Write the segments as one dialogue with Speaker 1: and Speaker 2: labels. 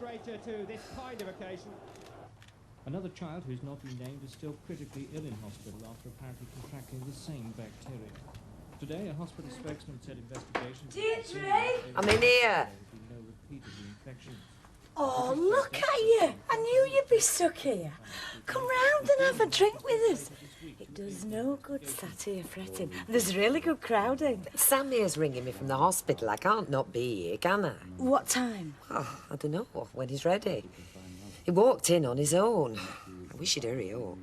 Speaker 1: demonstrator to this kind of occasion.
Speaker 2: Another child who's not been named is still critically ill in hospital after apparently contracting the same bacteria. Today, a hospital spokesman said investigations...
Speaker 3: Deirdre! I'm in here.
Speaker 2: No repeat of the infection.
Speaker 3: Oh, look at you! I knew you'd be stuck here. Come round and have a drink with us. It does no good sat here fretting. There's really good crowding.
Speaker 4: Sam here's ringing me from the hospital. I can't not be here, can I?
Speaker 3: What time?
Speaker 4: Oh, I don't know. When he's ready. He walked in on his own. I wish he'd hurry up.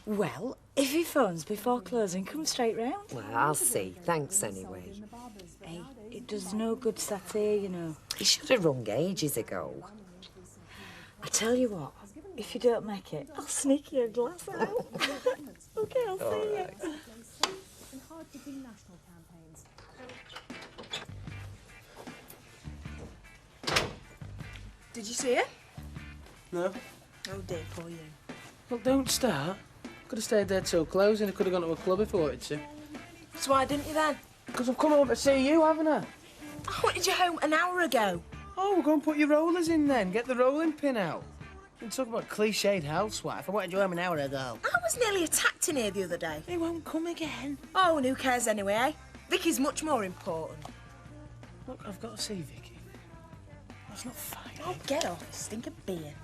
Speaker 3: Well, if he phones before closing, come straight round.
Speaker 4: Well, I'll see. Thanks anyway.
Speaker 3: Hey, it does no good sat here, you know.
Speaker 4: He should have rung ages ago.
Speaker 3: I tell you what, if you don't make it, I'll sneak you a glass out. OK, I'll see you. Did you see it?
Speaker 5: No.
Speaker 3: Oh dear, poor you.
Speaker 5: Well, don't start. Could have stayed there till closing. I could have gone to a club if I wanted to.
Speaker 3: So why didn't you then?
Speaker 5: Because I've come home to see you, haven't I?
Speaker 3: I wanted you home an hour ago.
Speaker 5: Oh, we'll go and put your rollers in then. Get the rolling pin out. And talk about cliched housewife. I wanted you home an hour ago.
Speaker 3: I was nearly attacked in here the other day.
Speaker 5: He won't come again.
Speaker 3: Oh, and who cares anyway, eh? Vicky's much more important.
Speaker 5: Look, I've got to see Vicky. That's not fine.
Speaker 3: Oh, get off. Stink of beer.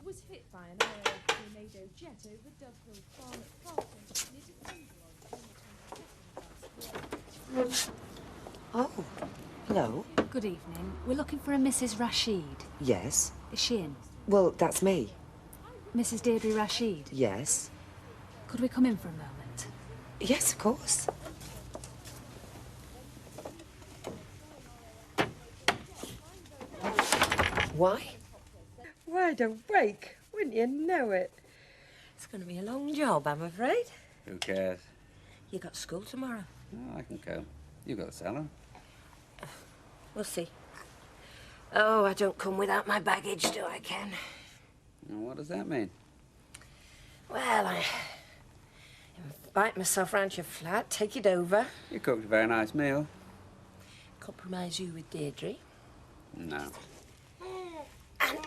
Speaker 6: Was hit by an aerial tornado jet over Dovehill Farm at Carlton, near to
Speaker 4: Oh, hello.
Speaker 6: Good evening. We're looking for a Mrs. Rashid.
Speaker 4: Yes.
Speaker 6: Is she in?
Speaker 4: Well, that's me.
Speaker 6: Mrs. Deirdre Rashid.
Speaker 4: Yes.
Speaker 6: Could we come in for a moment?
Speaker 4: Yes, of course. Why?
Speaker 3: Wide awake, wouldn't you know it? It's going to be a long job, I'm afraid.
Speaker 7: Who cares?
Speaker 3: You got school tomorrow.
Speaker 7: Oh, I can go. You got the salon.
Speaker 3: We'll see. Oh, I don't come without my baggage, do I, Ken?
Speaker 7: And what does that mean?
Speaker 3: Well, I invite myself round your flat, take it over.
Speaker 7: You cooked a very nice meal.
Speaker 3: Compromise you with Deirdre.
Speaker 7: No.
Speaker 3: And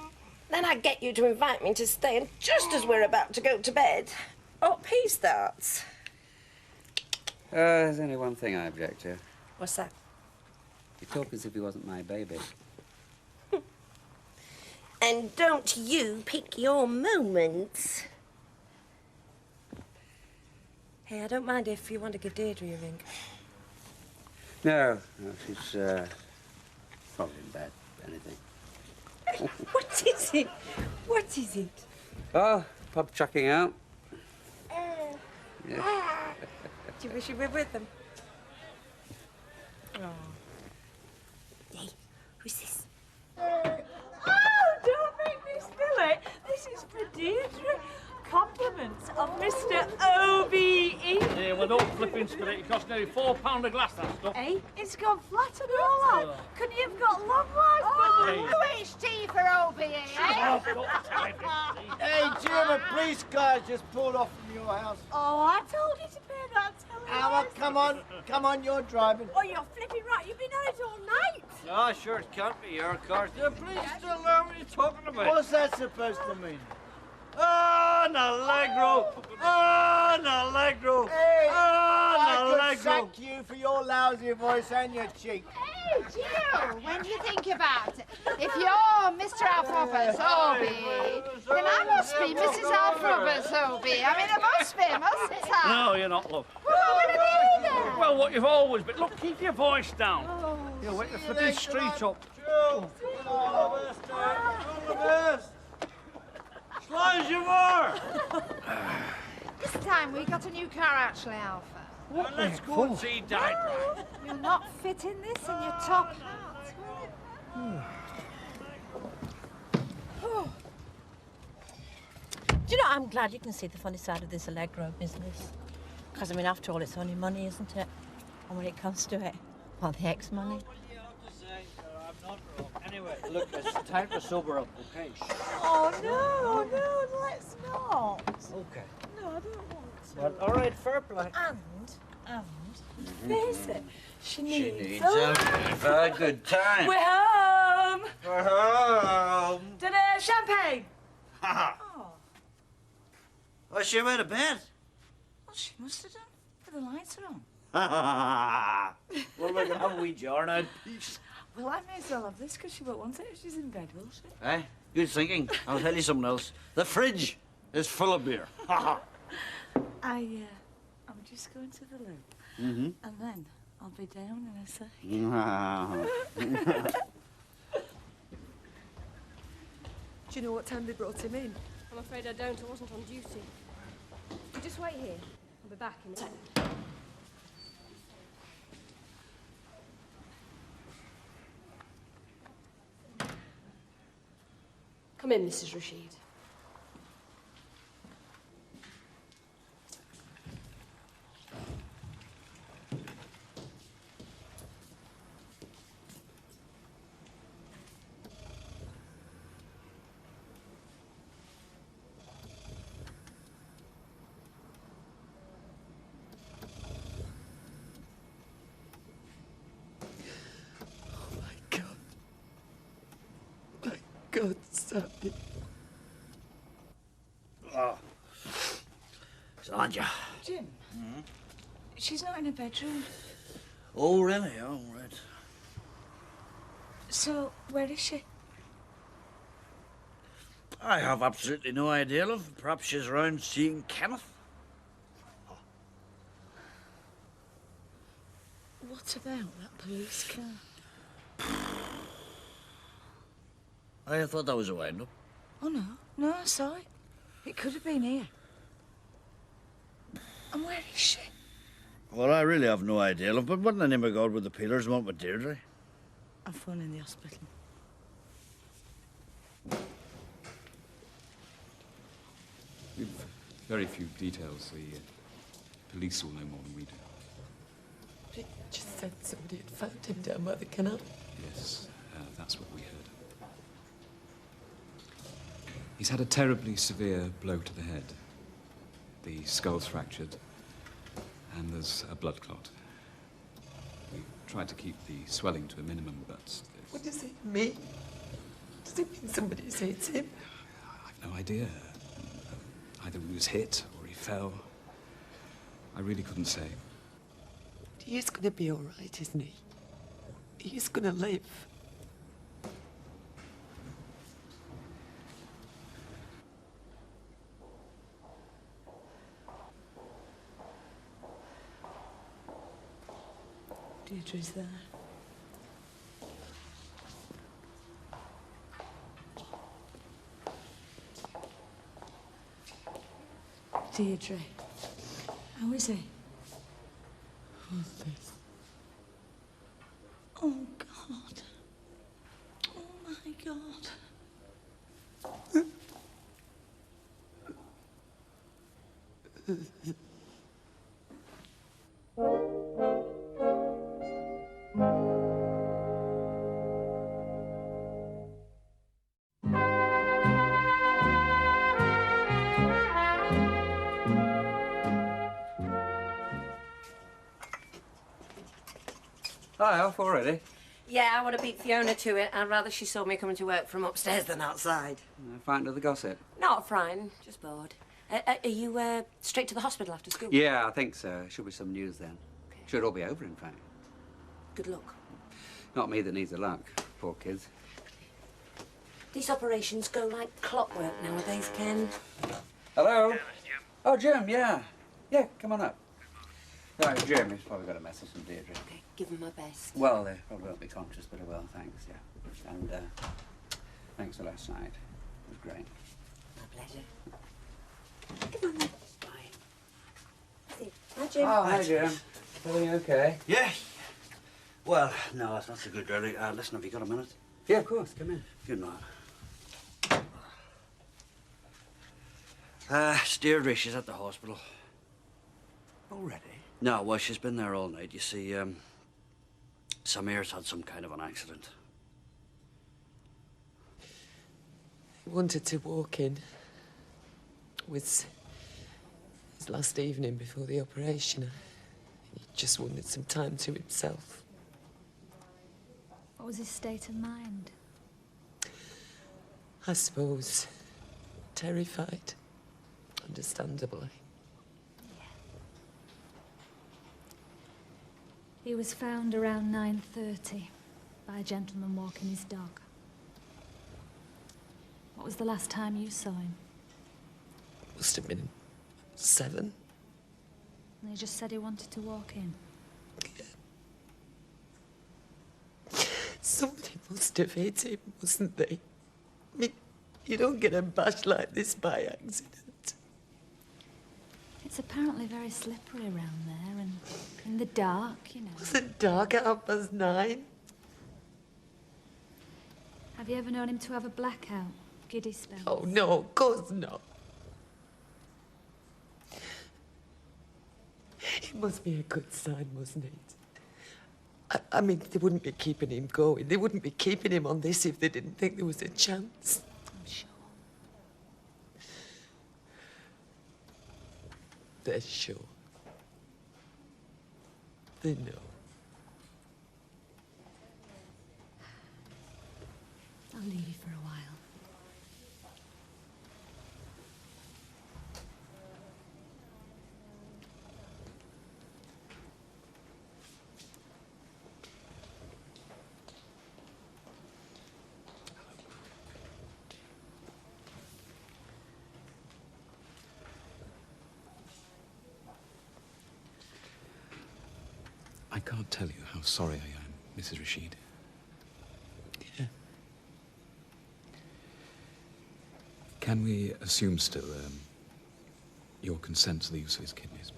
Speaker 3: then I get you to invite me to stay, and just as we're about to go to bed, up he starts.
Speaker 7: There's only one thing I object to.
Speaker 3: What's that?
Speaker 7: You talk as if he wasn't my baby.
Speaker 3: And don't you pick your moments. Hey, I don't mind if you want to give Deirdre a ring.
Speaker 7: No, she's probably in bed. Anything.
Speaker 3: What is it? What is it?
Speaker 7: Oh, pub chucking out. Yeah.
Speaker 3: Do you wish you were with them? Oh. Hey, who's this? Oh, don't make me spill it. This is for Deirdre. Compliments of Mr. O.B.E.
Speaker 8: Yeah, well, don't flipping spill it. It costs nearly £4 a glass, that stuff.
Speaker 3: Hey, it's gone flat and all out. Couldn't you have got long life?
Speaker 8: Oh,
Speaker 9: Which tea for OBE, eh?
Speaker 8: Oh, don't tell him.
Speaker 1: Hey, Jim, a police car just pulled off from your house.
Speaker 3: Oh, I told you to pay that telling.
Speaker 1: Come on, you're driving.
Speaker 3: Oh, you're flipping right. You've been at it all night.
Speaker 8: Oh, sure, it can't be your car. The police still there. What are you talking about?
Speaker 1: What's that supposed to mean?
Speaker 8: Oh, an Allegro! Oh, an Allegro!
Speaker 1: Hey,
Speaker 8: oh, an
Speaker 1: I could
Speaker 8: Allegro!
Speaker 1: sack you for your lousy voice and your cheek.
Speaker 9: Hey, Jill, when do you think about it? If you're Mr. Alf Roberts, OBE, then I must be Mrs. Alf Roberts, OBE. I mean, I must be, mustn't I?
Speaker 8: No, you're not, love.
Speaker 9: Well, what would I be then?
Speaker 8: Well, what you've always been. Look, keep your voice down. You'll wake the flipping street up.
Speaker 1: Joe, all the best, all the best.
Speaker 8: Slow as you are!
Speaker 9: This time we got a new car, actually, Alpha.
Speaker 8: Well, let's go and see Dad.
Speaker 9: You'll not fit in this in your top hat, will it?
Speaker 3: Do you know, I'm glad you can see the funny side of this Allegro business. Because, I mean, after all, it's only money, isn't it? And when it comes to it, well, the ex-money.
Speaker 8: Anyway, look, it's time to sober up, okay?
Speaker 3: Oh, no, let's not.
Speaker 8: Okay.
Speaker 3: No, I don't want to.
Speaker 8: Well, all right, fair play.
Speaker 3: And And face it, she needs
Speaker 7: a very good time.
Speaker 3: We're home.
Speaker 7: We're home.
Speaker 3: Ta-da, champagne.
Speaker 1: Ha
Speaker 3: Oh,
Speaker 1: Oh, she went to bed.
Speaker 3: well, she must have done. But the lights are on.
Speaker 1: Well, we can have a wee jar now in peace.
Speaker 3: Well, I may as well have this because she won't want it if she's in bed, will she?
Speaker 1: Eh? Good thinking. I'll tell you something else. The fridge is full of beer.
Speaker 3: I'm just going to the loo.
Speaker 1: Mm-hmm.
Speaker 3: And then I'll be down in a sec.
Speaker 6: Do you know what time they brought him in? I'm afraid I don't. I wasn't on duty. You just wait here. I'll be back in a minute. Come in, Mrs. Rashid.
Speaker 5: God, Sally.
Speaker 1: Oh. Sandra.
Speaker 3: Jim, she's not in her bedroom.
Speaker 1: Oh, really? Oh, right.
Speaker 3: So, where is she?
Speaker 1: I have absolutely no idea, love. Perhaps she's around seeing Kenneth.
Speaker 3: What about that police car?
Speaker 1: I thought that was a wind-up.
Speaker 3: Oh, no. No, I saw it. It could have been here. And where is she?
Speaker 1: Well, I really have no idea, love, but what in the name of God would the Peelers want with Deirdre?
Speaker 3: I'm phoning the hospital.
Speaker 10: We've very few details. The police will know more than we do.
Speaker 5: It just said somebody had found him down by the canal.
Speaker 10: Yes, that's what we heard. He's had a terribly severe blow to the head. The skull's fractured, and there's a blood clot. We've tried to keep the swelling to a minimum, but...
Speaker 5: What does it mean? Does it mean somebody's hit him?
Speaker 10: I've no idea. Either he was hit or he fell. I really couldn't say.
Speaker 5: He's gonna be all right, isn't he? He's gonna live.
Speaker 3: Deirdre's there. Deirdre, how is he?
Speaker 5: Who's this?
Speaker 3: Oh, God. Oh, my God.
Speaker 7: Hi, off already?
Speaker 4: Yeah, I want to beat Fiona to it. I'd rather she saw me coming to work from upstairs than outside.
Speaker 7: Frightened of the gossip?
Speaker 4: Not frightened, just bored. Are you straight to the hospital after school?
Speaker 7: Yeah, I think so. Should be some news then.
Speaker 4: Okay.
Speaker 7: Should all be over, in fact.
Speaker 4: Good luck.
Speaker 7: Not me that needs the luck. Poor kids.
Speaker 4: These operations go like clockwork nowadays, Ken.
Speaker 7: Hello? Oh, Jim, yeah. Yeah, come on up. No, Jim, he's probably got a message from Deirdre.
Speaker 4: Okay, give him my best.
Speaker 7: Well, they probably won't be conscious, but I will, thanks, yeah. And thanks for last night. It was great.
Speaker 4: My pleasure. Come on then. Bye. Hi, Jim.
Speaker 7: Oh, hi, Jim. Everything okay?
Speaker 1: Yeah. Well, no, that's not so good, really. Listen, have you got a minute?
Speaker 7: Yeah, of course. Come in.
Speaker 1: Good man. It's Deirdre, she's at the hospital.
Speaker 7: Already?
Speaker 1: No, well, she's been there all night. You see, Samir's had some kind of an accident.
Speaker 5: He wanted to walk in. It was his last evening before the operation.
Speaker 4: He just wanted some time to himself.
Speaker 11: What was his state of mind?
Speaker 4: I suppose terrified. Understandably.
Speaker 11: He was found around 9:30 by a gentleman walking his dog. What was the last time you saw him?
Speaker 4: Must have been 7.
Speaker 11: And he just said he wanted to walk in.
Speaker 4: Somebody must have hit him, mustn't they? I mean, you don't get a bash like this by accident.
Speaker 11: It's apparently very slippery around there, and in the dark, you know.
Speaker 4: Was it dark at 9:30?
Speaker 11: Have you ever known him to have a blackout, giddy spell?
Speaker 4: Oh, no, of course not. It must be a good sign, mustn't it? I mean, they wouldn't be keeping him going. They wouldn't be keeping him on this if they didn't think there was a chance.
Speaker 11: I'm sure.
Speaker 4: They're sure. They know.
Speaker 11: I'll leave you for a while.
Speaker 10: I can't tell you how sorry I am, Mrs. Rashid.
Speaker 4: Yeah.
Speaker 10: Can we assume still your consent to the use of his kidneys?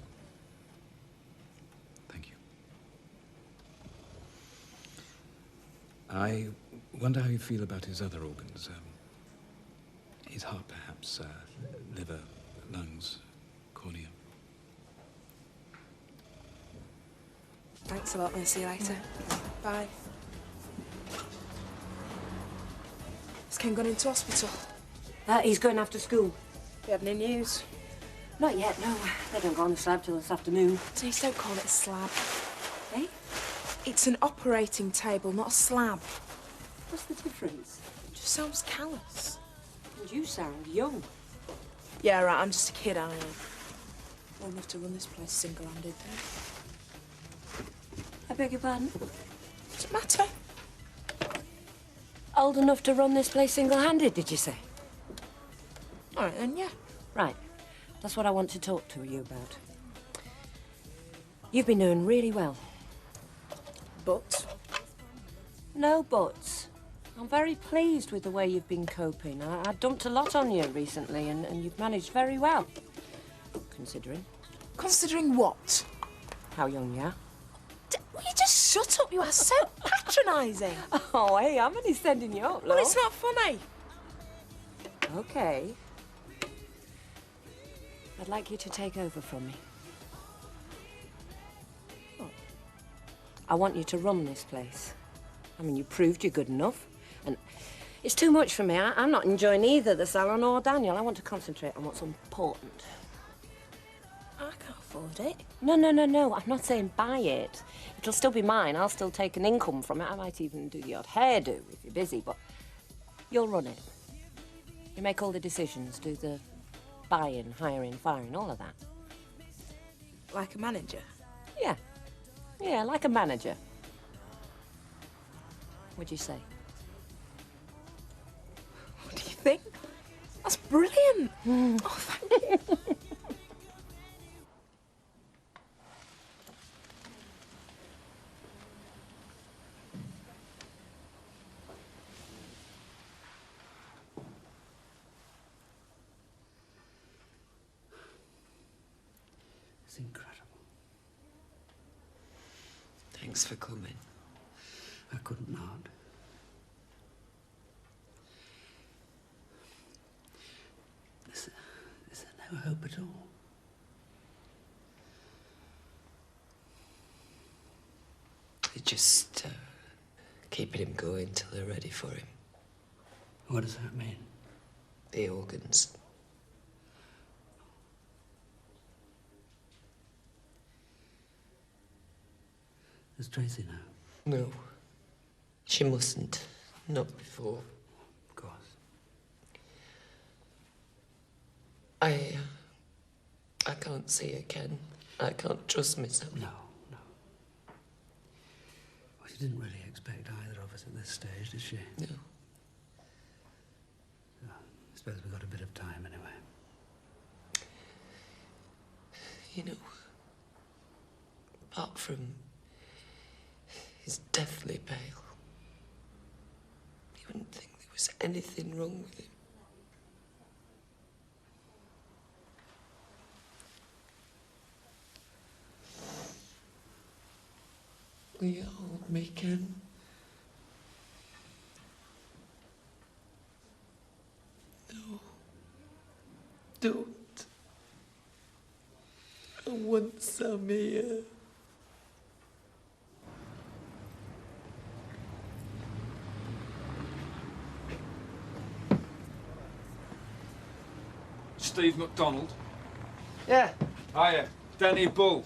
Speaker 10: Thank you. I wonder how you feel about his other organs. His heart, perhaps, liver, lungs, cornea.
Speaker 6: Thanks a lot, we'll see you later. Bye. Has Ken gone into hospital?
Speaker 3: He's going after school.
Speaker 6: Do you have any news?
Speaker 3: Not yet, no. They don't go on the slab till this afternoon.
Speaker 6: Please don't call it a slab.
Speaker 3: Eh?
Speaker 6: It's an operating table, not a slab.
Speaker 3: What's the difference?
Speaker 6: It just sounds callous.
Speaker 3: And you sound young.
Speaker 6: Yeah, right, I'm just a kid, I am. Old enough to run this place single-handed,
Speaker 3: I beg your pardon?
Speaker 6: Does it matter?
Speaker 3: Old enough to run this place single-handed, did you say?
Speaker 6: All right, then, yeah.
Speaker 3: Right. That's what I want to talk to you about. You've been doing really well.
Speaker 6: But?
Speaker 3: No buts. I'm very pleased with the way you've been coping. I dumped a lot on you recently, and you've managed very well. Considering.
Speaker 6: Considering what?
Speaker 3: How young you are.
Speaker 6: Will you just shut up? You are so patronising.
Speaker 3: Oh, hey, I'm only sending you up,
Speaker 6: Well,
Speaker 3: love.
Speaker 6: it's not funny.
Speaker 3: OK. I'd like you to take over from me.
Speaker 6: What?
Speaker 3: I want you to run this place. I mean, you proved you're good enough. And it's too much for me. I'm not enjoying either the salon or Daniel. I want to concentrate on what's important.
Speaker 6: I can't afford it.
Speaker 3: No. I'm not saying buy it. It'll still be mine. I'll still take an income from it. I might even do the odd hairdo if you're busy, but you'll run it. You make all the decisions, do the buying, hiring, firing, all of that.
Speaker 6: Like a manager?
Speaker 3: Yeah. Yeah, like a manager. What'd you say?
Speaker 6: What do you think? That's brilliant. Oh, thank you.
Speaker 1: It's incredible.
Speaker 4: Thanks for coming.
Speaker 1: I couldn't not. Is there no hope at all?
Speaker 4: They're just keeping him going till they're ready for him.
Speaker 1: What does that mean?
Speaker 4: The organs.
Speaker 1: Does Tracy know?
Speaker 4: No. She mustn't. Not before.
Speaker 1: Of course.
Speaker 4: I can't see her, Ken. I can't trust myself.
Speaker 1: No. Well, she didn't really expect either of us at this stage, did she?
Speaker 4: No.
Speaker 1: I suppose we've got a bit of time anyway.
Speaker 4: You know, apart from he's deathly pale, you wouldn't think there was anything wrong with him. Will you hold me, Ken? No. Don't. Once I'm here.
Speaker 10: Steve McDonald.
Speaker 5: Yeah.
Speaker 10: Hiya. Denny Bull.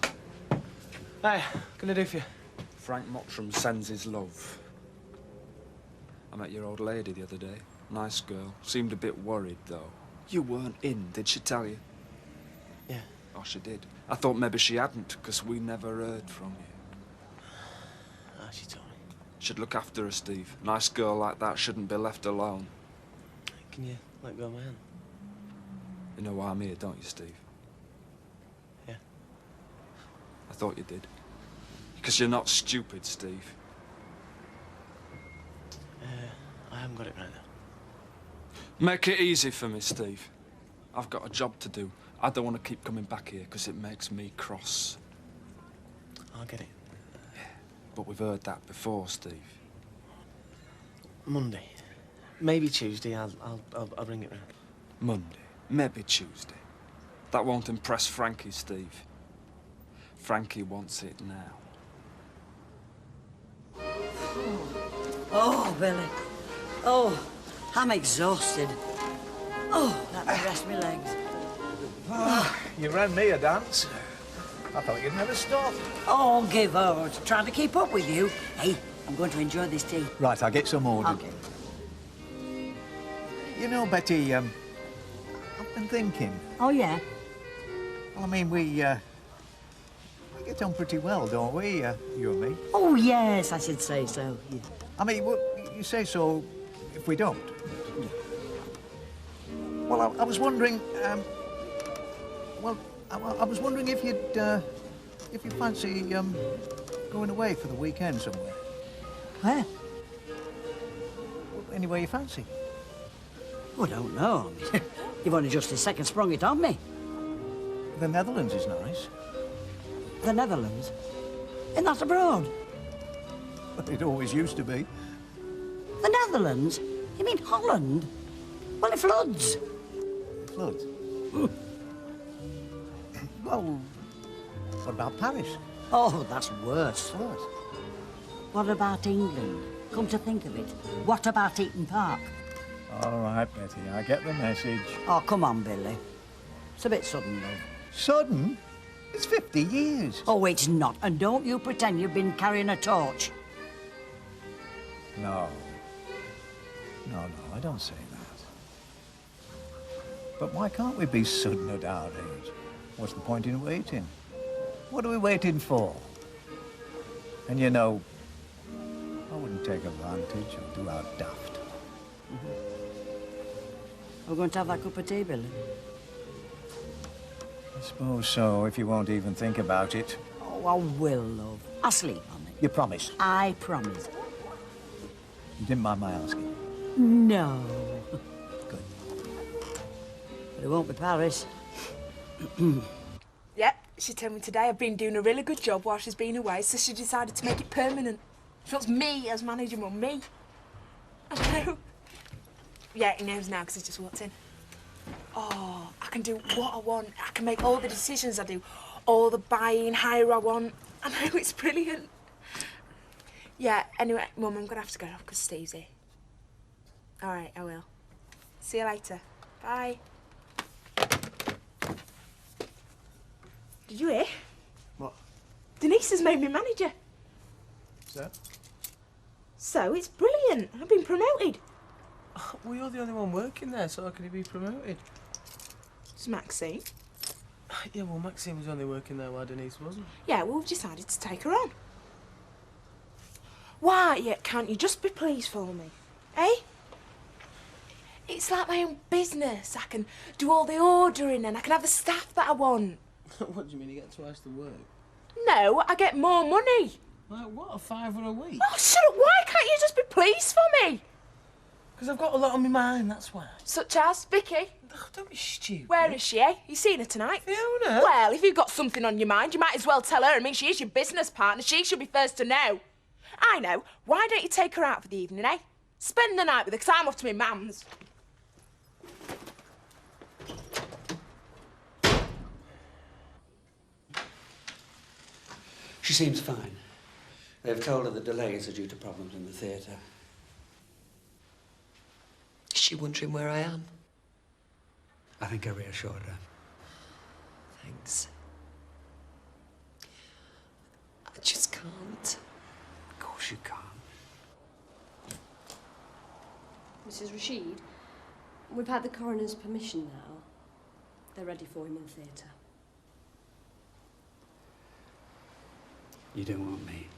Speaker 5: Hey, can I do for you?
Speaker 10: Frank Mottram sends his love. I met your old lady the other day. Nice girl. Seemed a bit worried, though. You weren't in, did she tell you?
Speaker 5: Yeah.
Speaker 10: Oh, she did. I thought maybe she hadn't, because we never heard from you.
Speaker 5: Ah, she told me.
Speaker 10: Should look after her, Steve. Nice girl like that shouldn't be left alone.
Speaker 5: Can you let go of my hand?
Speaker 10: You know why I'm here, don't you, Steve?
Speaker 5: Yeah.
Speaker 10: I thought you did. Because you're not stupid, Steve.
Speaker 5: I haven't got it right now.
Speaker 10: Make it easy for me, Steve. I've got a job to do. I don't want to keep coming back here because it makes me cross.
Speaker 5: I'll get it.
Speaker 10: Yeah, but we've heard that before, Steve.
Speaker 5: Monday. Maybe Tuesday. I'll bring it round.
Speaker 10: Monday. Maybe Tuesday. That won't impress Frankie, Steve. Frankie wants it now.
Speaker 1: Oh, Billy. Oh, I'm exhausted. Oh, let me rest my legs.
Speaker 12: You ran me a dance. I thought you'd never stop.
Speaker 1: Oh, give out. Trying to keep up with you. Hey, I'm going to enjoy this tea.
Speaker 12: Right, I'll get some ordered.
Speaker 1: Okay.
Speaker 12: You know, Betty, I've been thinking.
Speaker 1: Oh, yeah?
Speaker 12: Well, I mean, we get on pretty well, don't we, you and me?
Speaker 1: Oh, yes, I should say so. Yeah.
Speaker 12: I mean, well, you say so if we don't. Well, I was wondering, I was wondering if you fancy, going away for the weekend somewhere.
Speaker 1: Where?
Speaker 12: Anywhere you fancy.
Speaker 1: Oh, I don't know. You've only just a second sprung it on me.
Speaker 12: The Netherlands is nice.
Speaker 1: The Netherlands? Isn't that abroad?
Speaker 12: It always used to be.
Speaker 1: The Netherlands? You mean Holland? Well, it floods.
Speaker 12: Floods? Well, what about Paris?
Speaker 1: Oh, that's worse.
Speaker 12: What?
Speaker 1: What about England? Come to think of it, what about Eaton Park?
Speaker 12: All right, Betty, I get the message.
Speaker 1: Oh, come on, Billy. It's a bit sudden, though.
Speaker 12: Sudden? It's 50 years.
Speaker 1: Oh, it's not. And don't you pretend you've been carrying a torch.
Speaker 12: No. No, I don't say that. But why can't we be sudden at our age? What's the point in waiting? What are we waiting for? And you know, I wouldn't take advantage or do our daft.
Speaker 1: We're going to have that cup of tea, Billy.
Speaker 12: I suppose so, if you won't even think about it.
Speaker 1: Oh, I will, love. I'll sleep on it.
Speaker 12: You promise?
Speaker 1: I promise.
Speaker 12: You didn't mind my asking?
Speaker 1: No.
Speaker 12: Good.
Speaker 1: But it won't be Paris.
Speaker 13: Yep, she told me today I've been doing a really good job while she's been away, so she decided to make it permanent. She wants me as manager, Mum, me. I know. Yeah, he knows now because he just walked in. Oh, I can do what I want. I can make all the decisions I do. All the buying, hire I want. I know, it's brilliant. Yeah, anyway, Mum, I'm going to have to go because Steve's here. All right, I will. See you later. Bye. Did you hear?
Speaker 5: What?
Speaker 13: Denise has made me manager.
Speaker 5: So?
Speaker 13: So, it's brilliant. I've been promoted.
Speaker 5: Well, you're the only one working there, so how can you be promoted?
Speaker 13: It's Maxine.
Speaker 5: Yeah, well, Maxine was only working there while Denise wasn't.
Speaker 13: Yeah, well, we've decided to take her on. Why, yeah, can't you just be pleased for me? Eh? It's like my own business. I can do all the ordering and I can have the staff that I want.
Speaker 5: What do you mean, you get twice the work?
Speaker 13: No, I get more money.
Speaker 5: Like what, a £5 a week?
Speaker 13: Oh, shut up. Why can't you just be pleased for me?
Speaker 5: Because I've got a lot on my mind, that's why.
Speaker 13: Such as Vicky.
Speaker 5: Oh, don't be stupid.
Speaker 13: Where is she, eh? You seen her tonight?
Speaker 5: Fiona?
Speaker 13: Well, if you've got something on your mind, you might as well tell her. I mean, she is your business partner. She should be first to know. I know. Why don't you take her out for the evening, eh? Spend the night with her, because I'm off to my mum's.
Speaker 1: She seems fine. They've told her the delays are due to problems in the theatre.
Speaker 4: Is she wondering where I am?
Speaker 1: I think I reassured her.
Speaker 4: Thanks. I just can't.
Speaker 1: Of course you can't.
Speaker 6: Mrs. Rashid, we've had the coroner's permission now. They're ready for him in the theatre.
Speaker 1: You don't want me.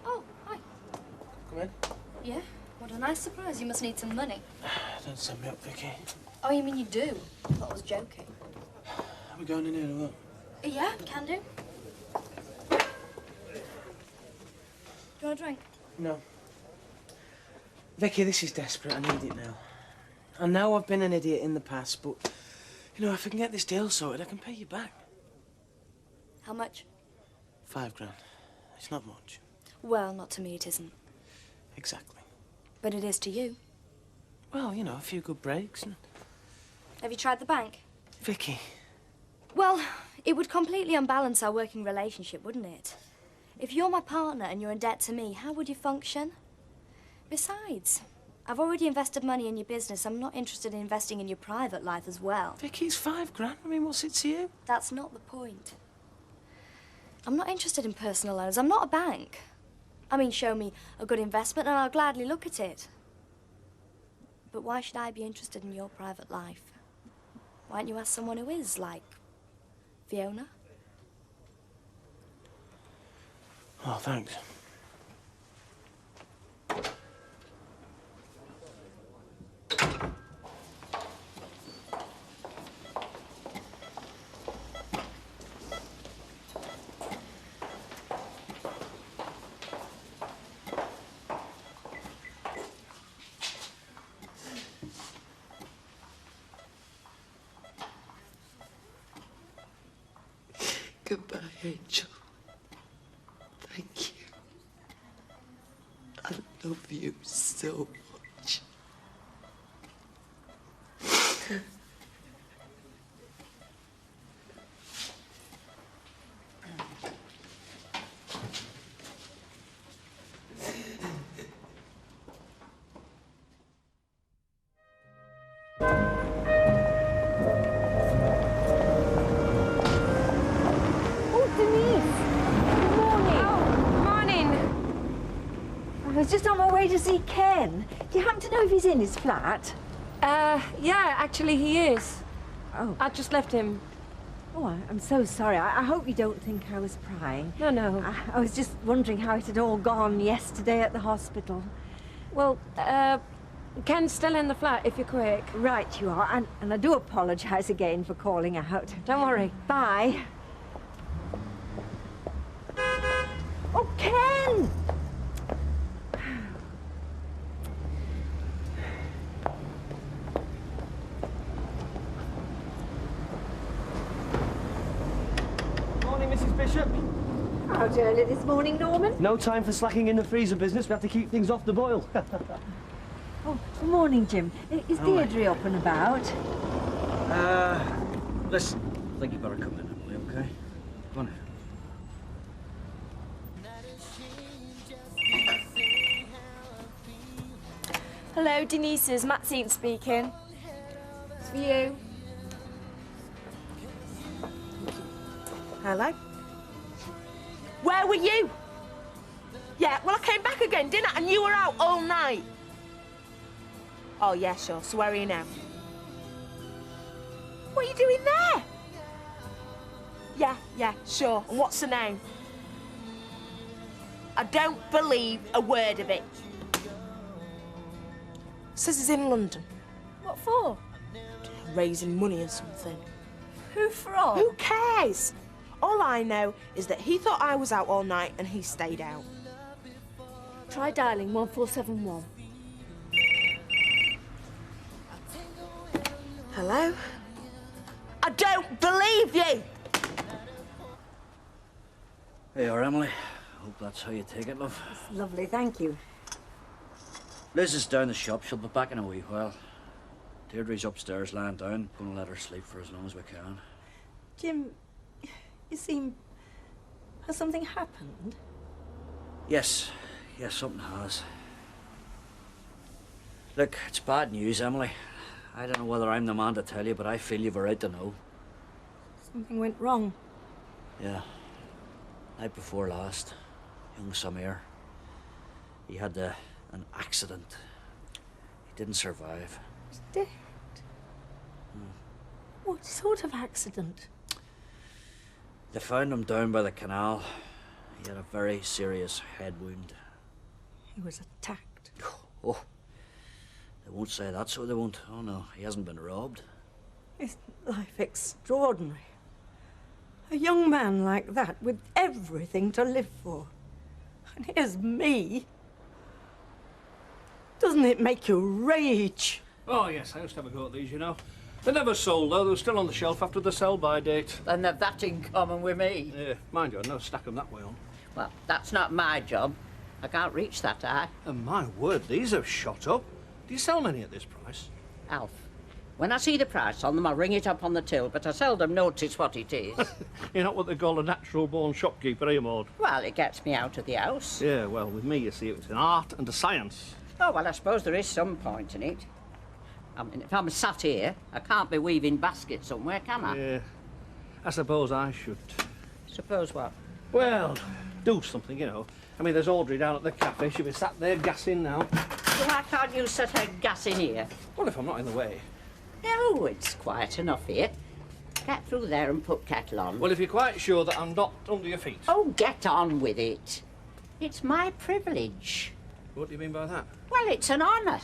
Speaker 11: Oh, hi.
Speaker 5: Come in.
Speaker 11: Yeah? What a nice surprise. You must need some money.
Speaker 5: Don't send me up, Vicky.
Speaker 11: Oh, you mean you do? I thought I was joking.
Speaker 5: Are we going in here or what?
Speaker 11: Yeah, can do. Do you want a drink?
Speaker 5: No. Vicky, this is desperate. I need it now. I know I've been an idiot in the past, but, you know, if I can get this deal sorted, I can pay you back.
Speaker 11: How much?
Speaker 5: £5 grand. It's not much.
Speaker 11: Well, not to me it isn't.
Speaker 5: Exactly.
Speaker 11: But it is to you.
Speaker 5: Well, you know, a few good breaks and...
Speaker 11: Have you tried the bank?
Speaker 5: Vicky.
Speaker 11: Well, it would completely unbalance our working relationship, wouldn't it? If you're my partner and you're in debt to me, how would you function? Besides, I've already invested money in your business. I'm not interested in investing in your private life as well.
Speaker 5: Vicky, it's £5 grand. I mean, what's it to you?
Speaker 11: That's not the point. I'm not interested in personal loans. I'm not a bank. I mean, show me a good investment and I'll gladly look at it. But why should I be interested in your private life? Why don't you ask someone who is, like Fiona?
Speaker 5: Oh, thanks.
Speaker 4: Goodbye, Angel. Thank you. I love you so much.
Speaker 14: I was just on my way to see Ken. Do you happen to know if he's in his flat?
Speaker 6: Yeah, actually he is.
Speaker 14: Oh.
Speaker 6: I just left him.
Speaker 14: Oh, I'm so sorry. I hope you don't think I was prying.
Speaker 6: No.
Speaker 14: I was just wondering how it had all gone yesterday at the hospital.
Speaker 6: Well, Ken's still in the flat, if you're quick.
Speaker 14: Right, you are. And I do apologise again for calling out.
Speaker 6: Don't worry.
Speaker 14: Bye. Oh, Ken!
Speaker 15: Mrs. Bishop.
Speaker 14: Out early this morning, Norman?
Speaker 15: No time for slacking in the freezer business. We have to keep things off the boil.
Speaker 14: Oh, good morning, Jim. Is Deirdre up and about?
Speaker 1: Listen, I think you better come in, Emily, okay? Come on in.
Speaker 3: Hello, Denise's Maxine speaking.
Speaker 6: for you.
Speaker 13: Hello? Where were you? Yeah, well, I came back again, didn't I? And you were out all night. Oh, yeah, sure. So where are you now? What are you doing there? Yeah, sure. And what's the name? I don't believe a word of it. Says he's in London.
Speaker 6: What for?
Speaker 13: Raising money or something.
Speaker 6: Who from?
Speaker 13: Who cares? All I know is that he thought I was out all night and he stayed out.
Speaker 6: Try dialing 1471.
Speaker 13: Hello? I don't believe you!
Speaker 1: Hey, you are, Emily. Hope that's how you take it, love.
Speaker 14: It's lovely, thank you.
Speaker 1: Liz is down the shop. She'll be back in a wee while. Deirdre's upstairs lying down. Gonna let her sleep for as long as we can.
Speaker 14: Jim, you seem... Has something happened?
Speaker 1: Yes, something has. Look, it's bad news, Emily. I don't know whether I'm the man to tell you, but I feel you've a right to know.
Speaker 14: Something went wrong.
Speaker 1: Yeah. Night before last, young Samir. He had an accident. He didn't survive.
Speaker 14: He's dead. What sort of accident?
Speaker 1: They found him down by the canal. He had a very serious head wound.
Speaker 14: He was attacked.
Speaker 1: Oh, they won't say that, so they won't. Oh no, he hasn't been robbed.
Speaker 14: Is life extraordinary? A young man like that with everything to live for. And here's me. Doesn't it make you rage?
Speaker 8: Oh, yes, I used to have a go at these, you know. They never sold, though. They were still on the shelf after the sell-by date.
Speaker 16: And they've that in common with me.
Speaker 8: Yeah, mind you, I never stack them that way on.
Speaker 16: Well, that's not my job. I can't reach that high.
Speaker 8: And my word, these have shot up. Do you sell many at this price?
Speaker 16: Alf, when I see the price on them, I ring it up on the till, but I seldom notice what it is.
Speaker 8: You're not what they call a natural-born shopkeeper, are you, Maud?
Speaker 16: Well, it gets me out of the house.
Speaker 8: Yeah, well, with me, you see, it's an art and a science.
Speaker 16: Oh, well, I suppose there is some point in it. I mean, if I'm sat here, I can't be weaving baskets somewhere, can I?
Speaker 8: Yeah. I suppose I should.
Speaker 16: Suppose what?
Speaker 8: Well, do something, you know. I mean, there's Audrey down at the cafe. She'll be sat there gassing now.
Speaker 16: So why can't you set her gas in here?
Speaker 8: Well, if I'm not in the way.
Speaker 16: No, it's quiet enough here. Get through there and put kettle on.
Speaker 8: Well, if you're quite sure that I'm not under your feet.
Speaker 16: Oh, get on with it. It's my privilege.
Speaker 8: What do you mean by that?
Speaker 16: Well, it's an honour.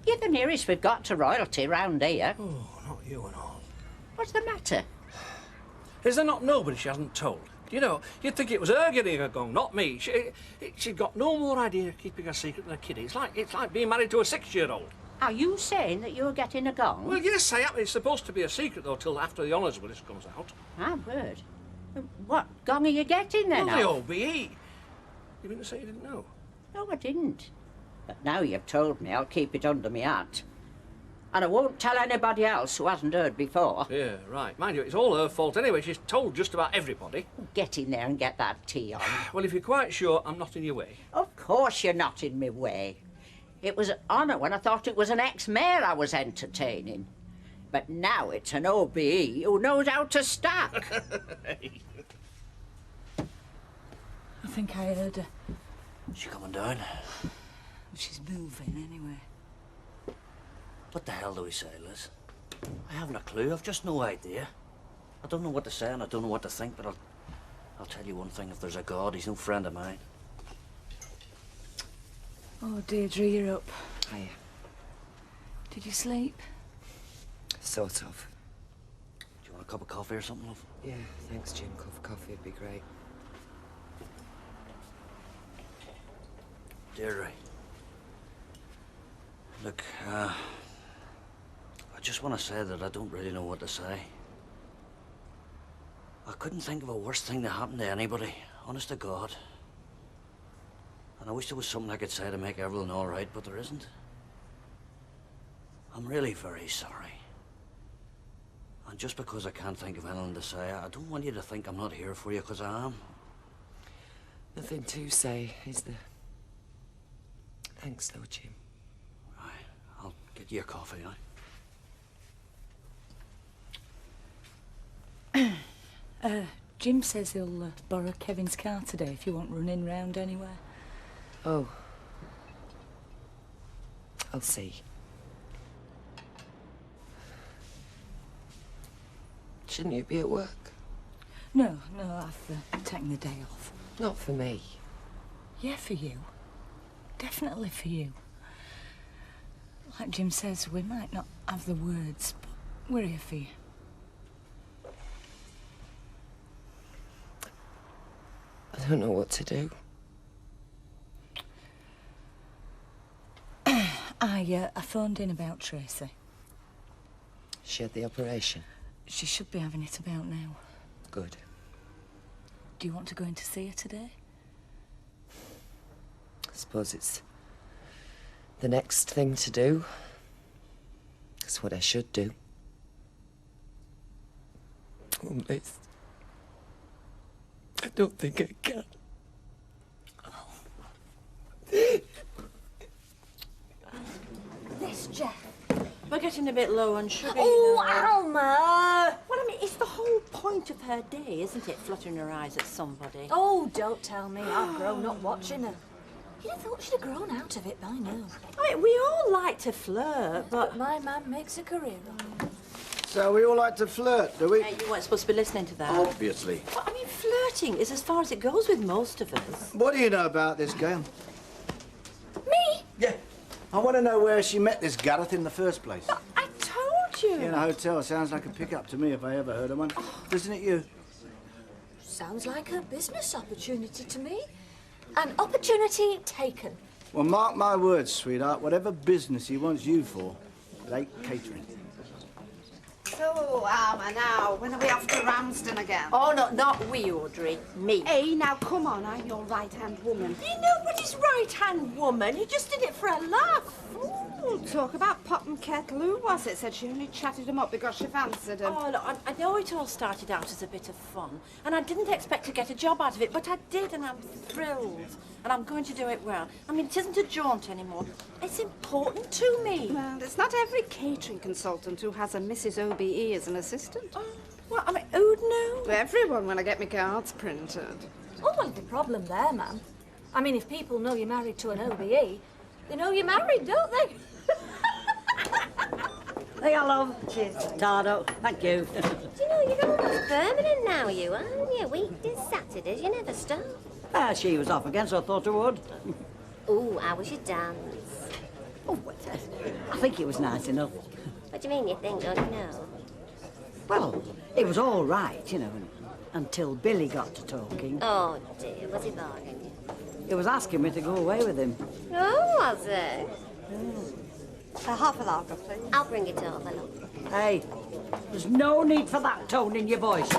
Speaker 16: You're the nearest we've got to royalty round here.
Speaker 8: Oh, not you and all.
Speaker 16: What's the matter?
Speaker 8: Is there not nobody she hasn't told? You know, you'd think it was her getting her gong, not me. She'd got no more idea of keeping a secret than a kiddie. It's like being married to a 6-year-old.
Speaker 16: Are you saying that you're getting a gong?
Speaker 8: Well, yes, I am. It's supposed to be a secret, though, till after the honours list comes out.
Speaker 16: My word. What gong are you getting then?
Speaker 8: Well, the OBE. You mean to say you didn't know?
Speaker 16: No, I didn't. But now you've told me, I'll keep it under my hat. And I won't tell anybody else who hasn't heard before.
Speaker 8: Yeah, right. Mind you, it's all her fault anyway. She's told just about everybody.
Speaker 16: Get in there and get that tea on.
Speaker 8: Well, if you're quite sure I'm not in your way.
Speaker 16: Of course you're not in my way. It was an honour when I thought it was an ex-mayor I was entertaining. But now it's an OBE who knows how to stack.
Speaker 3: I think I heard her.
Speaker 1: She coming down?
Speaker 3: She's moving anyway.
Speaker 1: What the hell do we say, Liz? I haven't a clue. I've just no idea. I don't know what to say and I don't know what to think, but I'll tell you one thing. If there's a God, he's no friend of mine.
Speaker 3: Oh, Deirdre, you're up.
Speaker 4: Hiya.
Speaker 3: Did you sleep?
Speaker 4: Sort of.
Speaker 1: Do you want a cup of coffee or something, love?
Speaker 4: Yeah, thanks, Jim. Cup of coffee would be great.
Speaker 1: Deirdre. Look, I just want to say that I don't really know what to say. I couldn't think of a worse thing that happened to anybody, honest to God. And I wish there was something I could say to make everything all right, but there isn't. I'm really very sorry. And just because I can't think of anything to say, I don't want you to think I'm not here for you, because I am.
Speaker 4: Nothing to say, is there? Thanks, though, Jim.
Speaker 1: Right, I'll get you a coffee, eh?
Speaker 17: Jim says he'll borrow Kevin's car today if you want running round anywhere.
Speaker 4: Oh. I'll see. Shouldn't you be at work?
Speaker 17: No, I've taken the day off.
Speaker 4: Not for me.
Speaker 17: Yeah, for you. Definitely for you. Like Jim says, we might not have the words, but we're here for you.
Speaker 4: I don't know what to do.
Speaker 17: I phoned in about Tracy.
Speaker 4: She had the operation.
Speaker 17: She should be having it about now.
Speaker 4: Good.
Speaker 17: Do you want to go in to see her today?
Speaker 4: I suppose it's the next thing to do. It's what I should do. Oh, miss. I don't think I can.
Speaker 3: This, Jeff.
Speaker 18: We're getting a bit low on sugar.
Speaker 3: Oh,
Speaker 18: you know.
Speaker 3: Alma!
Speaker 18: Well, I mean, it's the whole point of her day, isn't it? Fluttering her eyes at somebody.
Speaker 3: Oh, don't tell me. I've grown up watching her. You'd have thought she'd have grown out of it by now.
Speaker 18: I mean, we all like to flirt, but
Speaker 3: my man makes a career of it.
Speaker 7: So we all like to flirt, do we?
Speaker 18: You weren't supposed to be listening to that.
Speaker 7: Obviously.
Speaker 18: Well, I mean, flirting is as far as it goes with most of us.
Speaker 7: What do you know about this girl?
Speaker 3: Me?
Speaker 7: Yeah. I want to know where she met this Gareth in the first place.
Speaker 18: I told you.
Speaker 7: In a hotel sounds like a pickup to me if I ever heard of one. Doesn't it you?
Speaker 3: Sounds like a business opportunity to me. An opportunity taken.
Speaker 7: Well, mark my words, sweetheart. Whatever business he wants you for, it ain't catering.
Speaker 9: So, Alma, now, when are we off to Ramsden again?
Speaker 18: Oh, no, not we, Audrey. Me.
Speaker 9: Hey, now, come on, I'm your right-hand woman.
Speaker 18: You're nobody's right-hand woman. You just did it for a laugh.
Speaker 9: Ooh, talk about pot and kettle. Who was it? Said she only chatted him up because she fancied him.
Speaker 18: Oh, look, I know it all started out as a bit of fun, and I didn't expect to get a job out of it, but I did, and I'm thrilled. And I'm going to do it well. I mean, it isn't a jaunt anymore. It's important to me.
Speaker 9: Well, it's not every catering consultant who has a Mrs. OBE as an assistant.
Speaker 18: Well, I mean, who'd know?
Speaker 9: Everyone when I get my cards printed.
Speaker 3: Oh, well, the problem there, ma'am. I mean, if people know you're married to an OBE, they know you're married, don't they?
Speaker 19: Hey, hello. Cheers. Tardo. Thank you.
Speaker 20: Do you know, you're almost permanent now, you aren't you? Weekdays, Saturdays, you never stop.
Speaker 19: She was off again, so I thought I would.
Speaker 20: Ooh, how was your dance?
Speaker 19: Oh, I think it was nice enough.
Speaker 20: What do you mean you think, don't you know?
Speaker 19: Well, it was all right, you know, until Billy got to talking.
Speaker 20: Oh, dear, was he bothering you?
Speaker 19: He was asking me to go away with him.
Speaker 20: Oh, was it?
Speaker 19: Half a lager, please.
Speaker 20: I'll bring it over, look.
Speaker 19: Hey, there's no need for that tone in your voice.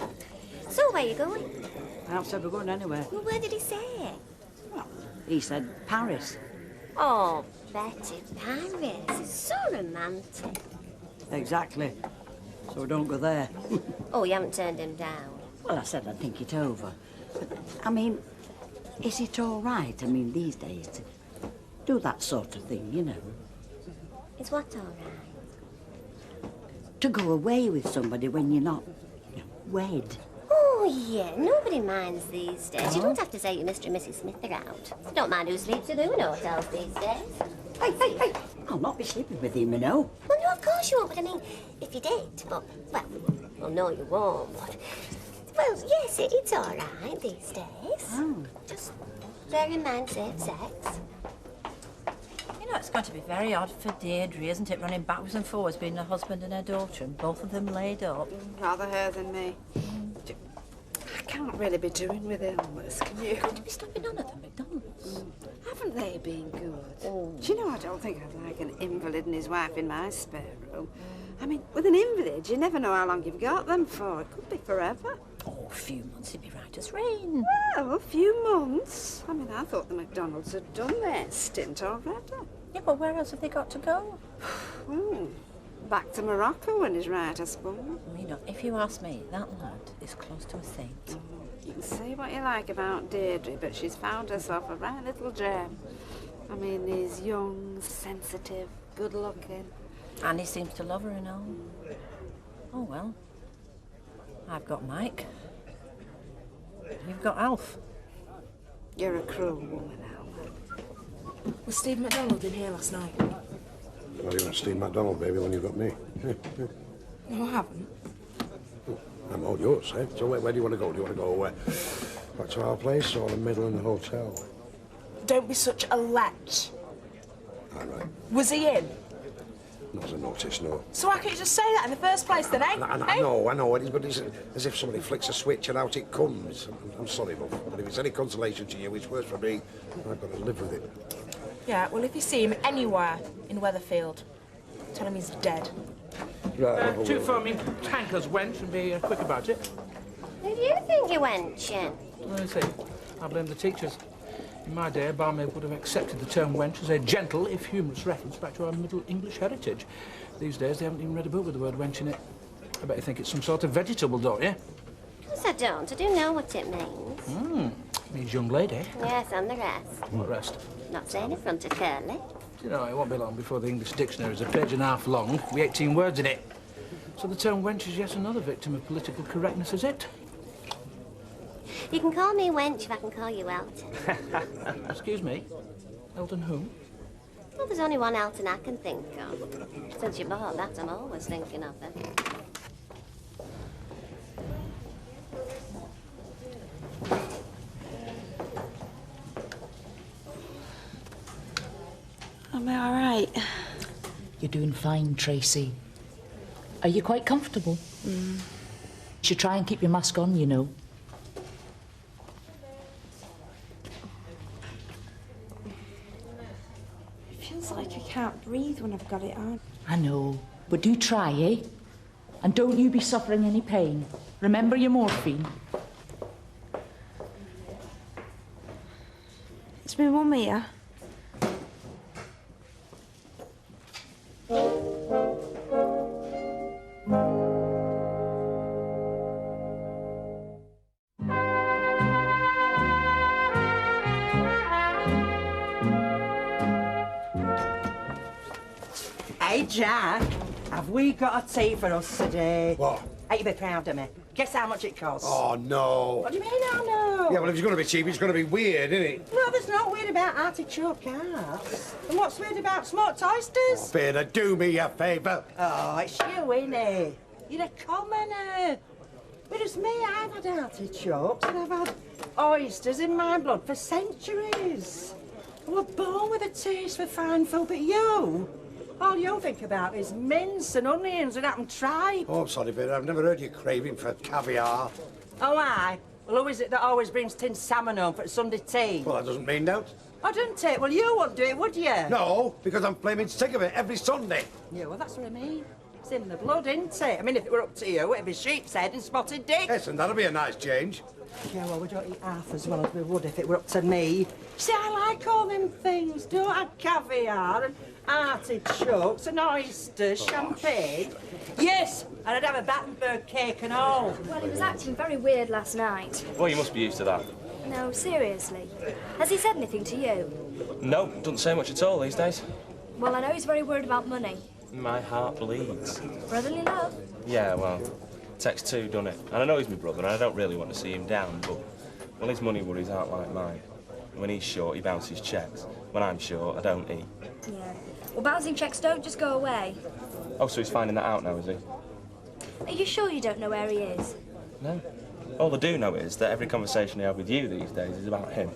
Speaker 20: So, where you going?
Speaker 19: I haven't said we're going anywhere.
Speaker 20: Well, where did he say?
Speaker 19: He said Paris.
Speaker 20: Oh, Betty, Paris. It's so romantic.
Speaker 19: Exactly. So don't go there.
Speaker 20: Oh, you haven't turned him down?
Speaker 19: Well, I said I'd think it over. But, I mean, is it all right, I mean, these days, to do that sort of thing, you know?
Speaker 20: Is what all right?
Speaker 19: To go away with somebody when you're not, wed.
Speaker 20: Oh, yeah, nobody minds these days. You don't have to say your Mr. and Mrs. Smith are out. You don't mind who sleeps with who in hotels these days.
Speaker 19: Hey, I'll not be sleeping with him, you know.
Speaker 20: Well, no, of course you won't, but I mean, if you did, but, well, no, you won't, but... Well, yes, it's all right these days.
Speaker 19: Oh.
Speaker 20: Just bear in mind safe sex.
Speaker 18: You know, it's going to be very odd for Deirdre, isn't it, running backwards and forwards, being her husband and her daughter, and both of them laid up.
Speaker 9: Rather her than me. I can't really be doing with illness, can you?
Speaker 18: You're going to be stopping on at the McDonald's.
Speaker 9: Haven't they been good? Do you know, I don't think I'd like an invalid and his wife in my spare room. I mean, with an invalid, you never know how long you've got them for. It could be forever.
Speaker 18: Oh, a few months, it'd be right as rain.
Speaker 9: Well, a few months. I mean, I thought the McDonald's had done their stint already.
Speaker 18: Yeah, but where else have they got to go?
Speaker 9: Back to Morocco when he's right, I suppose.
Speaker 18: Well, you know, if you ask me, that lad is close to a saint.
Speaker 9: You can say what you like about Deirdre, but she's found herself a right little gem. I mean, he's young, sensitive, good-looking.
Speaker 18: And he seems to love her and all. Oh, well. I've got Mike. You've got Alf.
Speaker 3: You're a cruel woman, Alma.
Speaker 13: Was Steve McDonald in here last night?
Speaker 21: Well, you want Steve McDonald, baby, when you've got me.
Speaker 13: No, I haven't.
Speaker 21: I'm all yours, eh? So where do you want to go? Do you want to go back to our place or the middle in the hotel?
Speaker 13: Don't be such a lech.
Speaker 21: All right.
Speaker 13: Was he in?
Speaker 21: Not as a notice, no.
Speaker 13: So why can't you just say that in the first place then, eh?
Speaker 21: I know. But it's as if somebody flicks a switch and out it comes. I'm sorry, love, but if it's any consolation to you, it's worse for me. I've got to live with it.
Speaker 13: Yeah, well, if you see him anywhere in Weatherfield, tell him he's dead.
Speaker 21: Right,
Speaker 8: Two foaming tankers, wench, and be quick about it.
Speaker 20: Who do you think you're wenching?
Speaker 8: Let me see. I blame the teachers. In my day, a barmaid would have accepted the term wench as a gentle, if humorous, reference back to our Middle English heritage. These days, they haven't even read a book with the word wench in it. I bet you think it's some sort of vegetable, don't you?
Speaker 20: Of course I don't. I do know what it means.
Speaker 8: Means young lady.
Speaker 20: Yes, and the rest.
Speaker 8: What rest?
Speaker 20: Not saying in front of Curly.
Speaker 8: You know, it won't be long before the English dictionary is a page and a half long, with 18 words in it. So the term wench is yet another victim of political correctness, is it?
Speaker 20: You can call me wench if I can call you Elton.
Speaker 8: Excuse me? Elton who?
Speaker 20: Well, there's only one Elton I can think of. Since you bought that, I'm always thinking of him.
Speaker 3: Am I all right?
Speaker 17: You're doing fine, Tracy. Are you quite comfortable? You should try and keep your mask on, you know.
Speaker 3: It feels like I can't breathe when I've got it on.
Speaker 17: I know, but do try, eh? And don't you be suffering any pain. Remember your morphine.
Speaker 3: Is my mum here?
Speaker 22: Hey, Jack, have we got a tea for us today?
Speaker 21: What?
Speaker 22: Ain't you be proud of me? Guess how much it costs?
Speaker 21: Oh, no.
Speaker 22: What do you mean, oh, no?
Speaker 21: Yeah, well, if it's going to be cheap, it's going to be weird, isn't it?
Speaker 22: No, there's not weird about artichoke cards. And what's weird about smoked oysters?
Speaker 21: Peter, do me a favour.
Speaker 22: Oh, it's you, innit? You're a commoner. Whereas me, I've had artichokes and I've had oysters in my blood for centuries. I was born with a taste for fine food, but you, all you think about is mince and onions and apple tripe.
Speaker 21: Oh, I'm sorry, Peter, I've never heard you craving for caviar.
Speaker 22: Oh, aye? Well, who is it that always brings tinned salmon home for Sunday tea?
Speaker 21: Well, that doesn't mean doubt.
Speaker 22: Oh, doesn't it? Well, you wouldn't do it, would you?
Speaker 21: No, because I'm flaming sick of it every Sunday.
Speaker 22: Yeah, well, that's what I mean. It's in the blood, isn't it? I mean, if it were up to you, it'd be sheep's head and spotted dick.
Speaker 21: Yes, and that'll be a nice change.
Speaker 22: Yeah, well, we don't eat half as well as we would if it were up to me. See, I like all them things. Don't I? Caviar and artichokes and oysters, champagne. Yes, and I'd have a Battenberg cake and all.
Speaker 11: Well, he was acting very weird last night.
Speaker 23: Well, you must be used to that.
Speaker 11: No, seriously. Has he said anything to you?
Speaker 23: No, doesn't say much at all these days.
Speaker 11: Well, I know he's very worried about money.
Speaker 23: My heart bleeds.
Speaker 11: Brotherly love?
Speaker 23: Yeah, well, takes two, doesn't it? And I know he's my brother, and I don't really want to see him down, but, well, his money worries aren't like mine. When he's short, he bounces checks. When I'm short, I don't eat.
Speaker 11: Yeah. Well, bouncing checks don't just go away.
Speaker 23: Oh, so he's finding that out now, is he?
Speaker 11: Are you sure you don't know where he is?
Speaker 23: No. All I do know is that every conversation I have with you these days is about him.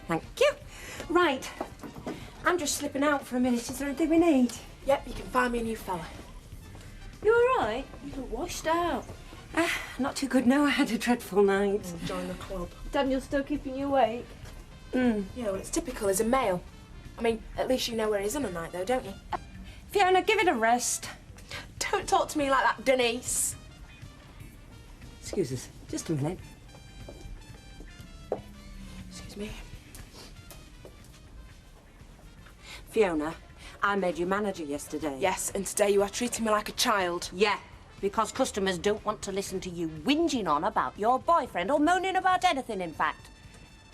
Speaker 22: Thank you. Right. I'm just slipping out for a minute. Is there anything we need?
Speaker 13: Yep, you can find me a new fella.
Speaker 22: You all right?
Speaker 13: You look washed out.
Speaker 22: Not too good now. I had a dreadful night.
Speaker 13: Join the club.
Speaker 22: Daniel's still keeping you awake?
Speaker 13: Yeah, well, it's typical as a male. I mean, at least you know where he's on a night, though, don't you?
Speaker 22: Fiona, give it a rest.
Speaker 13: Don't talk to me like that, Denise.
Speaker 22: Excuse us. Just a minute.
Speaker 13: Excuse me.
Speaker 22: Fiona, I made you manager yesterday.
Speaker 13: Yes, and today you are treating me like a child.
Speaker 19: Yeah, because customers don't want to listen to you whinging on about your boyfriend or moaning about anything, in fact.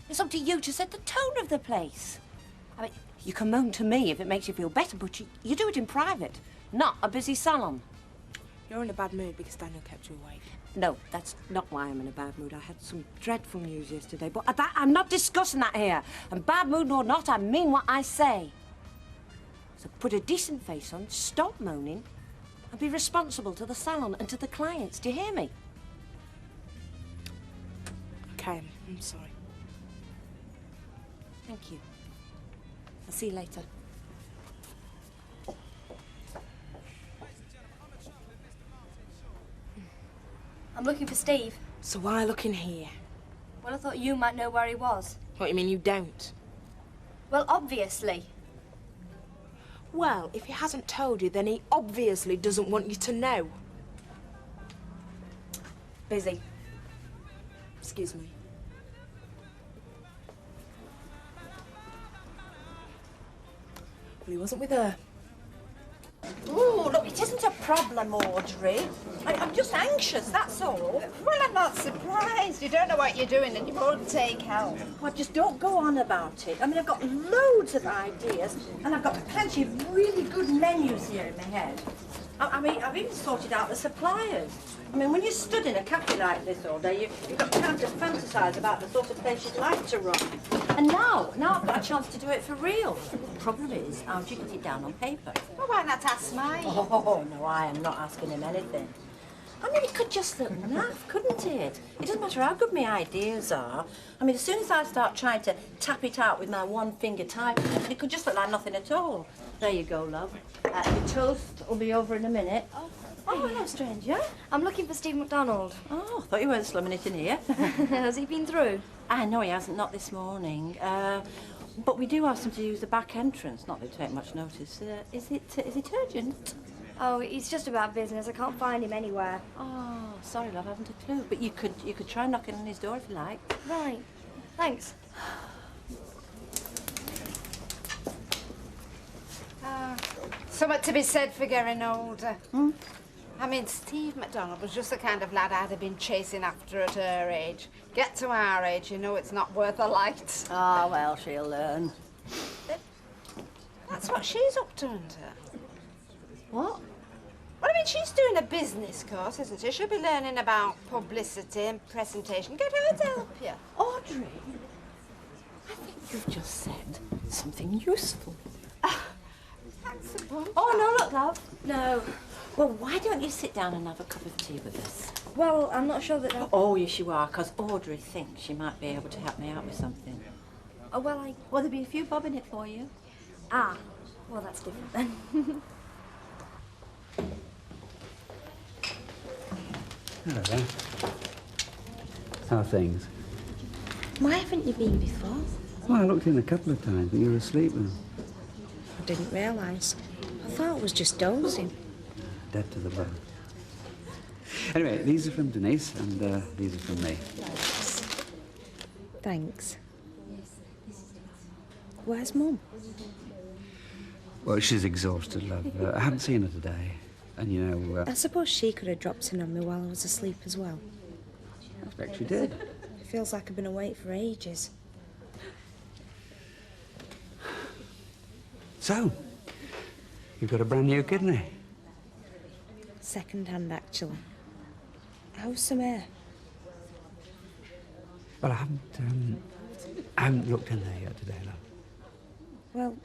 Speaker 19: It's up to you to set the tone of the place. I mean,
Speaker 18: You can moan to me if it makes you feel better, but you do it in private, not a busy salon.
Speaker 13: You're in a bad mood because Daniel kept you awake.
Speaker 18: No, that's not why I'm in a bad mood. I had some dreadful news yesterday, but I'm not discussing that here. And bad mood or not, I mean what I say. So put a decent face on, stop moaning, and be responsible to the salon and to the clients. Do you hear me?
Speaker 13: Okay, I'm sorry.
Speaker 18: Thank you. I'll see you later.
Speaker 11: I'm looking for Steve.
Speaker 13: So why looking here?
Speaker 11: Well, I thought you might know where he was.
Speaker 13: What, you mean you don't?
Speaker 11: Well, obviously.
Speaker 13: Well, if he hasn't told you, then he obviously doesn't want you to know.
Speaker 11: Busy.
Speaker 13: Excuse me. Well, he wasn't with her.
Speaker 18: Oh, look, it isn't a problem, Audrey. I'm just anxious, that's all.
Speaker 9: Well, I'm not surprised. You don't know what you're doing and you won't take help.
Speaker 18: Well, just don't go on about it. I mean, I've got loads of ideas, and I've got plenty of really good menus here in my head. I mean, I've even sorted out the suppliers. I mean, when you stood in a cafe like this all day, you've got time to fantasise about the sort of place you'd like to run. And now I've got a chance to do it for real. The problem is, how do you get it down on paper?
Speaker 9: Well, why not ask mine?
Speaker 18: Oh, no, I am not asking him anything. I mean, it could just look naff, couldn't it? It doesn't matter how good my ideas are. I mean, as soon as I start trying to tap it out with my one-finger typing, it could just look like nothing at all. There you go, love. Your toast will be over in a minute. Oh, hello, stranger.
Speaker 11: I'm looking for Steve MacDonald.
Speaker 18: Oh, thought you weren't slumming it in here.
Speaker 11: Has he been through?
Speaker 18: No, he hasn't, not this morning. But we do ask him to use the back entrance. Not that it take much notice. Is it urgent?
Speaker 11: Oh, he's just about business. I can't find him anywhere.
Speaker 18: Oh, sorry, love, I haven't a clue. But you could try knocking on his door if you like.
Speaker 11: Right. Thanks.
Speaker 9: Something to be said for getting older. I mean, Steve MacDonald was just the kind of lad I'd have been chasing after at her age. Get to our age, you know it's not worth a light.
Speaker 18: Ah, well, she'll learn.
Speaker 9: That's what she's up to, isn't it?
Speaker 18: What?
Speaker 9: Well, I mean, she's doing a business course, isn't she? She'll be learning about publicity and presentation. Get her to help you.
Speaker 18: Audrey, I think you've just said something useful.
Speaker 9: Thanks a bunch.
Speaker 18: Oh, no, look, love. No. Well, why don't you sit down and have a cup of tea with us?
Speaker 11: Well, I'm not sure that I...
Speaker 18: Oh, yes, you are, because Audrey thinks she might be able to help me out with something.
Speaker 11: Oh, well, I...
Speaker 18: Well, there'll be a few bob in it for you.
Speaker 11: Ah, well, that's different then.
Speaker 7: Hello there. How are things?
Speaker 6: Why haven't you been before?
Speaker 7: Well, I looked in a couple of times, but you were asleep then.
Speaker 6: I didn't realise. I thought it was just dozing.
Speaker 7: Dead to the bone. Anyway, these are from Denise, and these are from me.
Speaker 6: Thanks. Where's Mum?
Speaker 7: Well, she's exhausted, love. I haven't seen her today. And, you know...
Speaker 6: I suppose she could have dropped in on me while I was asleep as well.
Speaker 7: I expect she did.
Speaker 6: It feels like I've been awake for ages.
Speaker 7: So, you've got a brand new kidney.
Speaker 6: Second-hand, actually. How's some air?
Speaker 7: Well, I haven't looked in there yet today, love.
Speaker 6: Well,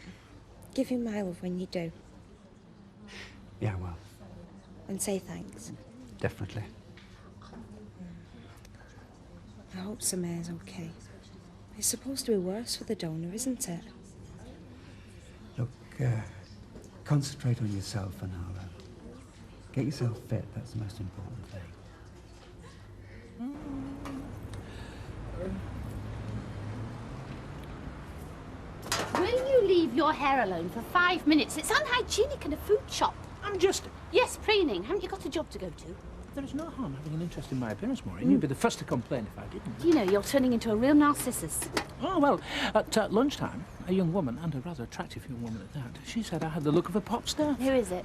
Speaker 6: give him my love when you do.
Speaker 7: Yeah, well,
Speaker 6: And say thanks.
Speaker 7: definitely.
Speaker 6: I hope Samir's okay. It's supposed to be worse for the donor, isn't it?
Speaker 7: Look, concentrate on yourself for now, love. Get yourself fit, that's the most important thing.
Speaker 2: Will you leave your hair alone for 5 minutes? It's unhygienic in a food shop.
Speaker 8: I'm just...
Speaker 2: Yes, preening. Haven't you got a job to go to?
Speaker 8: There is no harm having an interest in my appearance, Maureen. You'd be the first to complain if I didn't.
Speaker 2: Do you know, you're turning into a real narcissus.
Speaker 8: Oh, well, at lunchtime, a young woman, and a rather attractive young woman at that, she said I had the look of a pop star.
Speaker 2: Who is it?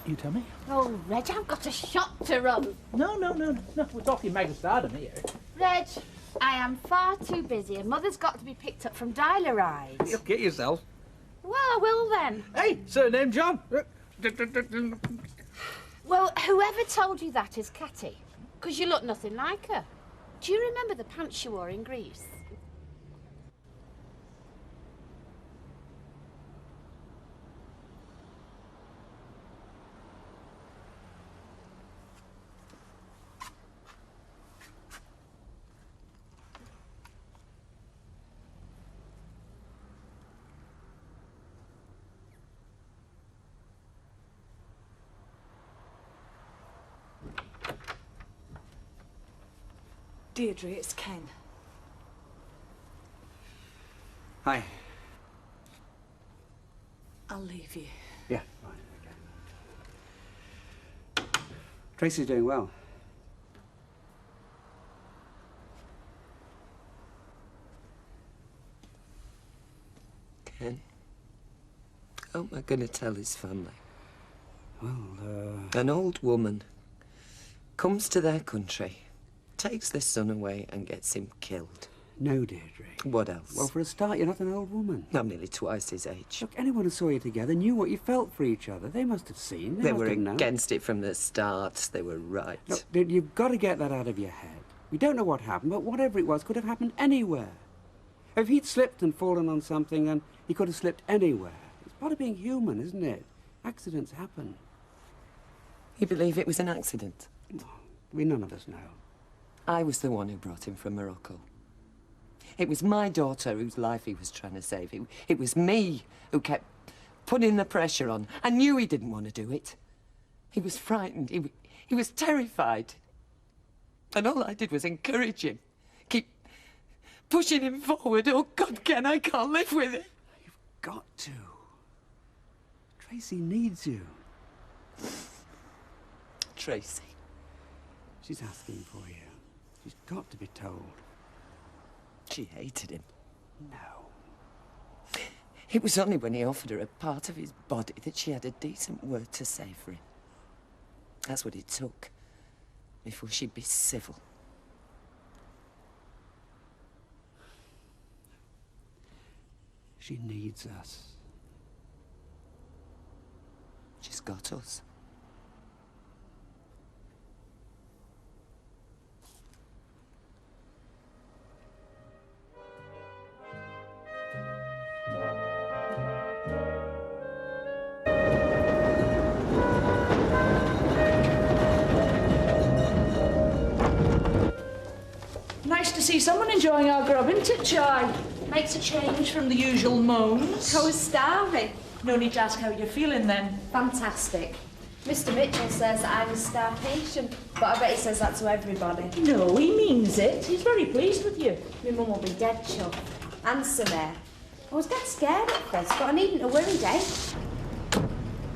Speaker 8: You tell me.
Speaker 2: Oh, Reg, I've got a shop to run.
Speaker 8: No, we're talking mega stardom here.
Speaker 2: Reg, I am far too busy and Mother's got to be picked up from Dial-A-Ride.
Speaker 8: You'll get yourself.
Speaker 2: Well, I will then.
Speaker 8: Hey, surname John.
Speaker 2: Well, whoever told you that is Catty, because you look nothing like her. Do you remember the pants she wore in Greece?
Speaker 17: Deirdre, it's Ken.
Speaker 7: Hi.
Speaker 17: I'll leave you.
Speaker 7: Yeah, fine, okay. Tracy's doing well.
Speaker 4: Ken, how am I going to tell his family?
Speaker 7: Well,
Speaker 4: An old woman comes to their country, takes their son away and gets him killed.
Speaker 7: No, Deirdre.
Speaker 4: What else?
Speaker 7: Well, for a start, you're not an old woman.
Speaker 4: I'm nearly twice his age.
Speaker 7: Look, anyone who saw you together knew what you felt for each other. They must have seen.
Speaker 4: They
Speaker 7: must
Speaker 4: were
Speaker 7: have known.
Speaker 4: against it from the start. They were right.
Speaker 7: Look, dude, you've got to get that out of your head. We don't know what happened, but whatever it was could have happened anywhere. If he'd slipped and fallen on something, then he could have slipped anywhere. It's part of being human, isn't it? Accidents happen.
Speaker 4: You believe it was an accident?
Speaker 7: None of us know.
Speaker 4: I was the one who brought him from Morocco. It was my daughter whose life he was trying to save. It was me who kept putting the pressure on. I knew he didn't want to do it. He was frightened. He was terrified. And all I did was encourage him. Keep pushing him forward. Oh, God, Ken, I can't live with it.
Speaker 7: You've got to. Tracy needs you.
Speaker 4: Tracy?
Speaker 7: She's asking for you. She's got to be told.
Speaker 4: She hated him.
Speaker 7: No.
Speaker 4: It was only when he offered her a part of his body that she had a decent word to say for him. That's what it took before she'd be civil.
Speaker 7: She needs us.
Speaker 4: She's got us.
Speaker 3: Nice to see someone enjoying our grub, isn't it, Chai? Makes a change from the usual moans.
Speaker 11: I was starving.
Speaker 3: No need to ask how you're feeling then.
Speaker 11: Fantastic. Mr. Mitchell says I was starvation, but I bet he says that to everybody.
Speaker 3: No, he means it. He's very pleased with you.
Speaker 11: My mum will be dead chuffed. Answer me. I was getting scared at first, but I needn't have worried, eh?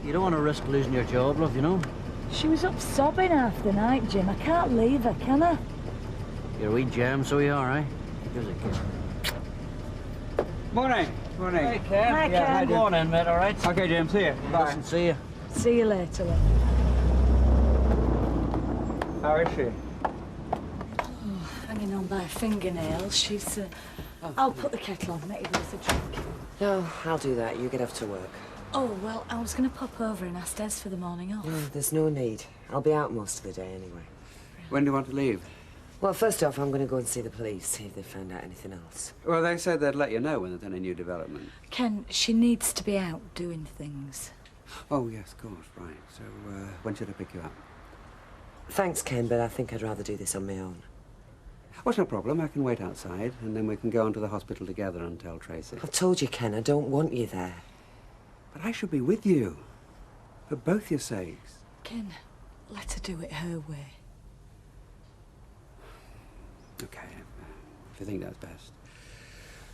Speaker 1: You don't want to risk losing your job, love, you know?
Speaker 17: She was up sobbing half the night, Jim. I can't leave her, can I?
Speaker 1: You're a wee gem, so you are, eh? Give us a kiss.
Speaker 7: Morning. Morning.
Speaker 1: Hey, Ken.
Speaker 17: Hi,
Speaker 1: Yeah,
Speaker 17: Ken.
Speaker 1: go on in, mate, all right?
Speaker 7: Okay, Jim. See you. Bye.
Speaker 1: Listen, see you.
Speaker 17: See you later, love.
Speaker 7: How is she?
Speaker 17: Oh, hanging on by a fingernail. She's... I'll put the kettle on, make you both a drink.
Speaker 4: No, I'll do that. You get off to work.
Speaker 17: Oh, well, I was going to pop over and ask Des for the morning off.
Speaker 4: No, there's no need. I'll be out most of the day anyway.
Speaker 7: When do you want to leave?
Speaker 4: Well, first off, I'm going to go and see the police, see if they found out anything else.
Speaker 7: Well, they said they'd let you know when there's any new development.
Speaker 17: Ken, she needs to be out doing things.
Speaker 7: Oh, yes, of course, right. So, when should I pick you up?
Speaker 4: Thanks, Ken, but I think I'd rather do this on my own.
Speaker 7: Oh, it's no problem. I can wait outside, and then we can go on to the hospital together and tell Tracy.
Speaker 4: I've told you, Ken, I don't want you there.
Speaker 7: But I should be with you. For both your sakes.
Speaker 17: Ken, let her do it her way.
Speaker 7: Okay, if you think that's best.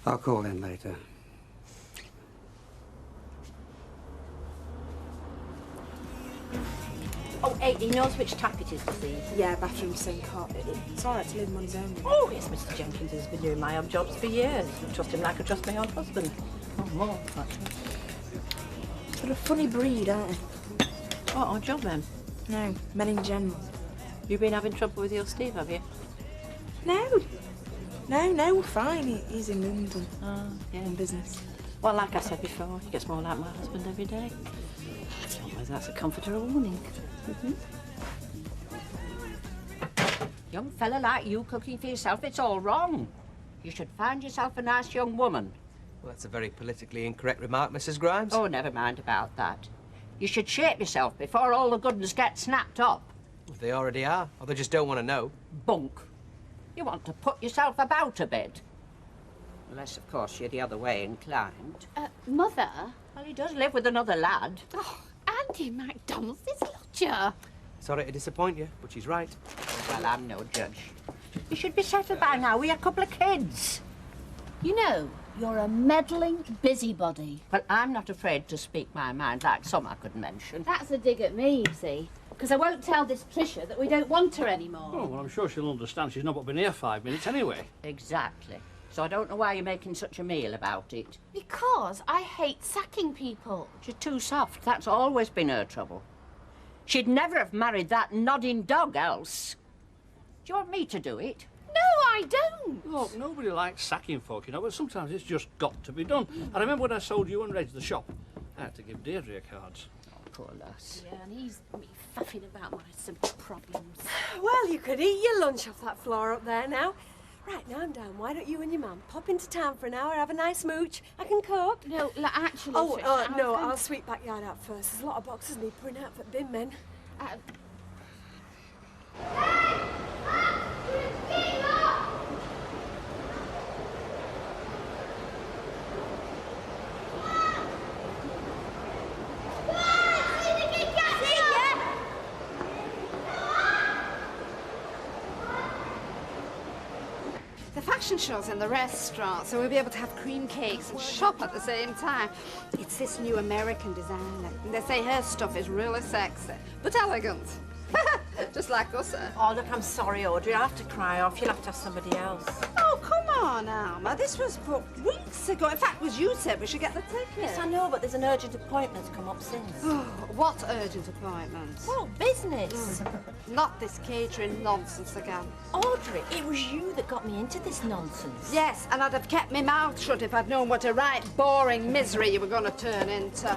Speaker 7: I'll call in later.
Speaker 18: Oh, hey, he knows which tap it is, does he?
Speaker 6: Yeah, bathroom sink hot. It's all right to leave him on his own.
Speaker 18: Oh, yes, Mr. Jenkins has been doing my odd jobs for years. I trust him like I trust my own husband. Oh, more, actually.
Speaker 6: They're a funny breed, aren't they?
Speaker 18: What, odd job, then?
Speaker 6: No, men in general.
Speaker 18: You've been having trouble with your Steve, have you?
Speaker 6: No. No, we're fine. He's in London.
Speaker 18: Oh, yeah.
Speaker 6: In business.
Speaker 18: Well, like I said before, he gets more like my husband every day. I don't know whether that's a comfort or a warning.
Speaker 16: Young fella like you cooking for yourself, it's all wrong. You should find yourself a nice young woman.
Speaker 5: Well, that's a very politically incorrect remark, Mrs. Grimes.
Speaker 16: Oh, never mind about that. You should shape yourself before all the good ones get snapped up.
Speaker 5: Well, they already are, or they just don't want to know.
Speaker 16: Bunk. You want to put yourself about a bit. Unless, of course, you're the other way inclined.
Speaker 2: Mother?
Speaker 16: Well, he does live with another lad.
Speaker 2: Oh, Andy MacDonald's this lodger.
Speaker 5: Sorry to disappoint you, but she's right.
Speaker 16: Well, I'm no judge. You should be settled by now with a couple of kids.
Speaker 2: You know, you're a meddling busybody.
Speaker 16: Well, I'm not afraid to speak my mind like some I could mention.
Speaker 2: That's a dig at me, you see. Because I won't tell this Tricia that we don't want her anymore.
Speaker 15: Oh, well, I'm sure she'll understand. She's not been here 5 minutes anyway.
Speaker 16: Exactly. So I don't know why you're making such a meal about it.
Speaker 2: Because I hate sacking people.
Speaker 16: She's too soft. That's always been her trouble. She'd never have married that nodding dog else. Do you want me to do it?
Speaker 2: No, I don't.
Speaker 15: Look, nobody likes sacking folk, you know, but sometimes it's just got to be done. I remember when I sold you and Reg the shop, I had to give Deirdre cards.
Speaker 16: Oh, poor lass.
Speaker 2: Yeah, and he's faffing about my simple problems.
Speaker 6: Well, you could eat your lunch off that floor up there now. Right, now I'm down. Why don't you and your mum pop into town for an hour, have a nice mooch? I can cook.
Speaker 2: No, actually...
Speaker 6: Oh, no, I'll sweep backyard out first. There's a lot of boxes need putting out for bin men.
Speaker 9: The fashion show's in the restaurant, so we'll be able to have cream cakes and shop at the same time. It's this new American designer. And they say her stuff is really sexy, but elegant. Just like us, eh?
Speaker 18: Oh, look, I'm sorry, Audrey. I have to cry off. You'll have to have somebody else.
Speaker 9: Oh, come on, Alma. This was booked weeks ago. In fact, it was you said we should get the ticket.
Speaker 18: Yes, I know, but there's an urgent appointment to come up since.
Speaker 9: What urgent appointment?
Speaker 18: Well, business.
Speaker 9: Not this catering nonsense again.
Speaker 18: Audrey, it was you that got me into this nonsense.
Speaker 9: Yes, and I'd have kept my mouth shut if I'd known what a right boring misery you were going to turn into.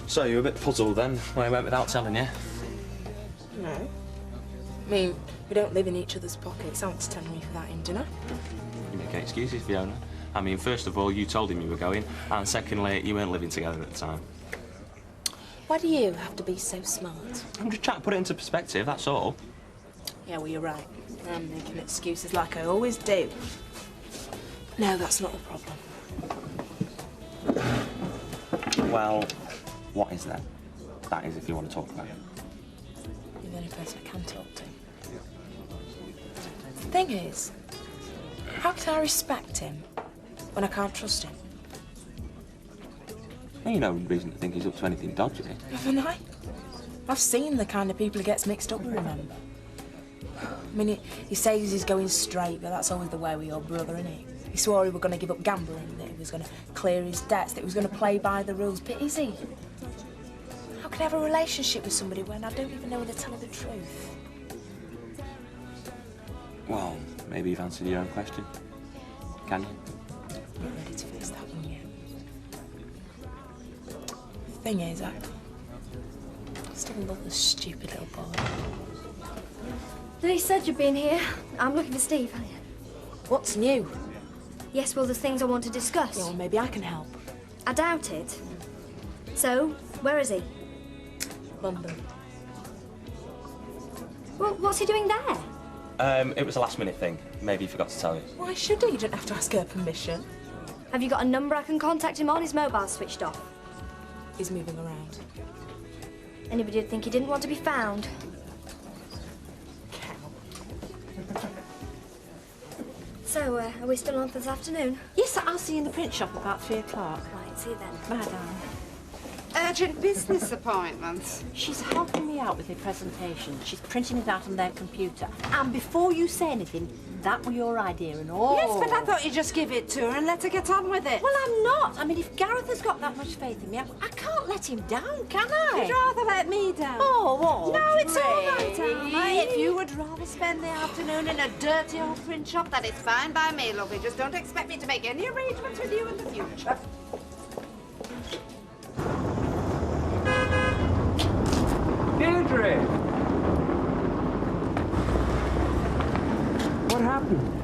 Speaker 23: So you were a bit puzzled then when I went without telling you?
Speaker 13: No. I mean, we don't live in each other's pockets. I want to tell me for that in dinner.
Speaker 23: You make excuses, Fiona. I mean, first of all, you told him you were going, and secondly, you weren't living together at the time.
Speaker 13: Why do you have to be so smart?
Speaker 23: I'm just trying to put it into perspective, that's all.
Speaker 13: Yeah, well, you're right. I'm making excuses like I always do. No, that's not the problem.
Speaker 23: Well, what is that? That is if you want to talk about it.
Speaker 13: You're the only person I can talk to. The thing is, how can I respect him when I can't trust him?
Speaker 23: Well, you no reason to think he's up to anything dodgy.
Speaker 13: Haven't I? I've seen the kind of people he gets mixed up with, remember? I mean, he says he's going straight, but that's always the way with your brother, isn't he? He swore he was going to give up gambling, that he was going to clear his debts, that he was going to play by the rules. But is he? How can I have a relationship with somebody when I don't even know whether to tell her the truth?
Speaker 23: Well, maybe you've answered your own question. Can you?
Speaker 13: I'm not ready to face that one yet. The thing is, I still love this stupid little boy.
Speaker 11: They said you'd been here. I'm looking for Steve.
Speaker 13: What's new?
Speaker 11: Yes, well, there's things I want to discuss.
Speaker 13: Yeah, well, maybe I can help.
Speaker 11: I doubt it. So, where is he?
Speaker 13: London.
Speaker 11: Well, what's he doing there?
Speaker 23: It was a last-minute thing. Maybe he forgot to tell you.
Speaker 13: Why should he? You don't have to ask her permission.
Speaker 11: Have you got a number I can contact him on? His mobile's switched off.
Speaker 13: He's moving around.
Speaker 11: Anybody would think he didn't want to be found. So, are we still on for this afternoon?
Speaker 18: Yes, I'll see you in the print shop about 3 o'clock.
Speaker 11: Right, see you then.
Speaker 18: Bye, darling.
Speaker 9: Urgent business appointment.
Speaker 18: She's helping me out with her presentation. She's printing it out on their computer. And before you say anything, that were your idea and all.
Speaker 9: Yes, but I thought you'd just give it to her and let her get on with it.
Speaker 18: Well, I'm not. I mean, if Gareth has got that much faith in me, I can't let him down, can I?
Speaker 9: You'd rather let me down.
Speaker 18: Oh,
Speaker 9: no, it's all right,
Speaker 18: Audrey.
Speaker 9: Alma. If you would rather spend the afternoon in a dirty old print shop, that is fine by me, lovely. Just don't expect me to make any arrangements with you in the future.
Speaker 7: Deirdre! What happened?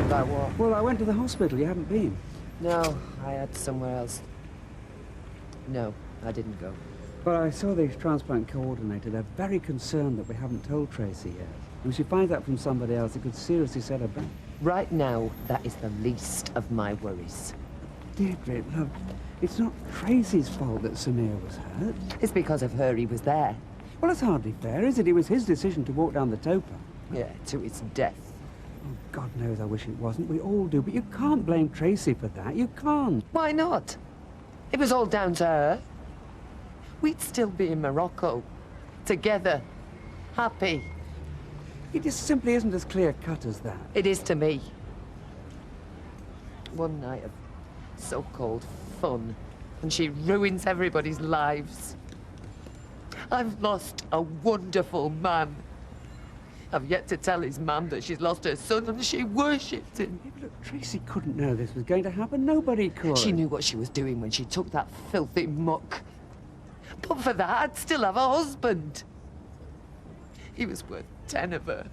Speaker 4: About what?
Speaker 7: Well, I went to the hospital. You haven't been.
Speaker 4: No, I had somewhere else. No, I didn't go.
Speaker 7: But I saw the transplant coordinator. They're very concerned that we haven't told Tracy yet. And if she finds out from somebody else, it could seriously set her back.
Speaker 4: Right now, that is the least of my worries.
Speaker 7: Deirdre, love, it's not Tracy's fault that Samir was hurt.
Speaker 4: It's because of her he was there.
Speaker 7: Well, that's hardly fair, is it? It was his decision to walk down the toper.
Speaker 4: Yeah, to its death.
Speaker 7: Oh, God knows I wish it wasn't. We all do. But you can't blame Tracy for that. You can't.
Speaker 4: Why not? It was all down to her. We'd still be in Morocco. Together. Happy.
Speaker 7: It just simply isn't as clear-cut as that.
Speaker 4: It is to me. One night of so-called fun, and she ruins everybody's lives. I've lost a wonderful man. I've yet to tell his mum that she's lost her son and she worshipped him.
Speaker 7: Yeah, but look, Tracy couldn't know this was going to happen. Nobody could.
Speaker 4: She knew what she was doing when she took that filthy muck. But for that, I'd still have a husband. He was worth 10 of her.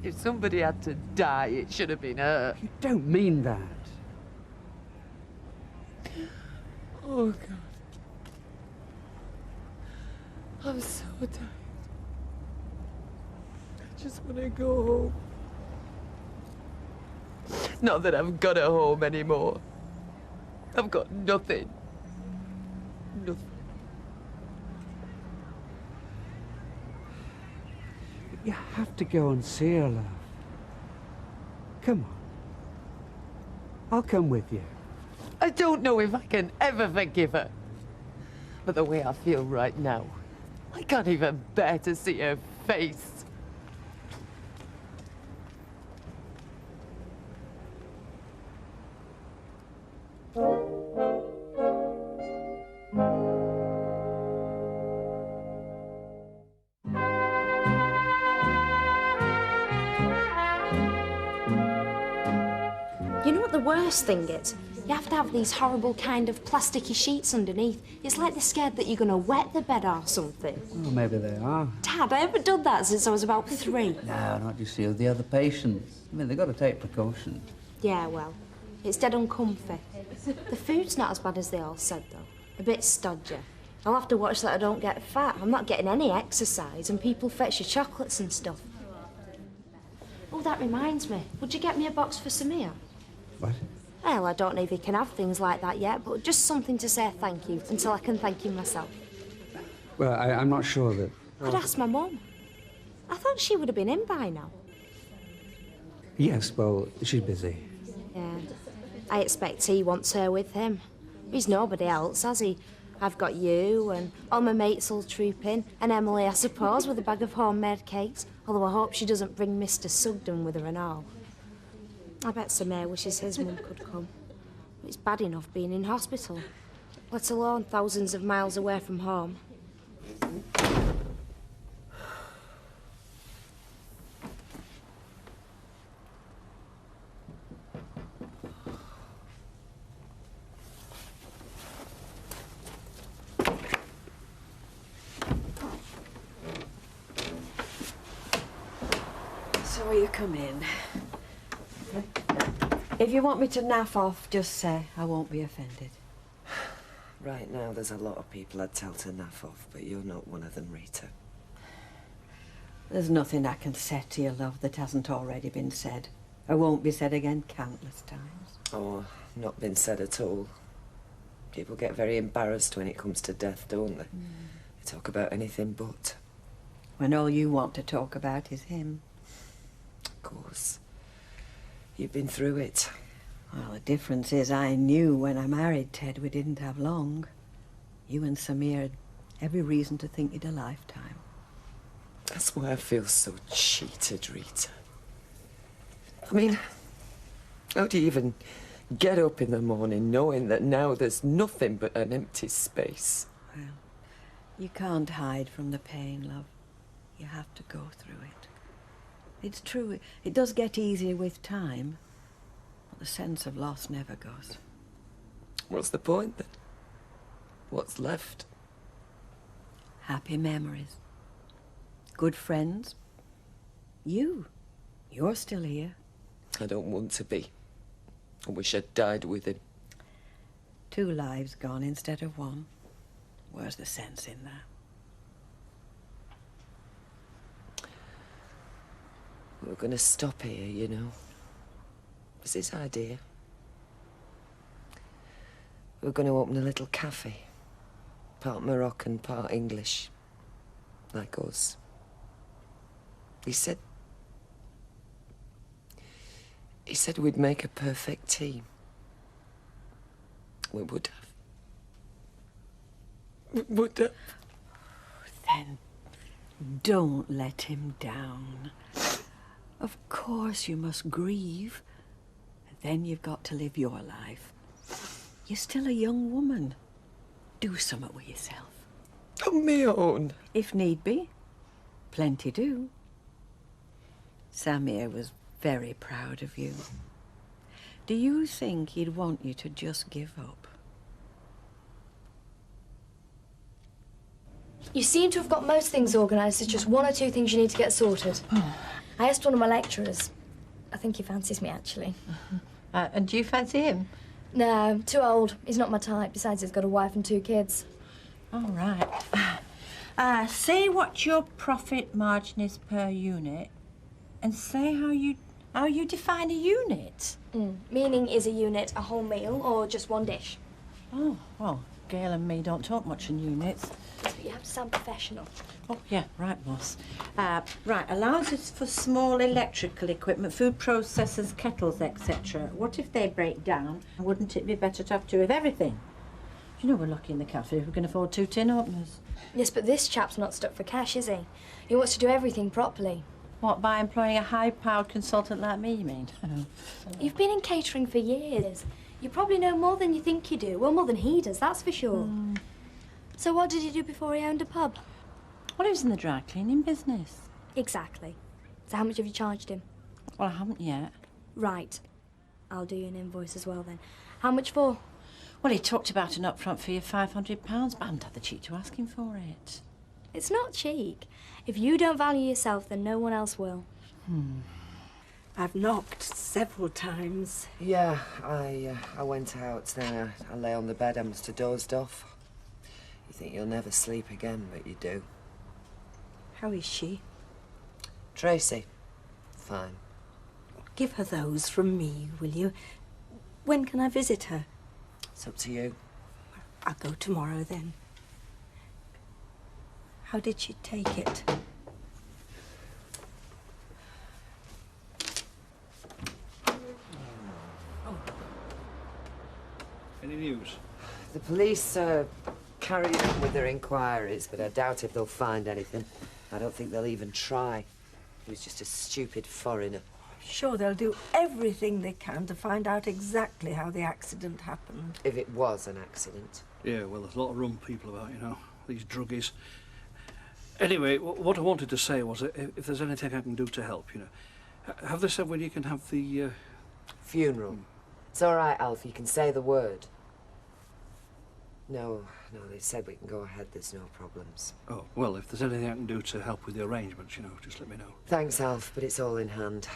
Speaker 4: If somebody had to die, it should have been her.
Speaker 7: You don't mean that.
Speaker 4: Oh, God. I'm so tired. I just want to go home. Not that I've got a home anymore. I've got nothing. Nothing.
Speaker 7: You have to go and see her, love. Come on. I'll come with you.
Speaker 4: I don't know if I can ever forgive her. But the way I feel right now, I can't even bear to see her face.
Speaker 2: You know what the worst thing is? You have to have these horrible kind of plasticky sheets underneath. It's like they're scared that you're going to wet the bed or something.
Speaker 7: Well, maybe they are.
Speaker 2: Dad, I haven't done that since I was about 3.
Speaker 10: No, not just you, the other patients. I mean, they've got to take precautions.
Speaker 2: Yeah, well, it's dead uncomfy. The food's not as bad as they all said, though. A bit stodgy. I'll have to watch that I don't get fat. I'm not getting any exercise, and people fetch you chocolates and stuff. Oh, that reminds me. Would you get me a box for Samir?
Speaker 7: What?
Speaker 2: Well, I don't know if he can have things like that yet, but just something to say thank you until I can thank him myself.
Speaker 7: Well, I'm not sure that...
Speaker 2: Could ask my mum. I thought she would have been in by now.
Speaker 7: Yes, well, she's busy.
Speaker 2: Yeah. I expect he wants her with him. He's nobody else, has he? I've got you, and all my mates will troop in, and Emily, I suppose, with a bag of homemade cakes, although I hope she doesn't bring Mr. Sugden with her and all. I bet Samir wishes his mum could come. It's bad enough being in hospital, let alone thousands of miles away from home.
Speaker 22: So you come in. If you want me to naff off, just say. I won't be offended.
Speaker 4: Right now, there's a lot of people I'd tell to naff off, but you're not one of them, Rita.
Speaker 22: There's nothing I can say to you, love, that hasn't already been said. Or won't be said again countless times.
Speaker 4: Or not been said at all. People get very embarrassed when it comes to death, don't they? They talk about anything but.
Speaker 22: When all you want to talk about is him.
Speaker 4: Of course. You've been through it.
Speaker 22: Well, the difference is I knew when I married Ted we didn't have long. You and Samir had every reason to think you'd a lifetime.
Speaker 4: That's why I feel so cheated, Rita. I mean, how do you even get up in the morning knowing that now there's nothing but an empty space?
Speaker 19: Well, you can't hide from the pain, love. You have to go through it. It's true, it does get easier with time, but the sense of loss never goes.
Speaker 4: What's the point then? What's left?
Speaker 19: Happy memories. Good friends. You're still here.
Speaker 4: I don't want to be. I wish I'd died with him.
Speaker 19: 2 lives gone instead of 1. Where's the sense in that?
Speaker 4: We were going to stop here, you know. It was his idea. We were going to open a little cafe. Part Moroccan, part English. Like us. He said we'd make a perfect team. We would have. We would have.
Speaker 19: Then don't let him down. Of course you must grieve. Then you've got to live your life. You're still a young woman. Do something with yourself.
Speaker 4: On my own.
Speaker 19: If need be. Plenty do. Samir was very proud of you. Do you think he'd want you to just give up?
Speaker 11: You seem to have got most things organised. There's just 1 or 2 things you need to get sorted. I asked one of my lecturers. I think he fancies me, actually.
Speaker 18: And do you fancy him?
Speaker 11: No, too old. He's not my type. Besides, he's got a wife and 2 kids.
Speaker 18: All right. Say what your profit margin is per unit, and say how you define a unit.
Speaker 11: Meaning, is a unit a whole meal or just 1 dish?
Speaker 18: Oh, well, Gail and me don't talk much in units.
Speaker 11: Yes, but you have to sound professional.
Speaker 18: Oh, yeah, right, boss. Right, allowances for small electrical equipment, food processors, kettles, etc. What if they break down? Wouldn't it be better to have 2 of everything? You know we're lucky in the cafe if we can afford 2 tin openers.
Speaker 11: Yes, but this chap's not stuck for cash, is he? He wants to do everything properly.
Speaker 18: What, by employing a high-powered consultant like me, you mean?
Speaker 11: You've been in catering for years. You probably know more than you think you do. Well, more than he does, that's for sure. So what did he do before he owned a pub?
Speaker 18: Well, he was in the dry cleaning business.
Speaker 11: Exactly. So how much have you charged him?
Speaker 18: Well, I haven't yet.
Speaker 11: Right. I'll do you an invoice as well, then. How much for?
Speaker 18: Well, he talked about an upfront fee of £500, but I hadn't had the cheek to ask him for it.
Speaker 11: It's not cheek. If you don't value yourself, then no one else will.
Speaker 22: I've knocked several times.
Speaker 4: Yeah, I went out, then I lay on the bed, I must have dozed off. You think you'll never sleep again, but you do.
Speaker 22: How is she?
Speaker 4: Tracy. Fine.
Speaker 22: Give her those from me, will you? When can I visit her?
Speaker 4: It's up to you.
Speaker 22: I'll go tomorrow, then. How did she take it?
Speaker 15: Any news?
Speaker 4: The police are carrying on with their inquiries, but I doubt if they'll find anything. I don't think they'll even try. He was just a stupid foreigner.
Speaker 22: Sure, they'll do everything they can to find out exactly how the accident happened.
Speaker 4: If it was an accident.
Speaker 15: Yeah, well, there's a lot of rum people about, you know, these druggies. Anyway, what I wanted to say was if there's anything I can do to help, you know. Have they said when you can have the...
Speaker 4: Funeral. It's all right, Alf, you can say the word. No, they said we can go ahead, there's no problems.
Speaker 15: Oh, well, if there's anything I can do to help with the arrangements, you know, just let me know.
Speaker 4: Thanks, Alf, but it's all in hand.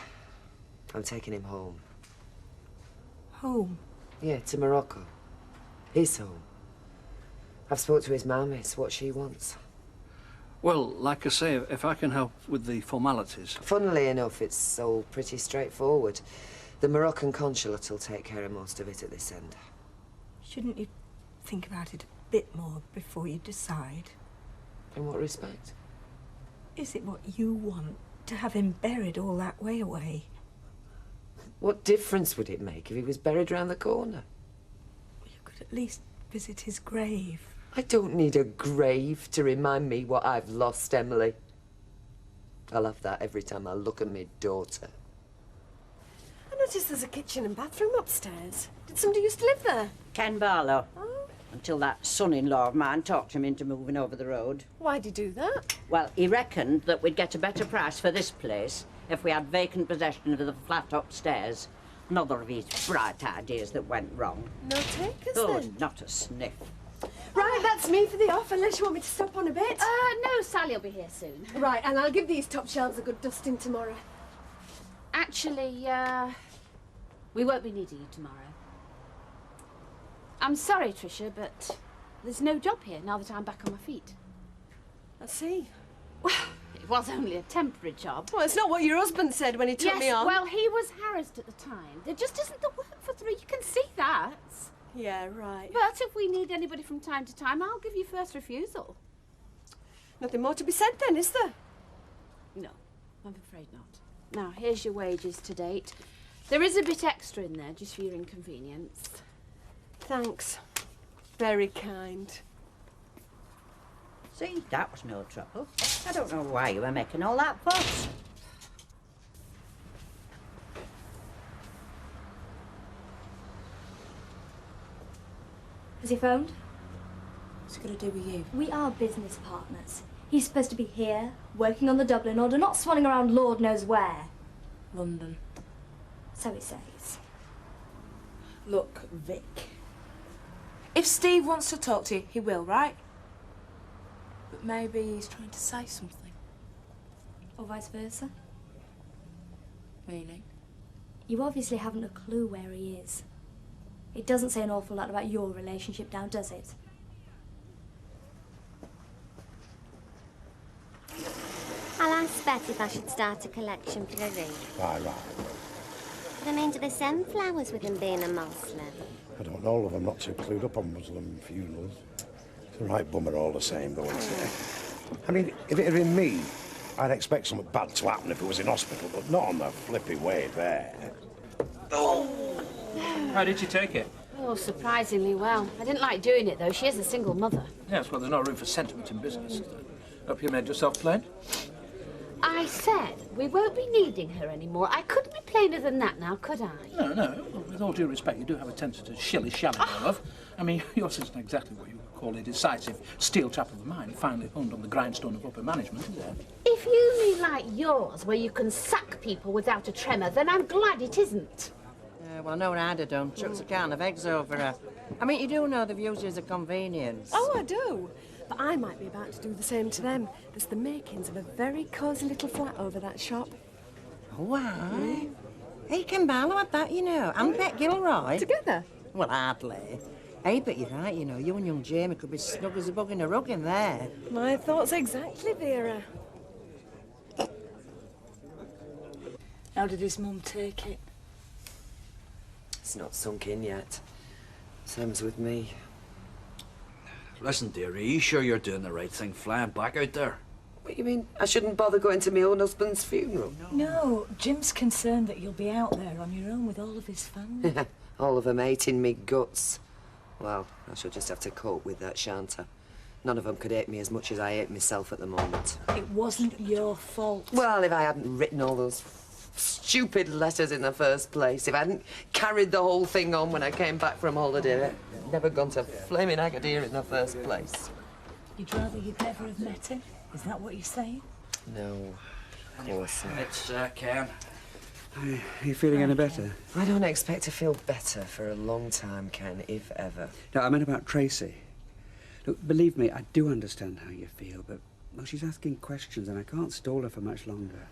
Speaker 4: I'm taking him home.
Speaker 22: Home?
Speaker 4: Yeah, to Morocco. His home. I've spoke to his mum, it's what she wants.
Speaker 15: Well, like I say, if I can help with the formalities...
Speaker 4: Funnily enough, it's all pretty straightforward. The Moroccan consulate will take care of most of it at this end.
Speaker 22: Shouldn't you think about it a bit more before you decide?
Speaker 4: In what respect?
Speaker 22: Is it what you want, to have him buried all that way away?
Speaker 4: What difference would it make if he was buried round the corner?
Speaker 22: You could at least visit his grave.
Speaker 4: I don't need a grave to remind me what I've lost, Emily. I'll have that every time I look at my daughter.
Speaker 6: I noticed there's a kitchen and bathroom upstairs. Did somebody used to live there?
Speaker 16: Ken Barlow. Until that son-in-law of mine talked him into moving over the road.
Speaker 6: Why'd he do that?
Speaker 16: Well, he reckoned that we'd get a better price for this place if we had vacant possession of the flat upstairs. Another of his bright ideas that went wrong.
Speaker 6: No takers
Speaker 16: Oh,
Speaker 6: then?
Speaker 16: not a sniff.
Speaker 6: Right, that's me for the off, unless you want me to stop on a bit.
Speaker 12: No, Sally will be here soon.
Speaker 6: Right, and I'll give these top shelves a good dusting tomorrow.
Speaker 12: Actually, we won't be needing you tomorrow. I'm sorry, Tricia, but there's no job here now that I'm back on my feet.
Speaker 6: I see.
Speaker 12: Well, it was only a temporary job.
Speaker 6: Well, it's not what your husband said when he took me on.
Speaker 12: Well, he was harassed at the time. There just isn't the work for three. You can see that.
Speaker 6: Yeah, right.
Speaker 12: But if we need anybody from time to time, I'll give you first refusal.
Speaker 6: Nothing more to be said then, is there?
Speaker 12: No, I'm afraid not. Now, here's your wages to date. There is a bit extra in there, just for your inconvenience.
Speaker 6: Thanks. Very kind.
Speaker 16: See, that was no trouble. I don't know why you were making all that fuss.
Speaker 11: Has he phoned?
Speaker 13: What's it got to do with you?
Speaker 11: We are business partners. He's supposed to be here, working on the Dublin order, not swanning around Lord knows where.
Speaker 13: London.
Speaker 11: So he says.
Speaker 13: Look, Vic. If Steve wants to talk to you, he will, right? But maybe he's trying to say something.
Speaker 11: Or vice versa.
Speaker 13: Meaning?
Speaker 11: You obviously haven't a clue where he is. It doesn't say an awful lot about your relationship now, does it?
Speaker 14: I'll ask Bet if I should start a collection for the read.
Speaker 21: Right.
Speaker 14: But I mean, do they send flowers with him being a Muslim?
Speaker 21: I don't know, love. I'm not too clued up on Muslim funerals. It's a right bummer all the same, though, isn't it? I mean, if it had been me, I'd expect something bad to happen if it was in hospital, but not on the flippy way there.
Speaker 8: How did you take it?
Speaker 12: Oh, surprisingly well. I didn't like doing it, though. She is a single mother.
Speaker 8: Yes, well, there's no room for sentiment in business. Hope you made yourself plain.
Speaker 12: I said we won't be needing her anymore. I couldn't be plainer than that now, could I?
Speaker 8: No. Well, with all due respect, you do have a tendency to shilly-shally, my love. I mean, yours isn't exactly what you would call a decisive steel trap of the mind, finally honed on the grindstone of upper management, is it?
Speaker 12: If you mean like yours, where you can sack people without a tremor, then I'm glad it isn't.
Speaker 16: Well, no, I'd have done. Chucks a can of eggs over her. I mean, you do know they've used it as a convenience.
Speaker 6: Oh, I do. But I might be about to do the same to them. There's the makings of a very cosy little flat over that shop.
Speaker 16: Why? Hey, Ken Barlow had that, you know, and Bet Gilroy.
Speaker 6: Together?
Speaker 16: Well, hardly. Hey, but you're right, you know, you and young Jamie could be snug as a bug in a rug in there.
Speaker 6: My thoughts exactly, Vera.
Speaker 17: How did his mum take it?
Speaker 4: It's not sunk in yet. Same's with me.
Speaker 1: Listen, dear, are you sure you're doing the right thing flying back out there?
Speaker 4: What, you mean I shouldn't bother going to my own husband's funeral?
Speaker 17: No, Jim's concerned that you'll be out there on your own with all of his family.
Speaker 4: All of them hating me guts. Well, I shall just have to cope with that, shan't I? None of them could hate me as much as I hate myself at the moment.
Speaker 17: It wasn't your fault.
Speaker 4: Well, if I hadn't written all those stupid letters in the first place, if I hadn't carried the whole thing on when I came back from holiday, I'd never gone to flaming Agadir in the first place.
Speaker 17: You'd rather you'd never have met him? Is that what you're saying?
Speaker 4: No, of course not.
Speaker 1: It's Ken.
Speaker 7: Are you feeling any better?
Speaker 4: I don't expect to feel better for a long time, Ken, if ever.
Speaker 7: No, I meant about Tracy. Look, believe me, I do understand how you feel, but, well, she's asking questions and I can't stall her for much longer.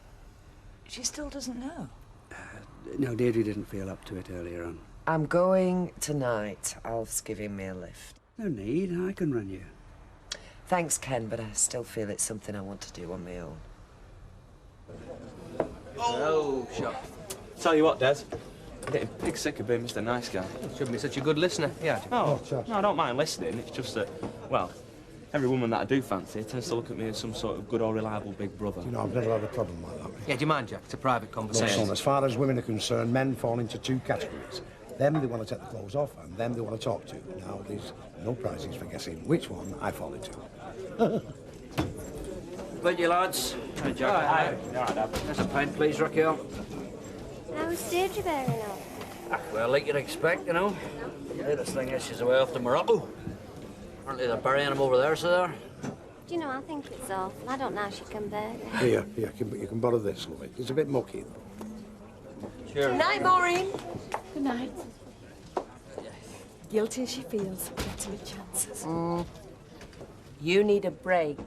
Speaker 17: She still doesn't know.
Speaker 7: No, Deirdre didn't feel up to it earlier on.
Speaker 4: I'm going tonight. Alf's giving me a lift.
Speaker 7: No need, I can run you.
Speaker 4: Thanks, Ken, but I still feel it's something I want to do on my own.
Speaker 23: Oh, sure. Tell you what, Des. I'm getting pig sick of being Mr. Nice Guy.
Speaker 5: Shouldn't be such a good listener. Yeah.
Speaker 23: No, I don't mind listening. It's just that, well, every woman that I do fancy tends to look at me as some sort of good or reliable big brother.
Speaker 21: You know, I've never had a problem like that.
Speaker 5: Yeah, do you mind, Jack? It's a private
Speaker 21: Look,
Speaker 5: conversation.
Speaker 21: son, as far as women are concerned, men fall into two categories. Them they want to take the clothes off, and them they want to talk to. Now, there's no prizes for guessing which one I fall into.
Speaker 3: But you lads. Hi, Jack.
Speaker 5: Hi.
Speaker 3: There's a pint, please, Raquel.
Speaker 14: How's Deirdre bearing up?
Speaker 3: Well, like you'd expect, you know. The latest thing is she's away off to Morocco. Apparently they're burying him over there, so there.
Speaker 14: Do you know, I think it's awful. I don't know how she can bear it.
Speaker 21: Here, you can borrow this, lovely. It's a bit mucky, though.
Speaker 3: Cheers.
Speaker 22: Good night, Maureen.
Speaker 12: Good night.
Speaker 6: Guilty as she feels, better with chances.
Speaker 9: You need a break.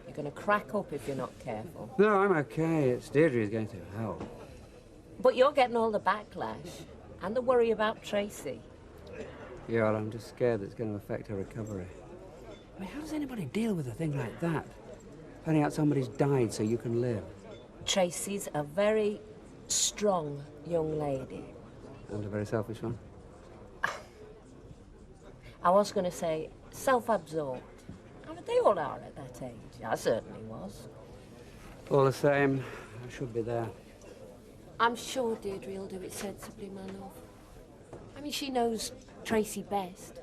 Speaker 9: You're going to crack up if you're not careful.
Speaker 7: No, I'm okay. It's Deirdre who's going through hell.
Speaker 9: But you're getting all the backlash and the worry about Tracy.
Speaker 7: Yeah, well, I'm just scared that it's going to affect her recovery. I mean, how does anybody deal with a thing like that? Finding out somebody's died so you can live.
Speaker 9: Tracy's a very strong young lady.
Speaker 7: And a very selfish one.
Speaker 9: I was going to say self-absorbed. I mean, they all are at that age. I certainly was.
Speaker 7: All the same, I should be there.
Speaker 12: I'm sure Deirdre will do it sensibly, my love. I mean, she knows Tracy best.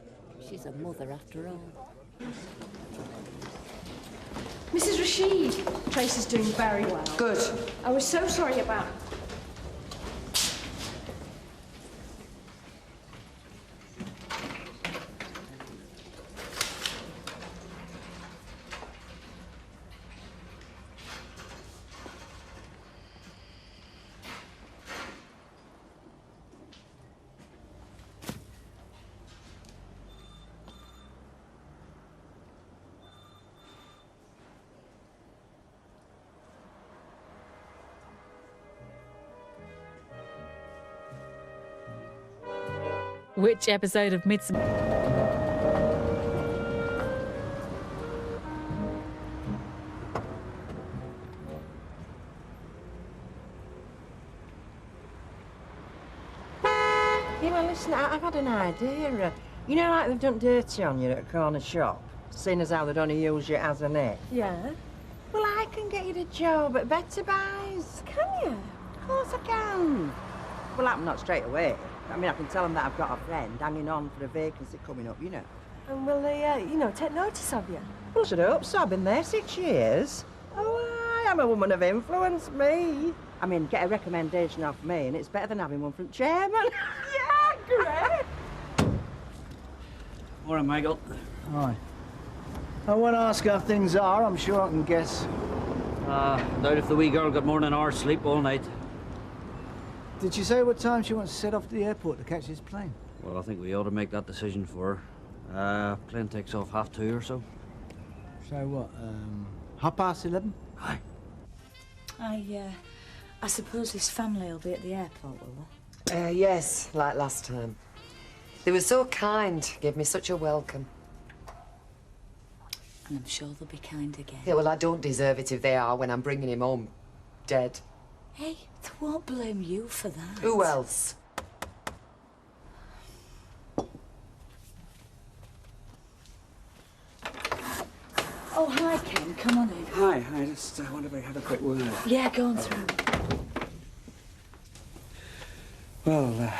Speaker 12: She's a mother, after all.
Speaker 6: Mrs. Rashid, Tracy's doing very well.
Speaker 4: Good.
Speaker 6: I was so sorry about...
Speaker 20: Which episode of Midsummer?
Speaker 22: Yeah, well, listen, I've had an idea. You know, like they've done dirty on you at a corner shop, seeing as how they'd only use you as a net.
Speaker 6: Yeah?
Speaker 22: Well, I can get you the job at Better Buys.
Speaker 6: Can you?
Speaker 22: Of course I can. Well, I'm not straight away. I mean, I can tell them that I've got a friend hanging on for a vacancy coming up, you know.
Speaker 6: And will they, you know, take notice of you?
Speaker 22: Well, I should hope so. I've been there 6 years. Oh, I'm a woman of influence, me. I mean, get a recommendation off me, and it's better than having one from chairman. Yeah, great.
Speaker 3: Morning, Michael.
Speaker 24: Hi. I won't ask how things are. I'm sure I can guess.
Speaker 3: Doubt if the wee girl got more than an hour's sleep all night.
Speaker 24: Did she say what time she wants to set off to the airport to catch this plane?
Speaker 3: Well, I think we ought to make that decision for her. Plane takes off 2:30 or so.
Speaker 24: So what, 11:30?
Speaker 3: Aye.
Speaker 17: I suppose his family will be at the airport, will they?
Speaker 4: Yes, like last time. They were so kind, gave me such a welcome.
Speaker 17: And I'm sure they'll be kind again.
Speaker 4: Yeah, well, I don't deserve it if they are when I'm bringing him home dead.
Speaker 17: Hey, they won't blame you for that.
Speaker 4: Who else?
Speaker 17: Oh, hi, Ken. Come on in.
Speaker 7: Hi, I just wonder if we have a quick word.
Speaker 17: Yeah, go on through.
Speaker 7: Well,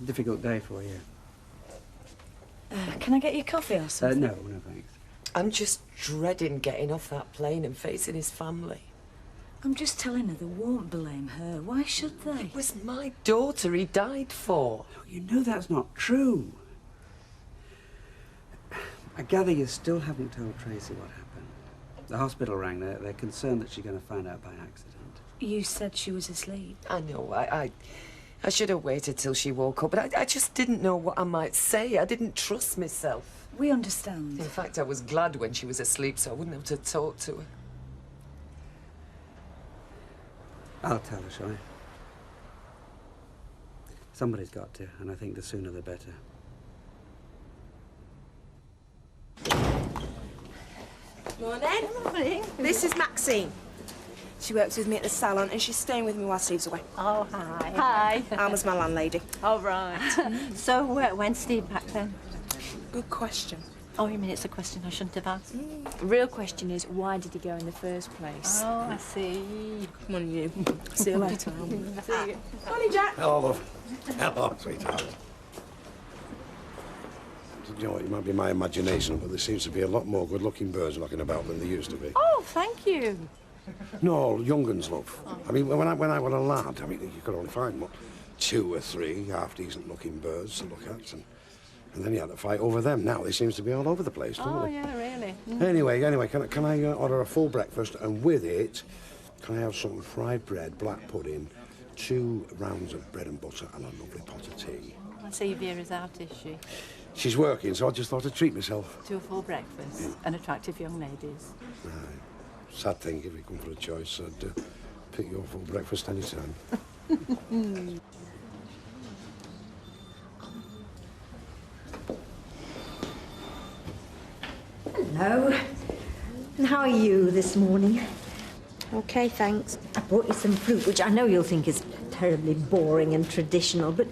Speaker 7: difficult day for you.
Speaker 17: Can I get you coffee or something?
Speaker 7: No, thanks.
Speaker 4: I'm just dreading getting off that plane and facing his family.
Speaker 17: I'm just telling her they won't blame her. Why should they?
Speaker 4: It was my daughter he died for.
Speaker 7: Oh, you know that's not true. I gather you still haven't told Tracy what happened. The hospital rang. They're concerned that she's going to find out by accident.
Speaker 17: You said she was asleep.
Speaker 4: I know. I should have waited till she woke up, but I just didn't know what I might say. I didn't trust myself.
Speaker 17: We understand.
Speaker 4: In fact, I was glad when she was asleep, so I wouldn't have to talk to her.
Speaker 7: I'll tell her, shall I? Somebody's got to, and I think the sooner the better.
Speaker 13: Morning. This is Maxine. She works with me at the salon and she's staying with me while Steve's away.
Speaker 18: Oh, hi.
Speaker 13: Hi. Alma's my landlady.
Speaker 18: All right. So, when's Steve back then?
Speaker 13: Good question.
Speaker 18: Oh, you mean it's a question I shouldn't have asked?
Speaker 6: The real question is, why did he go in the first place?
Speaker 18: Oh, I see.
Speaker 13: Come on, you. See you later.
Speaker 6: See you.
Speaker 13: Morning, Jack.
Speaker 21: Hello, love. Hello, sweetheart. you know, it might be my imagination, but there seems to be a lot more good-looking birds knocking about than there used to be.
Speaker 18: Oh, thank you.
Speaker 21: No, young uns, love. I mean, when I was a lad, I mean, you could only find, what, 2 or 3 half-decent-looking birds to look at, and then you had to fight over them. Now they seems to be all over the place, don't they?
Speaker 18: Yeah, really.
Speaker 21: Anyway, can I order a full breakfast, and with it, can I have some fried bread, black pudding, 2 rounds of bread and butter, and a lovely pot of tea?
Speaker 18: I see Vera's out, is she?
Speaker 21: She's working, so I just thought I'd treat myself.
Speaker 18: To a full breakfast and attractive young ladies.
Speaker 21: Right. Sad thing, if you come for a choice, I'd pick your full breakfast any time.
Speaker 2: Hello. And how are you this morning? Okay, thanks. I brought you some fruit, which I know you'll think is terribly boring and traditional, but,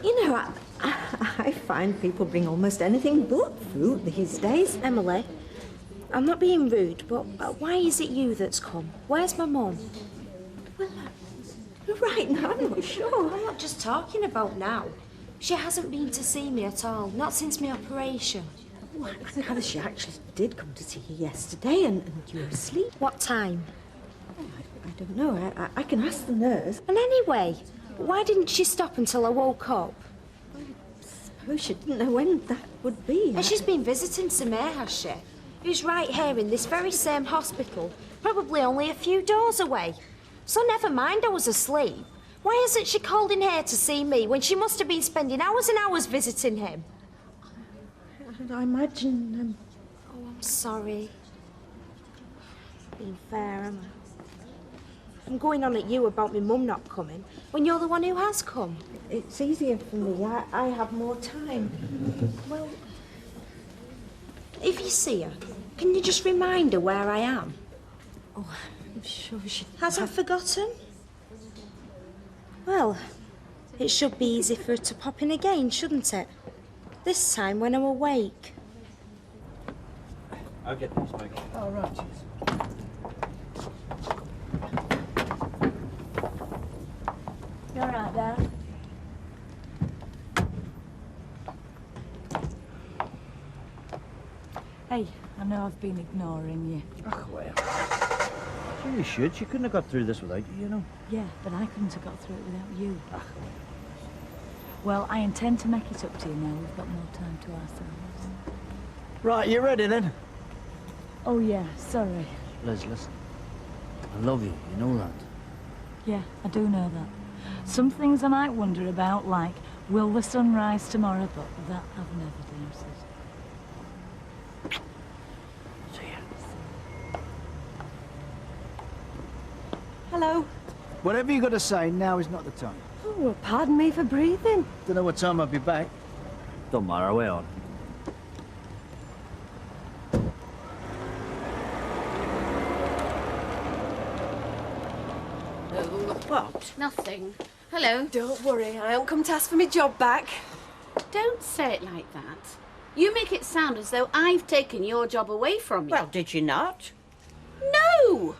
Speaker 2: you know, I find people bring almost anything but fruit these days.
Speaker 11: Emily, I'm not being rude, but why is it you that's come? Where's my mum?
Speaker 2: Well, right now, I'm not sure.
Speaker 11: I'm not just talking about now. She hasn't been to see me at all, not since my operation.
Speaker 2: Oh, I gather she actually did come to see you yesterday, and you were asleep.
Speaker 11: What time?
Speaker 2: Oh, I don't know. I can ask the nurse.
Speaker 11: And anyway, why didn't she stop until I woke up?
Speaker 2: I suppose she didn't know when that would be.
Speaker 11: And she's been visiting Samir, has she? Who's right here in this very same hospital, probably only a few doors away. So never mind I was asleep. Why hasn't she called in here to see me when she must have been spending hours and hours visiting him?
Speaker 2: I imagine...
Speaker 11: Oh, I'm sorry. Being fair, am I? I'm going on at you about my mum not coming, when you're the one who has come.
Speaker 2: It's easier for me. I have more time.
Speaker 11: Well, if you see her, can you just remind her where I am?
Speaker 2: Oh, I'm sure she...
Speaker 11: Hasn't forgotten? Well, it should be easy for her to pop in again, shouldn't it? This time when I'm awake.
Speaker 3: I'll get these, Mike.
Speaker 24: Oh, right, cheers.
Speaker 17: You all right, Dad? Hey, I know I've been ignoring you.
Speaker 1: Ach, well. Sure you should. She couldn't have got through this without you, you know.
Speaker 17: Yeah, but I couldn't have got through it without you. Well, I intend to make it up to you now. We've got more time to ourselves.
Speaker 1: Right, you ready then?
Speaker 17: Oh, yeah, sorry.
Speaker 1: Liz, listen. I love you, you know that.
Speaker 17: Yeah, I do know that. Some things I might wonder about, like, will the sun rise tomorrow? But that I've never doubted.
Speaker 1: See ya.
Speaker 2: Hello.
Speaker 24: Whatever you got to say, now is not the time.
Speaker 2: Oh, well, pardon me for breathing.
Speaker 24: Don't know what time I'll be back.
Speaker 1: Don't matter, we're on.
Speaker 18: What? Nothing. Hello.
Speaker 6: Don't worry, I haven't come to ask for my job back.
Speaker 18: Don't say it like that. You make it sound as though I've taken your job away from you.
Speaker 16: Well, did you not?
Speaker 18: No!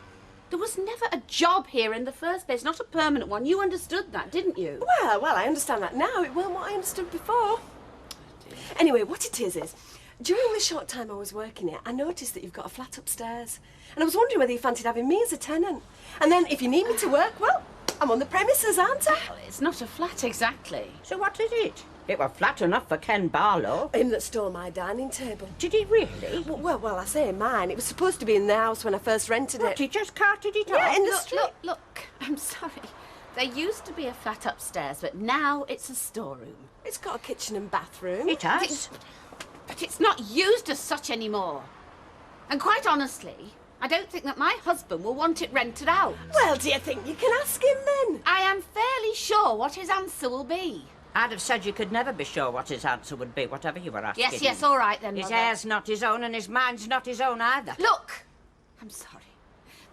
Speaker 18: There was never a job here in the first place, not a permanent one. You understood that, didn't you?
Speaker 6: Well, I understand that now. It weren't what I understood before. Anyway, what it is, during the short time I was working here, I noticed that you've got a flat upstairs. And I was wondering whether you fancied having me as a tenant. And then if you need me to work, well, I'm on the premises, aren't I?
Speaker 18: Well, it's not a flat exactly.
Speaker 16: So what is it? It were flat enough for Ken Barlow.
Speaker 6: Him that stole my dining table.
Speaker 16: Did he really?
Speaker 6: Well, I say mine. It was supposed to be in the house when I first rented it.
Speaker 16: He just carted it off?
Speaker 6: Yeah, in the street.
Speaker 18: Look, I'm sorry. There used to be a flat upstairs, but now it's a storeroom.
Speaker 6: It's got a kitchen and bathroom.
Speaker 16: It has.
Speaker 18: But it's not used as such anymore. And quite honestly, I don't think that my husband will want it rented out.
Speaker 6: Well, do you think you can ask him then?
Speaker 18: I am fairly sure what his answer will be.
Speaker 16: I'd have said you could never be sure what his answer would be, whatever you were asking.
Speaker 18: Yes, all right then,
Speaker 16: His
Speaker 18: Mother.
Speaker 16: hair's not his own and his mind's not his own either.
Speaker 18: Look, I'm sorry.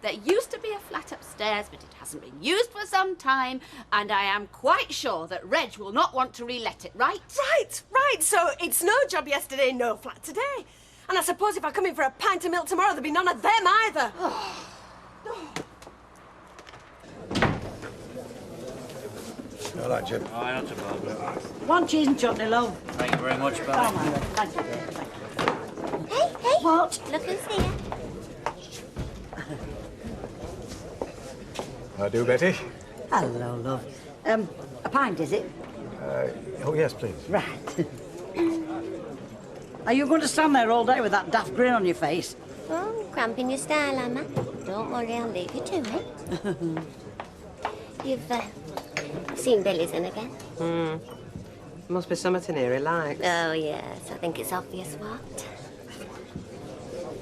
Speaker 18: There used to be a flat upstairs, but it hasn't been used for some time, and I am quite sure that Reg will not want to re-let it, right?
Speaker 6: Right. So it's no job yesterday, no flat today. And I suppose if I come in for a pint of milk tomorrow, there'll be none of them either.
Speaker 21: All right, Jim.
Speaker 3: Aye, not too bad.
Speaker 16: One cheese and chutney, love.
Speaker 3: Thank you very much,
Speaker 16: Oh,
Speaker 3: Betty.
Speaker 16: my love. Thank you, dear. Thank you.
Speaker 14: Hey,
Speaker 16: What?
Speaker 14: look who's here.
Speaker 8: I do, Betty.
Speaker 16: Hello, love. A pint, is it?
Speaker 8: Oh, yes, please.
Speaker 16: Right. Are you going to stand there all day with that daft grin on your face?
Speaker 14: Oh, cramping your style, Emma. Don't worry, I'll leave you to it. You've seen Billy's in again?
Speaker 10: Must be something here he likes.
Speaker 14: Oh, yes. I think it's obvious what.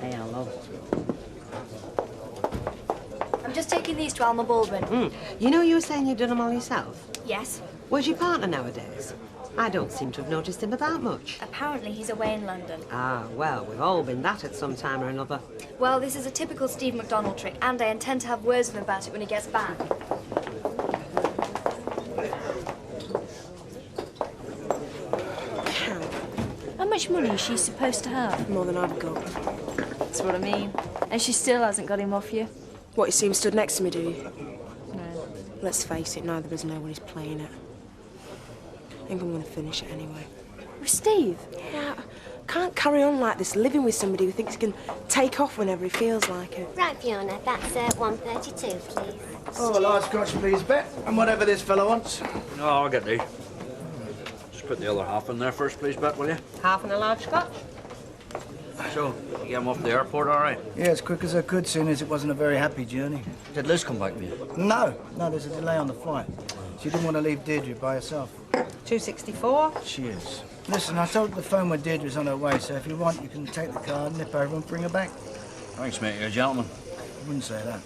Speaker 16: Hey, hello.
Speaker 11: I'm just taking these to Alma Baldwin.
Speaker 10: You know you were saying you'd done them all yourself?
Speaker 11: Yes.
Speaker 10: Where's your partner nowadays? I don't seem to have noticed him about much.
Speaker 11: Apparently he's away in London.
Speaker 10: Ah, well, we've all been that at some time or another.
Speaker 11: Well, this is a typical Steve McDonald trick, and I intend to have words with him about it when he gets back. How much money is she supposed to have?
Speaker 6: More than I've got.
Speaker 11: That's what I mean. And she still hasn't got him off you?
Speaker 6: What, you see him stood next to me, do you?
Speaker 11: No.
Speaker 6: Let's face it, neither of us know when he's playing it. I think I'm going to finish it anyway.
Speaker 11: With Steve?
Speaker 6: Yeah, I can't carry on like this, living with somebody who thinks he can take off whenever he feels like it.
Speaker 14: Right, Fiona, that's 132, please.
Speaker 24: Oh, a large scotch, please, Bet. And whatever this fellow wants.
Speaker 3: No, I'll get these. Just put the other half in there first, please, Bet, will you?
Speaker 10: Half and a large scotch?
Speaker 3: So, you get him off the airport, all right?
Speaker 24: Yeah, as quick as I could, seeing as it wasn't a very happy journey.
Speaker 3: Did Liz come back with you?
Speaker 24: No, there's a delay on the flight. She didn't want to leave Deirdre by herself.
Speaker 10: 264?
Speaker 24: She is. Listen, I told her the phone when Deirdre's on her way, so if you want, you can take the car, nip over and bring her back.
Speaker 3: Thanks, mate. You're a gentleman.
Speaker 24: I wouldn't say that.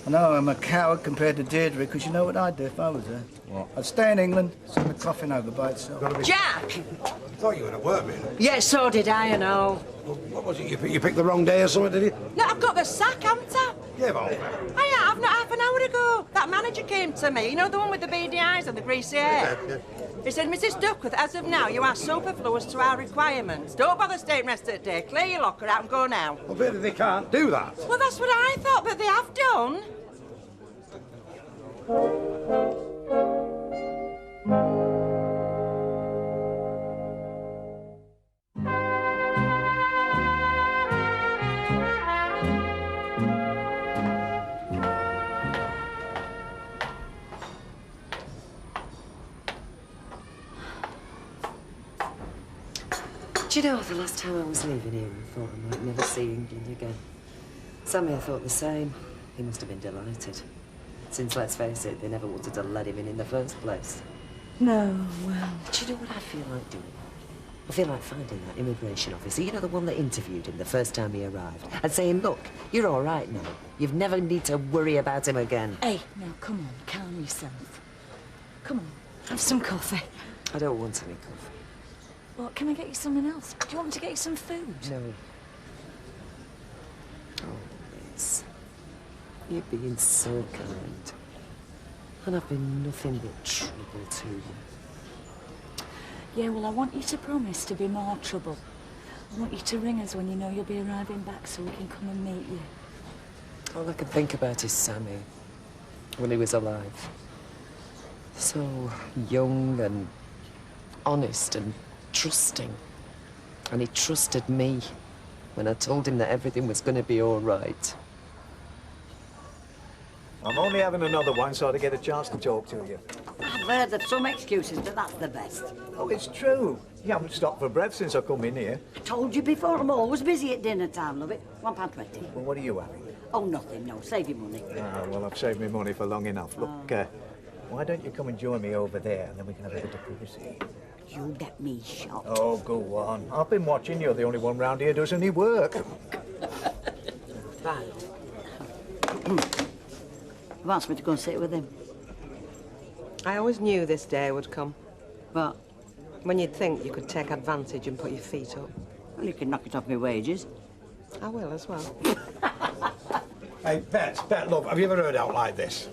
Speaker 24: I know I'm a coward compared to Deirdre, because you know what I'd do if I was her?
Speaker 3: What?
Speaker 24: I'd stay in England, send the coffin over by itself.
Speaker 16: Jack!
Speaker 21: I thought you were at work, man.
Speaker 16: Yeah, so did I, you know.
Speaker 21: What was it? You picked the wrong day or something, did you?
Speaker 13: No, I've got the sack, haven't I?
Speaker 21: Yeah, but...
Speaker 13: I have, not half an hour ago. That manager came to me, you know, the one with the beady eyes and the greasy hair. He said, Mrs. Duckworth, as of now, you are superfluous to our requirements. Don't bother staying rest of the day. Clear your locker out and go now.
Speaker 21: Well, really, they can't do that.
Speaker 13: Well, that's what I thought, but they have done.
Speaker 4: Do you know, the last time I was leaving here, I thought I might never see England again. Sammy, I thought the same. He must have been delighted. Since, let's face it, they never wanted to let him in the first place.
Speaker 2: No, well...
Speaker 4: Do you know what I feel like doing? I feel like finding that immigration officer, you know, the one that interviewed him the first time he arrived, and saying, look, you're all right now. You've never need to worry about him again.
Speaker 17: Hey, now, come on, calm yourself. Come on, have some coffee.
Speaker 4: I don't want any coffee.
Speaker 17: What, can I get you something else? Do you want me to get you some food?
Speaker 4: No. Oh, Liz. You're being so kind. And I've been nothing but trouble to you.
Speaker 17: Yeah, well, I want you to promise to be more trouble. I want you to ring us when you know you'll be arriving back so we can come and meet you.
Speaker 4: All I can think about is Sammy, when he was alive. So young and honest and trusting. And he trusted me when I told him that everything was going to be all right.
Speaker 8: I'm only having another one so I get a chance to talk to you.
Speaker 16: I've heard of some excuses, but that's the best.
Speaker 8: Oh, it's true. You haven't stopped for breath since I come in here.
Speaker 16: I told you before, I'm always busy at dinner time, love it. £1.20.
Speaker 8: Well, what are you having?
Speaker 16: Oh, nothing, no. Save your money.
Speaker 8: Ah, well, I've saved my money for long enough. Look, why don't you come and join me over there and then we can have a bit of privacy?
Speaker 16: You'll get me shot.
Speaker 8: Oh, go on. I've been watching. You're the only one round here who does any work.
Speaker 16: Right. You've asked me to go and sit with him.
Speaker 10: I always knew this day would come.
Speaker 16: But?
Speaker 10: When you'd think you could take advantage and put your feet up.
Speaker 16: Well, you can knock it off my wages.
Speaker 10: I will as well.
Speaker 21: Hey, Bet, love, have you ever heard out like this?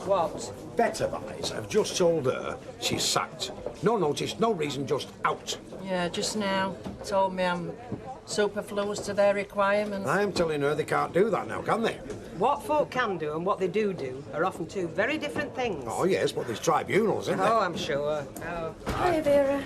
Speaker 10: What?
Speaker 21: Better Buys have just told her she's sacked. No notice, no reason, just out.
Speaker 18: Yeah, just now. Told me I'm
Speaker 10: superfluous to their requirements.
Speaker 21: I'm telling her they can't do that now, can they?
Speaker 10: What folk can do and what they do are often two very different things.
Speaker 21: Oh, yes, but there's tribunals, isn't there?
Speaker 10: Oh, I'm sure. Oh.
Speaker 6: Hi, Vera.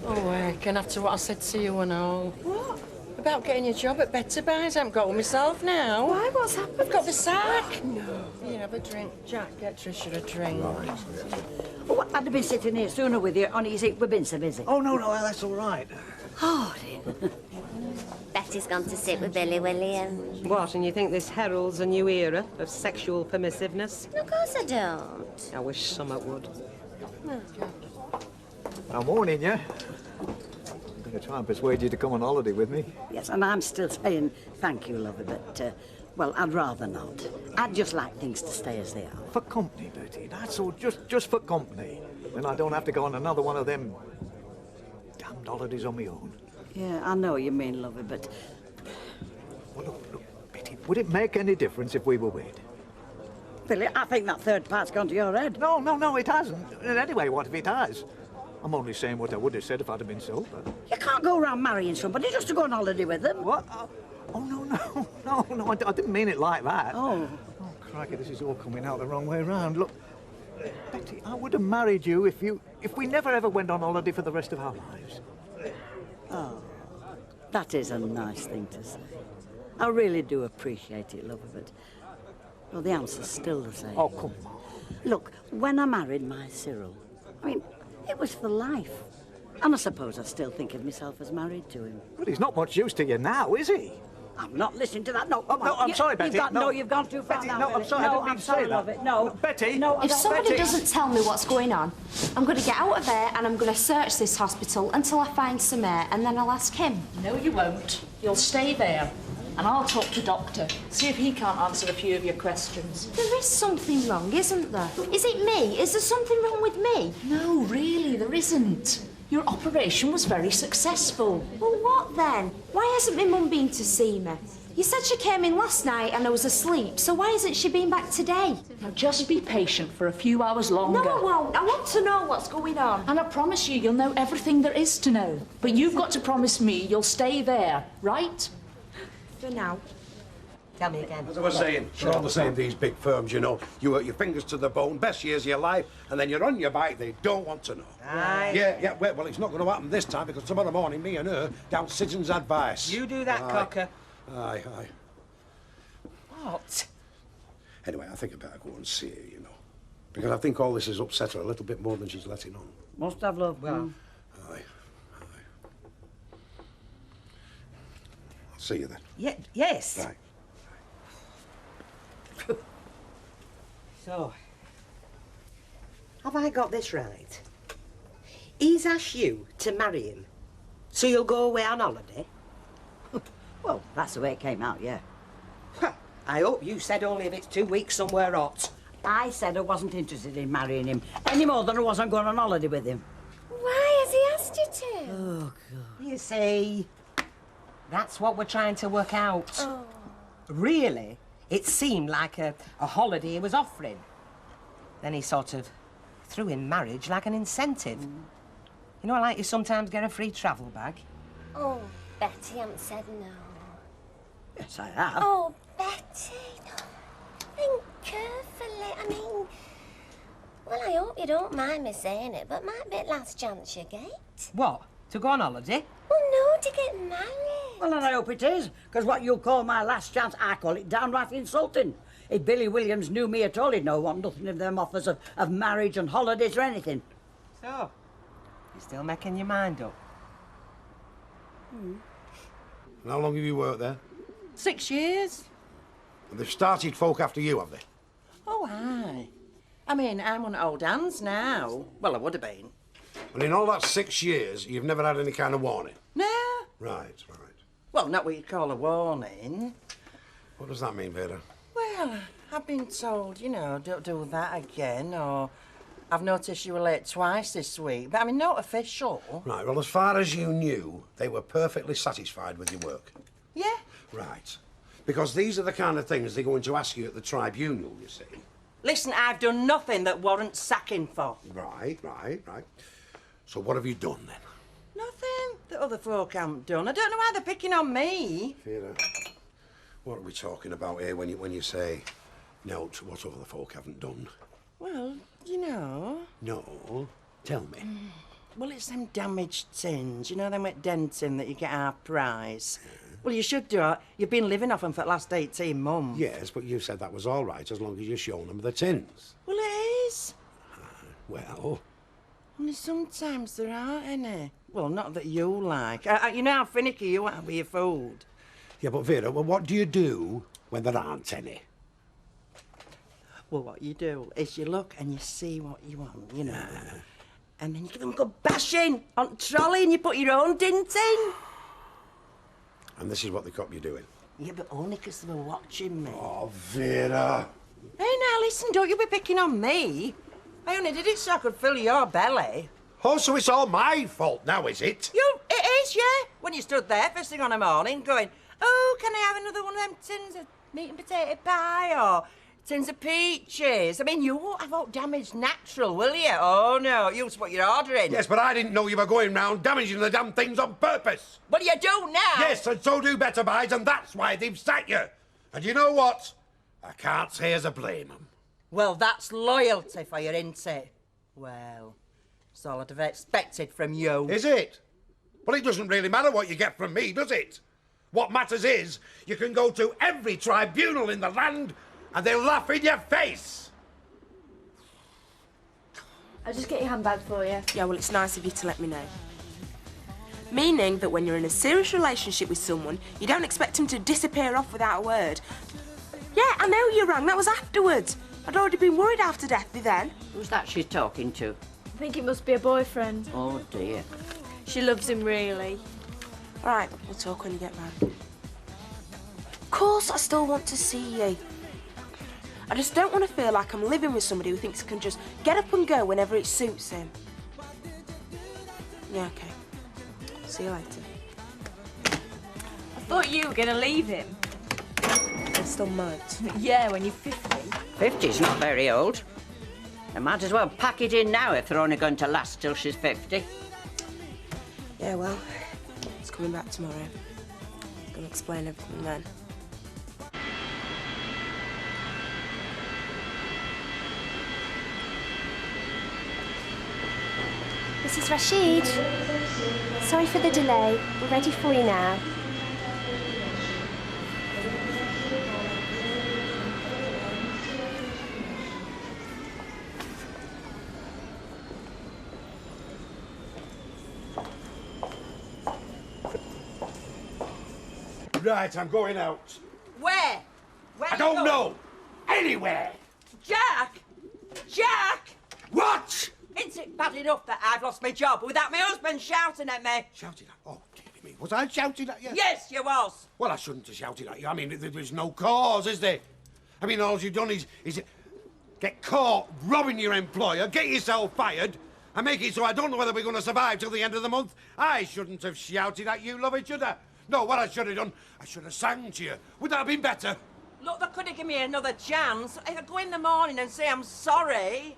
Speaker 10: Oh, heck, and after what I said to you and all. What? About getting your job at Better Buys. I haven't got one myself now.
Speaker 6: Why? What's happened?
Speaker 10: I've got the sack. No. You have a drink, Jack. Get Tricia a drink.
Speaker 16: Oh, I'd have been sitting here sooner with you, only we've been so busy.
Speaker 8: Oh, no, that's all right.
Speaker 16: Oh, dear.
Speaker 14: Betty's gone to sit with Billy William.
Speaker 10: What, and you think this heralds a new era of sexual permissiveness?
Speaker 14: Of course I don't.
Speaker 10: I wish some would.
Speaker 8: I'm warning you. I'm going to try and persuade you to come on holiday with me.
Speaker 16: Yes, and I'm still saying thank you, lover, but, well, I'd rather not. I'd just like things to stay as they are.
Speaker 8: For company, Betty, that's all. Just for company. Then I don't have to go on another one of them damned holidays on my own.
Speaker 16: Yeah, I know what you mean, lover, but...
Speaker 8: Well, look, Betty, would it make any difference if we were wed?
Speaker 16: Billy, I think that third part's gone to your head.
Speaker 8: No, it hasn't. And anyway, what if it has? I'm only saying what I would have said if I'd have been sober.
Speaker 16: You can't go around marrying somebody just to go on holiday with them.
Speaker 8: What? Oh, no, I didn't mean it like that.
Speaker 16: Oh.
Speaker 8: Oh, crikey, this is all coming out the wrong way round. Look, Betty, I would have married you if we never ever went on holiday for the rest of our lives.
Speaker 16: Oh, that is a nice thing to say. I really do appreciate it, lover, but... Well, the answer's still the same.
Speaker 8: Oh, come on.
Speaker 16: Look, when I married my Cyril, I mean, it was for life. And I suppose I still think of myself as married to him.
Speaker 8: Well, he's not much use to you now, is he?
Speaker 16: I'm not listening to that. No,
Speaker 8: Oh, no, I'm sorry, Betty.
Speaker 16: You've gone too far
Speaker 8: Betty,
Speaker 16: now,
Speaker 8: no, I'm
Speaker 16: Billy.
Speaker 8: sorry, I didn't mean to say that.
Speaker 16: Love it. No.
Speaker 8: Betty.
Speaker 16: No,
Speaker 11: If somebody
Speaker 8: Betty.
Speaker 11: doesn't tell me what's going on, I'm going to get out of there and I'm going to search this hospital until I find some air, and then I'll ask him.
Speaker 18: No, you won't. You'll stay there. And I'll talk to Doctor, see if he can't answer a few of your questions.
Speaker 11: There is something wrong, isn't there? Is it me? Is there something wrong with me?
Speaker 18: No, really, there isn't. Your operation was very successful.
Speaker 11: Well, what then? Why hasn't my mum been to see me? You said she came in last night and I was asleep, so why isn't she been back today?
Speaker 18: Now, just be patient for a few hours longer.
Speaker 11: No, I won't. I want to know what's going on.
Speaker 18: And I promise you, you'll know everything there is to know. But you've got to promise me you'll stay there, right?
Speaker 11: For now.
Speaker 10: Tell me again.
Speaker 21: As I was saying, they're all the same, these big firms, you know. You work your fingers to the bone, best years of your life, and then you're on your bike, they don't want to know.
Speaker 10: Aye.
Speaker 21: Yeah, well, it's not going to happen this time, because tomorrow morning, me and her, down Sidgeon's advice.
Speaker 10: You do that, cocker.
Speaker 21: Aye.
Speaker 10: What?
Speaker 21: Anyway, I think I better go and see her, you know. Because I think all this has upset her a little bit more than she's letting on.
Speaker 16: Must have, love.
Speaker 10: Well.
Speaker 21: Aye. I'll see you then.
Speaker 10: Yes.
Speaker 21: Right.
Speaker 10: So, have I got this right? He's asked you to marry him, so you'll go away on holiday?
Speaker 16: Well, that's the way it came out, yeah.
Speaker 10: I hope you said only if it's 2 weeks somewhere hot.
Speaker 16: I said I wasn't interested in marrying him, any more than I wasn't going on holiday with him.
Speaker 14: Why has he asked you to?
Speaker 16: Oh, God.
Speaker 10: You see, that's what we're trying to work out.
Speaker 14: Oh.
Speaker 10: Really, it seemed like a holiday he was offering. Then he sort of threw in marriage like an incentive. You know, like you sometimes get a free travel bag.
Speaker 14: Oh, Betty, I haven't said no.
Speaker 16: Yes, I have.
Speaker 14: Oh, Betty, no. Think carefully. I mean, well, I hope you don't mind me saying it, but might be the last chance you get.
Speaker 10: What? To go on holiday?
Speaker 14: Well, no, to get married.
Speaker 16: Well, and I hope it is, because what you call my last chance, I call it downright insulting. If Billy Williams knew me at all, he'd no want nothing of them offers of marriage and holidays or anything.
Speaker 10: So, you're still making your mind up?
Speaker 21: And how long have you worked there?
Speaker 10: 6 years.
Speaker 21: And they've started folk after you, have they?
Speaker 10: Oh, aye. I mean, I'm on old hands now. Well, I would have been.
Speaker 21: And in all that 6 years, you've never had any kind of warning?
Speaker 10: No.
Speaker 21: Right.
Speaker 10: Well, not what you'd call a warning.
Speaker 21: What does that mean, Vera?
Speaker 10: Well, I've been told, you know, don't do that again, or I've noticed you were late twice this week. But, I mean, not official.
Speaker 21: Right, well, as far as you knew, they were perfectly satisfied with your work.
Speaker 10: Yeah.
Speaker 21: Right. Because these are the kind of things they're going to ask you at the tribunal, you see.
Speaker 10: Listen, I've done nothing that warrants sacking for.
Speaker 21: Right. So what have you done, then?
Speaker 10: Nothing
Speaker 22: that other folk haven't done. I don't know why they're picking on me.
Speaker 21: Vera, what are we talking about here when you say, no, what other folk haven't done?
Speaker 22: Well, you know.
Speaker 21: No, tell me.
Speaker 22: Well, it's them damaged tins, you know, them with dents in that you get half price. Well, you should do it. You've been living off them for the last 18 months.
Speaker 21: Yes, but you said that was all right as long as you're showing them the tins.
Speaker 22: Well, it is.
Speaker 21: Well,
Speaker 22: Only sometimes there aren't any. Well, not that you like. You know how finicky you are with your food.
Speaker 21: yeah, but Vera, well, what do you do when there aren't any?
Speaker 22: Well, what you do is you look and you see what you want, you know. And then you give them a good bashing on the trolley and you put your own dint in.
Speaker 21: And this is what they caught you doing?
Speaker 22: Yeah, but only because they were watching me.
Speaker 21: Oh, Vera.
Speaker 22: Hey, now, listen, don't you be picking on me. I only did it so I could fill your belly.
Speaker 21: Oh, so it's all my fault now, is it?
Speaker 22: It is, yeah. When you stood there first thing on a morning going, oh, can I have another one of them tins of meat and potato pie or tins of peaches? I mean, you won't have all damaged natural, will you? Oh, no, you'll what you're ordering.
Speaker 21: Yes, but I didn't know you were going round damaging the damn things on purpose.
Speaker 22: Well, you do now.
Speaker 21: Yes, and so do better buys, and that's why they've sacked you. And you know what? I can't say as I blame them.
Speaker 22: Well, that's loyalty for you, isn't it? Well, that's all I'd have expected from you.
Speaker 21: Is it? Well, it doesn't really matter what you get from me, does it? What matters is you can go to every tribunal in the land and they'll laugh in your face.
Speaker 11: I'll just get your handbag for you.
Speaker 6: Yeah, well, it's nice of you to let me know. Meaning that when you're in a serious relationship with someone, you don't expect him to disappear off without a word. Yeah, I know you rang. That was afterwards. I'd already been worried after death by then.
Speaker 16: Who's that she's talking to?
Speaker 11: I think it must be a boyfriend.
Speaker 16: Oh, dear.
Speaker 11: She loves him, really.
Speaker 6: All right, we'll talk when you get back. Of course, I still want to see you. I just don't want to feel like I'm living with somebody who thinks he can just get up and go whenever it suits him. Yeah, OK. See you later.
Speaker 11: I thought you were going to leave him.
Speaker 6: I still might.
Speaker 11: Yeah, when you're 50.
Speaker 16: 50's not very old. They might as well pack it in now if they're only going to last till she's 50.
Speaker 6: Yeah, well, it's coming back tomorrow. I'm going to explain everything then.
Speaker 14: Mrs. Rashid, sorry for the delay. We're ready for you now.
Speaker 21: Right, I'm going out.
Speaker 22: Where? Where
Speaker 21: I
Speaker 22: you
Speaker 21: don't
Speaker 22: going?
Speaker 21: know. Anywhere.
Speaker 22: Jack! Jack!
Speaker 21: What?
Speaker 22: Isn't it bad enough that I've lost my job without my husband shouting at me?
Speaker 21: Shouting at? Oh, dear me. Was I shouting at you?
Speaker 22: Yes, you was.
Speaker 21: Well, I shouldn't have shouted at you. I mean, there's no cause, is there? I mean, all you've done is get caught robbing your employer, get yourself fired, and make it so I don't know whether we're going to survive till the end of the month. I shouldn't have shouted at you, lovey, should I? No, what I should have done, I should have sang to you. Would that have been better?
Speaker 22: Look, they could have given me another chance. If I go in the morning and say I'm sorry.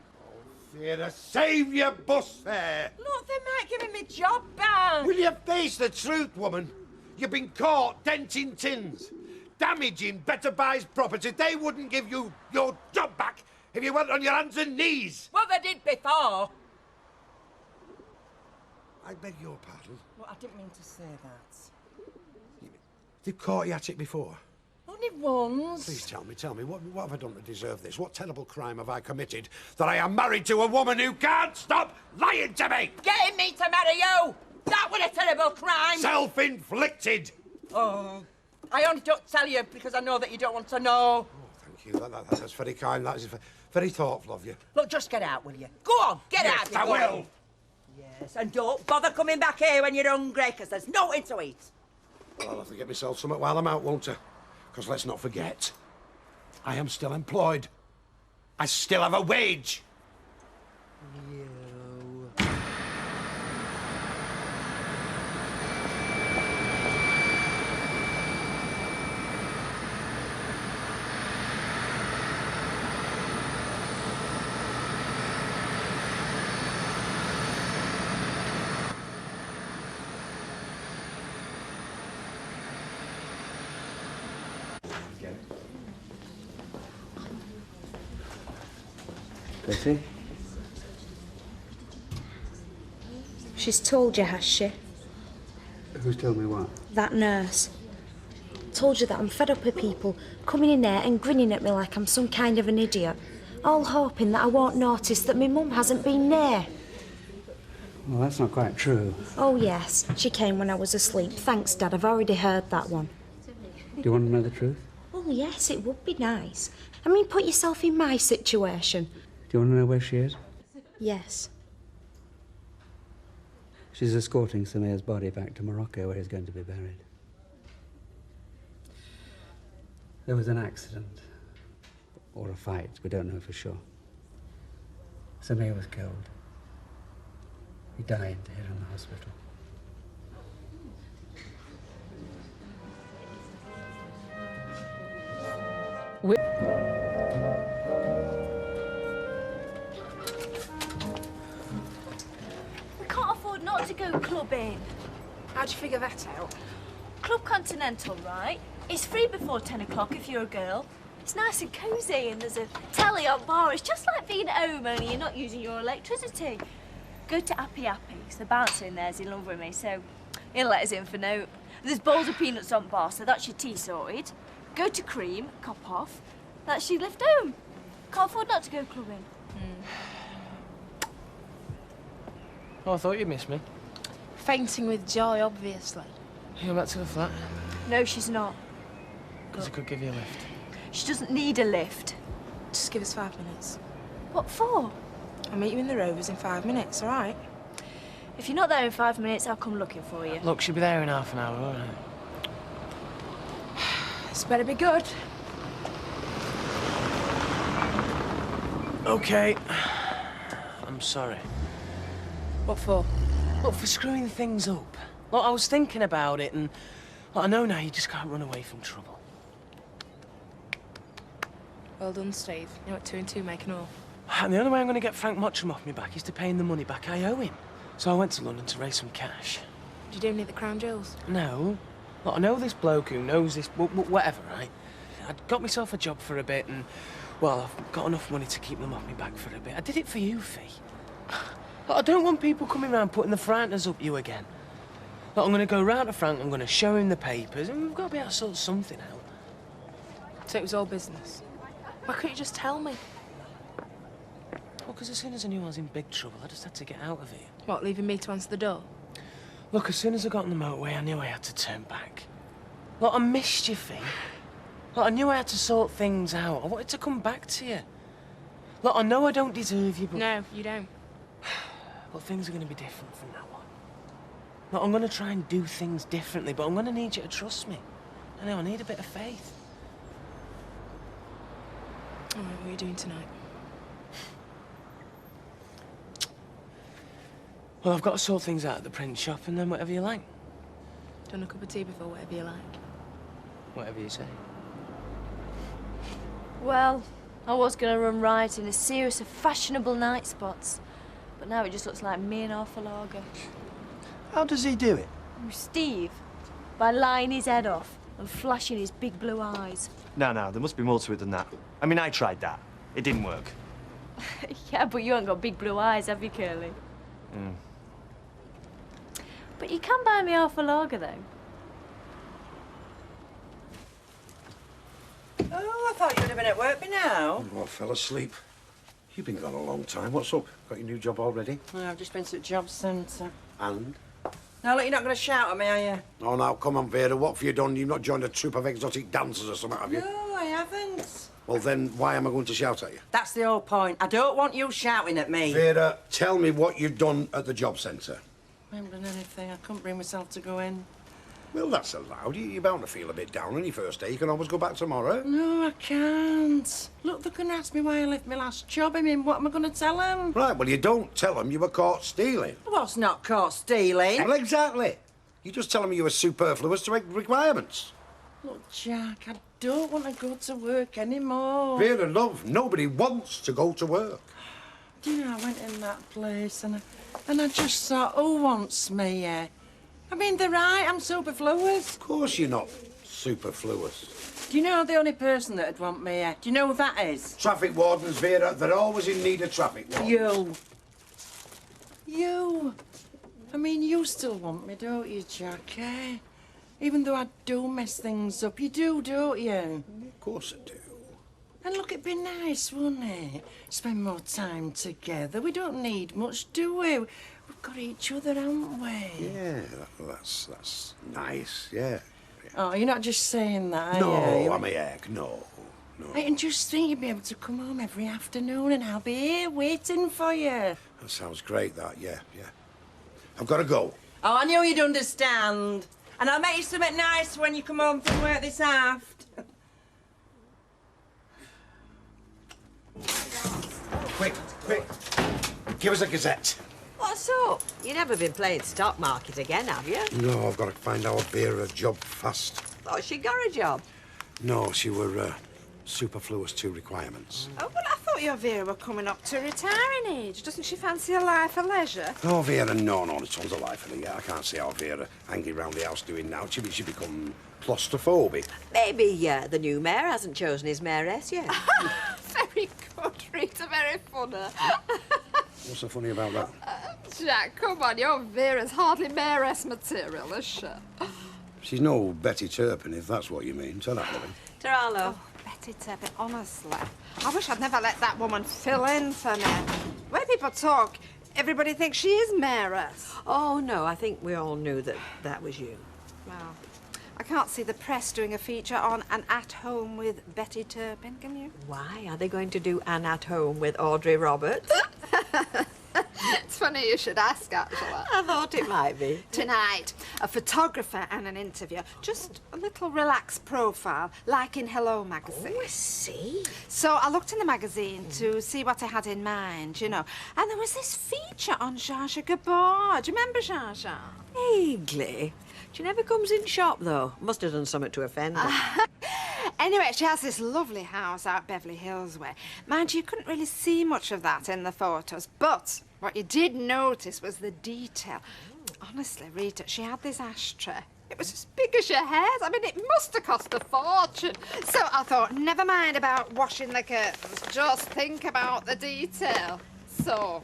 Speaker 21: Vera, save your bus fare.
Speaker 22: Look, they might give me my job back.
Speaker 21: Will you face the truth, woman? You've been caught denting tins, damaging Better Buy's property. They wouldn't give you your job back if you went on your hands and knees.
Speaker 22: Well, they did before.
Speaker 21: I beg your pardon.
Speaker 22: Well, I didn't mean to say that.
Speaker 21: They've caught you at it before.
Speaker 22: Only once.
Speaker 21: Please tell me, what have I done to deserve this? What terrible crime have I committed that I am married to a woman who can't stop lying to me?
Speaker 22: Getting me to marry you! That was a terrible crime!
Speaker 21: Self-inflicted!
Speaker 22: Oh, I only don't tell you because I know that you don't want to know.
Speaker 21: Oh, thank you. That's very kind. That is very thoughtful of you.
Speaker 22: Look, just get out, will you? Go on, get
Speaker 21: Yes,
Speaker 22: out.
Speaker 21: I will.
Speaker 22: Yes, and don't bother coming back here when you're hungry, because there's nothing to eat.
Speaker 21: Well, I'll have to get myself something while I'm out, won't I? Because let's not forget, I am still employed. I still have a wage.
Speaker 7: Betty?
Speaker 2: She's told you, has she?
Speaker 7: Who's told me what?
Speaker 2: That nurse. Told you that I'm fed up with people coming in there and grinning at me like I'm some kind of an idiot, all hoping that I won't notice that my mum hasn't been there.
Speaker 7: Well, that's not quite true.
Speaker 2: Oh, yes. She came when I was asleep. Thanks, Dad. I've already heard that one.
Speaker 7: Do you want to know the truth?
Speaker 2: Oh, yes, it would be nice. I mean, put yourself in my situation.
Speaker 7: Do you want to know where she is?
Speaker 2: Yes.
Speaker 7: She's escorting Samir's body back to Morocco, where he's going to be buried. There was an accident. Or a fight, we don't know for sure. Samir was killed. He died here in the hospital.
Speaker 11: We can't afford not to go clubbing.
Speaker 13: How'd you figure that out?
Speaker 11: Club Continental, right? It's free before 10 o'clock if you're a girl. It's nice and cosy and there's a telly on bar. It's just like being at home, only you're not using your electricity. Go to Appy Appy's. The bouncer in there's in love with me, so he'll let us in for note. There's bowls of peanuts on bar, so that's your tea sorted. Go to Cream, cop off. That's your lift home. Can't afford not to go clubbing.
Speaker 5: Oh, I thought you missed me.
Speaker 13: Fainting with joy, obviously.
Speaker 5: You go back to the flat?
Speaker 11: No, she's not.
Speaker 5: Because I could give you a lift.
Speaker 11: She doesn't need a lift.
Speaker 13: Just give us 5 minutes.
Speaker 11: What for?
Speaker 13: I'll meet you in the Rovers in 5 minutes, all right?
Speaker 11: If you're not there in 5 minutes, I'll come looking for you.
Speaker 5: Look, she'll be there in half an hour, all right?
Speaker 13: This better be good.
Speaker 5: Okay. I'm sorry.
Speaker 13: What for?
Speaker 5: Look, for screwing things up. Look, I was thinking about it, and look, I know now you just can't run away from trouble.
Speaker 13: Well done, Steve. You know what 2 and 2 make an all.
Speaker 5: And the only way I'm going to get Frank Mottram off me back is to pay him the money back I owe him. So I went to London to raise some cash.
Speaker 13: Did you do any at the Crown Jewels?
Speaker 5: No. Look, I know this bloke who knows this, whatever, right? I'd got myself a job for a bit and, well, I've got enough money to keep them off me back for a bit. I did it for you, Fee. Look, I don't want people coming round putting the frighteners up you again. Look, I'm going to go round to Frank, I'm going to show him the papers, and we've got to be able to sort something out.
Speaker 13: So it was all business. Why couldn't you just tell me?
Speaker 5: Well, because as soon as I knew I was in big trouble, I just had to get out of here.
Speaker 13: What, leaving me to answer the door?
Speaker 5: Look, as soon as I got on the motorway, I knew I had to turn back. Look, I missed you, Fee. Look, I knew I had to sort things out. I wanted to come back to you. Look, I know I don't deserve you, but...
Speaker 13: No, you don't.
Speaker 5: But things are going to be different from now on. Look, I'm going to try and do things differently, but I'm going to need you to trust me. I know, I need a bit of faith.
Speaker 13: All right, what are you doing tonight?
Speaker 5: Well, I've got to sort things out at the print shop, and then whatever you like.
Speaker 13: Done a cup of tea before, whatever you like.
Speaker 5: Whatever you say.
Speaker 11: Well, I was going to run riot in a series of fashionable night spots, but now it just looks like me and Arthur Lager.
Speaker 8: How does he do it?
Speaker 11: Steve, by lying his head off and flashing his big blue eyes.
Speaker 15: No, there must be more to it than that. I mean, I tried that. It didn't work.
Speaker 11: Yeah, but you haven't got big blue eyes, have you, Curly?
Speaker 15: Mm.
Speaker 11: But you can buy me Arthur Lager, though.
Speaker 22: Oh, I thought you would have been at work by now.
Speaker 21: Oh, I fell asleep. You've been gone a long time. What's up? Got your new job already?
Speaker 22: Oh, I've just been to the job centre.
Speaker 21: And?
Speaker 22: Now, look, you're not going to shout at me, are you?
Speaker 21: Oh, now, come on, Vera. What have you done? You've not joined a troupe of exotic dancers or something, have you?
Speaker 22: No, I haven't.
Speaker 21: Well, then, why am I going to shout at you?
Speaker 22: That's the whole point. I don't want you shouting at me.
Speaker 21: Vera, tell me what you've done at the job centre.
Speaker 22: I haven't done anything. I couldn't bring myself to go in.
Speaker 21: Well, that's allowed. You're bound to feel a bit down on your first day. You can always go back tomorrow.
Speaker 22: No, I can't. Look, they're going to ask me why I left my last job. I mean, what am I going to tell them?
Speaker 21: Right, well, you don't tell them you were caught stealing.
Speaker 22: I was not caught stealing.
Speaker 21: Well, exactly. You just tell them you were superfluous to requirements.
Speaker 22: Look, Jack, I don't want to go to work anymore.
Speaker 21: Vera, love, nobody wants to go to work.
Speaker 22: Do you know, I went in that place and I just thought, who wants me here? I mean, they're right, I'm superfluous.
Speaker 21: Of course you're not superfluous.
Speaker 22: Do you know the only person that'd want me here? Do you know who that is?
Speaker 21: Traffic wardens, Vera, they're always in need of traffic wardens.
Speaker 22: You. I mean, you still want me, don't you, Jack, eh? Even though I do mess things up, you do, don't you?
Speaker 21: Of course I do.
Speaker 22: And look, it'd be nice, wouldn't it? Spend more time together. We don't need much, do we? We've got each other, haven't we?
Speaker 21: Yeah, that's nice, yeah.
Speaker 22: Oh, you're not just saying that, are
Speaker 21: No,
Speaker 22: you?
Speaker 21: I'm a heck, no.
Speaker 22: I can just think you'd be able to come home every afternoon and I'll be here waiting for you.
Speaker 21: That sounds great, that, yeah. I've got to go.
Speaker 22: Oh, I knew you'd understand. And I'll make you something nice when you come home from work this aft.
Speaker 21: Quick. Give us a gazette.
Speaker 9: What's up? You've never been playing stock market again, have you?
Speaker 21: No, I've got to find our Vera a job fast.
Speaker 9: Thought she got a job.
Speaker 21: No, she were superfluous to requirements.
Speaker 13: Oh, but I thought your Vera were coming up to retiring age. Doesn't she fancy a life of leisure?
Speaker 21: Oh, Vera, no, it's tons of life in the I can't see how Vera hanging around the house doing now. She become claustrophobic.
Speaker 9: Maybe the new mayor hasn't chosen his mayoress yet.
Speaker 13: Very good, Rita, very funny.
Speaker 21: What's so funny about that?
Speaker 13: Jack, come on, your Vera's hardly mayoress material, is she?
Speaker 21: She's no Betty Turpin, if that's what you mean. Tell that, Lily.
Speaker 9: Taralo.
Speaker 13: Oh, Betty Turpin, honestly. I wish I'd never let that woman fill in for me. When people talk, everybody thinks she is mayoress.
Speaker 9: Oh, no, I think we all knew that was you.
Speaker 13: Well, I can't see the press doing a feature on an at-home with Betty Turpin, can you?
Speaker 9: Why? Are they going to do an at-home with Audrey Roberts?
Speaker 13: It's funny you should ask, actually.
Speaker 9: I thought it might be.
Speaker 13: Tonight, a photographer and an interview. Just a little relaxed profile, like in Hello magazine.
Speaker 9: Oh, I see.
Speaker 13: So I looked in the magazine to see what I had in mind, you know. And there was this feature on Zsa Zsa Gabor. Do you remember Zsa Zsa?
Speaker 9: Vaguely. She never comes in shop, though. Must have done something to offend her.
Speaker 13: Anyway, she has this lovely house out Beverly Hills way. Mind you couldn't really see much of that in the photos, but what you did notice was the detail. Honestly, Rita, she had this ashtray. It was as big as your head. I mean, it must have cost a fortune. So I thought, never mind about washing the curtains. Just think about the detail. So,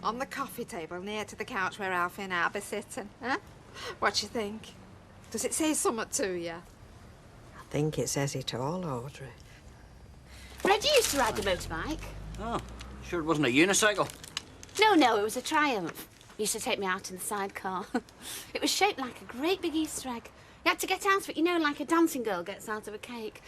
Speaker 13: on the coffee table near to the couch where Alfie and I'll be sitting, huh? What do you think? Does it say something to you?
Speaker 9: I think it says it all, Audrey.
Speaker 12: Reggie used to ride the motorbike.
Speaker 3: Oh, sure it wasn't a unicycle.
Speaker 12: No, it was a Triumph. He used to take me out in the sidecar. It was shaped like a great big Easter egg. You had to get out of it, you know, like a dancing girl gets out of a cake.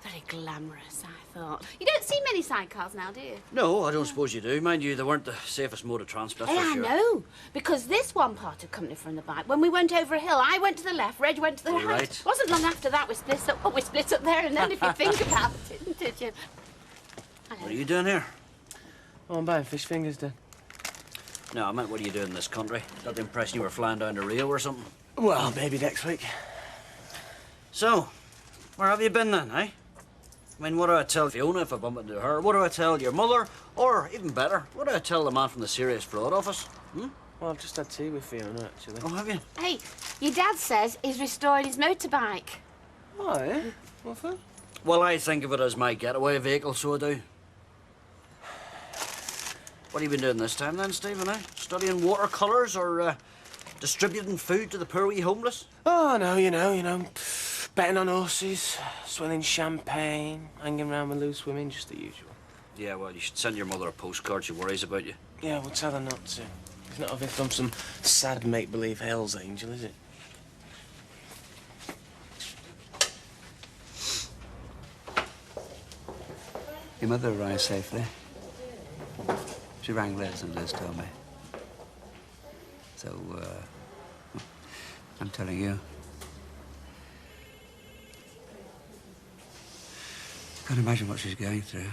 Speaker 12: Very glamorous, I thought. You don't see many sidecars now, do you?
Speaker 3: No, I don't suppose you do. Mind you, they weren't the safest mode of transport,
Speaker 12: Hey,
Speaker 3: for
Speaker 12: I
Speaker 3: sure.
Speaker 12: know, because this one parted company from the bike. When we went over a hill, I went to the left, Reg went to the right.
Speaker 3: Right.
Speaker 12: It wasn't long after that we split up. Well, we split up there and then, if you think about it, didn't you?
Speaker 3: What are you doing here?
Speaker 5: Oh, I'm buying fish fingers, Dad.
Speaker 3: No, I meant what are you doing in this country? Got the impression you were flying down to Rio or something.
Speaker 5: Well, maybe next week.
Speaker 3: So, where have you been then, eh? I mean, what do I tell Fiona if I bump into her? What do I tell your mother? Or, even better, what do I tell the man from the serious fraud office? Hmm?
Speaker 5: Well, I've just had tea with Fiona, actually.
Speaker 3: Oh, have you?
Speaker 12: Hey, your dad says he's restoring his motorbike.
Speaker 5: Oh, yeah? What for?
Speaker 3: Well, I think of it as my getaway vehicle, so I do. What have you been doing this time then, Stephen, eh? Studying watercolours or distributing food to the poor wee homeless?
Speaker 5: Oh, no, you know. Betting on horses, swilling champagne, hanging around with loose women, just the usual.
Speaker 3: Yeah, well, you should send your mother a postcard. She worries about you.
Speaker 5: Yeah, we'll tell her not to. It's not as if I'm some sad make-believe Hell's Angel, is it?
Speaker 7: Your mother arrived safely. She rang Liz and Liz told me. So, I'm telling you. Can't imagine what she's going through.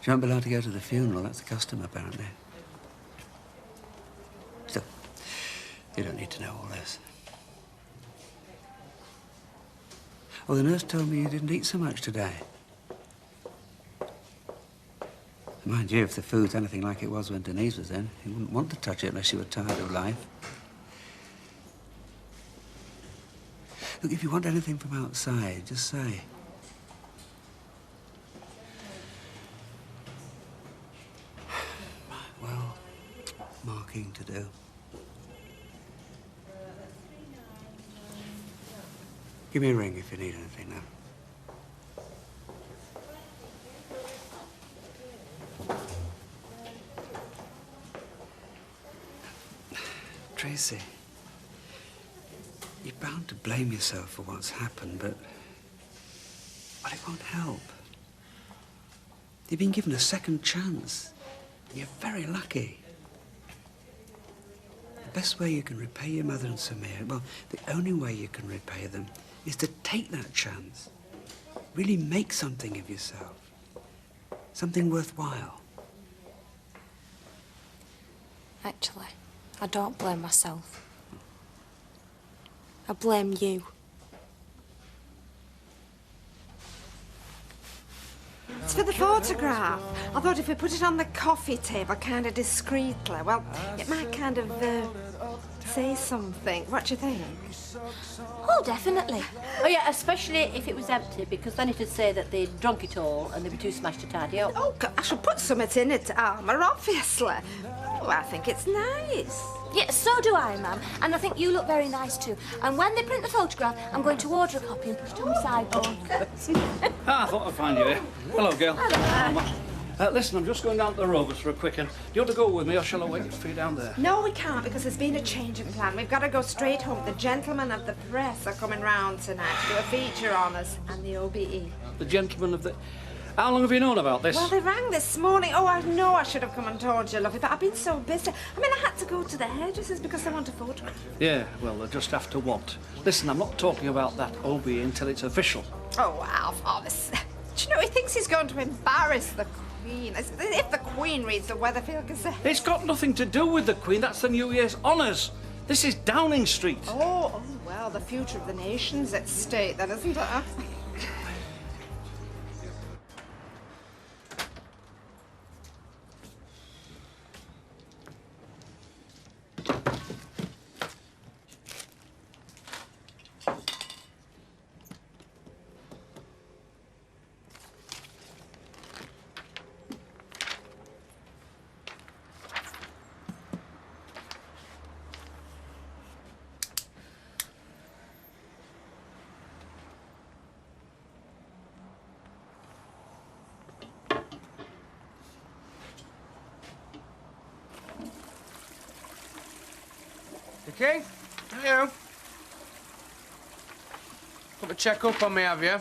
Speaker 7: She won't be allowed to go to the funeral. That's the custom, apparently. Still, you don't need to know all this. Oh, the nurse told me you didn't eat so much today. Mind you, if the food's anything like it was when Denise was in, you wouldn't want to touch it unless you were tired of life. Look, if you want anything from outside, just say. Well, marking to do. Give me a ring if you need anything now. Tracy, you're bound to blame yourself for what's happened, but it won't help. You've been given a second chance. You're very lucky. The best way you can repay your mother and Samir, well, the only way you can repay them is to take that chance. Really make something of yourself. Something worthwhile.
Speaker 11: Actually, I don't blame myself. I blame you.
Speaker 2: It's for the photograph. I thought if we put it on the coffee table kind of discreetly, well, it might kind of say something. What do you think?
Speaker 18: Oh, definitely. Oh, yeah, especially if it was empty, because then it'd say that they'd drunk it all and they'd be too smashed to tidy up.
Speaker 2: Oh, I should put something in it, Alma, obviously. Oh, I think it's nice.
Speaker 11: Yeah, so do I, Mum. And I think you look very nice too. And when they print the photograph, I'm going to order a copy and put it on my sideboard.
Speaker 1: I thought I'd find you here. Hello, girl.
Speaker 11: Hello.
Speaker 1: Listen, I'm just going down to the Rovers for a quick one. Do you want to go with me, or shall I wait for you down there?
Speaker 2: No, we can't, because there's been a change in plan. We've got to go straight home. The gentlemen of the press are coming round tonight to do a feature on us and the OBE.
Speaker 1: The gentleman of the... How long have you known about this?
Speaker 2: Well, they rang this morning. Oh, I know I should have come and told you, lovely, but I've been so busy. I mean, I had to go to the hairdressers because they want a photograph.
Speaker 1: Yeah, well, they'll just have to want. Listen, I'm not talking about that OBE until it's official.
Speaker 2: Oh, Alf, honestly. Do you know, he thinks he's going to embarrass the Queen. As if the Queen reads the Weatherfield Gazette.
Speaker 1: It's got nothing to do with the Queen. That's the New Year's honours. This is Downing Street.
Speaker 2: Oh, well, the future of the nation's at stake, then, isn't it?
Speaker 5: Okay? Hello. Come to check up on me, have you?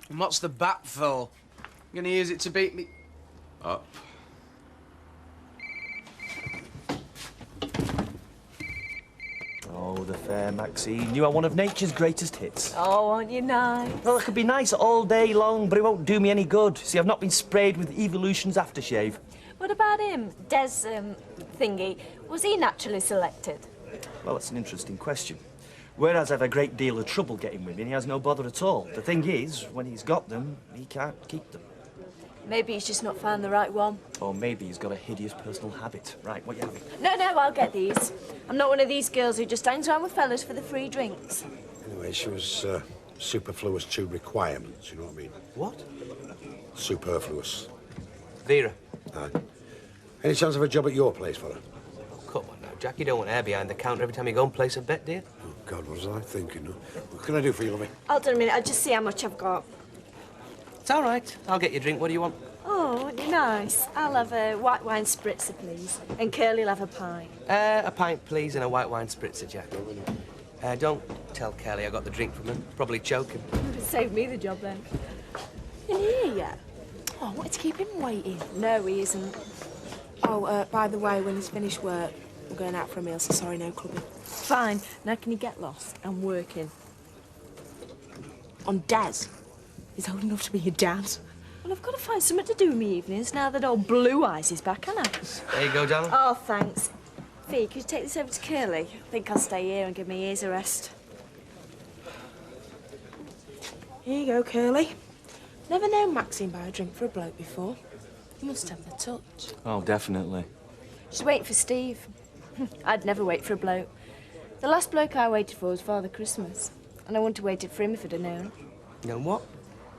Speaker 5: And what's the bat for? You gonna use it to beat me up?
Speaker 15: Oh, the fair Maxine. You are one of nature's greatest hits.
Speaker 17: Oh, aren't you nice?
Speaker 15: Well, it could be nice all day long, but it won't do me any good. See, I've not been sprayed with Evolution's aftershave.
Speaker 17: What about him? Des, thingy. Was he naturally selected?
Speaker 15: Well, that's an interesting question. Whereas I've a great deal of trouble getting women, he has no bother at all. The thing is, when he's got them, he can't keep them.
Speaker 17: Maybe he's just not found the right one.
Speaker 15: Or maybe he's got a hideous personal habit. Right, what you having?
Speaker 17: No, I'll get these. I'm not one of these girls who just hangs around with fellas for the free drinks.
Speaker 21: Anyway, she was superfluous to requirements, you know what I mean?
Speaker 5: What?
Speaker 21: Superfluous.
Speaker 5: Vera.
Speaker 21: Aye. Any chance of a job at your place for her?
Speaker 5: Oh, come on now, Jack. You don't want her behind the counter every time you go and place a bet, do you?
Speaker 21: Oh, God, what was I thinking? What can I do for you, lovey?
Speaker 2: Hold on a minute. I'll just see how much I've got.
Speaker 5: It's all right. I'll get you a drink. What do you want?
Speaker 17: Oh, nice. I'll have a white wine spritzer, please. And Curly'll have a pint.
Speaker 5: A pint, please, and a white wine spritzer, Jack. Don't tell Kelly I got the drink from him. Probably choke him.
Speaker 17: Save me the job, then. In here yet? Oh, I wanted to keep him waiting. No, he isn't.
Speaker 6: Oh, by the way, when he's finished work, we're going out for a meal, so sorry, no clubbing.
Speaker 17: Fine. Now can you get lost? I'm working.
Speaker 6: On Des? He's old enough to be your dad.
Speaker 17: Well, I've got to find something to do in my evenings now that old Blue Eyes is back, haven't I?
Speaker 5: There you go, darling.
Speaker 17: Oh, thanks. Fee, could you take this over to Curly? I think I'll stay here and give my ears a rest.
Speaker 6: Here you go, Curly. Never known Maxine buy a drink for a bloke before. You must have the touch.
Speaker 15: Oh, definitely.
Speaker 17: She's waiting for Steve. I'd never wait for a bloke.
Speaker 11: The last bloke I waited for was Father Christmas. And I wouldn't have waited for him if I'd have known.
Speaker 5: Known what?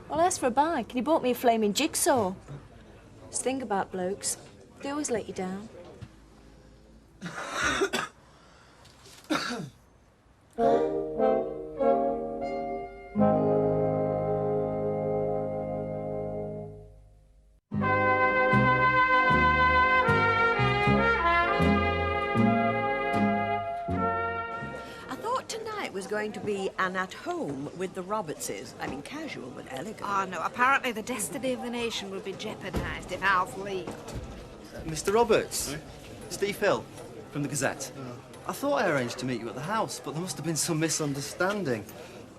Speaker 11: Well, I asked for a bike, and he bought me a flaming jigsaw. Just think about blokes. They always let you down.
Speaker 9: I thought tonight was going to be an at-home with the Robertses. I mean, casual but elegant.
Speaker 19: Oh, no, apparently the destiny of the nation will be jeopardised if Alf leaves.
Speaker 20: Mr. Roberts. Steve Hill, from the Gazette. I thought I arranged to meet you at the house, but there must have been some misunderstanding.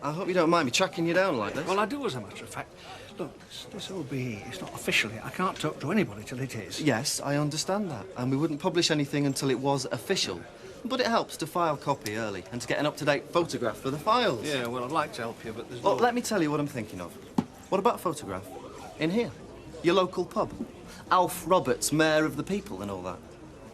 Speaker 20: I hope you don't mind me tracking you down like this.
Speaker 1: Well, I do, as a matter of fact. Look, this OBE, it's not official yet. I can't talk to anybody till it is.
Speaker 20: Yes, I understand that. And we wouldn't publish anything until it was official. But it helps to file copy early and to get an up-to-date photograph for the files.
Speaker 1: Yeah, well, I'd like to help you, but there's
Speaker 20: Well,
Speaker 1: no...
Speaker 20: let me tell you what I'm thinking of. What about a photograph? In here. Your local pub. Alf Roberts, Mayor of the People and all that.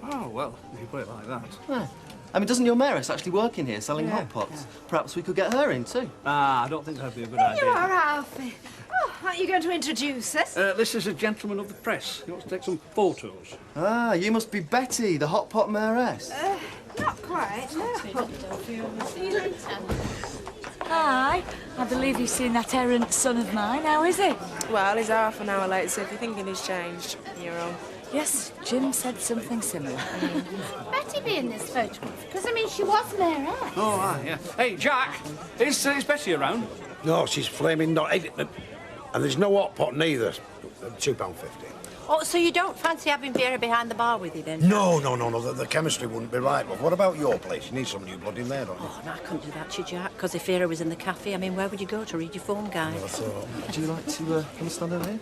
Speaker 1: Oh, well, if you put it like that.
Speaker 20: Yeah. I mean, doesn't your mayoress actually work in here selling hot pots? Perhaps we could get her in, too.
Speaker 1: Ah, I don't think that'd be a good idea.
Speaker 19: You are, Alfie. Oh, aren't you going to introduce us?
Speaker 1: This is a gentleman of the press. He wants to take some photos.
Speaker 20: Ah, you must be Betty, the hot pot mayoress.
Speaker 19: Not quite, no.
Speaker 11: See you later.
Speaker 17: Hi. I believe you've seen that errant son of mine. How is he?
Speaker 6: Well, he's half an hour late, so if you're thinking he's changed, you're wrong.
Speaker 17: Yes, Jim said something similar.
Speaker 12: Betty be in this photograph? Because, I mean, she was mayoress.
Speaker 1: Oh, yeah. Hey, Jack, is Betty around?
Speaker 21: No, she's flaming not. And there's no hot pot neither. £2.50.
Speaker 18: Oh, so you don't fancy having Vera behind the bar with you then?
Speaker 21: No. The chemistry wouldn't be right. But what about your place? You need some new blood in there, don't you?
Speaker 18: Oh, no, I couldn't do that to you, Jack, because if Vera was in the cafe, I mean, where would you go to read your form guide?
Speaker 21: I thought...
Speaker 20: Would you like to come and stand over here?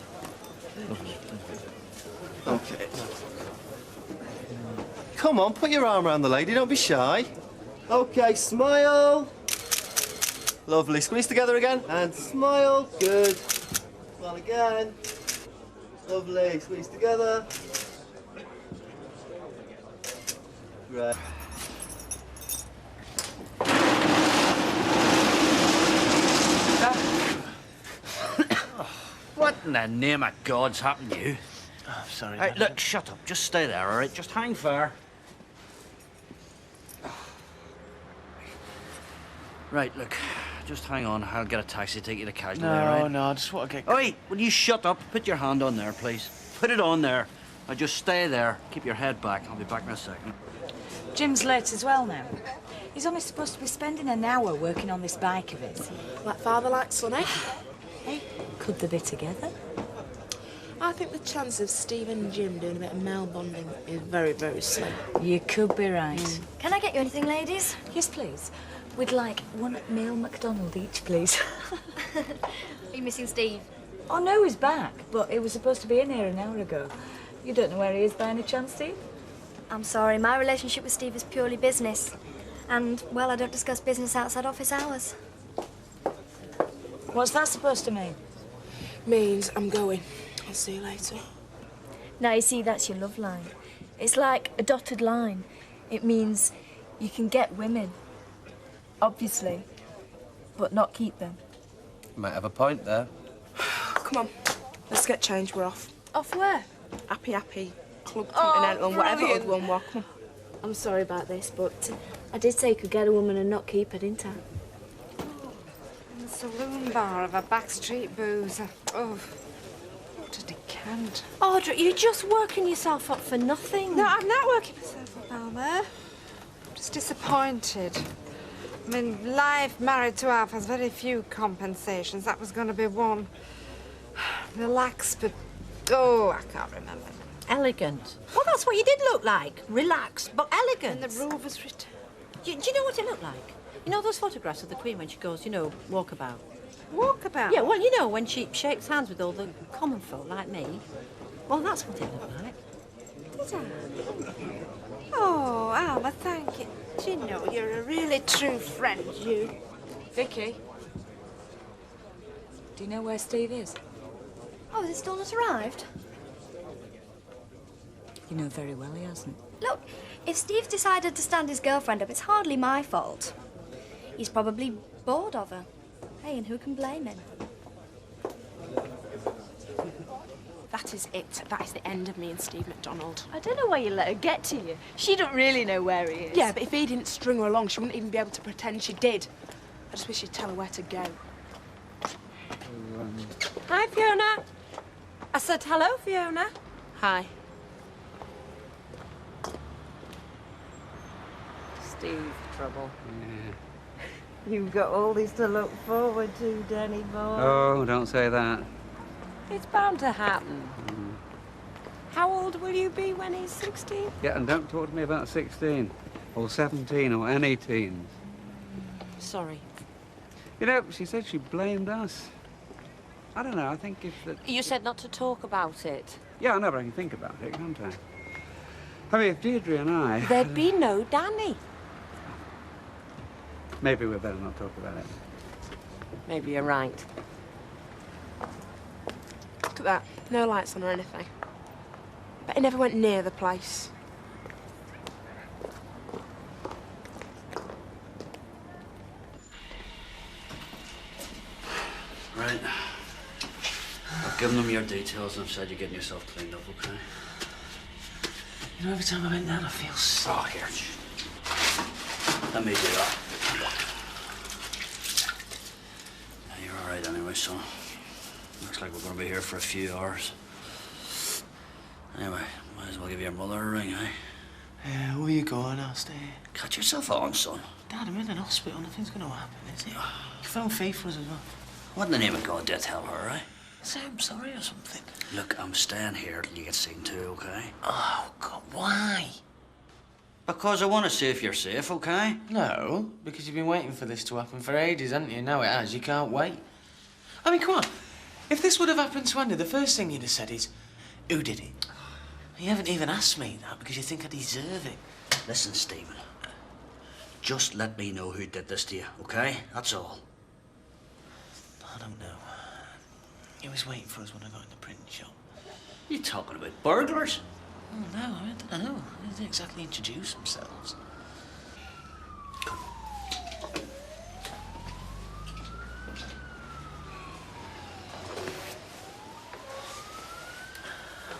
Speaker 20: Okay. Come on, put your arm around the lady, don't be shy. Okay, smile. Lovely. Squeeze together again. And smile. Good. Smile again. Lovely. Squeeze together. Right.
Speaker 3: What in the name of God's happened to you?
Speaker 5: Oh, sorry.
Speaker 3: Hey, look, shut up. Just stay there, all right? Just hang fire. Right, look, just hang on. I'll get a taxi to take you to Casualty, all right?
Speaker 5: No, I just want to get...
Speaker 3: Oh, wait, will you shut up? Put your hand on there, please. Put it on there. Now, just stay there. Keep your head back. I'll be back in a second.
Speaker 17: Jim's late as well now. He's only supposed to be spending an hour working on this bike of his.
Speaker 6: Like father, like son, eh?
Speaker 17: Hey, could they be together?
Speaker 6: I think the chance of Steve and Jim doing a bit of male bonding is very, very slim.
Speaker 17: You could be right.
Speaker 11: Can I get you anything, ladies?
Speaker 17: Yes, please. We'd like one male McDonald each, please.
Speaker 11: Are you missing Steve?
Speaker 17: Oh, no, he's back, but he was supposed to be in here an hour ago. You don't know where he is by any chance, Steve?
Speaker 11: I'm sorry, my relationship with Steve is purely business. And, well, I don't discuss business outside office hours.
Speaker 17: What's that supposed to mean?
Speaker 6: Means I'm going. I'll see you later.
Speaker 11: Now, you see, that's your love line. It's like a dotted line. It means you can get women, obviously, but not keep them.
Speaker 20: You might have a point there.
Speaker 6: Come on, let's get changed. We're off.
Speaker 11: Off where?
Speaker 6: Happy, Club Continental, and whatever other one walk. Come on.
Speaker 11: I'm sorry about this, but I did say you could get a woman and not keep her, didn't I?
Speaker 19: In the saloon bar of a backstreet boozer. Oh, what a decant.
Speaker 11: Audrey, you're just working yourself up for nothing.
Speaker 19: No, I'm not working myself up, Alma. I'm just disappointed. I mean, life married to Alf has very few compensations. That was going to be one. Relaxed, but... Oh, I can't remember.
Speaker 18: Elegant. Well, that's what you did look like. Relaxed, but elegant.
Speaker 19: And the Rover's written.
Speaker 18: Do you know what it looked like? You know those photographs of the Queen when she goes, you know, walkabout?
Speaker 19: Walkabout?
Speaker 18: Yeah, well, you know, when she shakes hands with all the common folk like me. Well, that's what it looked like.
Speaker 19: Did I? Oh, Alma, thank you. Do you know, you're a really true friend, you.
Speaker 17: Vicky, do you know where Steve is?
Speaker 11: Oh, has it still not arrived?
Speaker 17: You know very well he hasn't.
Speaker 11: Look, If Steve decided to stand his girlfriend up, it's hardly my fault. He's probably bored of her. Hey, and who can blame him?
Speaker 13: That is it. That is the end of me and Steve McDonald.
Speaker 6: I don't know why you let her get to you. She don't really know where he is.
Speaker 13: Yeah, but if he didn't string her along, she wouldn't even be able to pretend she did. I just wish you'd tell her where to go.
Speaker 6: Hi, Fiona. I said hello, Fiona.
Speaker 13: Hi.
Speaker 14: Steve, trouble. You've got all this to look forward to, Danny boy.
Speaker 7: Oh, don't say that.
Speaker 14: It's bound to happen. How old will you be when he's 16?
Speaker 7: Yeah, and don't talk to me about 16 or 17 or any teens.
Speaker 14: Sorry.
Speaker 7: You know, she said she blamed us. I don't know, I think if that...
Speaker 14: You said not to talk about it.
Speaker 7: Yeah, I know, but I can think about it, can't I? I mean, if Deirdre and I...
Speaker 14: There'd be no Danny.
Speaker 7: Maybe we'd better not talk about it.
Speaker 14: Maybe you're right.
Speaker 13: Look at that. No lights on or anything. Bet he never went near the place.
Speaker 3: Right. I've given them your details and I've said you're getting yourself cleaned up, okay?
Speaker 5: You know, every time I bend down, I feel sick.
Speaker 3: Oh, here. Let me do that. Yeah, you're all right anyway, son. Looks like we're going to be here for a few hours. Anyway, might as well give your mother a ring, eh?
Speaker 5: Yeah, where you going? I'll stay.
Speaker 3: Catch yourself on, son.
Speaker 5: Dad, I'm in an hospital. Nothing's going to happen, is it? You phone Faye for us as well.
Speaker 3: What in the name of God did tell her, eh?
Speaker 5: Say I'm sorry or something.
Speaker 3: Look, I'm staying here till you get seen to, okay?
Speaker 5: Oh, God, why?
Speaker 3: Because I want to see if you're safe, okay?
Speaker 5: No, because you've been waiting for this to happen for ages, haven't you? Now it has, you can't wait. I mean, come on. If this would have happened to Andy, the first thing you'd have said is, who did it? You haven't even asked me that because you think I deserve it.
Speaker 3: Listen, Stephen. Just let me know who did this to you, okay? That's all.
Speaker 5: I don't know. He was waiting for us when I got in the print shop.
Speaker 3: You talking about burglars?
Speaker 5: Oh, no, I don't know. They didn't exactly introduce themselves.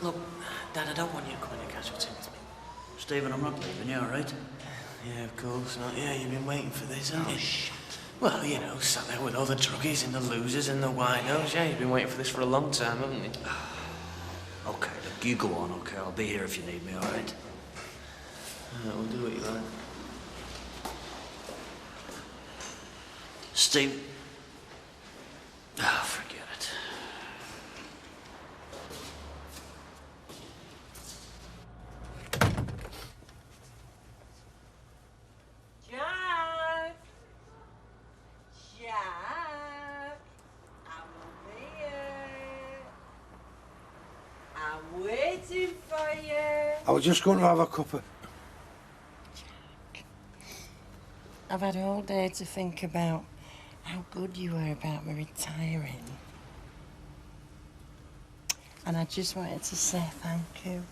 Speaker 5: Look, Dad, I don't want you coming to casualty with me.
Speaker 3: Stephen, I'm not leaving you, all right?
Speaker 5: Yeah, of course not. Yeah, you've been waiting for this, haven't you?
Speaker 3: Shit.
Speaker 5: Well, you know, sat there with all the druggies and the losers and the winos. Yeah, you've been waiting for this for a long time, haven't you?
Speaker 3: Okay, look, you go on, okay? I'll be here if you need me, all right?
Speaker 5: We'll do what you like.
Speaker 3: Steve. Ah, forget it.
Speaker 14: Jack! Jack! I'm here. I'm waiting for you.
Speaker 21: I was just going to have a cup of...
Speaker 17: I've had all day to think about how good you were about me retiring. And I just wanted to say thank you.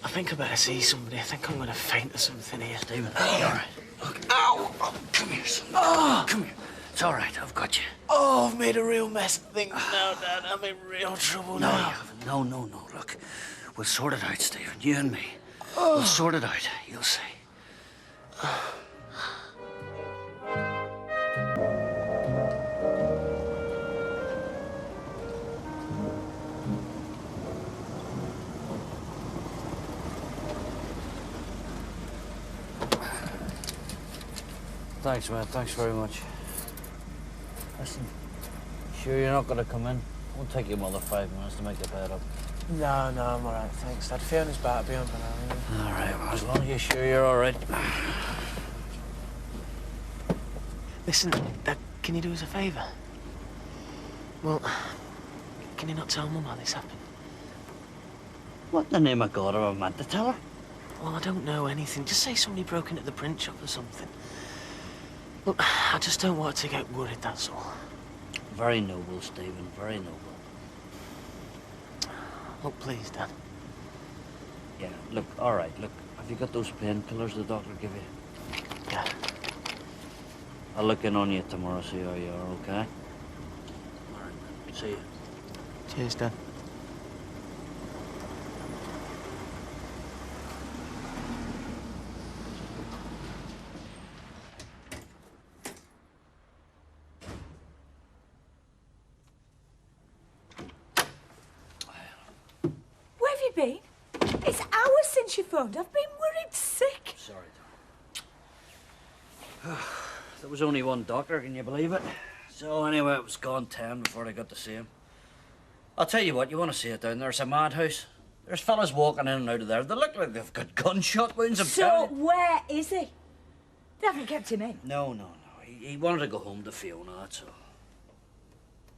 Speaker 5: I think I better see somebody. I think I'm going to faint or something here.
Speaker 3: Stephen, you all right? Look. Ow! Oh, come here, son. Oh! Come here. It's all right. I've got you.
Speaker 5: Oh, I've made a real mess of things now, Dad. I'm in real trouble
Speaker 3: No,
Speaker 5: now.
Speaker 3: you haven't. No, no, no. Look, we'll sort it out, Stephen. You and me. We'll sort it out. You'll see. Thanks, man. Thanks very much. Listen, sure you're not going to come in? Won't take you more than 5 minutes to make the bed up.
Speaker 5: No, I'm all right, thanks, Dad. Fiona's back. Be on for now.
Speaker 3: All right, well, as long as you're sure you're all right.
Speaker 5: Listen, Dad, can you do us a favour? Well, can you not tell Mum how this happened?
Speaker 3: What in the name of God am I meant to tell her?
Speaker 5: Well, I don't know anything. Just say somebody broke into the print shop or something. Look, I just don't want her to get worried, that's all.
Speaker 3: Very noble, Stephen, very noble.
Speaker 5: Look, please, Dad.
Speaker 3: Yeah, look, all right, look. Have you got those painkillers the doctor gave you?
Speaker 5: Yeah.
Speaker 3: I'll look in on you tomorrow, see how you are, okay?
Speaker 5: All right.
Speaker 3: See you.
Speaker 5: Cheers, Dad.
Speaker 18: Where have you been? It's hours since you phoned. I've been worried sick.
Speaker 3: Sorry, darling. There was only one doctor, can you believe it? So anyway, it was gone 10 before I got to see him. I'll tell you what, you want to see it down there? It's a madhouse. There's fellas walking in and out of there. They look like they've got gunshot wounds. I'm
Speaker 18: So
Speaker 3: telling you.
Speaker 18: where is he? They haven't kept him in.
Speaker 3: No. He wanted to go home to Fiona, that's all.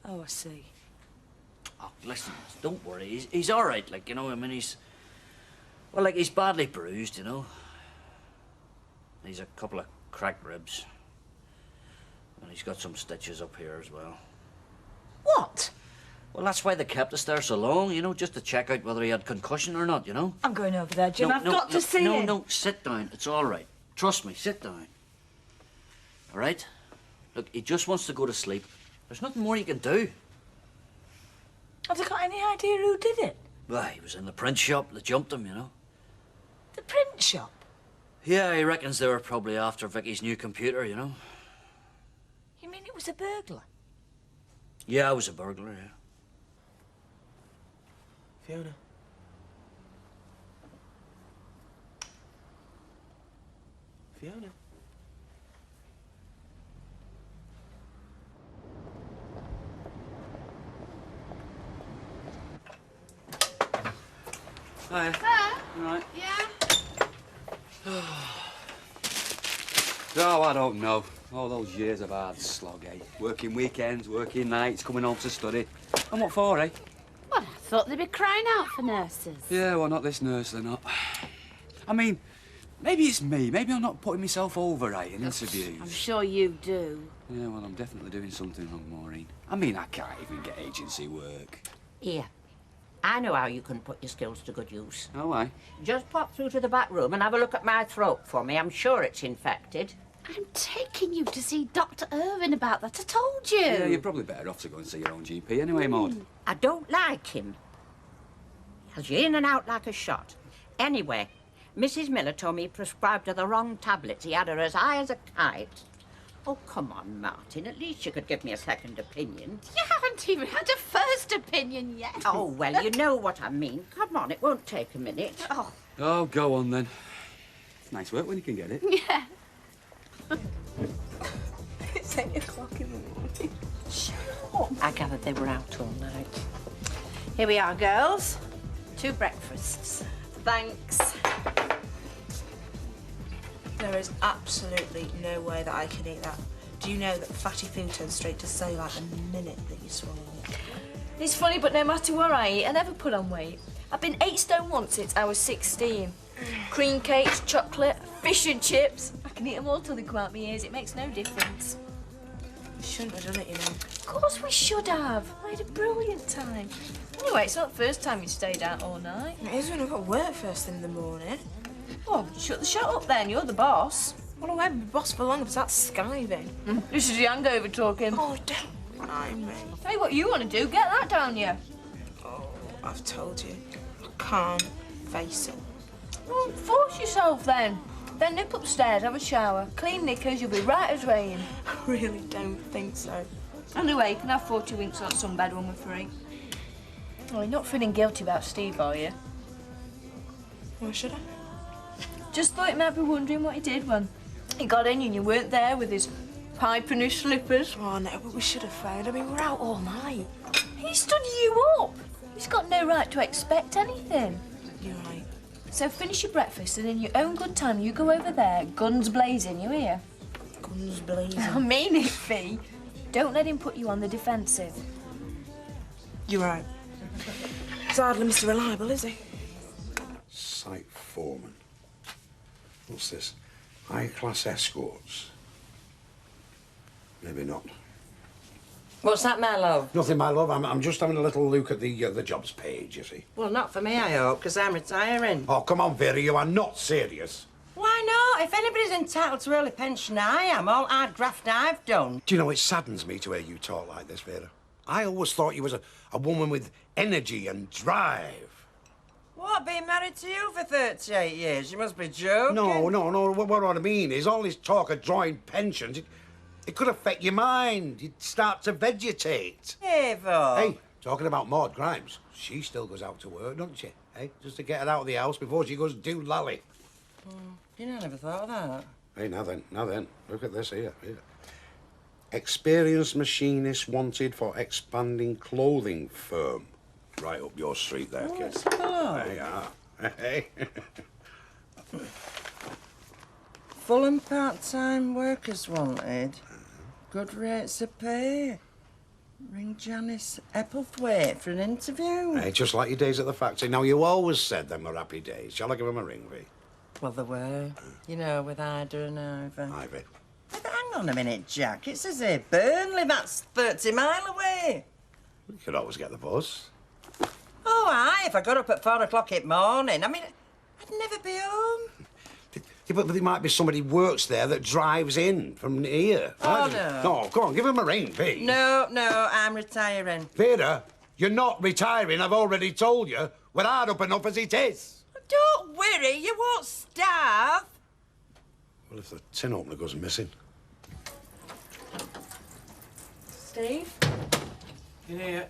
Speaker 18: Oh, I see.
Speaker 3: Oh, listen, don't worry. He's all right, like, you know, I mean, well, like, he's badly bruised, you know. He's a couple of cracked ribs. And he's got some stitches up here as well.
Speaker 18: What?
Speaker 3: Well, that's why they kept us there so long, you know, just to check out whether he had concussion or not, you know.
Speaker 18: I'm going over there, Jim. I've got to see him.
Speaker 3: No, sit down. It's all right. Trust me, sit down. All right? Look, he just wants to go to sleep. There's nothing more you can do.
Speaker 18: Have they got any idea who did it?
Speaker 3: Well, he was in the print shop. They jumped him, you know.
Speaker 18: The print shop?
Speaker 3: Yeah, he reckons they were probably after Vicky's new computer, you know.
Speaker 18: You mean it was a burglar?
Speaker 3: Yeah, I was a burglar, yeah.
Speaker 5: Fiona. Fiona.
Speaker 3: Hi.
Speaker 12: Huh?
Speaker 3: Right.
Speaker 12: Yeah?
Speaker 4: Oh, I don't know. All those years of hard slog, eh? Working weekends, working nights, coming home to study. And what for, eh?
Speaker 12: Well, I thought they'd be crying out for nurses.
Speaker 4: Yeah, well, not this nurse, they're not. I mean, maybe it's me. Maybe I'm not putting myself over right in interviews.
Speaker 12: I'm sure you do.
Speaker 4: Yeah, well, I'm definitely doing something wrong, Maureen. I mean, I can't even get agency work.
Speaker 16: Here. I know how you can put your skills to good use.
Speaker 4: Oh, I?
Speaker 16: Just pop through to the back room and have a look at my throat for me. I'm sure it's infected.
Speaker 12: I'm taking you to see Dr. Irvin about that. I told you.
Speaker 4: Yeah, you're probably better off to go and see your own GP anyway, Maud.
Speaker 16: I don't like him. He has you in and out like a shot. Anyway, Mrs. Miller told me he prescribed her the wrong tablets. He had her as high as a kite. Oh, come on, Martin. At least you could give me a second opinion.
Speaker 12: You haven't even had a first opinion yet.
Speaker 16: Oh, well, you know what I mean. Come on, it won't take a minute.
Speaker 12: Oh.
Speaker 4: Oh, go on, then. It's nice work when you can get it.
Speaker 12: Yeah.
Speaker 18: It's 8 o'clock in the morning.
Speaker 16: Shut up. I gathered they were out all night.
Speaker 18: Here we are, girls. 2 breakfasts.
Speaker 13: Thanks. There is absolutely no way that I can eat that. Do you know that fatty food turns straight to cellulite the minute that you swallow it?
Speaker 18: It's funny, but no matter what I eat, I never put on weight. I've been 8 stone once since I was 16. Cream cakes, chocolate, fish and chips. I can eat them all till they come out my ears. It makes no difference.
Speaker 13: You shouldn't have done it, you know.
Speaker 18: Of course we should have. I had a brilliant time. Anyway, it's not the first time you stayed out all night.
Speaker 13: It is when I've got work first thing in the morning.
Speaker 18: Oh, shut the shut up then. You're the boss.
Speaker 13: Well, I won't be boss for long if that's skiving.
Speaker 18: This is the hangover talking.
Speaker 13: Oh, don't mind me.
Speaker 18: Tell you what you want to do. Get that down you.
Speaker 13: Oh, I've told you. I can't face it.
Speaker 18: Well, force yourself then. Then nip upstairs, have a shower, clean knickers, you'll be right as rain.
Speaker 13: I really don't think so.
Speaker 18: Anyway, you can have 40 winks on some bed when we're free. Oh, you're not feeling guilty about Steve, are you?
Speaker 13: Why should I?
Speaker 18: Just thought you might be wondering what he did when he got in and you weren't there with his pipe and his slippers.
Speaker 13: Oh, no, but we should have phoned. I mean, we're out all night.
Speaker 18: He stood you up. He's got no right to expect anything.
Speaker 13: You're right.
Speaker 18: So finish your breakfast and in your own good time you go over there, guns blazing, you hear?
Speaker 13: Guns blazing.
Speaker 18: I mean it, Fee. Don't let him put you on the defensive.
Speaker 13: You're right. He's hardly Mr. Reliable, is he?
Speaker 21: site foreman. What's this? High-class escorts. Maybe not.
Speaker 22: What's that, my love?
Speaker 21: Nothing, my love. I'm just having a little look at the jobs page, you see.
Speaker 22: Well, not for me, I hope, because I'm retiring.
Speaker 21: Oh, come on, Vera, you are not serious.
Speaker 22: Why not? If anybody's entitled to early pension, I am. All hard graft I've done.
Speaker 21: Do you know, it saddens me to hear you talk like this, Vera. I always thought you was a woman with energy and drive.
Speaker 22: What, being married to you for 38 years? You must be joking.
Speaker 21: No. What I mean is all this talk of drawing pensions, it could affect your mind. You'd start to vegetate.
Speaker 22: Ava.
Speaker 21: Hey, talking about Maud Grimes, she still goes out to work, doesn't she? Hey, just to get her out of the house before she goes do lally.
Speaker 22: You know, I never thought of that.
Speaker 21: Hey, now then, look at this here. Experienced machinist wanted for expanding clothing firm. Right up your street there, kid.
Speaker 22: Let's have a look.
Speaker 21: There you are. Hey.
Speaker 22: Full and part-time workers wanted. Good rates of pay. Ring Janice Epplethwaite for an interview.
Speaker 21: Hey, just like your days at the factory. Now, you always said them were happy days. Shall I give them a ring, V?
Speaker 22: Well, they were. You know, with Ida and Ivor.
Speaker 21: Ivy.
Speaker 22: But hang on a minute, Jack. It says here Burnley. That's 30 mile away.
Speaker 21: We could always get the bus.
Speaker 22: Oh, aye, if I got up at 4 o'clock in the morning. I mean, I'd never be home.
Speaker 21: Yeah, but there might be somebody who works there that drives in from here.
Speaker 22: Oh,
Speaker 21: Right?
Speaker 22: no.
Speaker 21: No, go on, give him a ring, V.
Speaker 22: No, I'm retiring.
Speaker 21: Vera, you're not retiring. I've already told you. We're hard up enough as it is.
Speaker 22: Don't worry, you won't starve.
Speaker 21: Well, if the tin opener goes missing.
Speaker 5: Steve? You here?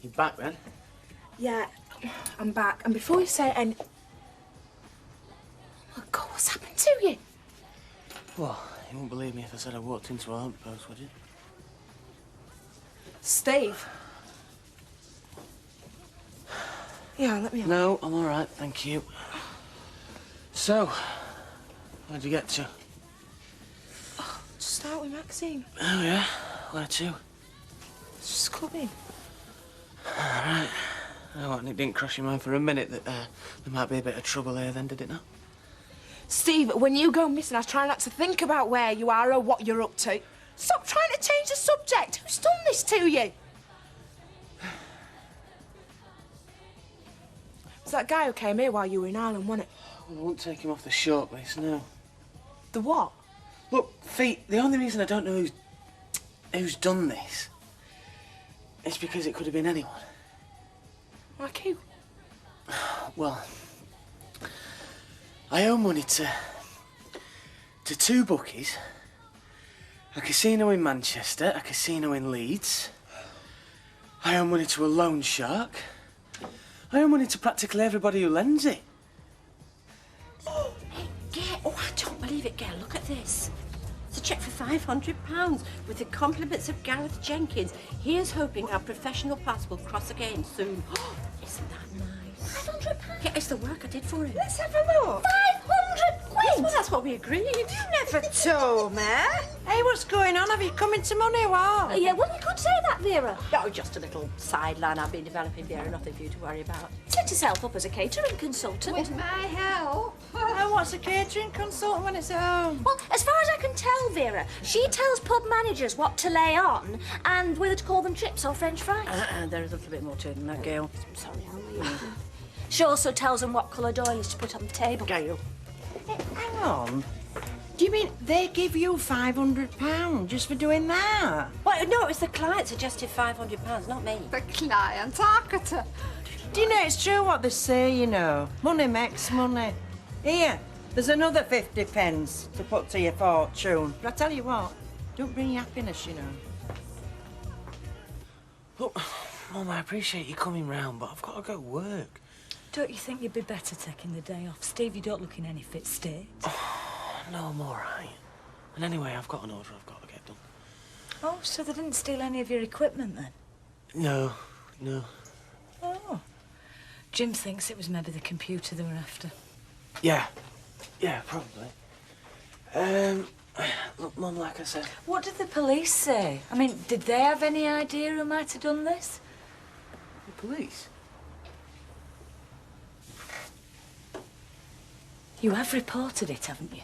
Speaker 5: You back then?
Speaker 13: Yeah, I'm back. And before you say any... Oh, my God, what's happened to you?
Speaker 5: Well, you won't believe me if I said I walked into a lamp post, would you?
Speaker 13: Steve? Yeah, let me have...
Speaker 5: No, I'm all right, thank you. So, where'd you get to?
Speaker 13: Oh, just out with Maxine.
Speaker 5: Oh, yeah? Where to?
Speaker 13: Just coming.
Speaker 5: All right. Oh, and it didn't cross your mind for a minute that there might be a bit of trouble here then, did it not?
Speaker 13: Steve, when you go missing, I try not to think about where you are or what you're up to. Stop trying to change the subject. Who's done this to you? Was that guy who came here while you were in Ireland, wasn't it?
Speaker 5: Well, I won't take him off the short list, no.
Speaker 13: The what?
Speaker 5: Look, Feet, the only reason I don't know who's done this is because it could have been anyone.
Speaker 13: Like who?
Speaker 5: Well, I owe money to two bookies, a casino in Manchester, a casino in Leeds. I owe money to a loan shark. I owe money to practically everybody who lends it.
Speaker 18: Oh, hey, Gare. Oh, I don't believe it, Gare. Look at this. It's a cheque for £500 with the compliments of Gareth Jenkins. Here's hoping our professional paths will cross again soon. Isn't that nice? £500? Yeah, it's the work I did for him.
Speaker 19: Let's have a look.
Speaker 18: 500 quid? Yes, well, that's what we agreed.
Speaker 19: You never told me.
Speaker 22: Hey, what's going on? Have you come into money, what?
Speaker 18: Yeah, well, you could say that, Vera. Oh, just a little sideline I've been developing, Vera. Nothing for you to worry about. Set yourself up as a catering consultant.
Speaker 19: With my help.
Speaker 22: Oh, what's a catering consultant when it's at home?
Speaker 18: Well, as far as I can tell, Vera, she tells pub managers what to lay on and whether to call them chips or French fries. There's a little bit more to it than that, Gail. I'm sorry, I'll leave. She also tells them what colour doilies to put on the table. Gail.
Speaker 22: Hey, hang on. Do you mean they give you £500 just for doing that?
Speaker 18: Well, no, it was the client suggested £500, not me.
Speaker 19: The client, Arcata.
Speaker 22: Do you know it's true what they say, you know? Money makes money. Here, there's another 50 pence to put to your fortune. But I tell you what, don't bring you happiness, you know.
Speaker 5: Look, Mum, I appreciate you coming round, but I've got to go work.
Speaker 17: Don't you think you'd be better taking the day off? Steve, you don't look in any fit state.
Speaker 5: No, I'm all right. And anyway, I've got an order I've got to get done.
Speaker 17: Oh, so they didn't steal any of your equipment then?
Speaker 5: No.
Speaker 17: Oh. Jim thinks it was maybe the computer they were after.
Speaker 5: Yeah, probably. Look, Mum, like I said...
Speaker 17: What did the police say? I mean, did they have any idea who might have done this?
Speaker 5: The police?
Speaker 17: You have reported it, haven't you?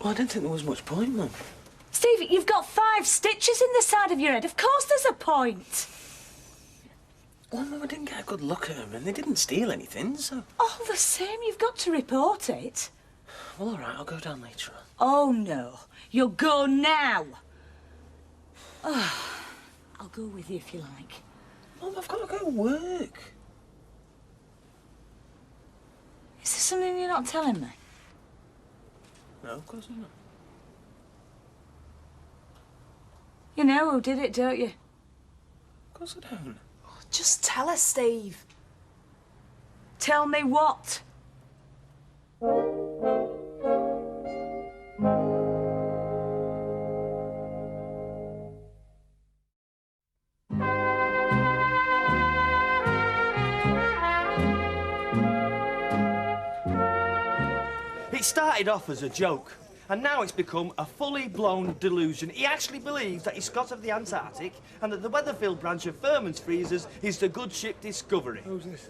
Speaker 5: Well, I didn't think there was much point, Mum.
Speaker 17: Steve, you've got 5 stitches in the side of your head. Of course there's a point.
Speaker 5: Well, Mum, I didn't get a good look at them, and they didn't steal anything, so...
Speaker 17: All the same, you've got to report it.
Speaker 5: Well, all right, I'll go down later on.
Speaker 17: Oh, no. You'll go now. Oh, I'll go with you if you like.
Speaker 5: Mum, I've got to go to work.
Speaker 17: Is there something you're not telling me?
Speaker 5: No, of course not.
Speaker 17: You know who did it, don't you?
Speaker 5: Of course I don't.
Speaker 13: Just tell us, Steve.
Speaker 17: Tell me what?
Speaker 15: It started off as a joke, and now it's become a fully blown delusion. He actually believes that he's Scott of the Antarctic and that the Weatherfield branch of Furman's Freezers is the good ship Discovery.
Speaker 21: Who's this?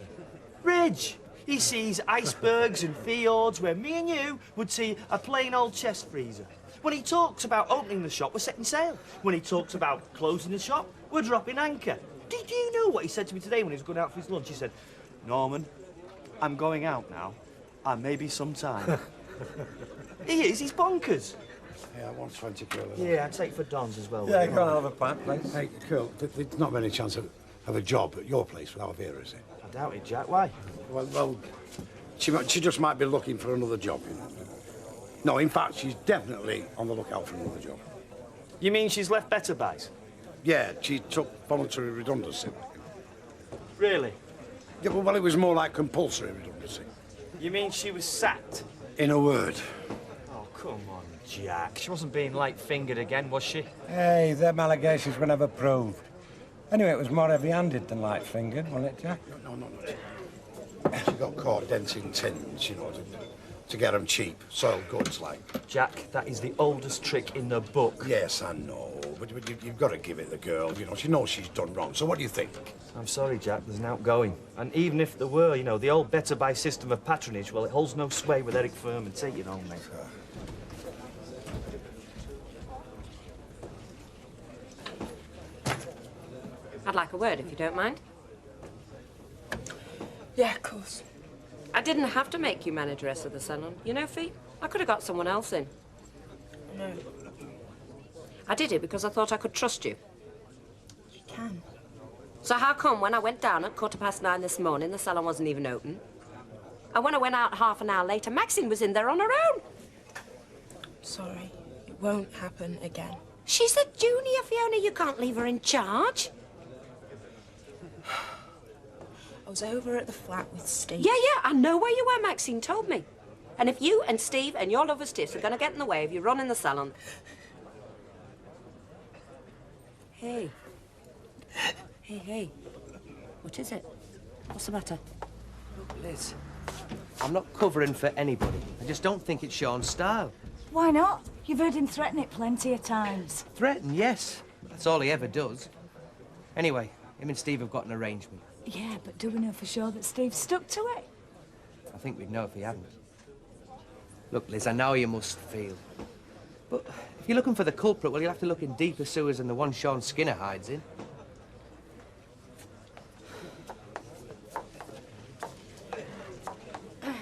Speaker 15: Ridge! He sees icebergs and fjords where me and you would see a plain old chest freezer. When he talks about opening the shop, we're setting sail. When he talks about closing the shop, we're dropping anchor. Did you know what he said to me today when he was going out for his lunch? He said, Norman, I'm going out now, and maybe some time. He's bonkers.
Speaker 21: Yeah, I want 20 quid.
Speaker 15: Yeah, I'd take for Don's as well.
Speaker 21: Yeah, go and have a pint, please. Hey, cool. There's not many chance of a job at your place without Vera, is it?
Speaker 15: I doubt it, Jack. Why?
Speaker 21: Well, she just might be looking for another job, you know. No, in fact, she's definitely on the lookout for another job.
Speaker 15: You mean she's left Better Buys?
Speaker 21: Yeah, she took voluntary redundancy.
Speaker 15: Really?
Speaker 21: Yeah, well, it was more like compulsory redundancy.
Speaker 15: You mean she was sacked?
Speaker 21: In a word.
Speaker 15: Oh, come on, Jack. She wasn't being light-fingered again, was she?
Speaker 21: Hey, them allegations were never proved. Anyway, it was more heavy-handed than light-fingered, wasn't it, Jack? No. She got caught denting tins, you know, to get them cheap. Soiled goods, like.
Speaker 15: Jack, that is the oldest trick in the book.
Speaker 21: Yes, I know, but you've got to give it the girl, you know. She knows she's done wrong, so what do you think?
Speaker 15: I'm sorry, Jack, there's an outgoing. And even if there were, you know, the old Better Buy system of patronage, well, it holds no sway with Eric Furman, take it home, mate.
Speaker 8: I'd like a word, if you don't mind.
Speaker 13: Yeah, of course.
Speaker 8: I didn't have to make you manageress of the salon. You know, Fee, I could have got someone else in.
Speaker 13: No.
Speaker 8: I did it because I thought I could trust you.
Speaker 13: You can.
Speaker 8: So how come when I went down at 9:15 this morning, the salon wasn't even open? And when I went out half an hour later, Maxine was in there on her own.
Speaker 13: Sorry. It won't happen again.
Speaker 8: She's a junior, Fiona. You can't leave her in charge.
Speaker 13: I was over at the flat with Steve.
Speaker 8: Yeah, I know where you were, Maxine told me. And if you and Steve and your lover Stiffs are going to get in the way of you running the salon... Hey. Hey. What is it? What's the matter?
Speaker 5: Look, Liz, I'm not covering for anybody. I just don't think it's Sean's style.
Speaker 17: Why not? You've heard him threaten it plenty of times.
Speaker 5: Threaten, yes. That's all he ever does. Anyway, him and Steve have got an arrangement.
Speaker 17: Yeah, but do we know for sure that Steve stuck to it?
Speaker 5: I think we'd know if he hadn't. Look, Liz, I know you must feel. But if you're looking for the culprit, well, you'll have to look in deeper sewers than the one Sean Skinner hides in.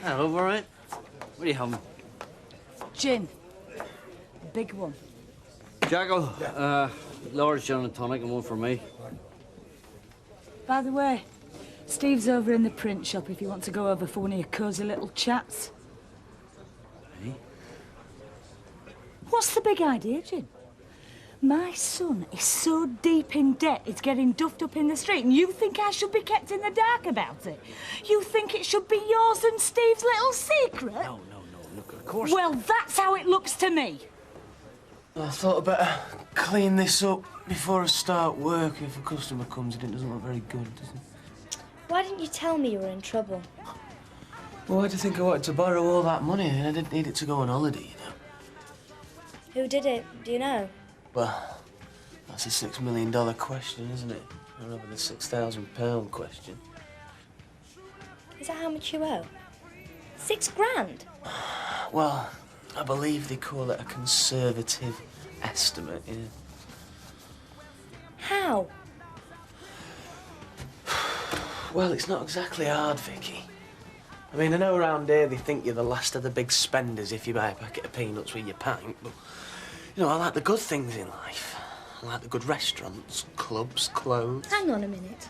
Speaker 3: Hello, all right? What are you having?
Speaker 17: Gin. Big one.
Speaker 3: Jacko, large gin and tonic and one for me.
Speaker 17: By the way, Steve's over in the print shop if you want to go over for one of your cosy little chats.
Speaker 3: Hey?
Speaker 17: What's the big idea, Jim? My son is so deep in debt it's getting duffed up in the street, and you think I should be kept in the dark about it? You think it should be yours and Steve's little secret?
Speaker 3: No, look, of course...
Speaker 17: Well, that's how it looks to me.
Speaker 5: I thought I'd better clean this up before I start work. If a customer comes in, it doesn't look very good, does it?
Speaker 11: Why didn't you tell me you were in trouble?
Speaker 5: Well, why do you think I wanted to borrow all that money? I didn't need it to go on holiday, you know.
Speaker 11: Who did it? Do you know?
Speaker 5: Well, that's a $6 million question, isn't it? Or over the £6,000 question.
Speaker 11: Is that how much you owe? 6 grand?
Speaker 5: Well, I believe they call it a conservative estimate, yeah.
Speaker 11: How?
Speaker 5: Well, it's not exactly hard, Vicky. I mean, I know around here they think you're the last of the big spenders if you buy a packet of peanuts with your pint, but, you know, I like the good things in life. I like the good restaurants, clubs, clothes.
Speaker 11: Hang on a minute.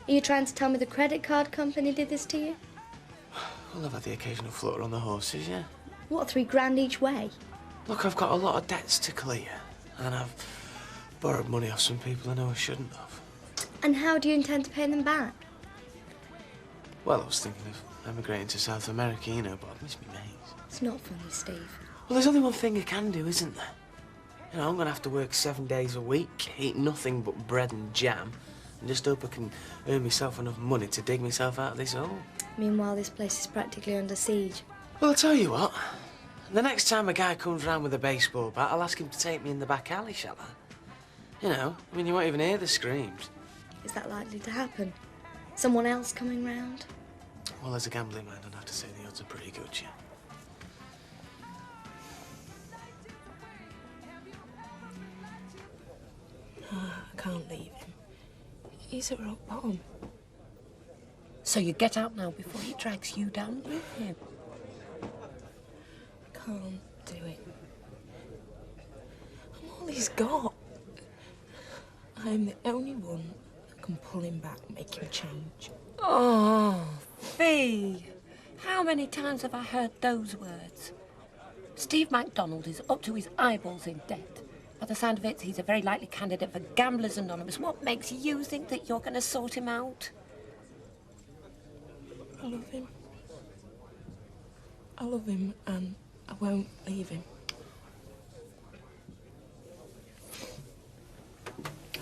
Speaker 11: Are you trying to tell me the credit card company did this to you?
Speaker 5: Well, I've had the occasional flutter on the horses, yeah.
Speaker 11: What, 3 grand each way?
Speaker 5: Look, I've got a lot of debts to clear, and I've borrowed money off some people I know I shouldn't have.
Speaker 11: And how do you intend to pay them back?
Speaker 5: Well, I was thinking of emigrating to South America, you know, but I'd miss me mates.
Speaker 11: It's not funny, Steve.
Speaker 5: Well, there's only one thing I can do, isn't there? You know, I'm going to have to work 7 days a week, eat nothing but bread and jam, and just hope I can earn myself enough money to dig myself out of this hole.
Speaker 11: Meanwhile, this place is practically under siege.
Speaker 5: Well, I'll tell you what. The next time a guy comes round with a baseball bat, I'll ask him to take me in the back alley, shall I? You know, I mean, you won't even hear the screams.
Speaker 11: Is that likely to happen? Someone else coming round?
Speaker 5: Well, as a gambling man, I'd have to say the odds are pretty good, yeah.
Speaker 6: No, I can't leave him. He's at rock bottom.
Speaker 8: So you get out now before he drags you down with him.
Speaker 6: I can't do it. I'm all he's got. I'm the only one that can pull him back, make him change.
Speaker 8: Oh, Fee. How many times have I heard those words? Steve MacDonald is up to his eyeballs in debt. By the sound of it, he's a very likely candidate for Gamblers Anonymous. What makes you think that you're going to sort him out?
Speaker 6: I love him. I love him and I won't leave him.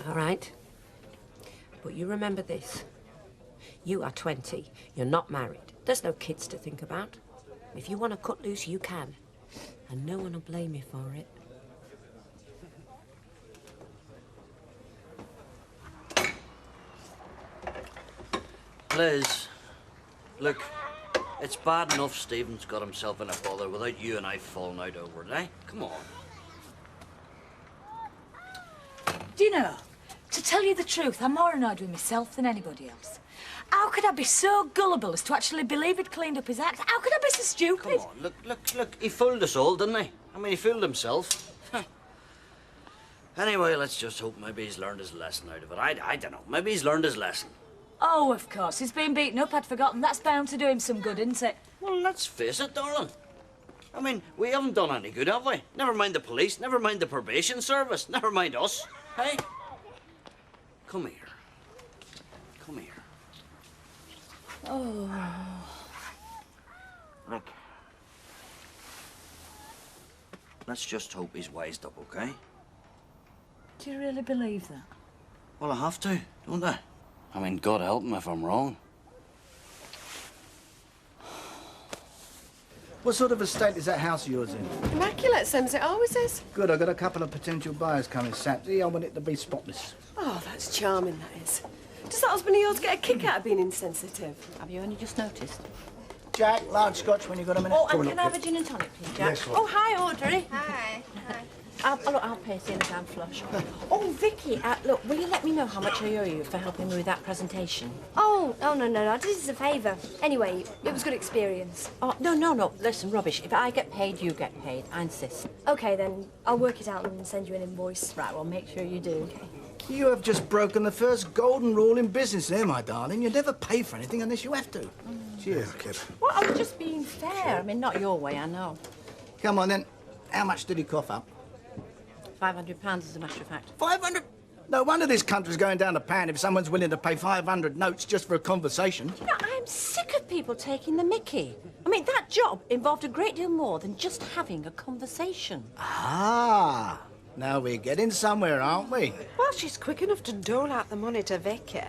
Speaker 8: All right. But you remember this. You are 20. You're not married. There's no kids to think about. If you want to cut loose, you can. And no one will blame you for it.
Speaker 3: Liz, look, it's bad enough Stephen's got himself in a bother without you and I falling out over it, eh? Come on.
Speaker 17: Do you know, to tell you the truth, I'm more annoyed with myself than anybody else. How could I be so gullible as to actually believe he'd cleaned up his act? How could I be so stupid?
Speaker 3: Come on, look, he fooled us all, didn't he? I mean, he fooled himself. Anyway, let's just hope maybe he's learned his lesson out of it. I don't know, maybe he's learned his lesson.
Speaker 17: Oh, of course, he's been beaten up, I'd forgotten. That's bound to do him some good, isn't it?
Speaker 3: Well, let's face it, darling. I mean, we haven't done any good, have we? Never mind the police, never mind the probation service, never mind us, hey? Come here. Come here.
Speaker 17: Oh.
Speaker 3: Look. Let's just hope he's wised up, okay?
Speaker 17: Do you really believe that?
Speaker 3: Well, I have to, don't I? I mean, God help him if I'm wrong.
Speaker 1: What sort of a state is that house of yours in?
Speaker 6: Immaculate, same as it always is.
Speaker 1: Good, I've got a couple of potential buyers coming Saturday. I want it to be spotless.
Speaker 6: Oh, that's charming, that is. Does that husband of yours get a kick out of being insensitive?
Speaker 18: Have you only just noticed?
Speaker 1: Jack, large scotch when you got a minute.
Speaker 18: Oh, and can I have a gin and tonic, please, Jack?
Speaker 1: Yes,
Speaker 18: oh, hi, Audrey.
Speaker 14: Hi.
Speaker 18: I'll pay seeing as I'm flush. Oh, Vicky, look, will you let me know how much I owe you for helping me with that presentation?
Speaker 11: Oh, no. I did it as a favour. Anyway, it was good experience.
Speaker 18: Oh, no. Listen, rubbish. If I get paid, you get paid. I insist.
Speaker 11: OK, then. I'll work it out and send you an invoice.
Speaker 18: Right, well, make sure you do.
Speaker 11: OK.
Speaker 1: You have just broken the first golden rule in business there, my darling. You never pay for anything unless you have to. Cheers, kid.
Speaker 18: Well, I was just being fair. I mean, not your way, I know.
Speaker 1: Come on, then. How much did he cough up?
Speaker 18: £500, as a matter of fact.
Speaker 1: 500? No wonder this country's going down the pan if someone's willing to pay 500 notes just for a conversation.
Speaker 18: You know, I'm sick of people taking the mickey. I mean, that job involved a great deal more than just having a conversation.
Speaker 1: Ah, now we're getting somewhere, aren't we?
Speaker 19: Well, she's quick enough to dole out the money to Vicky.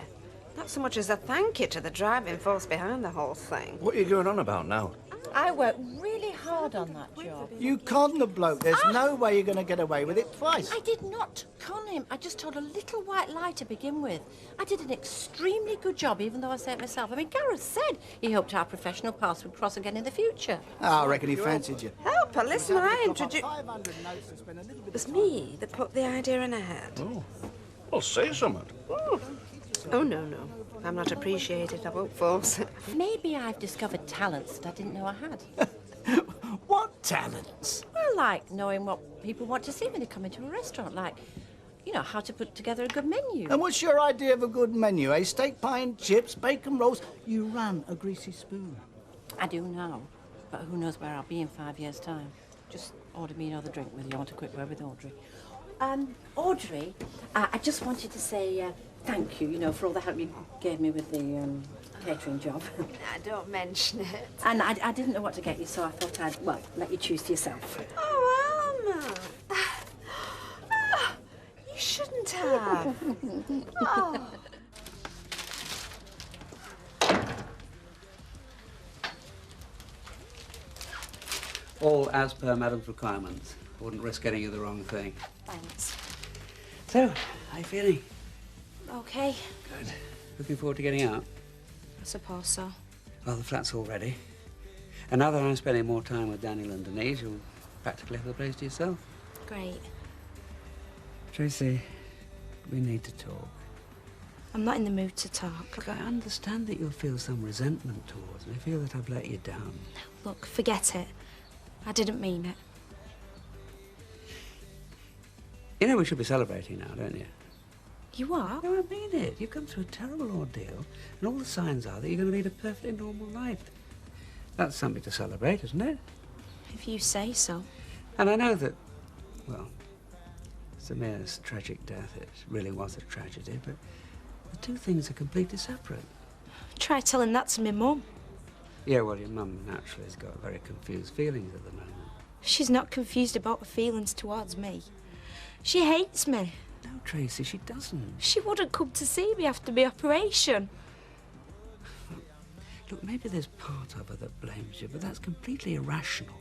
Speaker 19: Not so much as a thank you to the driving force behind the whole thing.
Speaker 20: What are you going on about now?
Speaker 18: I worked really hard on that job.
Speaker 1: You conned the bloke. There's no way you're going to get away with it twice.
Speaker 18: I did not con him. I just told a little white lie to begin with. I did an extremely good job, even though I say it myself. I mean, Gareth said he hoped our professional paths would cross again in the future.
Speaker 1: I reckon he fancied you.
Speaker 19: Help her, listen, I introduced... It was me that put the idea in her head.
Speaker 2: Oh. Well, say something.
Speaker 19: Oh, no. I'm not appreciated. I won't force it.
Speaker 18: Maybe I've discovered talents that I didn't know I had.
Speaker 1: What talents?
Speaker 18: Well, like knowing what people want to see when they come into a restaurant, like, you know, how to put together a good menu.
Speaker 1: And what's your idea of a good menu, eh? Steak pie and chips, bacon rolls. You run a greasy spoon.
Speaker 18: I do now, but who knows where I'll be in 5 years' time. Just order me another drink with you. I want a quick word with Audrey. Audrey, I just wanted to say thank you, you know, for all the help you gave me with the catering job.
Speaker 19: Don't mention it.
Speaker 18: And I didn't know what to get you, so I thought I'd, well, let you choose to yourself.
Speaker 19: Oh, Alma. You shouldn't have. Oh.
Speaker 7: All as per Madam's requirements. I wouldn't risk getting you the wrong thing.
Speaker 18: Thanks.
Speaker 7: So, how are you feeling?
Speaker 11: Okay.
Speaker 7: Good. Looking forward to getting out?
Speaker 11: I suppose so.
Speaker 7: Well, the flat's all ready. And now that I'm spending more time with Daniel and Denise, you'll practically have the place to yourself.
Speaker 11: Great.
Speaker 7: Tracy, we need to talk.
Speaker 11: I'm not in the mood to talk.
Speaker 7: Look, I understand that you'll feel some resentment towards me. I feel that I've let you down.
Speaker 11: Look, forget it. I didn't mean it.
Speaker 7: You know we should be celebrating now, don't you?
Speaker 11: You are?
Speaker 7: No, I mean it. You've gone through a terrible ordeal, and all the signs are that you're going to lead a perfectly normal life. That's something to celebrate, isn't it?
Speaker 11: If you say so.
Speaker 7: And I know that, well, Samir's tragic death, it really was a tragedy, but the two things are completely separate.
Speaker 11: Try telling that to my mum.
Speaker 7: Yeah, well, your mum naturally has got very confused feelings at the moment.
Speaker 11: She's not confused about her feelings towards me. She hates me.
Speaker 7: No, Tracy, she doesn't.
Speaker 11: She wouldn't come to see me after my operation.
Speaker 7: Look, maybe there's part of her that blames you, but that's completely irrational.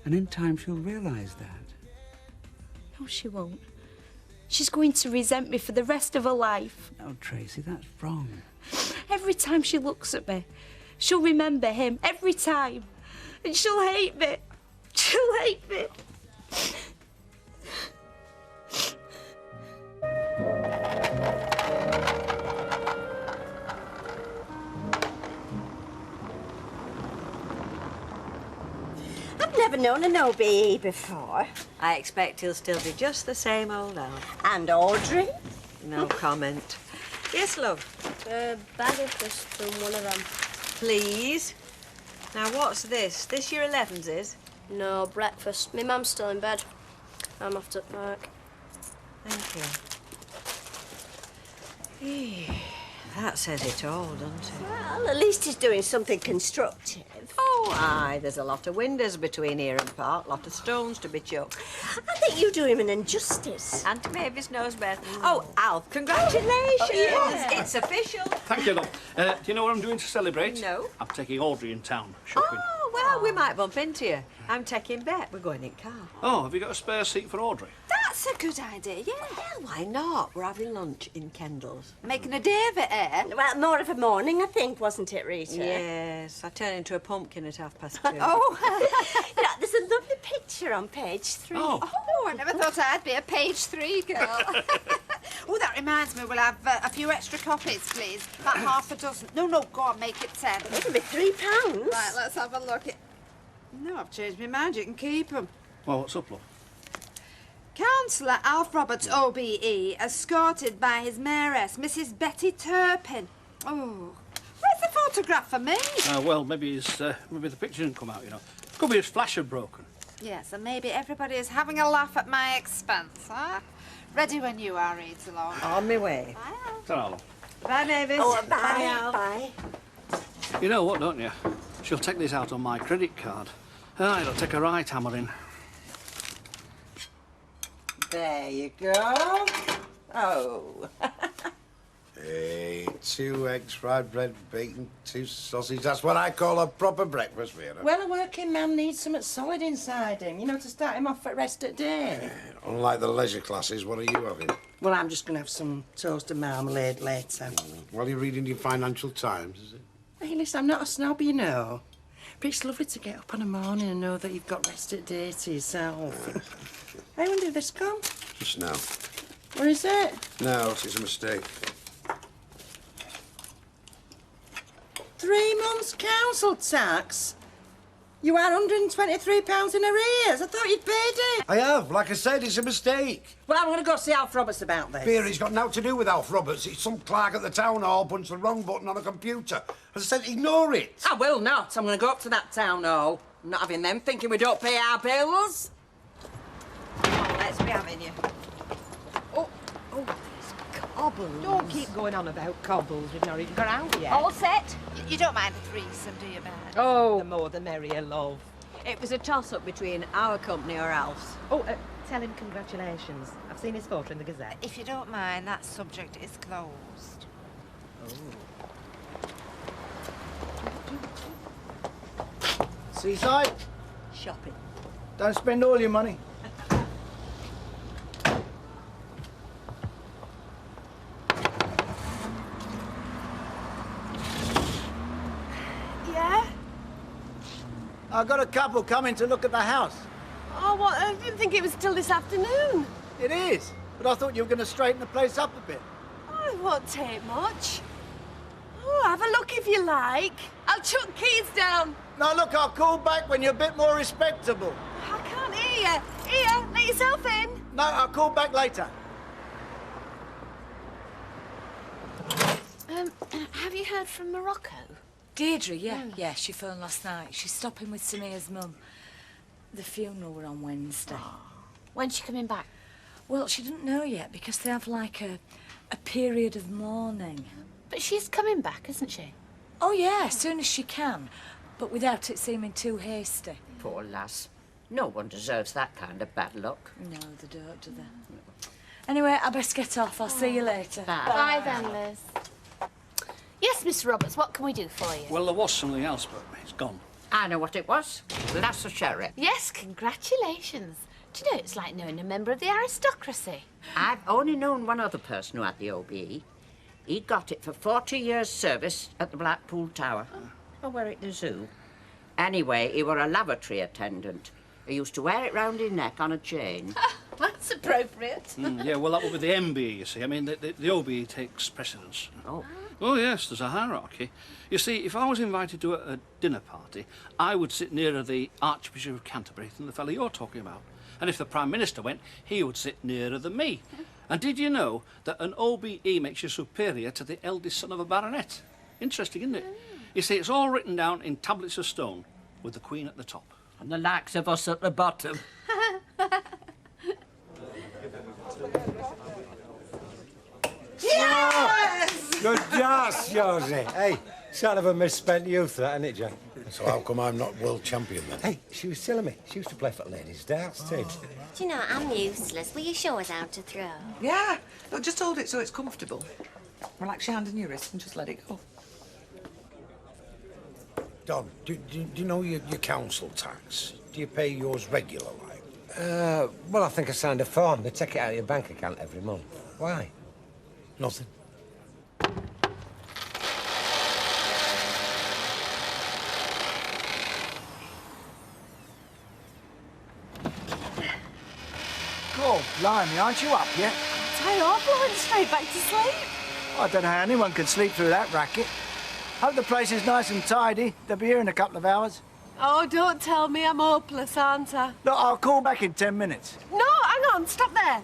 Speaker 7: And in time, she'll realise that.
Speaker 11: No, she won't. She's going to resent me for the rest of her life.
Speaker 7: No, Tracy, that's wrong.
Speaker 11: Every time she looks at me, she'll remember him. Every time. And she'll hate me. She'll hate me.
Speaker 9: I've never known an OBE before. I expect he'll still be just the same old elf. And Audrey? No comment. Yes, love?
Speaker 11: Bag of crisps from one of them.
Speaker 9: Please. Now, what's this? This your 11s is?
Speaker 11: No, breakfast. My mum's still in bed. I'm off to work.
Speaker 9: Thank you. That says it all, doesn't it? Well, at least he's doing something constructive. Oh, aye, there's a lot of windows between here and Park, lot of stones to be chucked. I think you do him an injustice. Aunt Mavis knows better. Oh, Alf, congratulations!
Speaker 20: Oh,
Speaker 9: yes. It's official.
Speaker 2: Thank you, love. Do you know what I'm doing to celebrate?
Speaker 9: No.
Speaker 2: I'm taking Audrey in town shopping.
Speaker 9: Oh, well, we might bump into you. I'm taking Bet. We're going in car.
Speaker 2: Oh, have you got a spare seat for Audrey?
Speaker 9: That's a good idea, yeah. Well, why not? We're having lunch in Kendall's. Making a day of it, eh? Well, more of a morning, I think, wasn't it, Rita? Yes, I turned into a pumpkin at 2:30.
Speaker 14: Oh, yeah, there's a lovely picture on page 3.
Speaker 12: Oh, I never thought I'd be a page 3 girl. Oh, that reminds me, we'll have a few extra copies, please. About half a dozen. No, go on, make it 10.
Speaker 14: It'll be £3.
Speaker 12: Right, let's have a look. No, I've changed my mind. You can keep them.
Speaker 2: Well, what's up, love?
Speaker 12: Councillor Alf Roberts, OBE, escorted by his mayoress, Mrs. Betty Turpin. Oh, where's the photograph for me?
Speaker 2: Well, maybe maybe the picture didn't come out, you know. Could be his flash had broken.
Speaker 12: Yes, and maybe everybody is having a laugh at my expense, huh? Ready when you are, Rita Long.
Speaker 9: On my way.
Speaker 2: Ta-ra, love.
Speaker 12: Bye, Mavis.
Speaker 9: Oh, bye,
Speaker 12: Al.
Speaker 9: Bye.
Speaker 2: You know what, don't you? She'll take this out on my credit card. It'll take a right hammering.
Speaker 9: There you go. Oh.
Speaker 21: Hey, 2 eggs, fried bread, bacon, 2 sausages. That's what I call a proper breakfast, Vera.
Speaker 22: Well, a working man needs something solid inside him, you know, to start him off at rest at day.
Speaker 21: Unlike the leisure classes, what are you having?
Speaker 22: Well, I'm just going to have some toast and marmalade later.
Speaker 21: While you're reading your Financial Times, is it?
Speaker 22: Hey, listen, I'm not a snob, you know. But it's lovely to get up in the morning and know that you've got rest at day to yourself. Hey, when did this come?
Speaker 21: Just now.
Speaker 22: Where is it?
Speaker 21: No, it's a mistake.
Speaker 22: 3 months council tax? You are £123 in arrears. I thought you'd paid it.
Speaker 21: I have. Like I said, it's a mistake.
Speaker 22: Well, I'm going to go see Alf Roberts about this.
Speaker 21: Vera, it's got nothing to do with Alf Roberts. It's some clerk at the town hall punched the wrong button on a computer. As I said, ignore it.
Speaker 22: I will not. I'm going to go up to that town hall. I'm not having them thinking we don't pay our bills.
Speaker 9: Oh, let's be having you.
Speaker 4: Oh, it's cobbles.
Speaker 9: Don't keep going on about cobbles. We've not even got out yet.
Speaker 4: All set?
Speaker 9: You don't mind the threesome, do you, man?
Speaker 4: Oh.
Speaker 9: The more the merrier, love. It was a toss-up between our company or else.
Speaker 4: Oh, tell him congratulations. I've seen his photo in the Gazette.
Speaker 19: If you don't mind, that subject is closed.
Speaker 1: Seaside?
Speaker 9: Shopping.
Speaker 1: Don't spend all your money.
Speaker 6: Yeah?
Speaker 1: I've got a couple coming to look at the house.
Speaker 6: Oh, what? I didn't think it was till this afternoon.
Speaker 1: It is, but I thought you were going to straighten the place up a bit.
Speaker 6: Oh, it won't take much. Oh, have a look if you like. I'll chuck keys down.
Speaker 1: Now, look, I'll call back when you're a bit more respectable.
Speaker 6: I can't hear you. Here, let yourself in.
Speaker 1: No, I'll call back later.
Speaker 12: Have you heard from Morocco?
Speaker 17: Deirdre, yeah, she phoned last night. She's stopping with Samia's mum. The funeral were on Wednesday.
Speaker 12: When's she coming back?
Speaker 17: Well, she didn't know yet because they have like a period of mourning.
Speaker 12: But she's coming back, isn't she?
Speaker 17: Oh, yeah, as soon as she can, but without it seeming too hasty.
Speaker 16: Poor lass. No one deserves that kind of bad luck.
Speaker 17: No, they don't, do they? Anyway, I best get off. I'll see you later.
Speaker 12: Bye then, Liz. Yes, Miss Roberts, what can we do for you?
Speaker 2: Well, there was something else, but it's gone.
Speaker 16: I know what it was. Glass of sherry.
Speaker 12: Yes, congratulations. Do you know, it's like knowing a member of the aristocracy.
Speaker 16: I've only known one other person who had the OBE. He got it for 40 years' service at the Blackpool Tower. Or were it the zoo? Anyway, he were a lavatory attendant. He used to wear it round his neck on a chain.
Speaker 12: That's appropriate.
Speaker 2: Yeah, well, that would be the MBE, you see. I mean, the OBE takes precedence.
Speaker 16: Oh.
Speaker 2: Oh, yes, there's a hierarchy. You see, if I was invited to a dinner party, I would sit nearer the Archbishop of Canterbury than the fellow you're talking about. And if the Prime Minister went, he would sit nearer than me. And did you know that an OBE makes you superior to the eldest son of a baronet? Interesting, isn't it? You see, it's all written down in tablets of stone, with the Queen at the top.
Speaker 16: And the likes of us at the bottom.
Speaker 22: Yes!
Speaker 10: Good job, Josie. Hey, sort of a misspent youth, that, isn't it, Jack?
Speaker 21: So how come I'm not world champion then?
Speaker 10: Hey, she was telling me. She used to play for ladies' darts, too.
Speaker 14: Do you know, I'm useless. Will you show us how to throw?
Speaker 23: Yeah. Look, just hold it so it's comfortable. Relax your hand and your wrist and just let it go.
Speaker 21: Don, do you know your council tax? Do you pay yours regular, like?
Speaker 10: Well, I think I signed a form. They take it out of your bank account every month. Why?
Speaker 21: Nothing.
Speaker 1: God, blimey, aren't you up yet?
Speaker 6: Tired off, lying straight back to sleep.
Speaker 1: I don't know how anyone could sleep through that racket. Hope the place is nice and tidy. They'll be here in a couple of hours.
Speaker 6: Oh, don't tell me I'm hopeless, aren't I?
Speaker 1: Look, I'll call back in 10 minutes.
Speaker 6: No, hang on, stop there.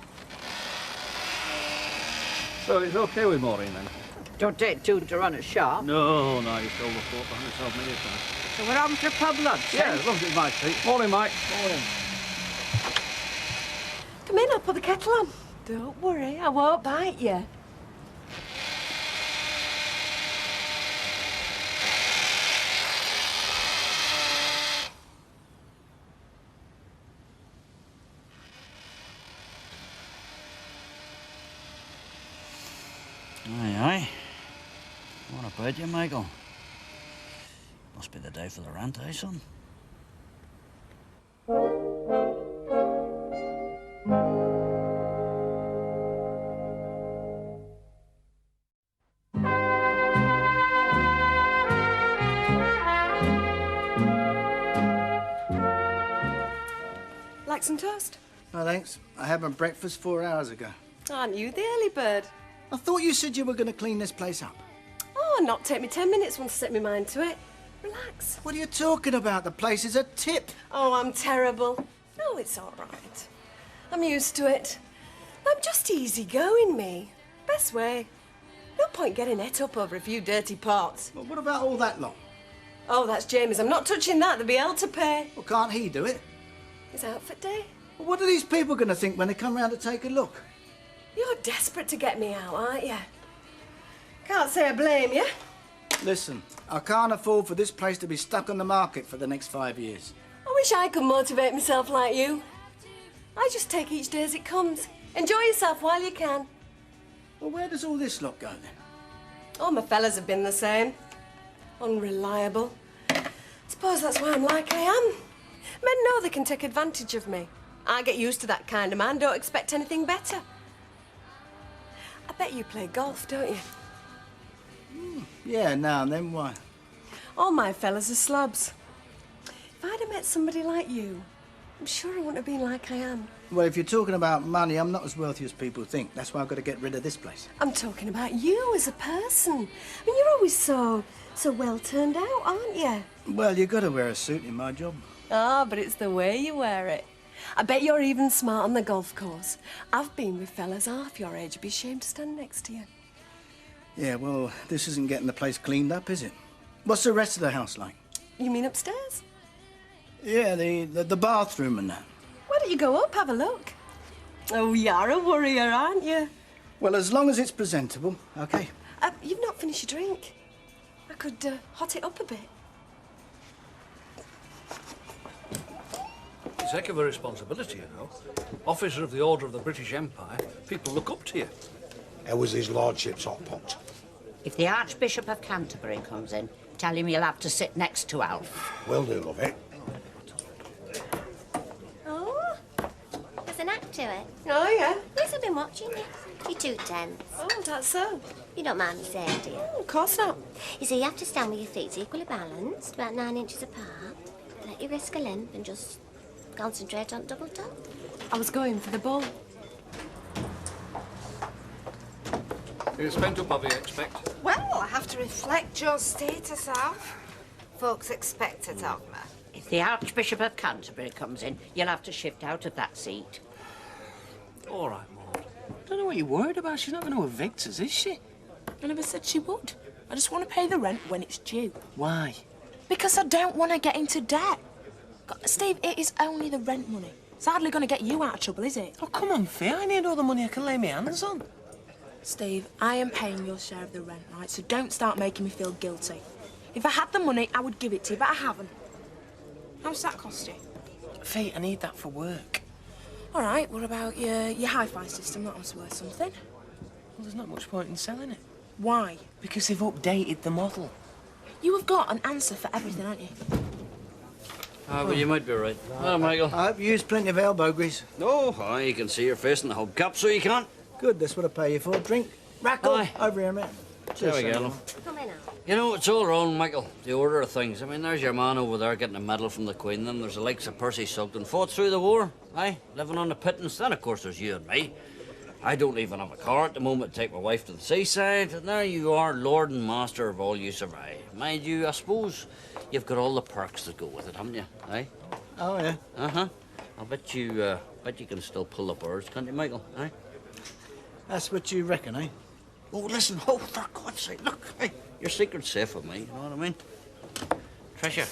Speaker 2: So it's OK with Maureen, then?
Speaker 16: Don't take two to run a shop.
Speaker 2: No, no, you stole the thought behind yourself many a time.
Speaker 16: So we're on for pub lunch,
Speaker 2: Yeah,
Speaker 16: then?
Speaker 2: as long as it's my treat. Morning, Mike. Morning.
Speaker 6: Come in, I'll put the kettle on. Don't worry, I won't bite you.
Speaker 3: Aye, aye. about you, Michael? Must be the day for the rant, eh, son?
Speaker 6: Like some toast?
Speaker 1: No, thanks. I had my breakfast 4 hours ago.
Speaker 6: Aren't you the early bird?
Speaker 1: I thought you said you were going to clean this place up.
Speaker 6: Oh, not take me 10 minutes once I set my mind to it. Relax.
Speaker 1: What are you talking about? The place is a tip.
Speaker 6: Oh, I'm terrible. No, it's all right. I'm used to it. I'm just easygoing, me. Best way. No point getting het up over a few dirty pots.
Speaker 1: Well, what about all that lot?
Speaker 6: Oh, that's Jamie's. I'm not touching that. There'll be hell to pay.
Speaker 1: Well, can't he do it?
Speaker 6: It's outfit day.
Speaker 1: Well, what are these people going to think when they come round to take a look?
Speaker 6: You're desperate to get me out, aren't you? Can't say I blame you.
Speaker 1: Listen, I can't afford for this place to be stuck on the market for the next 5 years.
Speaker 6: I wish I could motivate myself like you. I just take each day as it comes. Enjoy yourself while you can.
Speaker 1: Well, where does all this lot go then?
Speaker 6: All my fellas have been the same. Unreliable. Suppose that's why I'm like I am. Men know they can take advantage of me. I get used to that kind of man, don't expect anything better. I bet you play golf, don't you?
Speaker 1: Yeah, now and then, why?
Speaker 6: All my fellas are slobs. If I'd have met somebody like you, I'm sure I wouldn't have been like I am.
Speaker 1: Well, if you're talking about money, I'm not as wealthy as people think. That's why I've got to get rid of this place.
Speaker 6: I'm talking about you as a person. I mean, you're always so well turned out, aren't you?
Speaker 1: Well, you've got to wear a suit in my job.
Speaker 6: Ah, but it's the way you wear it. I bet you're even smart on the golf course. I've been with fellas half your age. You'd be ashamed to stand next to you.
Speaker 1: Yeah, well, this isn't getting the place cleaned up, is it? What's the rest of the house like?
Speaker 6: You mean upstairs?
Speaker 1: Yeah, the bathroom and that.
Speaker 6: Why don't you go up, have a look? Oh, you're a worrier, aren't you?
Speaker 1: Well, as long as it's presentable, OK.
Speaker 6: You've not finished your drink. I could hot it up a bit.
Speaker 2: It's a heck of a responsibility, you know. Officer of the Order of the British Empire, people look up to you.
Speaker 21: How was his lordship's hot pot?
Speaker 16: If the Archbishop of Canterbury comes in, tell him he'll have to sit next to Alf.
Speaker 21: Will do, love it.
Speaker 14: Oh, there's an act to it.
Speaker 6: Oh, yeah?
Speaker 14: Yes, I've been watching it. You're too tense.
Speaker 6: Oh, that's so.
Speaker 14: You don't mind me saying, do you?
Speaker 6: Oh, of course not.
Speaker 14: You see, you have to stand with your feet equally balanced, about 9 inches apart. Let your wrist go limp and just concentrate on double tap.
Speaker 6: I was going for the ball.
Speaker 2: You spent up, I expect.
Speaker 19: Well, I have to reflect your status, Alf. Folks expect it of me.
Speaker 16: If the Archbishop of Canterbury comes in, you'll have to shift out of that seat.
Speaker 2: All right, Maud.
Speaker 5: I don't know what you're worried about. She's not going to evict us, is she? I never said she would. I just want to pay the rent when it's due. Why? Because I don't want to get into debt. God, Steve, it is only the rent money. It's hardly going to get you out of trouble, is it? Oh, come on, Fee. I need all the money I can lay my hands on. Steve, I am paying your share of the rent, right? So don't start making me feel guilty. If I had the money, I would give it to you, but I haven't. How much does that cost you? Fee, I need that for work. All right, what about your hi-fi system? That was worth something. Well, there's not much point in selling it. Why? Because they've updated the model. You have got an answer for everything, haven't you?
Speaker 3: Ah, well, you might be right. Oh, Michael.
Speaker 1: I hope you use plenty of elbow grease.
Speaker 3: Oh, aye, you can see your face in the hubcap, so you can't.
Speaker 1: Good, that's what I pay you for. Drink. Rackle.
Speaker 3: Aye.
Speaker 1: Over here, mate.
Speaker 3: There we go, love.
Speaker 14: Come in now.
Speaker 3: You know, it's all wrong, Michael. The order of things. I mean, there's your man over there getting a medal from the Queen, then there's the likes of Percy Sugden, fought through the war, aye, living on the pittance. Then, of course, there's you and me. I don't even have a car at the moment to take my wife to the seaside, and there you are, lord and master of all you survive. Mind you, I suppose you've got all the perks that go with it, haven't you, aye?
Speaker 1: Oh, yeah.
Speaker 3: Uh-huh. I bet you can still pull the birds, can't you, Michael, aye?
Speaker 1: That's what you reckon, eh?
Speaker 3: Oh, listen, oh, for God's sake, look, hey, your secret's safe with me, you know what I mean? Tricia.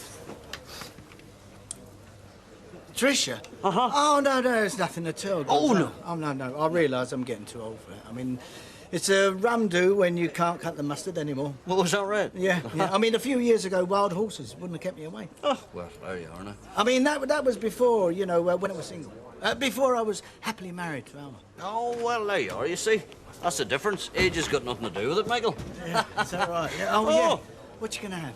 Speaker 1: Tricia?
Speaker 3: Uh-huh.
Speaker 1: Oh, no, there's nothing at all.
Speaker 3: Oh, no.
Speaker 1: Oh, no. I realise I'm getting too old for it. I mean, It's a rum do when you can't cut the mustard anymore.
Speaker 3: What was that, right?
Speaker 1: Yeah, yeah. I mean, a few years ago, wild horses wouldn't have kept me away.
Speaker 3: Oh, well, there you are now.
Speaker 1: I mean, that was before, you know, when I was single. Before I was happily married to Alma.
Speaker 3: Oh, well, there you are, you see. That's the difference. Age has got nothing to do with it, Michael.
Speaker 1: Yeah, is that right? Yeah. Oh, yeah. What you gonna have?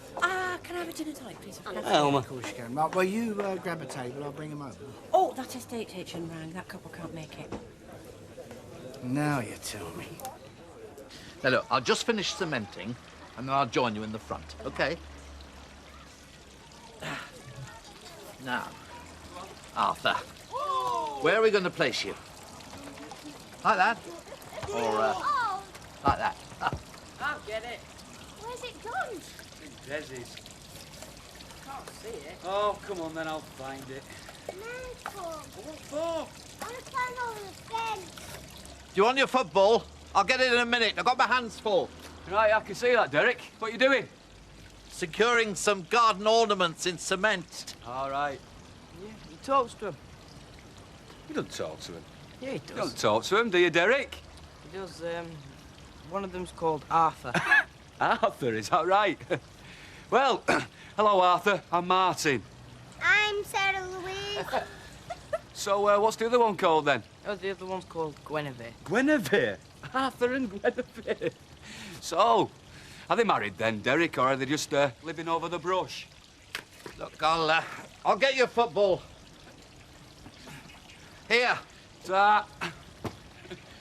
Speaker 18: Can I have a gin and tonic, please?
Speaker 3: Alma.
Speaker 1: Of course you can. Right, well, you grab a table, I'll bring them over.
Speaker 18: Oh, that estate agent rang. That couple can't make it.
Speaker 1: Now you tell me.
Speaker 8: Now, look, I'll just finish cementing, and then I'll join you in the front, OK? Now, Arthur, where are we going to place you? Like that? Or, like that?
Speaker 5: I'll get it.
Speaker 12: Where's it gone?
Speaker 5: Desi's. Can't see it. Oh, come on then, I'll find it.
Speaker 14: Michael,
Speaker 5: What for?
Speaker 14: I want to climb over the fence.
Speaker 8: Do you want your football? I'll get it in a minute. I've got my hands full.
Speaker 5: Right, I can see that, Derek. What are you doing?
Speaker 8: Securing some garden ornaments in cement.
Speaker 5: All right.
Speaker 1: Yeah, he talks to him.
Speaker 5: You don't talk to him.
Speaker 1: Yeah, he
Speaker 5: You
Speaker 1: does.
Speaker 5: don't talk to him, do you, Derek?
Speaker 13: He does, one of them's called Arthur.
Speaker 5: Arthur, is that right? Well, hello, Arthur. I'm Martin.
Speaker 14: I'm Sarah Louise.
Speaker 5: So, what's the other one called, then?
Speaker 13: Oh, the other one's called Guinevere.
Speaker 5: Guinevere? Arthur and Guinevere. So, are they married then, Derek, or are they just living over the brush?
Speaker 8: Look, I'll get your football. Here.
Speaker 5: Ta.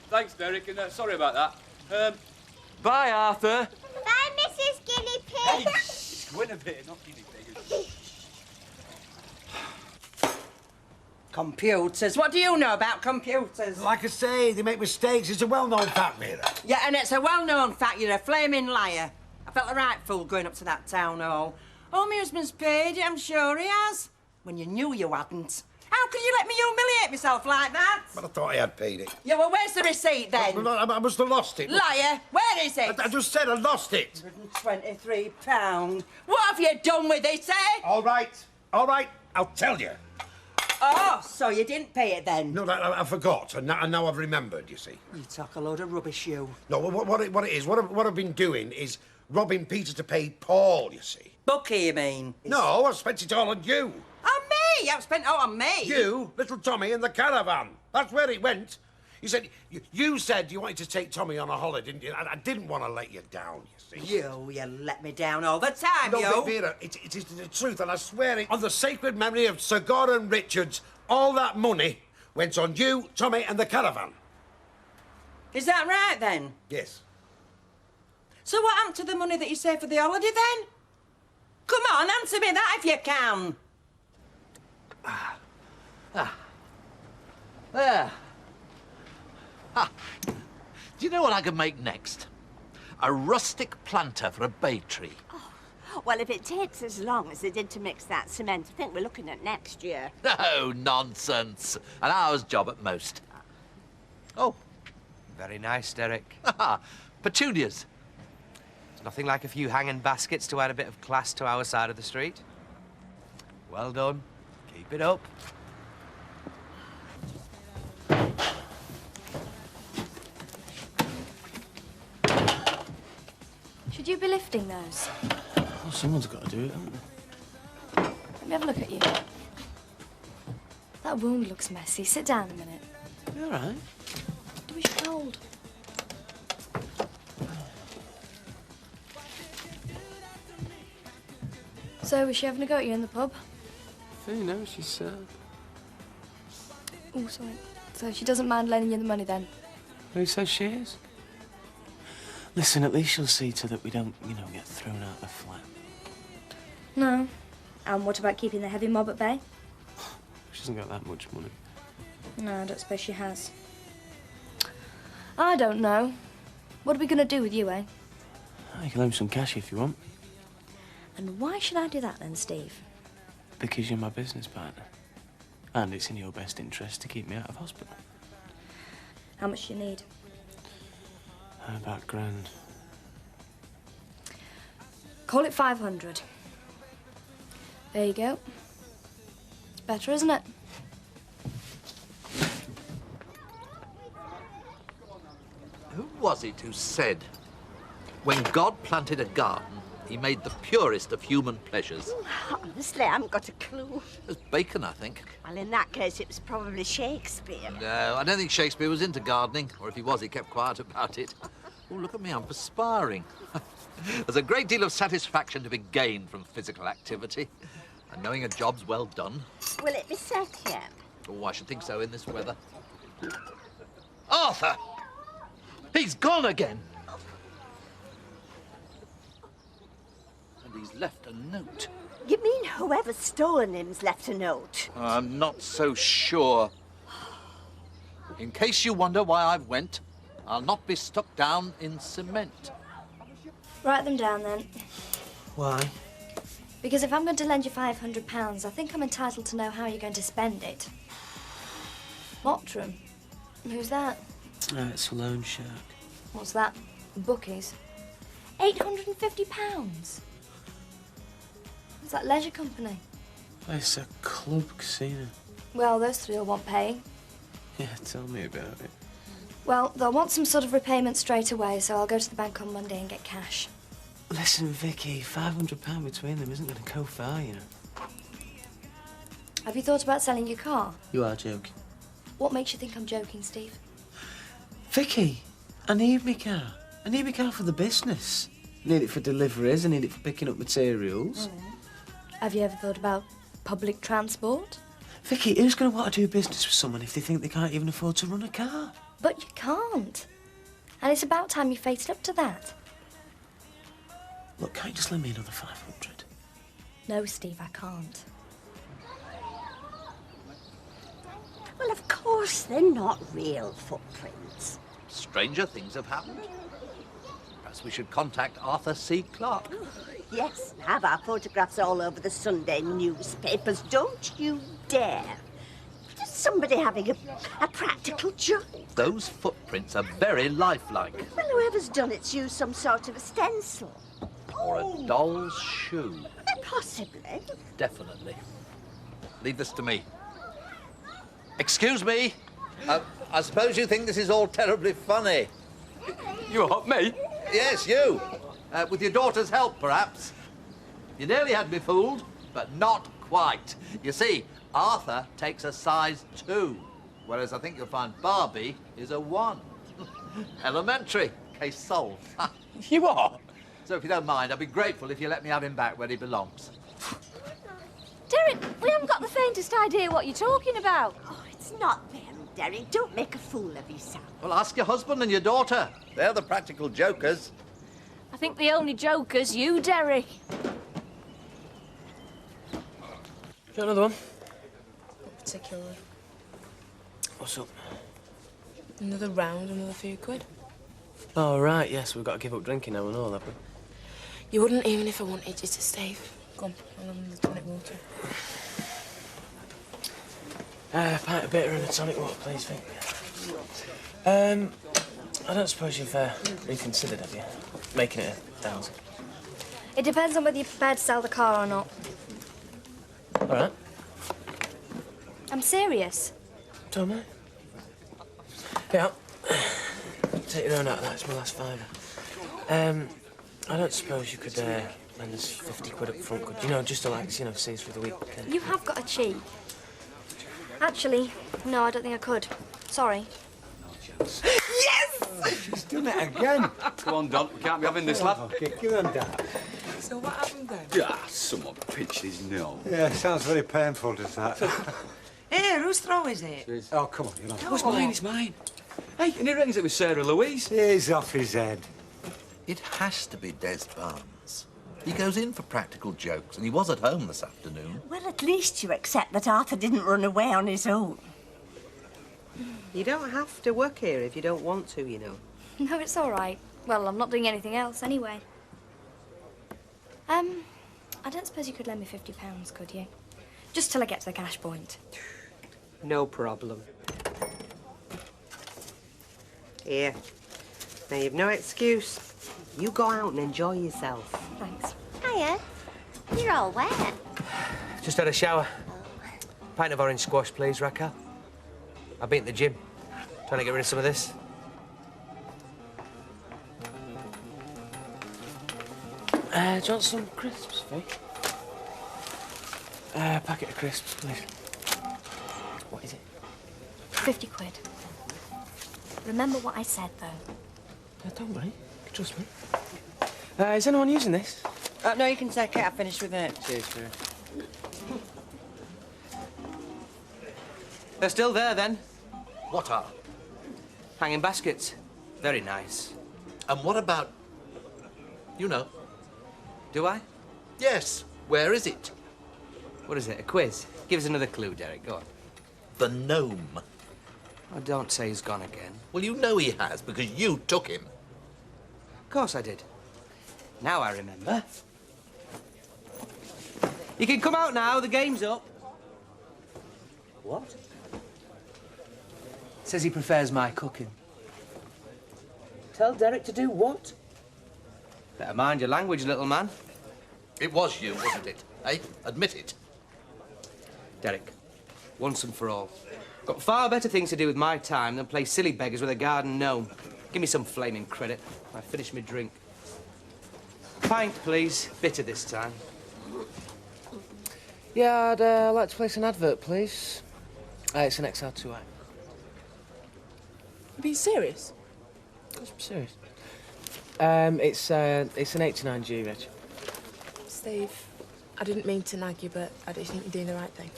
Speaker 5: Thanks, Derek, and sorry about that. Bye, Arthur.
Speaker 14: Bye, Mrs. Guinea Pig.
Speaker 5: It's Guinevere, not guinea pig.
Speaker 22: Computers. What do you know about computers?
Speaker 21: Like I say, they make mistakes. It's a well-known fact, Mira.
Speaker 22: Yeah, and it's a well-known fact you're a flaming liar. I felt a right fool going up to that town hall. Oh, my husband's paid it, I'm sure he has. When you knew you hadn't. How can you let me humiliate myself like that?
Speaker 21: But I thought I had paid it.
Speaker 22: Yeah, well, where's the receipt then?
Speaker 21: I must have lost it.
Speaker 22: Liar, where is it?
Speaker 21: I just said I lost it.
Speaker 22: £123. What have you done with it, eh?
Speaker 21: All right, I'll tell you.
Speaker 22: Oh, so you didn't pay it then?
Speaker 21: No, I forgot, and now I've remembered, you see.
Speaker 22: You talk a load of rubbish, you.
Speaker 21: No, what it is, what I've been doing is robbing Peter to pay Paul, you see.
Speaker 22: Bucky, you mean?
Speaker 21: No, I spent it all on you.
Speaker 22: On me? I've spent it all on me?
Speaker 21: You, little Tommy, in the caravan. That's where it went. You said you wanted to take Tommy on a holiday, didn't you? And I didn't want to let you down, you see.
Speaker 22: You let me down all the time,
Speaker 21: No,
Speaker 22: you.
Speaker 21: but Vera, it is the truth, and I swear it. On the sacred memory of Sir Gordon Richards, all that money went on you, Tommy, and the caravan.
Speaker 22: Is that right, then?
Speaker 21: Yes.
Speaker 22: So what happened to the money that you saved for the holiday, then? Come on, answer me that if you can.
Speaker 8: There. Ha. Do you know what I can make next? A rustic planter for a bay tree.
Speaker 9: Well, if it takes as long as it did to mix that cement, I think we're looking at next year.
Speaker 8: No, nonsense. An hour's job at most. Oh.
Speaker 13: Very nice, Derek.
Speaker 8: Petunias.
Speaker 13: It's nothing like a few hanging baskets to add a bit of class to our side of the street. Well done. Keep it up.
Speaker 11: Should you be lifting those?
Speaker 2: Well, someone's got to do it, haven't they?
Speaker 11: Let me have a look at you. That wound looks messy. Sit down a minute.
Speaker 2: You all right?
Speaker 11: Do we should hold? So, was she having a go at you in the pub?
Speaker 2: No, she's,
Speaker 11: Oh, sorry. So she doesn't mind lending you the money, then?
Speaker 2: Who says she is? Listen, at least she'll see to that we don't, get thrown out the flat.
Speaker 11: No. And what about keeping the heavy mob at bay?
Speaker 2: She hasn't got that much money.
Speaker 11: No, I don't suppose she has. I don't know. What are we going to do with you, eh?
Speaker 2: You can loan some cash if you want.
Speaker 11: And why should I do that, then, Steve?
Speaker 2: Because you're my business partner. And it's in your best interest to keep me out of hospital.
Speaker 11: How much do you need?
Speaker 2: About £1,000.
Speaker 11: Call it 500. There you go. It's better, isn't it?
Speaker 8: was it who said, when God planted a garden, he made the purest of human pleasures?
Speaker 9: Honestly, I haven't got a clue.
Speaker 8: It was Bacon, I think.
Speaker 9: Well, in that case, it was probably Shakespeare.
Speaker 8: No, I don't think Shakespeare was into gardening, or if he was, he kept quiet about it. Oh, look at me, I'm perspiring. There's a great deal of satisfaction to be gained from physical activity, and knowing a job's well done.
Speaker 9: Will it be set yet?
Speaker 8: Oh, I should think so in this weather. Arthur! He's gone again! And he's left a note.
Speaker 9: You mean whoever's stolen him's left a note?
Speaker 8: I'm not so sure. In case you wonder why I've went, I'll not be stuck down in cement.
Speaker 11: Write them down then.
Speaker 13: Why?
Speaker 11: Because if I'm going to lend you £500, I think I'm entitled to know how you're going to spend it. Mottram? Who's that?
Speaker 13: It's a loan shark.
Speaker 11: What's that? Bookies? £850? What's that leisure company?
Speaker 13: It's a club casino.
Speaker 11: Well, those three will want paying.
Speaker 13: Yeah, tell me about it.
Speaker 11: Well, they'll want some sort of repayment straight away, so I'll go to the bank on Monday and get cash.
Speaker 13: Listen, Vicky, £500 between them isn't going to go far, you know.
Speaker 11: Have you thought about selling your car?
Speaker 13: You are joking.
Speaker 11: What makes you think I'm joking, Steve?
Speaker 13: Vicky, I need my car. I need my car for the business. I need it for deliveries, I need it for picking up materials.
Speaker 11: Have you ever thought about public transport?
Speaker 13: Vicky, who's going to want to do business with someone if they think they can't even afford to run a car?
Speaker 11: But you can't. And it's about time you faced up to that.
Speaker 13: Look, can't you just lend me another 500?
Speaker 11: No, Steve, I can't.
Speaker 9: Well, of course, they're not real footprints.
Speaker 8: Stranger things have happened. Perhaps we should contact Arthur C. Clarke.
Speaker 9: Yes, and have our photographs all over the Sunday newspapers. Don't you dare. Just somebody having a practical joke.
Speaker 8: Those footprints are very lifelike.
Speaker 9: Well, whoever's done it's used some sort of a stencil.
Speaker 8: Or a doll's shoe.
Speaker 9: Possibly.
Speaker 8: Definitely. Leave this to me. Excuse me. I suppose you think this is all terribly funny.
Speaker 7: You what, me?
Speaker 8: Yes, you. With your daughter's help, perhaps. You nearly had me fooled, but not quite. You see, Arthur takes a size 2, whereas I think you'll find Barbie is a 1. Elementary. Case solved.
Speaker 7: You are?
Speaker 8: So if you don't mind, I'd be grateful if you let me have him back where he belongs.
Speaker 14: Derek, we haven't got the faintest idea what you're talking about.
Speaker 9: Oh, it's not them, Derek. Don't make a fool of yourself.
Speaker 8: Well, ask your husband and your daughter. They're the practical jokers.
Speaker 14: I think the only joker's you, Derek.
Speaker 13: Got another one?
Speaker 5: Not particularly.
Speaker 13: What's up?
Speaker 5: Another round, another few quid.
Speaker 13: Oh, right, yes, we've got to give up drinking now and all, have we?
Speaker 5: You wouldn't even if I wanted you to, Steve. Go on, I'll have the tonic water.
Speaker 13: A pint of bitter and a tonic water, please, Vic. I don't suppose you've reconsidered, have you? Making it 1,000.
Speaker 11: It depends on whether you're prepared to sell the car or not.
Speaker 13: All right.
Speaker 11: I'm serious.
Speaker 13: Don't mind. Yeah. Take your own out of that. It's my last fiver. I don't suppose you could lend us 50 quid up front, could you? You know, just to, like, you know, see us through the week.
Speaker 11: You have got a cheat. Actually, no, I don't think I could. Sorry.
Speaker 10: Yes! She's done it again.
Speaker 7: Come on, Don. We can't be having this, lad.
Speaker 10: Okay, give him that.
Speaker 5: So what happened then?
Speaker 7: Yeah, someone pinched his nose.
Speaker 10: Yeah, sounds very painful, does that?
Speaker 22: Here, whose throw is it?
Speaker 10: Oh, come on, you know.
Speaker 7: What's mine? It's mine. Hey, and he reckons it was Sarah Louise.
Speaker 10: He's off his head.
Speaker 8: It has to be Des Barnes. He goes in for practical jokes, and he was at home this afternoon.
Speaker 9: Well, at least you accept that Arthur didn't run away on his own.
Speaker 15: You don't have to work here if you don't want to, you know.
Speaker 11: No, it's all right. Well, I'm not doing anything else anyway. I don't suppose you could lend me £50, could you? Just till I get to the cash point.
Speaker 15: No problem. Here. Now, you've no excuse. You go out and enjoy yourself.
Speaker 11: Thanks.
Speaker 14: Hiya. You're all wet.
Speaker 13: Just had a shower. Pint of orange squash, please, Raquel. I've been at the gym. Trying to get rid of some of this. Do you want some crisps, Vic? Packet of crisps, please. What is it?
Speaker 11: 50 quid. Remember what I said, though.
Speaker 13: Don't worry. Trust me. Is anyone using this?
Speaker 15: No, you can take it. I've finished with it.
Speaker 13: Cheers, Vera. They're still there, then?
Speaker 8: What are?
Speaker 13: Hanging baskets. Very nice.
Speaker 8: And what about... You know.
Speaker 13: Do I?
Speaker 8: Yes. Where is it?
Speaker 13: What is it, a quiz? Give us another clue, Derek. Go on.
Speaker 8: The gnome.
Speaker 13: Oh, don't say he's gone again.
Speaker 8: Well, you know he has, because you took him.
Speaker 13: Of course I did. Now I remember. You can come out now, the game's up.
Speaker 8: What?
Speaker 13: Says he prefers my cooking. Tell Derek to do what? Better mind your language, little man.
Speaker 8: It was you, wasn't it? Eh? Admit it.
Speaker 13: Derek, once and for all. Got far better things to do with my time than play silly beggars with a garden gnome. Give me some flaming credit. I finished my drink. Pint, please. Bitter this time. Yeah, I'd like to place an advert, please. It's an XR2i.
Speaker 5: Be serious?
Speaker 13: I'm serious. It's an 89G, Reg.
Speaker 5: Steve, I didn't mean to nag you, but I do think you're doing the right thing.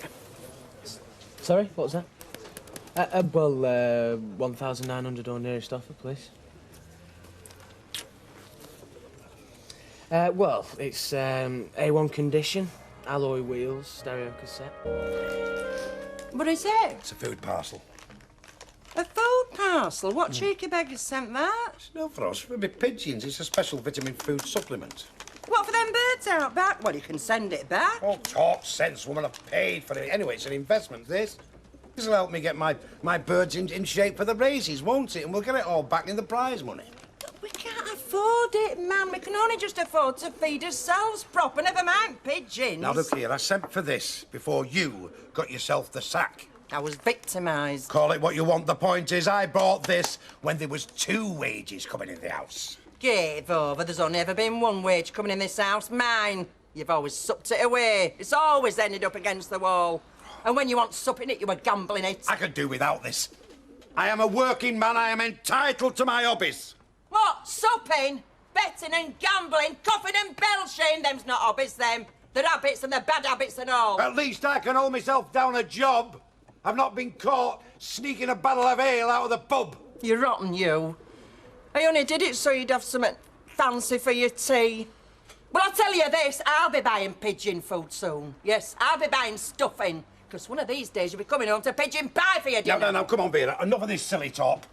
Speaker 13: Sorry, what was that? Well, 1,900 or nearest offer, please. Well, it's A1 condition, alloy wheels, stereo cassette.
Speaker 15: What is it?
Speaker 21: It's a food parcel.
Speaker 15: A food parcel? What cheeky beggar's sent that?
Speaker 21: It's not for us, for my pigeons. It's a special vitamin food supplement.
Speaker 15: What, for them birds out back? Well, you can send it back.
Speaker 21: Oh, talk sense, woman. I've paid for it. Anyway, it's an investment, this. This will help me get my birds in shape for the races, won't it? And we'll get it all back in the prize money.
Speaker 15: We can't afford it, man. We can only just afford to feed ourselves proper, never mind pigeons.
Speaker 21: Now, look here. I sent for this before you got yourself the sack.
Speaker 15: I was victimised.
Speaker 21: Call it what you want. The point is, I bought this when there was 2 wages coming in the house.
Speaker 15: Give over. There's only ever been 1 wage coming in this house. Mine. You've always supped it away. It's always ended up against the wall. And when you want supping it, you were gambling it.
Speaker 21: I could do without this. I am a working man. I am entitled to my hobbies.
Speaker 15: What? Supping? Betting and gambling? Coughing and belching? Them's not hobbies, them. They're habits and they're bad habits and all.
Speaker 21: At least I can hold myself down a job. I've not been caught sneaking a barrel of ale out of the pub.
Speaker 15: You're rotten, you. I only did it so you'd have something fancy for your tea. Well, I'll tell you this, I'll be buying pigeon food soon. Yes, I'll be buying stuffing. Because one of these days you'll be coming home to pigeon pie for your dinner.
Speaker 21: No, come on, Vera. Enough of this silly talk.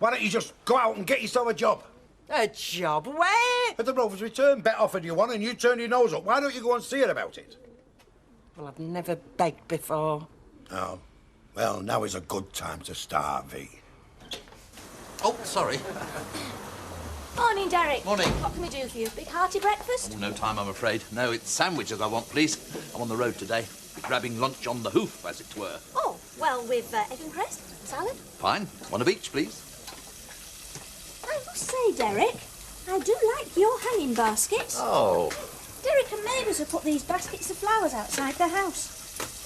Speaker 21: Why don't you just go out and get yourself a job?
Speaker 15: A job? Where?
Speaker 21: At the Rovers Return. Bet offered you one and you turned your nose up. Why don't you go and see her about it?
Speaker 15: Well, I've never begged before.
Speaker 21: Oh. Well, now is a good time to start, V.
Speaker 8: Oh, sorry.
Speaker 11: Morning, Derek.
Speaker 8: Morning.
Speaker 11: What can we do for you? Big hearty breakfast?
Speaker 8: Oh, no time, I'm afraid. No, it's sandwiches I want, please. I'm on the road today. Grabbing lunch on the hoof, as it were.
Speaker 11: Oh, well, with egg and crest, salad.
Speaker 8: Fine. One of each, please.
Speaker 11: I must say, Derek, I do like your hanging baskets.
Speaker 8: Oh.
Speaker 11: Derek and Mavis have put these baskets of flowers outside their house.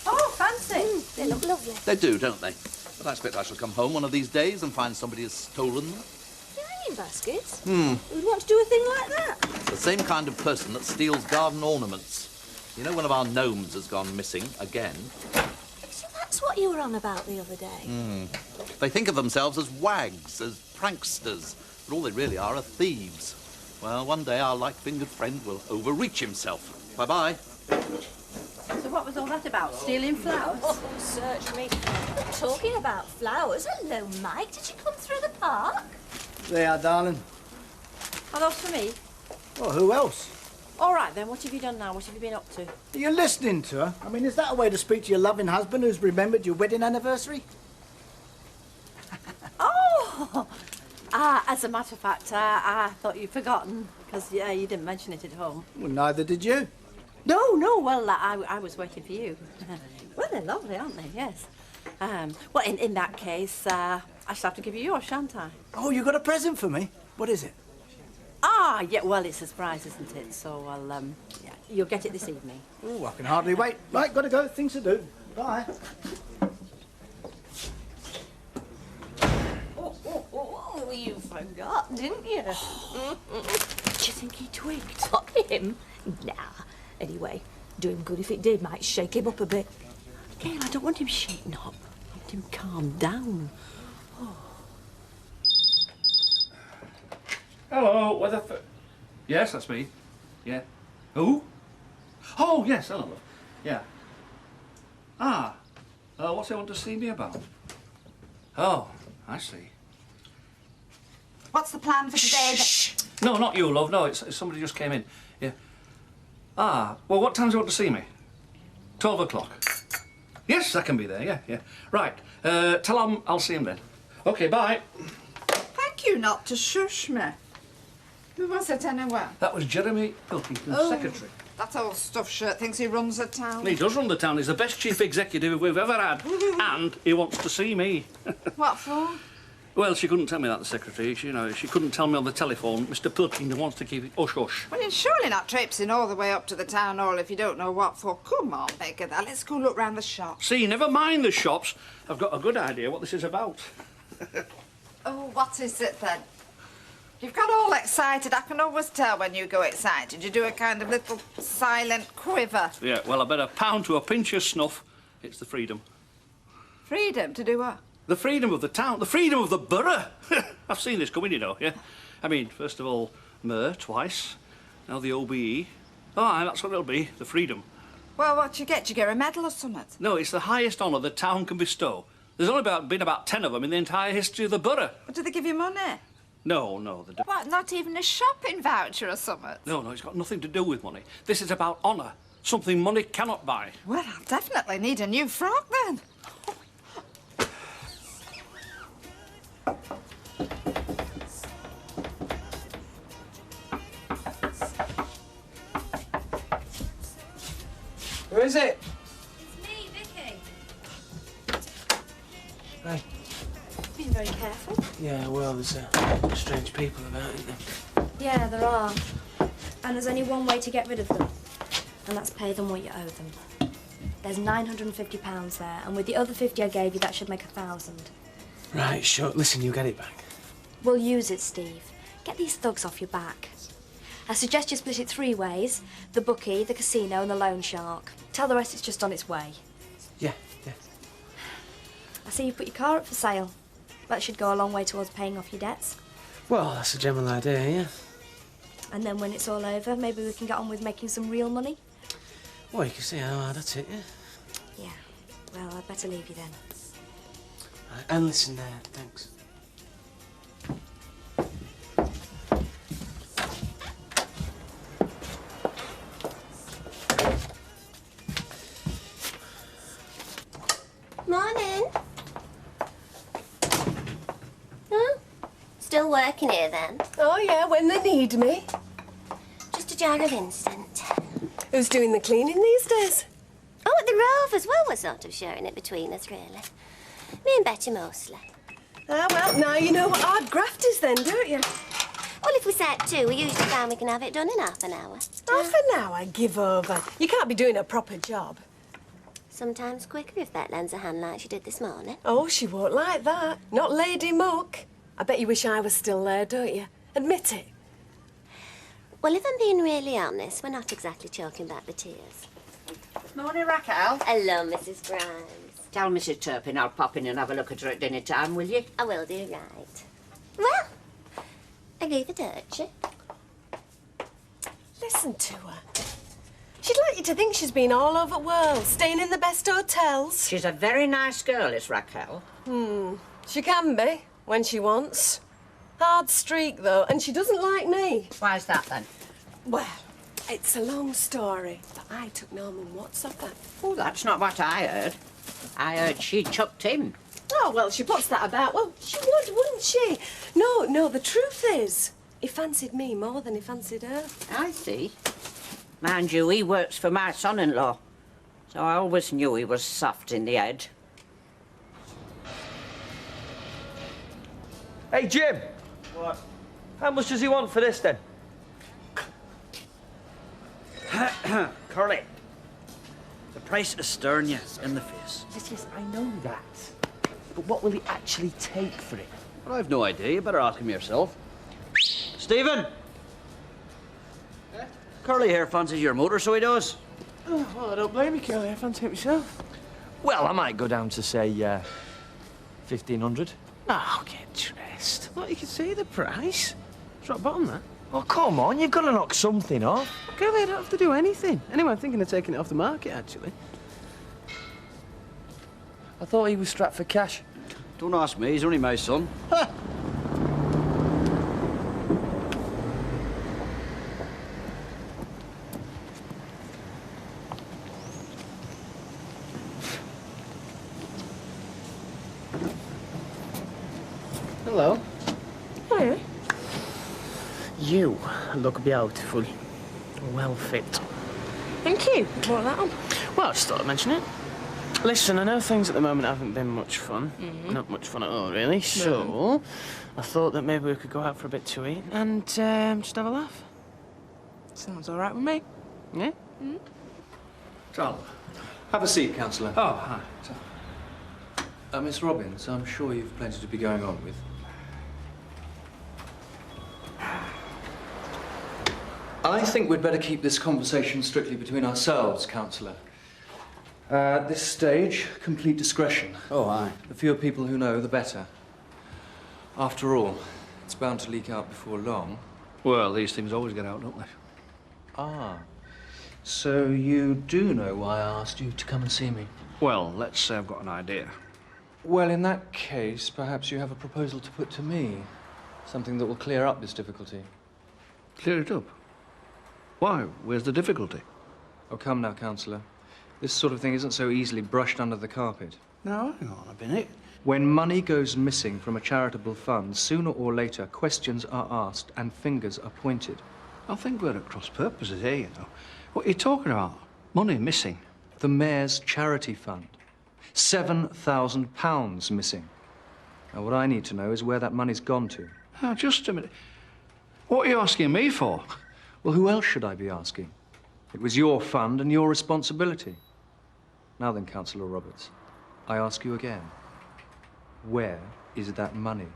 Speaker 11: Oh, fancy. They look lovely.
Speaker 8: They do, don't they? But I expect I shall come home one of these days and find somebody has stolen them.
Speaker 11: Your hanging baskets?
Speaker 8: Hmm.
Speaker 11: Who'd want to do a thing like that?
Speaker 8: The same kind of person that steals garden ornaments. You know, one of our gnomes has gone missing again.
Speaker 11: So that's what you were on about the other day.
Speaker 8: Hmm. They think of themselves as wags, as pranksters, but all they really are thieves. Well, one day our light-fingered friend will overreach himself. Bye-bye.
Speaker 18: So what was all that about? Stealing flowers?
Speaker 11: Oh, search me. We're talking about flowers. Hello, Mike. Did you come through the park?
Speaker 1: They are, darling.
Speaker 18: Are those for me?
Speaker 1: Well, who else?
Speaker 18: All right, then. What have you done now? What have you been up to?
Speaker 1: Are you listening to her? I mean, is that a way to speak to your loving husband who's remembered your wedding anniversary?
Speaker 18: Oh! As a matter of fact, I thought you'd forgotten, because you didn't mention it at home.
Speaker 1: Well, neither did you.
Speaker 18: No, well, I was waiting for you. Well, they're lovely, aren't they? Yes. Well, in that case, I shall have to give you yours, shan't I?
Speaker 1: Oh, you got a present for me? What is it?
Speaker 18: Ah, yeah, well, it's a surprise, isn't it? So yeah, you'll get it this evening.
Speaker 1: Oh, I can hardly wait. Right, got to go. Things to do. Bye.
Speaker 9: Oh, you forgot, didn't you?
Speaker 18: Do you think he twigged?
Speaker 9: What, him? Nah. Anyway, do him good if it did, might shake him up a bit.
Speaker 18: Gail, I don't want him shaken up. I want him calmed down.
Speaker 2: Hello, yes, that's me. Yeah. Who? Oh, yes, hello. Yeah. Ah. What's he want to see me about? Oh, I see.
Speaker 23: What's the plan for today?
Speaker 2: Shh. No, not you, love. No, it's somebody just came in. Yeah. Ah, well, what time do you want to see me? 12 o'clock. Yes, I can be there, yeah, yeah. Right, tell him I'll see him then. OK, bye.
Speaker 19: Thank you not to shush me. Who was it anyway?
Speaker 2: That was Jeremy Pilkington's secretary.
Speaker 19: That old stuffed shirt thinks he runs the town.
Speaker 2: He does run the town. He's the best chief executive we've ever had. And he wants to see me.
Speaker 19: What for?
Speaker 2: Well, she couldn't tell me that, the secretary. She couldn't tell me on the telephone. Mr. Pilkington wants to keep it hush-hush.
Speaker 19: Well, you're surely not traipsing all the way up to the town hall if you don't know what for. Come on, Baker, let's go look round the shop.
Speaker 2: See, never mind the shops. I've got a good idea what this is about.
Speaker 19: Oh, what is it then? You've got all excited. I can always tell when you go excited. You do a kind of little silent quiver.
Speaker 2: Yeah, well, I bet a pound to a pinch of snuff. It's the freedom.
Speaker 19: Freedom to do what?
Speaker 2: The freedom of the town, the freedom of the borough. I've seen this coming, you know, yeah? I mean, first of all, Mer twice, now the OBE. Oh, aye, that's what it'll be, the freedom.
Speaker 19: Well, what you get? You get a medal or something?
Speaker 2: No, it's the highest honour the town can bestow. There's only been about 10 of them in the entire history of the borough.
Speaker 19: But do they give you money?
Speaker 2: No, they don't.
Speaker 19: What, not even a shopping voucher or something?
Speaker 2: No, it's got nothing to do with money. This is about honour, something money cannot buy.
Speaker 19: Well, I'll definitely need a new frock then.
Speaker 13: Who is it?
Speaker 11: It's me, Vicky.
Speaker 13: Hey.
Speaker 11: Being very careful.
Speaker 13: Yeah, well, there's strange people about, isn't there?
Speaker 11: Yeah, there are. And there's only one way to get rid of them. And that's pay them what you owe them. There's £950 there, and with the other 50 I gave you, that should make 1,000.
Speaker 13: Right, sure. Listen, you'll get it back.
Speaker 11: We'll use it, Steve. Get these thugs off your back. I suggest you split it 3 ways. The bookie, the casino, and the loan shark. Tell the rest it's just on its way.
Speaker 13: Yeah.
Speaker 11: I see you put your car up for sale. That should go a long way towards paying off your debts.
Speaker 13: Well, that's a general idea, yeah.
Speaker 11: And then when it's all over, maybe we can get on with making some real money.
Speaker 13: Well, you can see how hard that's it, yeah.
Speaker 11: Yeah. Well, I'd better leave you then.
Speaker 13: Right, and listen, thanks.
Speaker 14: Morning. Huh? Still working here then?
Speaker 6: Oh, yeah, when they need me.
Speaker 14: Just a jar of instant.
Speaker 6: Who's doing the cleaning these days?
Speaker 14: Oh, at the Rovers. Well, we're sort of sharing it between us, really. Me and Betty mostly.
Speaker 6: Ah, well, now you know what hard graft is then, don't you?
Speaker 14: Well, if we set 2, we usually find we can have it done in half an hour.
Speaker 6: Half an hour? Give over. You can't be doing a proper job.
Speaker 14: Sometimes quicker if that lends a hand like she did this morning.
Speaker 6: Oh, she won't like that. Not Lady Muck. I bet you wish I was still there, don't you? Admit it.
Speaker 14: Well, if I'm being really honest, we're not exactly choking back the tears.
Speaker 16: Morning, Raquel.
Speaker 14: Hello, Mrs. Grimes.
Speaker 16: Tell Mrs. Turpin I'll pop in and have a look at her at dinner time, will you?
Speaker 14: I will do, right. Well, I gave it Archie.
Speaker 6: Listen to her. She'd like you to think she's been all over the world, staying in the best hotels.
Speaker 16: She's a very nice girl, is Raquel.
Speaker 6: She can be, when she wants. Hard streak, though, and she doesn't like me.
Speaker 16: Why's that, then?
Speaker 6: Well, it's a long story, but I took Norman Watts off her.
Speaker 16: Oh, that's not what I heard. I heard she chucked him.
Speaker 6: Oh, well, she puts that about. Well, she would, wouldn't she? No, the truth is, he fancied me more than he fancied her.
Speaker 16: I see. Mind you, he works for my son-in-law, so I always knew he was soft in the head.
Speaker 4: Hey, Jim.
Speaker 17: What?
Speaker 4: How much does he want for this, then?
Speaker 3: Curly, the price is staring you in the face.
Speaker 4: Yes, I know that. But what will he actually take for it?
Speaker 3: Well, I've no idea. You better ask him yourself. Stephen! Curly here fancies your motor, so he does.
Speaker 13: Oh, well, I don't blame you, Curly. I fancy it myself.
Speaker 4: Well, I might go down to, say, 1,500.
Speaker 13: Oh, get dressed. Well, you can see the price. It's right bottom, that.
Speaker 4: Oh, come on, you've got to knock something off.
Speaker 13: Curly, I don't have to do anything. Anyway, I'm thinking of taking it off the market, actually.
Speaker 4: I thought he was strapped for cash.
Speaker 3: Don't ask me, he's only my son.
Speaker 13: Hello.
Speaker 5: Hiya.
Speaker 13: You look beautiful. Well fit.
Speaker 5: Thank you. Brought that on.
Speaker 13: Well, I just thought I'd mention it. Listen, I know things at the moment haven't been much fun. Not much fun at all, really. So, I thought that maybe we could go out for a bit to eat and just have a laugh.
Speaker 5: Sounds all right with me.
Speaker 13: Yeah?
Speaker 7: Charles, have a seat, Councillor.
Speaker 2: Oh, hi.
Speaker 7: Miss Robbins, I'm sure you've plenty to be going on with. I think we'd better keep this conversation strictly between ourselves, Councillor. At this stage, complete discretion.
Speaker 2: Oh, aye.
Speaker 7: The fewer people who know, the better. After all, it's bound to leak out before long.
Speaker 2: Well, these things always get out, don't they?
Speaker 7: Ah. So you do know why I asked you to come and see me?
Speaker 2: Well, let's say I've got an idea.
Speaker 7: Well, in that case, perhaps you have a proposal to put to me. Something that will clear up this difficulty.
Speaker 2: Clear it up? Why? Where's the difficulty?
Speaker 7: Oh, come now, Councillor. This sort of thing isn't so easily brushed under the carpet.
Speaker 2: No, hang on a minute.
Speaker 7: When money goes missing from a charitable fund, sooner or later, questions are asked and fingers are pointed.
Speaker 2: I think we're at cross purposes here, you know. What are you talking about? Money missing?
Speaker 7: The Mayor's charity fund. £7,000 missing. Now, what I need to know is where that money's gone to.
Speaker 2: Now, just a minute. What are you asking me for?
Speaker 7: Well, who else should I be asking? It was your fund and your responsibility. Now then, Councillor Roberts, I ask you again. Where is that money?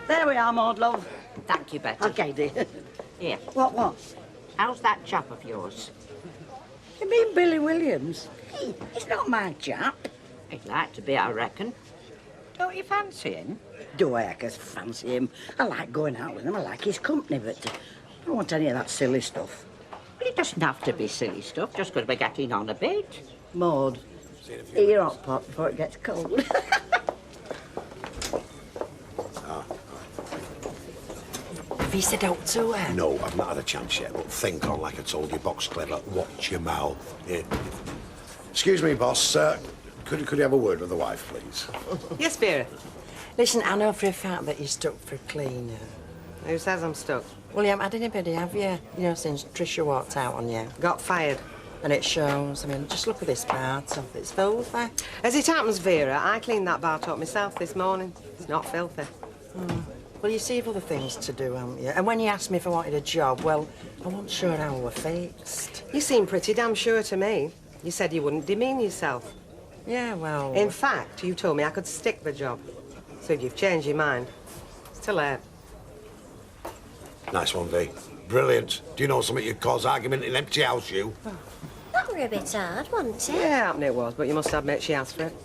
Speaker 9: There we are, Maud, love.
Speaker 16: Thank you, Betty.
Speaker 9: Okay, dear.
Speaker 16: Here.
Speaker 9: What?
Speaker 16: How's that chap of yours?
Speaker 9: You mean Billy Williams? He's not my chap.
Speaker 16: He'd like to be, I reckon. Don't you fancy him?
Speaker 9: Do I fancy him? I like going out with him. I like his company, but I don't want any of that silly stuff.
Speaker 16: Well, it doesn't have to be silly stuff, just because we're getting on a bit.
Speaker 9: Maud, eat your hot pot before it gets cold.
Speaker 15: Have you said out to her?
Speaker 21: No, I've not had a chance yet, but think on, like I told you, box clever, watch your mouth. Yeah. Excuse me, boss. Could you have a word with the wife, please?
Speaker 15: Yes, Vera. Listen, I know for a fact that you're stuck for a cleaner. Who says I'm stuck? Well, you haven't had anybody, have you? You know, since Tricia walked out on you. Got fired. And it shows. I mean, just look at this bar top. It's filthy.
Speaker 17: As it happens, Vera, I cleaned that bar top myself this morning. It's not filthy.
Speaker 15: Well, you see, you've other things to do, haven't you? And when you asked me if I wanted a job, well, I wasn't sure how we were fixed.
Speaker 17: You seem pretty damn sure to me. You said you wouldn't demean yourself.
Speaker 15: Yeah, well...
Speaker 17: In fact, you told me I could stick the job. So if you've changed your mind, it's too late.
Speaker 21: Nice one, V. Brilliant. Do you know something you'd cause argument in empty house, you?
Speaker 14: That were a bit hard, wasn't it?
Speaker 17: Yeah, happened it was, but you must admit she asked for it.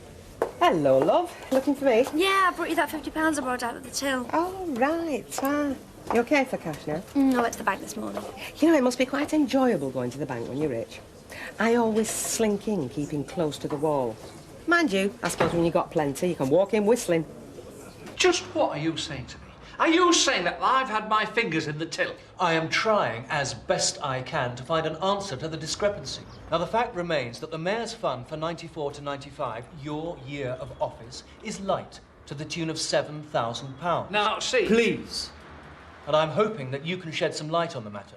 Speaker 17: Hello, love. Looking for me?
Speaker 11: Yeah, I brought you that £50 I brought out at the till.
Speaker 17: Oh, right. You okay for cash now?
Speaker 11: I went to the bank this morning.
Speaker 17: You know, it must be quite enjoyable going to the bank when you're rich. I always slink in, keeping close to the wall. Mind you, I suppose when you got plenty, you can walk in whistling.
Speaker 2: Just what are you saying to me? Are you saying that I've had my fingers in the till?
Speaker 7: I am trying as best I can to find an answer to the discrepancy. Now, the fact remains that the Mayor's fund for 94 to 95, your year of office, is light to the tune of £7,000.
Speaker 2: Now, see...
Speaker 7: Please. And I'm hoping that you can shed some light on the matter.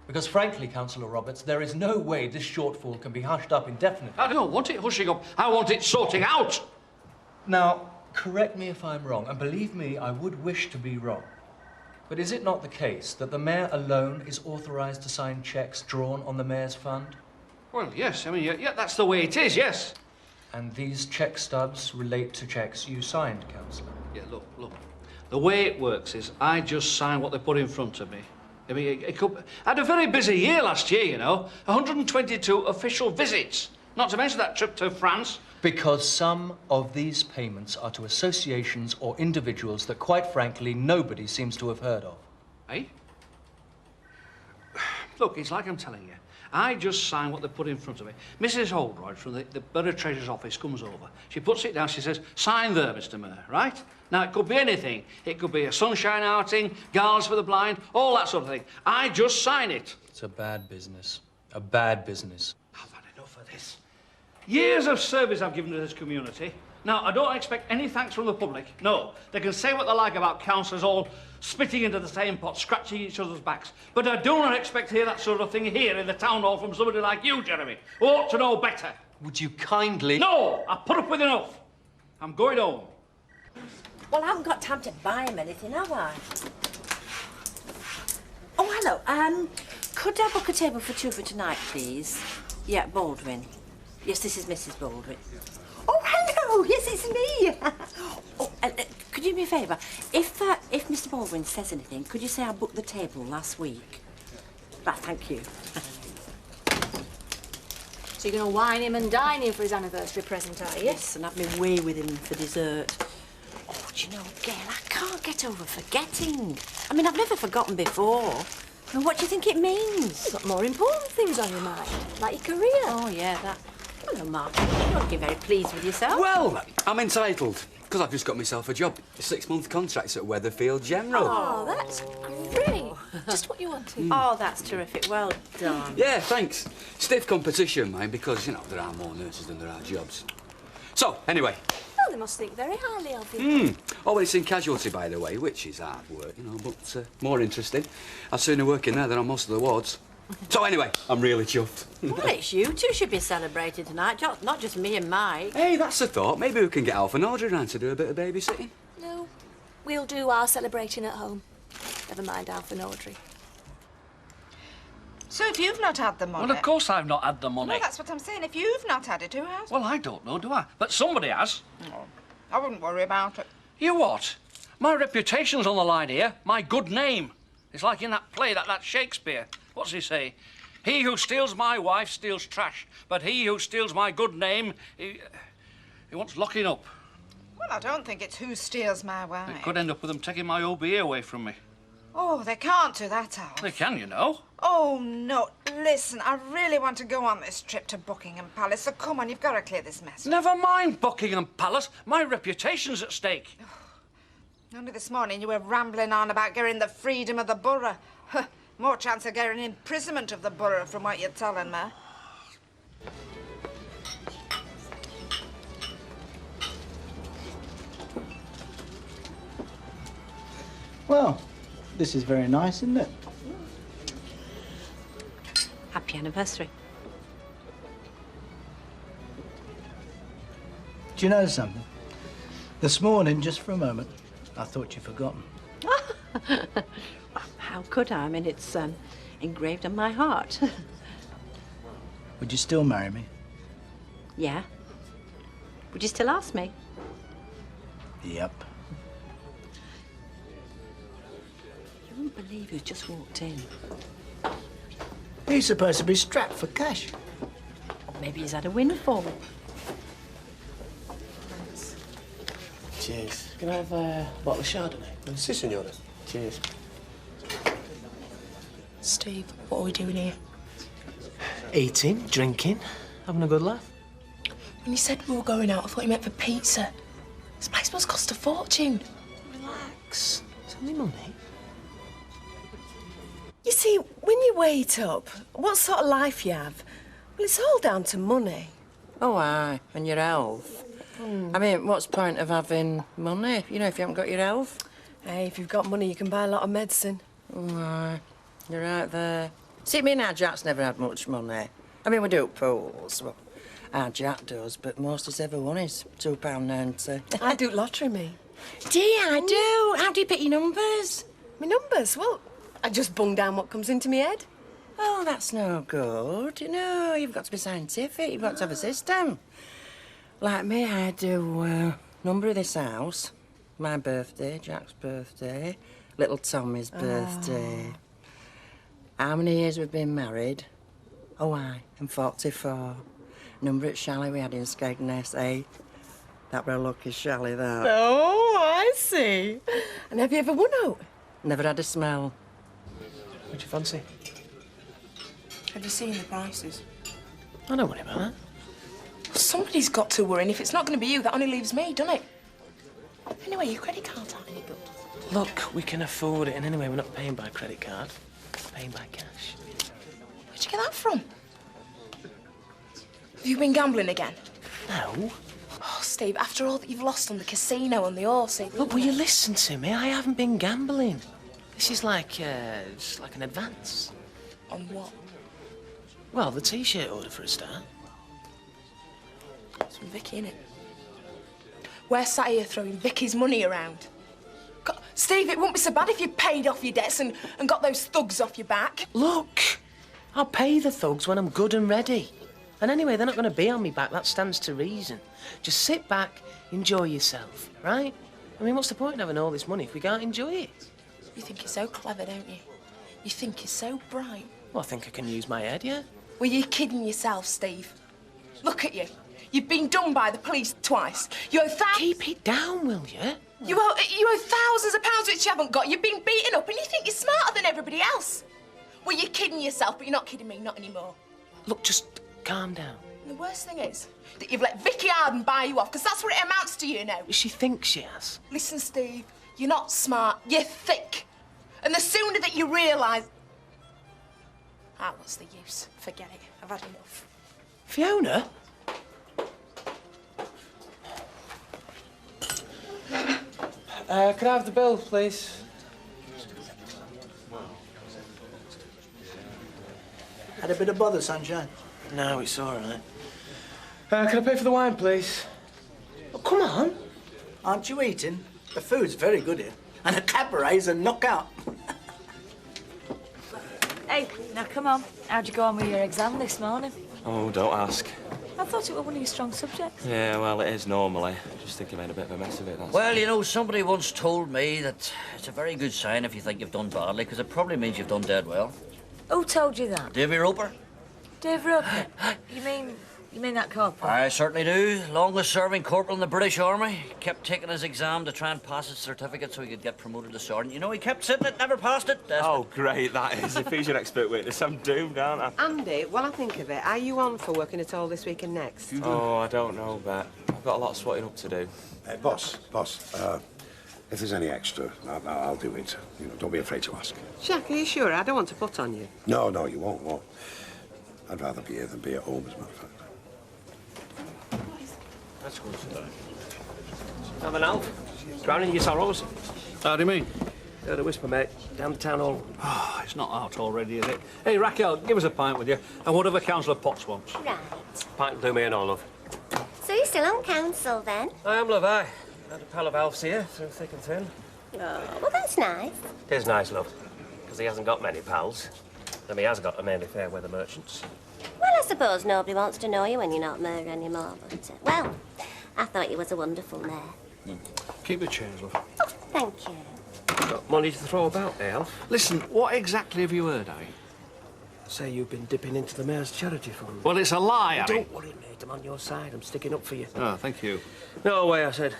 Speaker 7: Because frankly, Councillor Roberts, there is no way this shortfall can be hushed up indefinitely.
Speaker 2: I don't want it hushing up. I want it sorting out.
Speaker 7: Now, correct me if I'm wrong, and believe me, I would wish to be wrong. But is it not the case that the mayor alone is authorised to sign cheques drawn on the mayor's fund?
Speaker 2: Well, yes. I mean, yeah, that's the way it is, yes.
Speaker 7: And these cheque stubs relate to cheques you signed, Councillor?
Speaker 2: Yeah, look. The way it works is I just sign what they put in front of me. I mean, I had a very busy year last year, you know. 122 official visits. Not to mention that trip to France.
Speaker 7: Because some of these payments are to associations or individuals that, quite frankly, nobody seems to have heard of.
Speaker 2: Eh? Look, it's like I'm telling you. I just sign what they put in front of me. Mrs. Holroyd from the Borough Treasurer's office comes over. She puts it down, she says, sign there, Mr. Mayor, right? Now, it could be anything. It could be a sunshine outing, galas for the blind, all that sort of thing. I just sign it.
Speaker 7: It's a bad business. A bad business.
Speaker 2: I've had enough of this. Years of service I've given to this community. Now, I don't expect any thanks from the public. No, they can say what they like about councillors all spitting into the same pot, scratching each other's backs. But I do not expect to hear that sort of thing here in the town hall from somebody like you, Jeremy, who ought to know better.
Speaker 7: Would you kindly...
Speaker 2: No! I've put up with enough. I'm going home.
Speaker 18: Well, I haven't got time to buy him anything, have I? Oh, hello. Could I book a table for 2 for tonight, please? Yeah, Baldwin. Yes, this is Mrs. Baldwin. Oh, hello. Yes, it's me. Could you do me a favour? If Mr. Baldwin says anything, could you say I booked the table last week? Right, thank you.
Speaker 12: So you're going to wine him and dine him for his anniversary present, are you?
Speaker 18: Yes, and have me way with him for dessert. Oh, do you know, Gail, I can't get over forgetting. I mean, I've never forgotten before. And what do you think it means?
Speaker 12: You've got more important things on your mind, like your career.
Speaker 18: Oh, yeah, that... Hello, Mark. You're looking very pleased with yourself.
Speaker 20: Well, I'm entitled, because I've just got myself a job. A 6-month contract at Weatherfield General.
Speaker 12: Oh, that's great. Just what you wanted.
Speaker 18: Oh, that's terrific. Well done.
Speaker 20: Yeah, thanks. Stiff competition, mind, because, you know, there are more nurses than there are jobs. So, anyway.
Speaker 12: Well, they must think very highly of you.
Speaker 20: Oh, well, it's in casualty, by the way, which is hard work, you know, but more interesting. I'd sooner work in there than on most of the wards. So, anyway, I'm really chuffed.
Speaker 18: Well, it's you two should be celebrating tonight, not just me and Mike.
Speaker 20: Hey, that's a thought. Maybe we can get Alf and Audrey round to do a bit of babysitting.
Speaker 12: No, we'll do our celebrating at home. Never mind Alf and Audrey.
Speaker 22: So if you've not had the money...
Speaker 2: Well, of course I've not had the money.
Speaker 22: Well, that's what I'm saying. If you've not had it, who has?
Speaker 2: Well, I don't know, do I? But somebody has.
Speaker 22: Oh, I wouldn't worry about it.
Speaker 2: You what? My reputation's on the line here. My good name. It's like in that play, that Shakespeare. What's he say? He who steals my wife steals trash, but he who steals my good name, he wants locking up.
Speaker 22: Well, I don't think it's who steals my wife.
Speaker 2: It could end up with them taking my OBE away from me.
Speaker 22: Oh, they can't do that, Al.
Speaker 2: They can, you know.
Speaker 22: Oh, no. Listen, I really want to go on this trip to Buckingham Palace, so come on, you've got to clear this mess.
Speaker 2: Never mind Buckingham Palace. My reputation's at stake.
Speaker 22: Only this morning you were rambling on about getting the freedom of the borough. More chance of getting imprisonment of the borough from what you're telling me.
Speaker 1: Well, this is very nice, isn't it?
Speaker 18: Happy anniversary.
Speaker 1: Do you know something? This morning, just for a moment, I thought you'd forgotten.
Speaker 18: How could I? I mean, it's engraved on my heart.
Speaker 1: Would you still marry me?
Speaker 18: Yeah. Would you still ask me?
Speaker 1: Yep.
Speaker 18: You wouldn't believe who's just walked in.
Speaker 1: He's supposed to be strapped for cash.
Speaker 18: Maybe he's had a windfall.
Speaker 13: Cheers. Can I have a bottle of Chardonnay?
Speaker 24: Si, signore.
Speaker 13: Cheers.
Speaker 5: Steve, what are we doing here?
Speaker 13: Eating, drinking, having a good laugh.
Speaker 5: When you said we were going out, I thought you meant for pizza. This place must cost a fortune.
Speaker 13: Relax. It's only money.
Speaker 6: You see, when you wait up, what sort of life you have, well, it's all down to money.
Speaker 15: Oh, aye, and your health. I mean, what's the point of having money, you know, if you haven't got your health?
Speaker 6: Hey, if you've got money, you can buy a lot of medicine.
Speaker 15: Oh, aye. You're right there. See, me and our Jack's never had much money. I mean, we do pools. Well, our Jack does, but most he's ever won is £2.90.
Speaker 5: I do lottery, me.
Speaker 15: Do you? I do. How do you pick your numbers?
Speaker 5: My numbers? Well, I just bung down what comes into me head.
Speaker 15: Oh, that's no good. You know, you've got to be scientific. You've got to have a system. Like me, I do number of this house, my birthday, Jack's birthday, little Tommy's birthday. How many years we've been married? Oh, I'm 44. Number at chalet we had in Skegness, eh? That were a lucky chalet, that.
Speaker 5: Oh, I see. And have you ever won out?
Speaker 15: Never had a smell.
Speaker 13: What'd you fancy?
Speaker 5: Have you seen the prices?
Speaker 13: I don't worry about that.
Speaker 5: Somebody's got to worry, and if it's not going to be you, that only leaves me, doesn't it? Anyway, your credit card's aren't any good.
Speaker 13: Look, we can afford it, and anyway, we're not paying by credit card. We're paying by cash.
Speaker 5: Where'd you get that from? Have you been gambling again?
Speaker 13: No.
Speaker 5: Oh, Steve, after all that you've lost on the casino and the horses...
Speaker 13: Look, will you listen to me? I haven't been gambling. This is like, it's like an advance.
Speaker 5: On what?
Speaker 13: Well, the T-shirt order for a start.
Speaker 5: It's from Vicky, innit? We're sat here throwing Vicky's money around. God, Steve, it wouldn't be so bad if you paid off your debts and got those thugs off your back.
Speaker 13: Look, I'll pay the thugs when I'm good and ready. And anyway, they're not going to be on me back. That stands to reason. Just sit back, enjoy yourself, right? I mean, what's the point in having all this money if we can't enjoy it?
Speaker 5: You think you're so clever, don't you? You think you're so bright.
Speaker 13: Well, I think I can use my head, yeah?
Speaker 5: Well, you're kidding yourself, Steve. Look at you. You've been done by the police twice. You owe thousands...
Speaker 13: Keep it down, will you?
Speaker 5: You owe thousands of pounds which you haven't got. You've been beaten up and you think you're smarter than everybody else. Well, you're kidding yourself, but you're not kidding me, not anymore.
Speaker 13: Look, just calm down.
Speaker 5: And the worst thing is that you've let Vicky Arden buy you off, because that's what it amounts to, you know.
Speaker 13: She thinks she has.
Speaker 5: Listen, Steve, you're not smart, you're thick. And the sooner that you realise... Ah, what's the use? Forget it. I've had enough.
Speaker 13: Fiona? Could I have the bill, please?
Speaker 1: Had a bit of bother, sunshine?
Speaker 13: No, it's all right. Can I pay for the wine, please? Oh, come on.
Speaker 1: Aren't you eating? The food's very good here. And the cabaret's a knockout.
Speaker 12: Hey, now come on. How'd you go on with your exam this morning?
Speaker 8: Oh, don't ask.
Speaker 12: I thought it was one of your strong subjects.
Speaker 8: Yeah, well, it is normally. I just think I made a bit of a mess of it, that's
Speaker 3: Well, you know, somebody once told me that it's a very good sign if you think you've done badly, because it probably means you've done dead well.
Speaker 12: Who told you that?
Speaker 3: Davy Roper?
Speaker 12: Dave Roper? You mean that corporal?
Speaker 3: I certainly do. Longest-serving corporal in the British Army. Kept taking his exam to try and pass his certificate so he could get promoted to sergeant. You know, he kept sitting it, never passed it. Desperate.
Speaker 8: Oh, great, that is. If he's your expert witness, I'm doomed, aren't I?
Speaker 17: Andy, while I think of it, are you on for working at all this week and next?
Speaker 8: Oh, I don't know, but I've got a lot of swatting up to do.
Speaker 21: Boss, if there's any extra, I'll do it. You know, don't be afraid to ask.
Speaker 17: Jack, are you sure? I don't want to put on you.
Speaker 21: No, you won't. I'd rather be here than be at home, as a matter of fact.
Speaker 13: That's good, sir. Have an Alf. Drowning your sorrows.
Speaker 2: How do you mean?
Speaker 13: Heard a whisper, mate. Down the town hall.
Speaker 2: Oh, it's not out already, is it? Hey, Raquel, give us a pint, will you? And whatever Councillor Potts wants.
Speaker 14: Right.
Speaker 13: Pint will do me and all, love.
Speaker 14: So you're still on council, then?
Speaker 13: I am, love, aye. Had a pal of Alf's here, through thick and thin.
Speaker 14: Oh, well, that's nice.
Speaker 13: It is nice, love, because he hasn't got many pals. Them he has got are mainly fair weather merchants.
Speaker 14: Well, I suppose nobody wants to know you when you're not mayor anymore, but, well, I thought you was a wonderful mayor.
Speaker 2: Keep the change, love.
Speaker 14: Oh, thank you.
Speaker 13: Got money to throw about, eh, Alf?
Speaker 2: Listen, what exactly have you heard, Harry?
Speaker 13: Say you've been dipping into the mayor's charity fund.
Speaker 2: Well, it's a lie, Harry.
Speaker 13: Don't worry, mate. I'm on your side. I'm sticking up for you.
Speaker 2: Oh, thank you.
Speaker 13: No way, I said.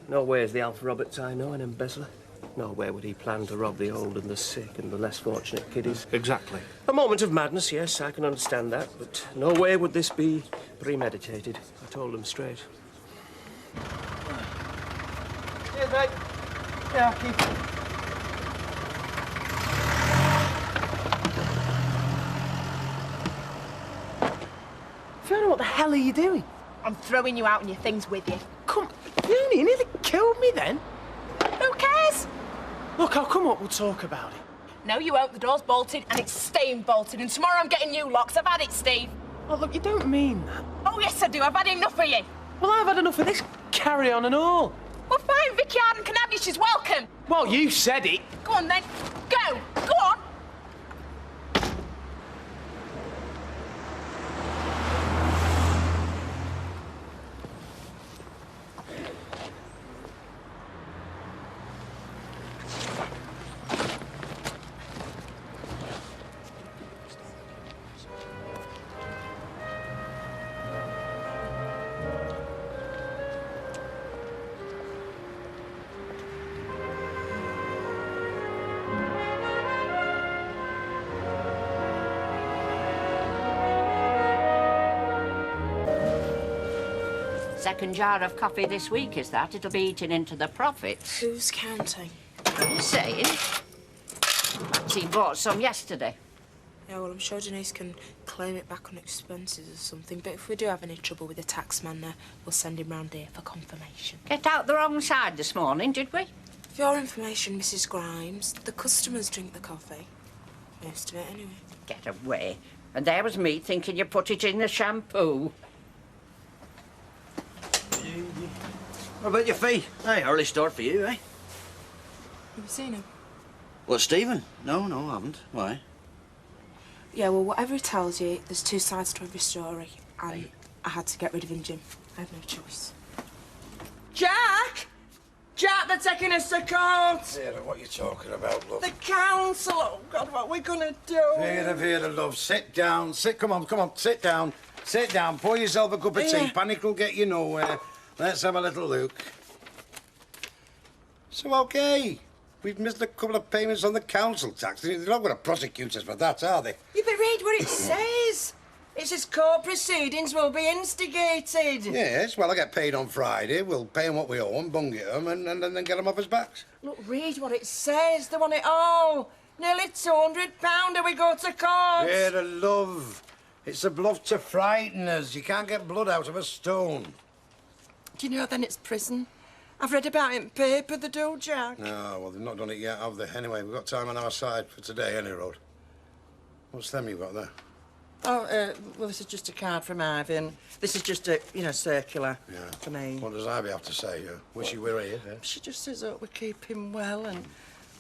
Speaker 13: No way is the Alf Roberts I know an embezzler. No way would he plan to rob the old and the sick and the less fortunate kiddies.
Speaker 2: Exactly.
Speaker 13: A moment of madness, yes, I can understand that, but no way would this be premeditated. I told him straight. Cheers, mate. Yeah, I'll keep it. Fiona, what the hell are you doing?
Speaker 5: I'm throwing you out and your things with you.
Speaker 13: Come, you nearly killed me then.
Speaker 5: Who cares?
Speaker 13: Look, I'll come up, we'll talk about it.
Speaker 5: No, you won't. The door's bolted and it's staying bolted. And tomorrow I'm getting new locks. I've had it, Steve.
Speaker 13: Oh, look, you don't mean that.
Speaker 5: Oh, yes, I do. I've had enough of you.
Speaker 13: Well, I've had enough of this carry-on and all.
Speaker 5: Well, fine. Vicky Arden can have you. She's welcome.
Speaker 13: Well, you said it.
Speaker 5: Go on, then. Go. Go on.
Speaker 16: Second jar of coffee this week, is that? It'll be eaten into the profits.
Speaker 5: Who's counting?
Speaker 16: I'm saying. Perhaps he bought some yesterday.
Speaker 5: Yeah, well, I'm sure Denise can claim it back on expenses or something. But if we do have any trouble with the taxman, we'll send him round here for confirmation.
Speaker 16: Get out the wrong side this morning, did we?
Speaker 5: For your information, Mrs. Grimes, the customers drink the coffee. Most of it, anyway.
Speaker 16: Get away. And there was me thinking you put it in the shampoo.
Speaker 3: What about your fee? Hey, early start for you, eh?
Speaker 5: Have you seen him?
Speaker 3: What, Stephen? No, I haven't. Why?
Speaker 5: Yeah, well, whatever he tells you, there's two sides to every story. And I had to get rid of him, Jim. I had no choice.
Speaker 15: Jack! Jack, they're taking us to court!
Speaker 21: Vera, what are you talking about, love?
Speaker 15: The council! Oh, God, what are we gonna do?
Speaker 21: Vera, love, sit down. Come on, sit down. Sit down, pour yourself a cup of tea. Panic will get you nowhere. Let's have a little look. So, OK. We've missed a couple of payments on the council tax. They're not going to prosecute us for that, are they?
Speaker 15: You but read what it says. It says court proceedings will be instigated.
Speaker 21: Yes, well, I get paid on Friday. We'll pay them what we owe them, bung it them, and then get them off his backs.
Speaker 15: Look, read what it says. They want it all. Nearly £200 and we go to court.
Speaker 21: Vera, love. It's a bluff to frighten us. You can't get blood out of a stone.
Speaker 15: Do you know then it's prison? I've read about it in paper, they do, Jack.
Speaker 21: No, well, they've not done it yet, have they? Anyway, we've got time on our side for today, any road. What's them you've got there?
Speaker 15: Oh, well, this is just a card from Ivy, and this is just a, circular for me.
Speaker 21: What does Ivy have to say? Wish you were here.
Speaker 15: She just says, oh, we keep him well, and,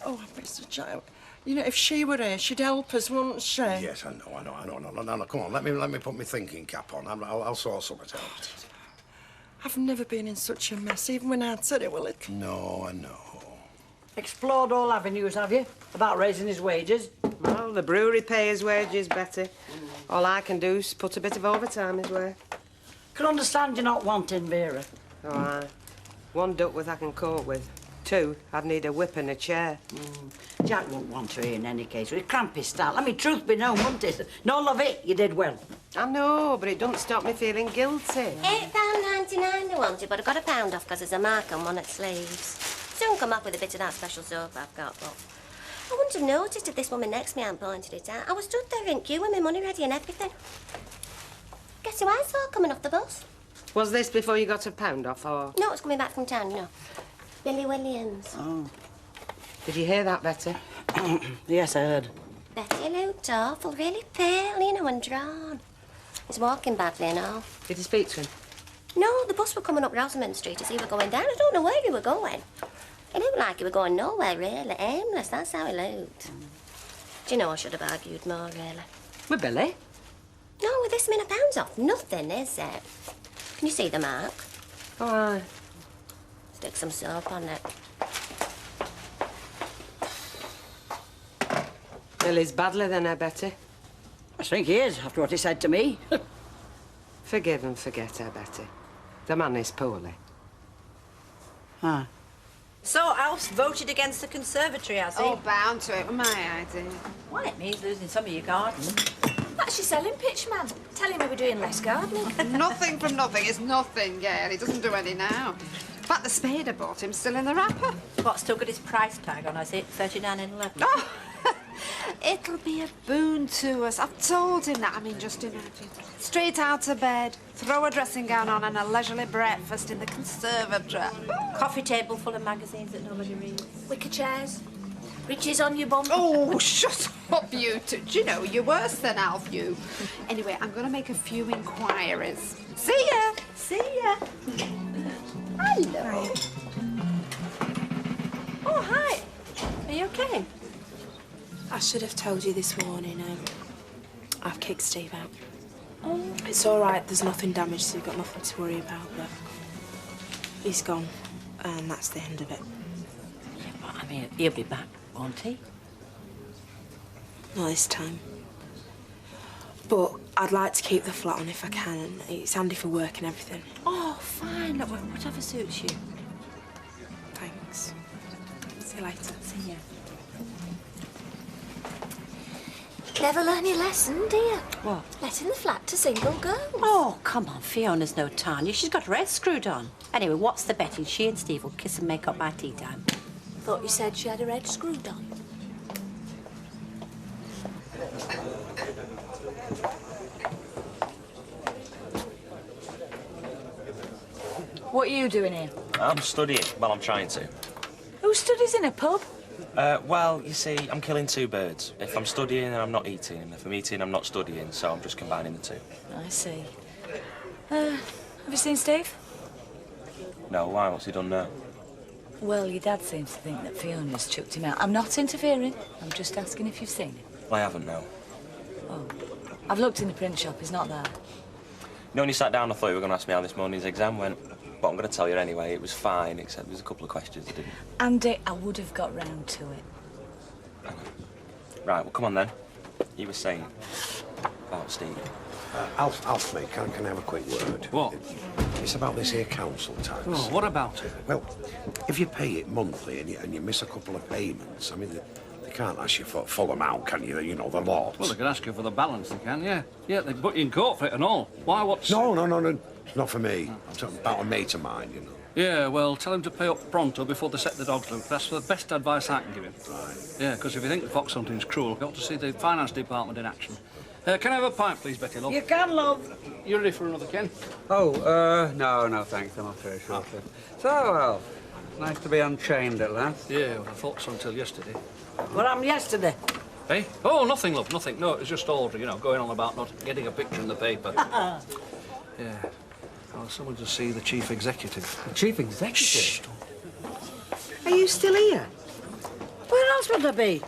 Speaker 15: oh, Mr. Child. You know, if she were here, she'd help us, wouldn't she?
Speaker 21: Yes, I know. No, come on, let me put my thinking cap on. I'll sort something out.
Speaker 15: I've never been in such a mess, even when I'd said it were little.
Speaker 21: No, I know.
Speaker 3: Explored all avenues, have you? About raising his wages?
Speaker 17: Well, the brewery pay his wages better. All I can do is put a bit of overtime his way.
Speaker 3: Can understand you're not wanting, Vera.
Speaker 17: Oh, aye. One Duckworth I can cope with. Two, I'd need a whip and a chair.
Speaker 3: Jack won't want her in any case. With crampy style. I mean, truth be known, wouldn't it? No love it, you did well.
Speaker 17: I know, but it doesn't stop me feeling guilty.
Speaker 14: £8.99 they wanted, but I got £1 off because there's a mark on one of the sleeves. Soon come up with a bit of that special soap I've got, but I wouldn't have noticed if this woman next to me hadn't pointed it out. I was stood there in queue with my money ready and everything. Guess who I saw coming off the bus?
Speaker 17: Was this before you got £1 off, or...?
Speaker 14: No, it's coming back from town, you know. Billy Williams.
Speaker 17: Oh. Did you hear that, Betty?
Speaker 3: Yes, I heard.
Speaker 14: Betty looked awful, really pale, you know, and drawn. He's walking badly and all.
Speaker 17: Did you speak to him?
Speaker 14: No, the bus were coming up Rosamond Street as he were going down. I don't know where he were going. He looked like he were going nowhere, really. Aimless, that's how he looked. Do you know, I should have argued more, really.
Speaker 17: With Billy?
Speaker 14: No, with this £1 off, nothing, is it? Can you see the mark?
Speaker 17: Oh, aye.
Speaker 14: Stick some soap on it.
Speaker 17: Billy's badly then, I Betty.
Speaker 3: I think he is, after what he said to me.
Speaker 17: Forgive and forget, I Betty. The man is poorly.
Speaker 3: Ah.
Speaker 9: So Alf's voted against the conservatory, has he?
Speaker 22: Oh, bound to it. My idea.
Speaker 9: Well, it means losing some of your garden.
Speaker 12: That's your selling pitch, man. Tell him we were doing less gardening.
Speaker 22: Nothing from nothing is nothing, Gail. He doesn't do any now. In fact, the spade I bought him still in the wrapper.
Speaker 9: What, still got his price tag on, has it? 39.11.
Speaker 22: Oh, it'll be a boon to us. I've told him that. I mean, just imagine. Straight out of bed, throw a dressing gown on and a leisurely breakfast in the conservatory.
Speaker 9: Coffee table full of magazines that nobody reads.
Speaker 12: Wicker chairs. Riches on your bum.
Speaker 22: Oh, shut up, you two. Do you know, you're worse than Alf, you. Anyway, I'm going to make a few inquiries. See ya.
Speaker 9: See ya. Hello.
Speaker 6: Oh, hi. Are you okay?
Speaker 5: I should have told you this morning. I've kicked Steve out. It's all right. There's nothing damaged, so you've got nothing to worry about. But he's gone, and that's the end of it.
Speaker 3: Yeah, but, I mean, he'll be back, won't he?
Speaker 5: Not this time. But I'd like to keep the flat on if I can. And it's handy for work and everything.
Speaker 18: Oh, fine. Look, whatever suits you.
Speaker 5: Thanks. See you later.
Speaker 18: See ya.
Speaker 12: Never learn your lesson, do you?
Speaker 18: What?
Speaker 12: Letting the flat to single girls.
Speaker 18: Oh, come on. Fiona's no Tanya. She's got her head screwed on. Anyway, what's the betting? She and Steve will kiss and make up by tea time.
Speaker 12: Thought you said she had her head screwed on.
Speaker 18: What are you doing here?
Speaker 8: I'm studying. Well, I'm trying to.
Speaker 18: Who studies in a pub?
Speaker 8: Well, you see, I'm killing two birds. If I'm studying, then I'm not eating. And if I'm eating, I'm not studying. So I'm just combining the two.
Speaker 18: I see. Have you seen Steve?
Speaker 8: No, why? What's he done now?
Speaker 18: Well, your dad seems to think that Fiona's chucked him out. I'm not interfering. I'm just asking if you've seen him.
Speaker 8: I haven't, no.
Speaker 18: Oh. I've looked in the print shop. He's not there.
Speaker 8: You know, when you sat down, I thought you were going to ask me how this morning's exam went. But I'm going to tell you anyway, it was fine, except there's a couple of questions I didn't.
Speaker 18: Andy, I would have got round to it.
Speaker 8: Right, well, come on then. You were saying about Steve.
Speaker 21: Alf, mate, can I have a quick word?
Speaker 2: What?
Speaker 21: It's about this here council tax.
Speaker 2: Oh, what about it?
Speaker 21: Well, if you pay it monthly and you miss a couple of payments, I mean, they can't ask you for a full amount, can you? You know, the lot.
Speaker 2: Well, they can ask you for the balance, they can, yeah. Yeah, they put you in court for it and all. Why, what's...
Speaker 21: No, not for me. I'm talking about a mate of mine, you know.
Speaker 2: Yeah, well, tell him to pay up pronto before they set the dogs loose. That's the best advice I can give him.
Speaker 21: Right.
Speaker 2: Yeah, because if you think the fox hunting's cruel, you've got to see the finance department in action. Can I have a pint, please, Betty, love?
Speaker 16: You can, love.
Speaker 2: You ready for another, Ken?
Speaker 20: Oh, no, thanks. I'm off very shortly. So, Alf, nice to be unchained at last.
Speaker 2: Yeah, well, I thought so until yesterday.
Speaker 16: What happened yesterday?
Speaker 2: Hey? Oh, nothing, love, nothing. No, it was just order, you know, going on about not getting a picture in the paper. Yeah. Well, someone to see the chief executive.
Speaker 20: The chief executive?
Speaker 2: Shh.
Speaker 17: Are you still here?
Speaker 16: Where else would I be?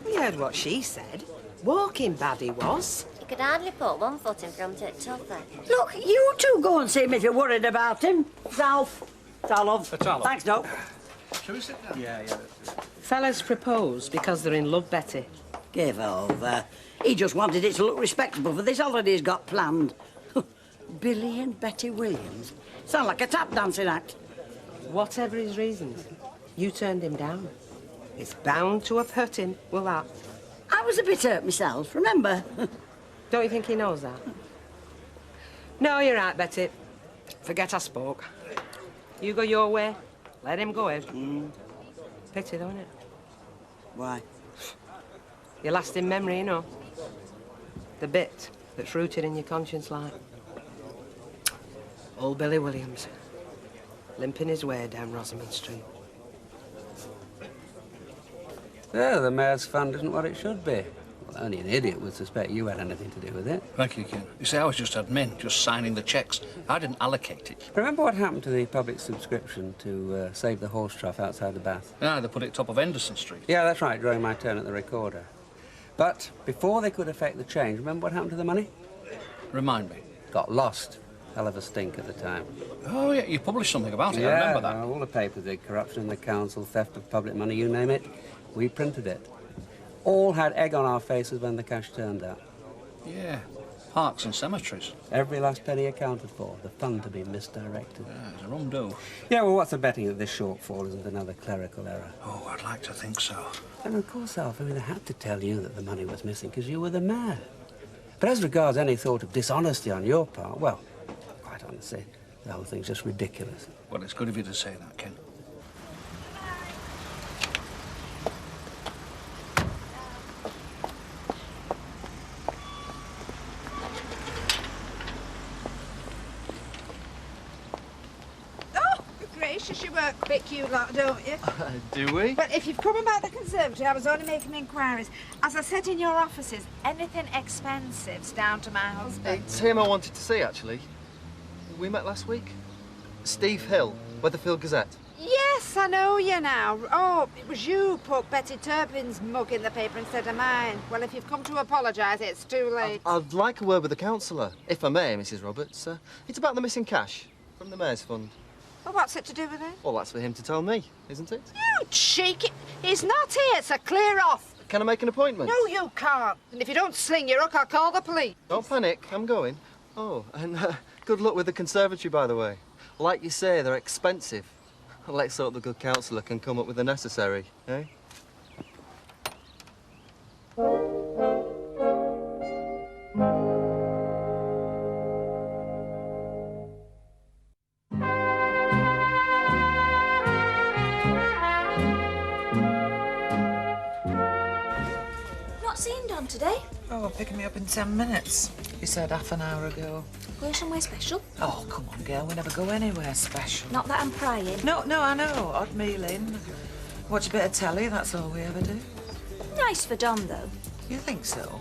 Speaker 17: We heard what she said. Walking bad he was.
Speaker 14: You could hardly put one foot in front of it, tougher.
Speaker 16: Look, you two go and see him if you're worried about him. It's Alf. It's our love.
Speaker 2: It's our love.
Speaker 16: Thanks, Doc.
Speaker 2: Shall we sit down?
Speaker 20: Yeah.
Speaker 17: Fellas propose because they're in love, Betty.
Speaker 16: Give over. He just wanted it to look respectable for this holiday he's got planned. Billy and Betty Williams. Sound like a tap dancing act.
Speaker 17: Whatever his reasons, you turned him down. It's bound to have hurt him, will that?
Speaker 16: I was a bit hurt myself, remember?
Speaker 17: Don't you think he knows that? No, you're right, Betty. Forget I spoke. You go your way, let him go ahead. Pity, though, isn't it?
Speaker 16: Why?
Speaker 17: Your lasting memory, you know. The bit that's rooted in your conscience like. Old Billy Williams, limping his way down Rosamond Street.
Speaker 20: Yeah, the mayor's fund isn't what it should be. Well, only an idiot would suspect you had anything to do with it.
Speaker 2: Thank you, Ken. You see, I was just admin, just signing the cheques. I didn't allocate it.
Speaker 20: Remember what happened to the public subscription to save the horse trough outside the bath?
Speaker 2: Yeah, they put it top of Henderson Street.
Speaker 20: Yeah, that's right, during my turn at the recorder. But before they could effect the change, remember what happened to the money?
Speaker 2: Remind me.
Speaker 20: Got lost. Hell of a stink at the time.
Speaker 2: Oh, yeah, you published something about it,
Speaker 20: Yeah,
Speaker 2: I remember that.
Speaker 20: All the papers did. Corruption in the council, theft of public money, you name it. We printed it. All had egg on our faces when the cash turned up.
Speaker 2: Yeah, parks and cemeteries.
Speaker 20: Every last penny accounted for. The fund to be misdirected.
Speaker 2: Yeah, it's a rum do.
Speaker 20: Yeah, well, what's the betting that this shortfall isn't another clerical error?
Speaker 2: Oh, I'd like to think so.
Speaker 20: And of course, Alf, I mean, I had to tell you that the money was missing because you were the mayor. But as regards any thought of dishonesty on your part, well, quite honestly, the whole thing's just ridiculous.
Speaker 2: Well, it's good of you to say that, Ken.
Speaker 22: notice you work quick, you lot, don't you?
Speaker 10: Do we?
Speaker 22: But if you've come about the conservatory, I was only making inquiries. As I said in your offices, anything expensive's down to my husband.
Speaker 10: It's him I wanted to see, actually. We met last week. Steve Hill, Weatherfield Gazette.
Speaker 22: Yes, I know you now. Oh, it was you who put Betty Turpin's mug in the paper instead of mine. Well, if you've come to apologise, it's too late.
Speaker 10: I'd like a word with the councillor, if I may, Mrs. Roberts. It's about the missing cash from the Mayor's Fund.
Speaker 22: Well, what's it to do with it?
Speaker 10: Well, that's for him to tell me, isn't it?
Speaker 22: You cheeky... He's not here, so clear off.
Speaker 10: Can I make an appointment?
Speaker 22: No, you can't. And if you don't sling your hook, I'll call the police.
Speaker 10: Don't panic, I'm going. Oh, and good luck with the conservatory, by the way. Like you say, they're expensive. Let's hope the good councillor can come up with the necessary, eh?
Speaker 12: Not seen Don today.
Speaker 19: Oh, I'm picking me up in 10 minutes. You said half an hour ago.
Speaker 12: Going somewhere special?
Speaker 19: Oh, come on, girl. We never go anywhere special.
Speaker 12: Not that I'm prying.
Speaker 19: No, I know. Odd meal in. Watch a bit of telly. That's all we ever do.
Speaker 12: Nice for Don, though.
Speaker 19: You think so?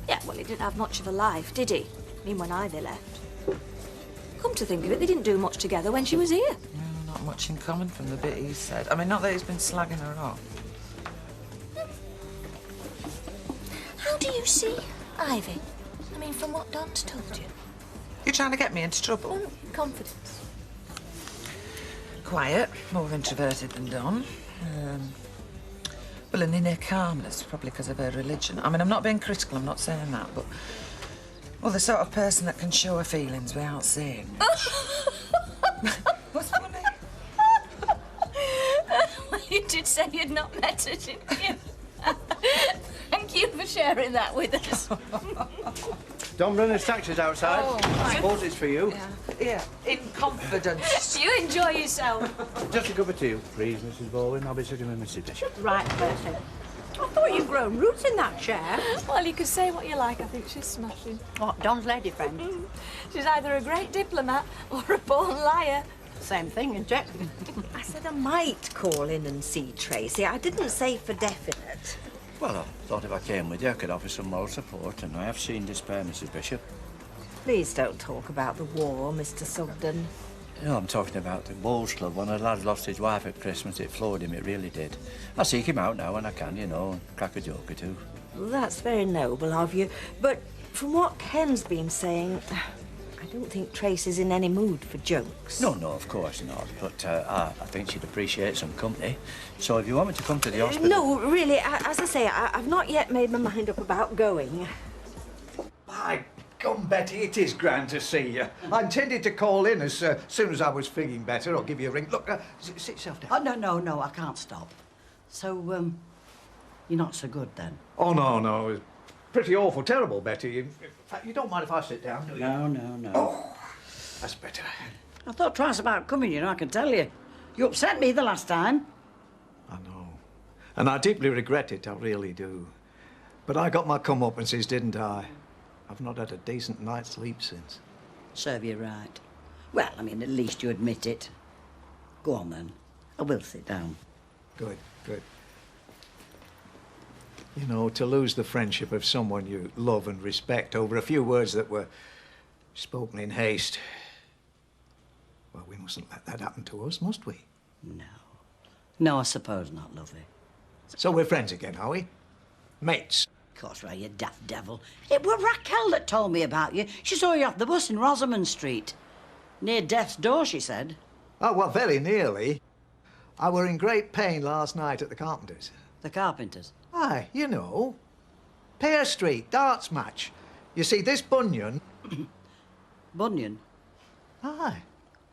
Speaker 12: Yeah, well, he didn't have much of a life, did he? I mean, when they left. Come to think of it, they didn't do much together when she was here.
Speaker 19: No, not much in common from the bit he said. I mean, not that he's been slagging her off.
Speaker 12: How do you see Ivy? I mean, from what Don's told you.
Speaker 19: You're trying to get me into trouble?
Speaker 12: Confidence.
Speaker 19: Quiet, more introverted than Don. Well, an inner calmness, probably because of her religion. I mean, I'm not being critical, I'm not saying that, but... Well, the sort of person that can show her feelings without saying much. What's funny?
Speaker 12: Well, you did say you'd not met her, didn't you? Thank you for sharing that with us.
Speaker 1: Don Brenner's taxi's outside.
Speaker 12: Oh,
Speaker 1: I suppose it's for you.
Speaker 19: Yeah, in confidence.
Speaker 12: You enjoy yourself.
Speaker 1: Just a cup of tea, please, Mrs. Baldwin. I'll be sitting with Mrs. Bishop.
Speaker 9: Right, Bertie. I thought you'd grown roots in that chair.
Speaker 12: Well, you could say what you like. I think she's smashing.
Speaker 9: What, Don's lady friend?
Speaker 12: She's either a great diplomat or a born liar.
Speaker 9: Same thing, isn't it?
Speaker 23: I said I might call in and see Tracy. I didn't say for definite.
Speaker 1: Well, I thought if I came with you, I could offer some moral support, and I have seen despair, Mrs. Bishop.
Speaker 23: Please don't talk about the war, Mr. Sugden.
Speaker 1: You know, I'm talking about the Bowls Club. When a lad lost his wife at Christmas, it floored him, it really did. I seek him out now when I can, you know, and crack a joke or two.
Speaker 23: Well, that's very noble of you, but from what Ken's been saying, I don't think Tracy's in any mood for jokes.
Speaker 1: No, of course not. But I think she'd appreciate some company. So if you want me to come to the hospital...
Speaker 23: No, really, as I say, I've not yet made my mind up about going.
Speaker 1: By gum, Betty, it is grand to see you. I intended to call in as soon as I was feeling better. I'll give you a ring. Look, sit yourself down.
Speaker 9: Oh, no, I can't stop. So, you're not so good then?
Speaker 1: Oh, no. It's pretty awful, terrible, Betty. In fact, you don't mind if I sit down, do you?
Speaker 9: No.
Speaker 1: Oh, that's better.
Speaker 9: I thought twice about coming, you know, I can tell you. You upset me the last time.
Speaker 1: I know. And I deeply regret it, I really do. But I got my comeuppances, didn't I? I've not had a decent night's sleep since.
Speaker 9: Serve you right. Well, I mean, at least you admit it. Go on, then. I will sit down.
Speaker 1: Good. You know, to lose the friendship of someone you love and respect over a few words that were spoken in haste. Well, we mustn't let that happen to us, must we?
Speaker 9: No, I suppose not, lovey.
Speaker 1: So we're friends again, are we? Mates.
Speaker 9: Of course, right, you daft devil. It were Raquel that told me about you. She saw you off the bus in Rosamond Street. Near death's door, she said.
Speaker 1: Oh, well, very nearly. I were in great pain last night at the Carpenters.
Speaker 9: The Carpenters?
Speaker 1: Aye, you know. Pear Street, darts match. You see, this bunion...
Speaker 9: Bunion?
Speaker 1: Aye.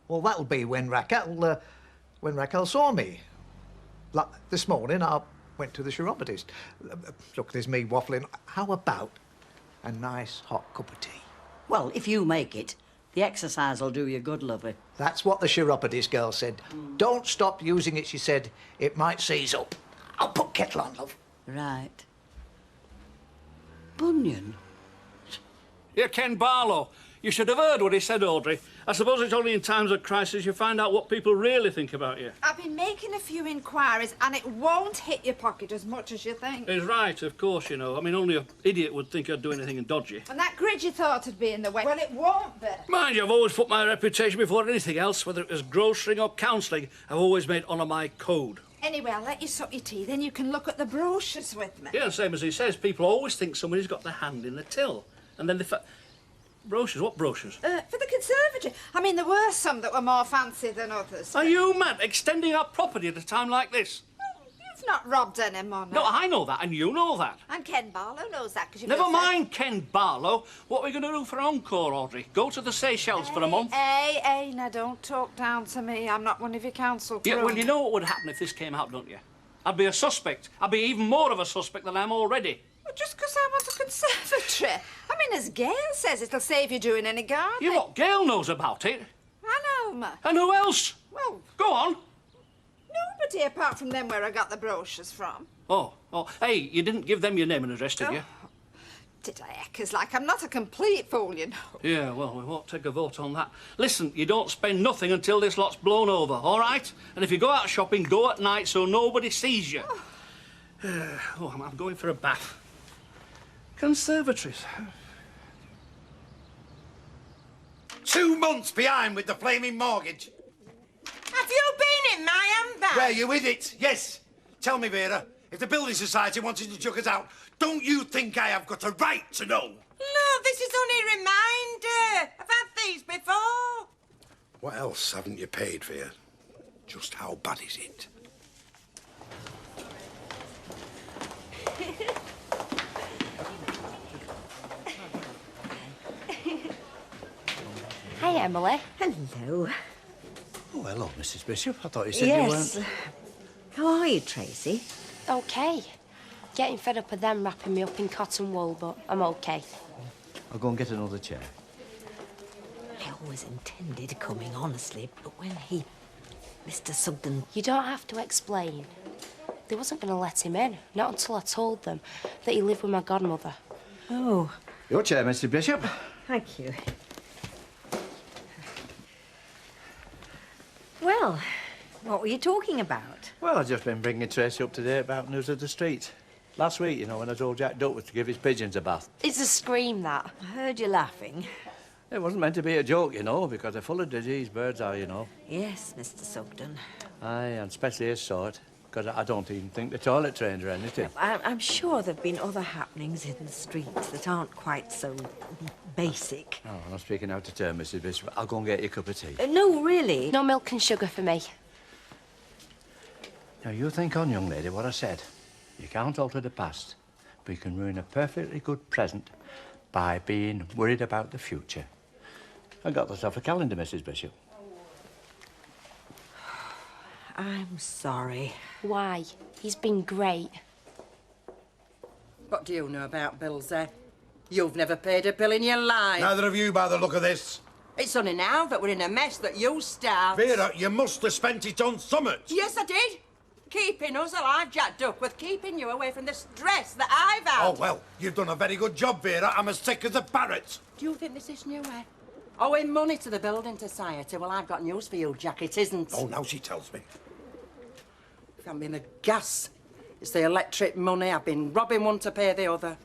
Speaker 1: Well, that'll be when Raquel saw me. Like, this morning, I went to the chiropodist. Look, there's me waffling. How about a nice hot cup of tea?
Speaker 9: Well, if you make it, the exercise will do you good, lovey.
Speaker 1: That's what the chiropodist girl said. Don't stop using it, she said. It might seize up. I'll put kettle on, love.
Speaker 9: Right. Bunion?
Speaker 2: You're Ken Barlow. You should have heard what he said, Audrey. I suppose it's only in times of crisis you find out what people really think about you.
Speaker 22: I've been making a few inquiries and it won't hit your pocket as much as you think.
Speaker 2: He's right, of course, you know. I mean, only an idiot would think I'd do anything dodgy.
Speaker 22: And that grid you thought would be in the way, well, it won't be.
Speaker 2: Mind you, I've always put my reputation before anything else, whether it was grocering or counselling. I've always made honour my code.
Speaker 22: Anyway, I'll let you suck your tea, then you can look at the brochures with me.
Speaker 2: Yeah, same as he says, people always think somebody's got their hand in the till. And then they... Brochures? What brochures?
Speaker 22: For the conservatory. I mean, there were some that were more fancy than others.
Speaker 2: Are you mad? Extending our property at a time like this?
Speaker 22: You've not robbed any money.
Speaker 2: No, I know that, and you know that.
Speaker 22: And Ken Barlow knows that, because you've...
Speaker 2: Never mind Ken Barlow. What are we going to do for encore, Audrey? Go to the Seychelles for a month?
Speaker 22: Hey, now don't talk down to me. I'm not one of your council crew.
Speaker 2: Yeah, well, you know what would happen if this came out, don't you? I'd be a suspect. I'd be even more of a suspect than I am already.
Speaker 22: Well, just because I want a conservatory. I mean, as Gail says, it'll save you doing any gardening.
Speaker 2: You know what? Gail knows about it.
Speaker 22: I know, Ma.
Speaker 2: And who else?
Speaker 22: Well...
Speaker 2: Go on.
Speaker 22: Nobody apart from them where I got the brochures from.
Speaker 2: Oh. Hey, you didn't give them your name and address, did you?
Speaker 22: Did I, Eckers? Like, I'm not a complete fool, you know.
Speaker 2: Yeah, well, we won't take a vote on that. Listen, you don't spend nothing until this lot's blown over, all right? And if you go out shopping, go at night so nobody sees you. I'm going for a bath. Conservatories.
Speaker 21: 2 months behind with the flaming mortgage.
Speaker 15: Have you been in my handbag?
Speaker 21: Where you with it? Yes. Tell me, Vera, if the building society wanted to chuck us out, don't you think I have got a right to know?
Speaker 15: No, this is only a reminder. I've had these before.
Speaker 21: What else haven't you paid, Vera? Just how bad is it?
Speaker 4: Hi, Emily.
Speaker 9: Hello.
Speaker 1: Oh, hello, Mrs. Bishop. I thought you said you weren't...
Speaker 9: How are you, Tracy?
Speaker 4: Okay. Getting fed up of them wrapping me up in cotton wool, but I'm okay.
Speaker 1: I'll go and get another chair.
Speaker 9: I always intended coming, honestly, but when Mr. Sugden...
Speaker 4: You don't have to explain. They wasn't going to let him in, not until I told them that he lived with my godmother.
Speaker 9: Oh.
Speaker 1: Your chair, Mr. Bishop.
Speaker 9: Thank you. Well, what were you talking about?
Speaker 1: Well, I've just been bringing Tracy up to date about news of the street. Last week, you know, when I told Jack Duckworth to give his pigeons a bath.
Speaker 4: It's a scream, that.
Speaker 9: I heard you laughing.
Speaker 1: It wasn't meant to be a joke, you know, because they're full of disease, birds are, you know.
Speaker 9: Yes, Mr. Sugden.
Speaker 1: Aye, and especially his sort, because I don't even think the toilet trains are anything.
Speaker 9: I'm sure there have been other happenings in the streets that aren't quite so basic.
Speaker 1: Oh, I'm speaking out of turn, Mrs. Bishop. I'll go and get you a cup of tea.
Speaker 9: No, really.
Speaker 4: No milk and sugar for me.
Speaker 1: Now, you think on, young lady, what I said. You can't alter the past, but you can ruin a perfectly good present by being worried about the future. I got this off a calendar, Mrs. Bishop.
Speaker 9: I'm sorry.
Speaker 4: Why? He's been great.
Speaker 15: What do you know about bills, eh? You've never paid a bill in your life.
Speaker 21: Neither of you by the look of this.
Speaker 15: It's only now that we're in a mess that you start.
Speaker 21: Vera, you must have spent it on summit.
Speaker 15: Yes, I did. Keeping us alive, Jack Duckworth, keeping you away from the stress that I've had.
Speaker 21: Oh, well, you've done a very good job, Vera. I'm as sick as a parrot.
Speaker 15: Do you think this is new, eh? Owing money to the building society? Well, I've got news for you, Jack. It isn't.
Speaker 21: Oh, now she tells me.
Speaker 15: It hasn't been the gas. It's the electric money. I've been robbing one to pay the other.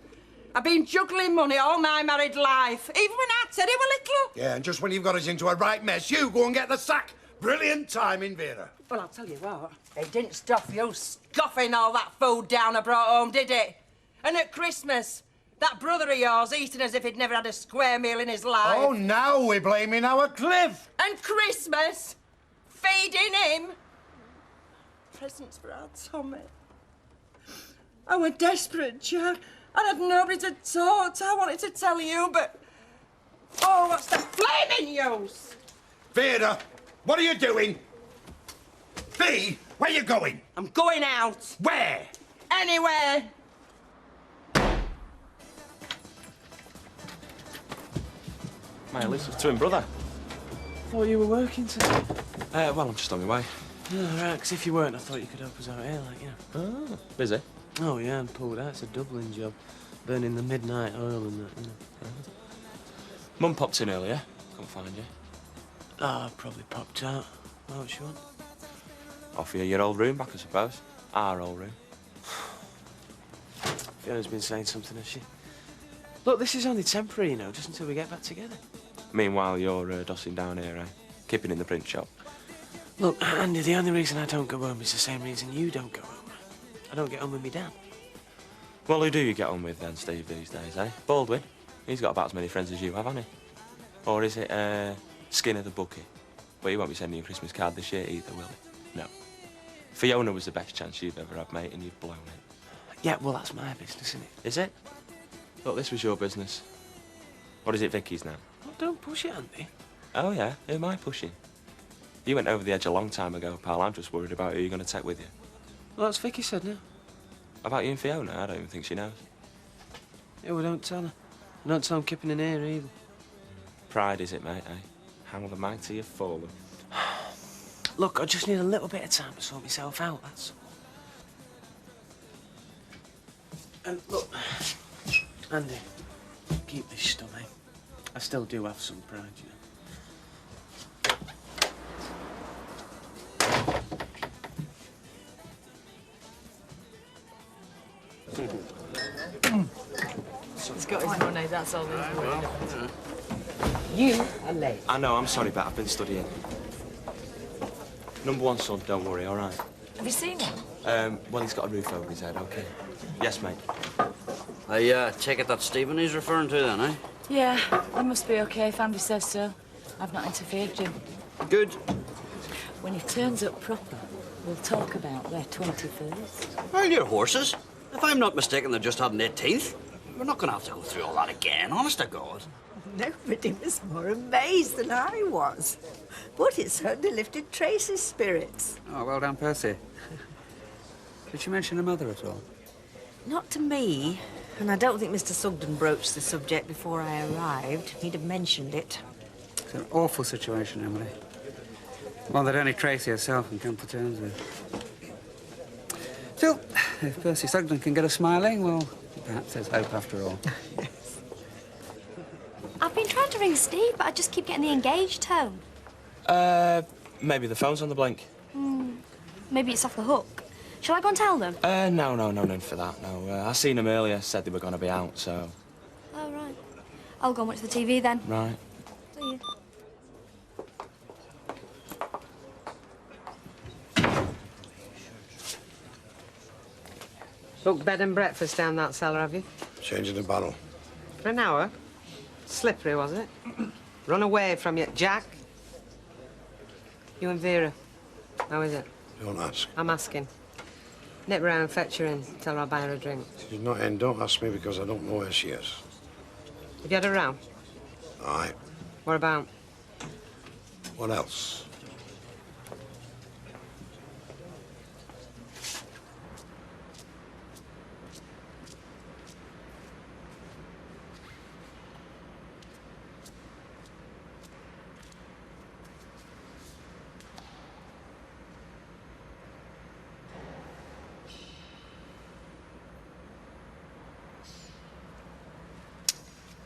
Speaker 15: I've been juggling money all my married life, even when I said it were little.
Speaker 21: Yeah, and just when you've got us into a right mess, you go and get the sack. Brilliant timing, Vera.
Speaker 15: Well, I'll tell you what. It didn't stop you scoffing all that food down I brought home, did it? And at Christmas, that brother of yours eating as if he'd never had a square meal in his life.
Speaker 21: Oh, now we're blaming our Cliff.
Speaker 15: And Christmas, feeding him. Presents for our Tommy. I was desperate, Jack. I had nobody to talk to. I wanted to tell you, but... Oh, what's the flaming use?
Speaker 21: Vera, what are you doing? V, where you going?
Speaker 15: I'm going out.
Speaker 21: Where?
Speaker 15: Anywhere.
Speaker 8: My Alyssa's twin brother.
Speaker 13: Thought you were working today.
Speaker 8: Well, I'm just on my way.
Speaker 13: Oh, right, because if you weren't, I thought you could help us out here, like, you know.
Speaker 8: Oh, busy?
Speaker 13: Oh, yeah, and pulled out. It's a Dublin job. Burning the midnight oil and that, you know.
Speaker 8: Mum popped in earlier. Couldn't find you.
Speaker 13: Oh, probably popped out. What do you want?
Speaker 8: Offer you your old room back, I suppose. Our old room.
Speaker 13: Fiona's been saying something, has she? Look, this is only temporary, you know, just until we get back together.
Speaker 8: Meanwhile, you're dossing down here, eh? Kipping in the print shop.
Speaker 13: Look, Andy, the only reason I don't go home is the same reason you don't go home. I don't get home with me dad.
Speaker 8: Well, who do you get on with then, Steve, these days, eh? Baldwin? He's got about as many friends as you have, hasn't he? Or is it, Skinner the Bookie? Well, he won't be sending you a Christmas card this year either, will he? No. Fiona was the best chance you've ever had, mate, and you've blown it.
Speaker 13: Yeah, well, that's my business, isn't it?
Speaker 8: Is it? Look, this was your business. What is it, Vicky's now?
Speaker 13: Oh, don't push it, Andy.
Speaker 8: Oh, yeah? Who am I pushing? You went over the edge a long time ago, pal. I'm just worried about who you're going to take with you.
Speaker 13: Well, that's Vicky said now.
Speaker 8: About you and Fiona? I don't even think she knows.
Speaker 13: Yeah, well, don't tell her. Don't tell him Kipping in here, either.
Speaker 8: Pride, is it, mate, eh? How the mighty have fallen.
Speaker 13: Look, I just need a little bit of time to sort myself out, that's all. And look, Andy, keep this stuff, eh? I still do have some pride, you know.
Speaker 5: He's got his money, that's all he's worried about.
Speaker 21: You are late.
Speaker 8: I know, I'm sorry, but I've been studying. Number one, son, don't worry, all right?
Speaker 5: Have you seen him?
Speaker 8: Well, he's got a roof over his head, OK? Yes, mate.
Speaker 3: I take it that's Stephen he's referring to then, eh?
Speaker 5: Yeah, he must be okay if Andy says so. I've not interfered, Jim.
Speaker 3: Good.
Speaker 5: When he turns up proper, we'll talk about their 21st.
Speaker 3: Well, your horses. If I'm not mistaken, they just had an 18th. We're not going to have to go through all that again, honest to God.
Speaker 9: Nobody was more amazed than I was. But it certainly lifted Tracy's spirits.
Speaker 6: Oh, well done, Percy. Did she mention her mother at all?
Speaker 23: Not to me. And I don't think Mr. Sugden broached the subject before I arrived. He'd have mentioned it.
Speaker 6: It's an awful situation, Emily. One that only Tracy herself can come to terms with. Still, if Percy Sugden can get her smiling, well, perhaps there's hope after all.
Speaker 4: I've been trying to ring Steve, but I just keep getting the engaged tone.
Speaker 8: Maybe the phone's on the blink.
Speaker 4: Maybe it's off the hook. Shall I go and tell them?
Speaker 8: No need for that, no. I seen them earlier, said they were going to be out, so...
Speaker 4: Oh, right. I'll go and watch the TV then.
Speaker 8: Right.
Speaker 4: See you.
Speaker 17: Booked bed and breakfast down that cellar, have you?
Speaker 21: Changing the barrel.
Speaker 17: For an hour? Slippery, was it? Run away from you. Jack? You and Vera, how is it?
Speaker 21: Don't ask.
Speaker 17: I'm asking. Nip round, fetch her in, tell her I'll buy her a drink.
Speaker 21: She's not in. Don't ask me because I don't know where she is.
Speaker 17: Have you had her round?
Speaker 21: Aye.
Speaker 17: What about?
Speaker 21: What else?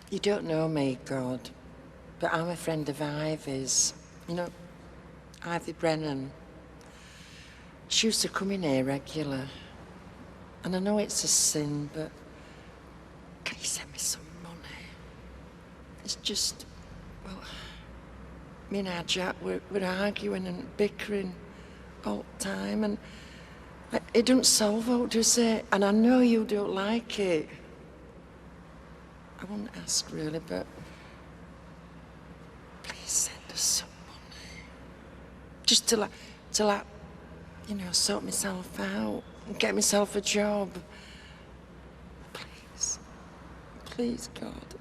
Speaker 7: You don't know me, God, but I'm a friend of Ivy's. You know, Ivy Brennan. She used to come in here regular. And I know it's a sin, but can you send me some money? It's just, well, me and our Jack, we're arguing and bickering all the time, and it doesn't solve out, does it? And I know you don't like it. I wouldn't ask, really, but please send us some money. Just till I, you know, sort myself out and get myself a job. Please. Please, God.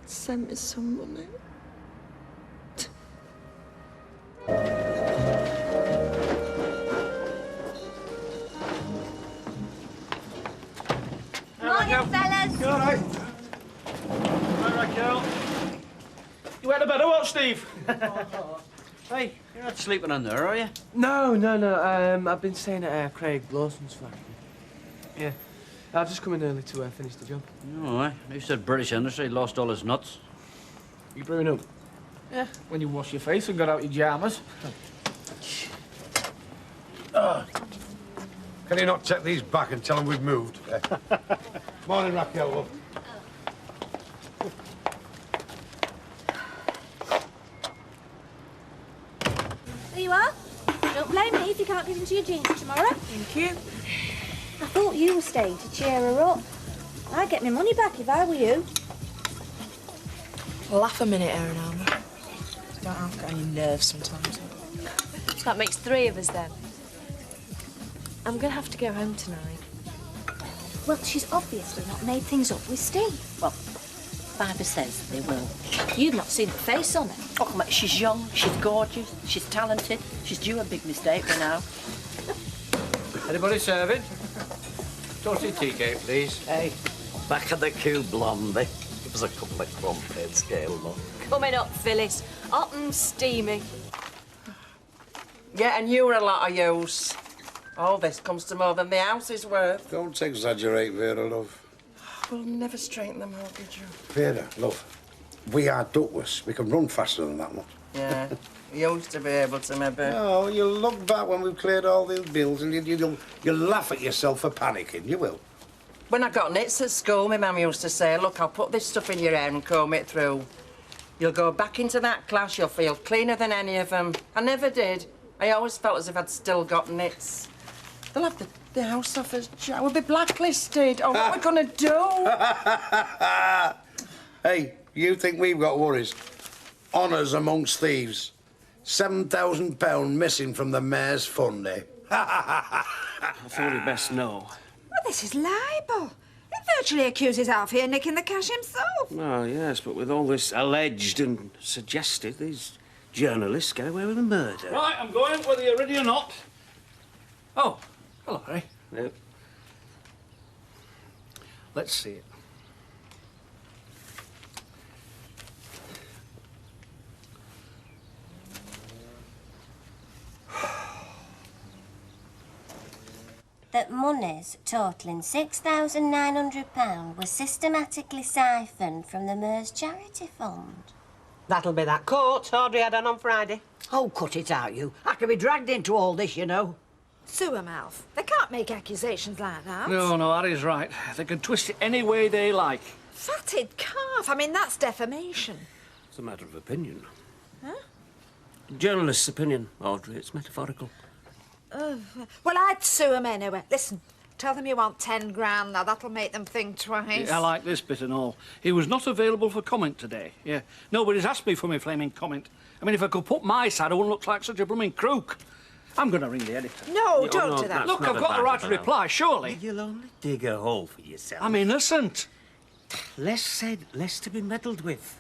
Speaker 7: Send me some money.
Speaker 14: Morning, fellas.
Speaker 2: You all right? Hi, Raquel. You went to bed or what, Steve?
Speaker 3: Hey, you're not sleeping in there, are you?
Speaker 13: No. I've been staying at Craig Lawson's flat. Yeah. I've just come in early to finish the job.
Speaker 3: Oh, aye. He said British industry lost all his nuts.
Speaker 13: You brewing up?
Speaker 2: Yeah, when you wash your face and got out your pyjamas.
Speaker 21: Can you not take these back and tell them we've moved? Morning, Raquel, love.
Speaker 12: There you are. Don't blame me if you can't get into your jeans tomorrow.
Speaker 5: Thank you.
Speaker 12: I thought you were staying to cheer her up. I'd get my money back if I were you.
Speaker 5: Laugh a minute, Erin Armour. I don't have got any nerves sometimes.
Speaker 12: That makes 3 of us then. I'm gonna have to go home tonight. Well, she's obviously not made things up with Steve.
Speaker 9: Well, Fiver says they will.
Speaker 12: You've not seen the face on her.
Speaker 9: Oh, mate, she's young, she's gorgeous, she's talented. She's due a big mistake by now.
Speaker 2: Anybody serving? Toasty tea cake, please.
Speaker 11: Hey, back of the queue, Blondie. Give us a couple of crumpets, scale up.
Speaker 12: Coming up, Phyllis. Hot and steamy.
Speaker 15: Yeah, and you were a lot of use. All this comes to more than the house is worth.
Speaker 21: Don't exaggerate, Vera, love.
Speaker 15: We'll never straighten the mortgage up.
Speaker 21: Vera, love, we are ductless. We can run faster than that much.
Speaker 15: Yeah, you used to be able to, maybe.
Speaker 21: No, you'll look back when we've cleared all these bills and you'll laugh at yourself for panicking. You will.
Speaker 15: When I got nits at school, my mum used to say, look, I'll put this stuff in your hair and comb it through. You'll go back into that class, you'll feel cleaner than any of them. I never did. I always felt as if I'd still got nits. They'll have the house off us, Jack. We'll be blacklisted. Oh, what are we going to do?
Speaker 21: Hey, you think we've got worries? Honours amongst thieves. £7,000 missing from the mayor's fund, eh?
Speaker 2: I thought he'd best know.
Speaker 22: Well, this is libel. He virtually accuses Alfie of nicking the cash himself.
Speaker 20: Oh, yes, but with all this alleged and suggested, these journalists get away with a murder.
Speaker 2: Right, I'm going, whether you're ready or not. Oh, hello, Harry.
Speaker 20: Yep.
Speaker 2: Let's see it.
Speaker 14: That monies totalling £6,900 was systematically siphoned from the Mears Charity Fund.
Speaker 9: That'll be that court Audrey had on Friday. Oh, cut it out, you. I could be dragged into all this, you know.
Speaker 22: Sue 'em, Alf. They can't make accusations like that.
Speaker 2: No, Harry's right. They can twist it any way they like.
Speaker 22: Fatted calf. I mean, that's defamation.
Speaker 20: It's a matter of opinion.
Speaker 22: Huh?
Speaker 20: Journalist's opinion, Audrey. It's metaphorical.
Speaker 22: Well, I'd sue 'em anyway. Listen, tell them you want 10 grand. Now, that'll make them think twice.
Speaker 2: Yeah, I like this bit and all. He was not available for comment today. Yeah, nobody's asked me for my flaming comment. I mean, if I could put my side, I wouldn't look like such a blooming crook. I'm going to ring the editor.
Speaker 22: No, don't do that.
Speaker 2: Look, I've got the right to reply, surely.
Speaker 20: You'll only dig a hole for yourself.
Speaker 2: I'm innocent.
Speaker 20: Less said, less to be meddled with.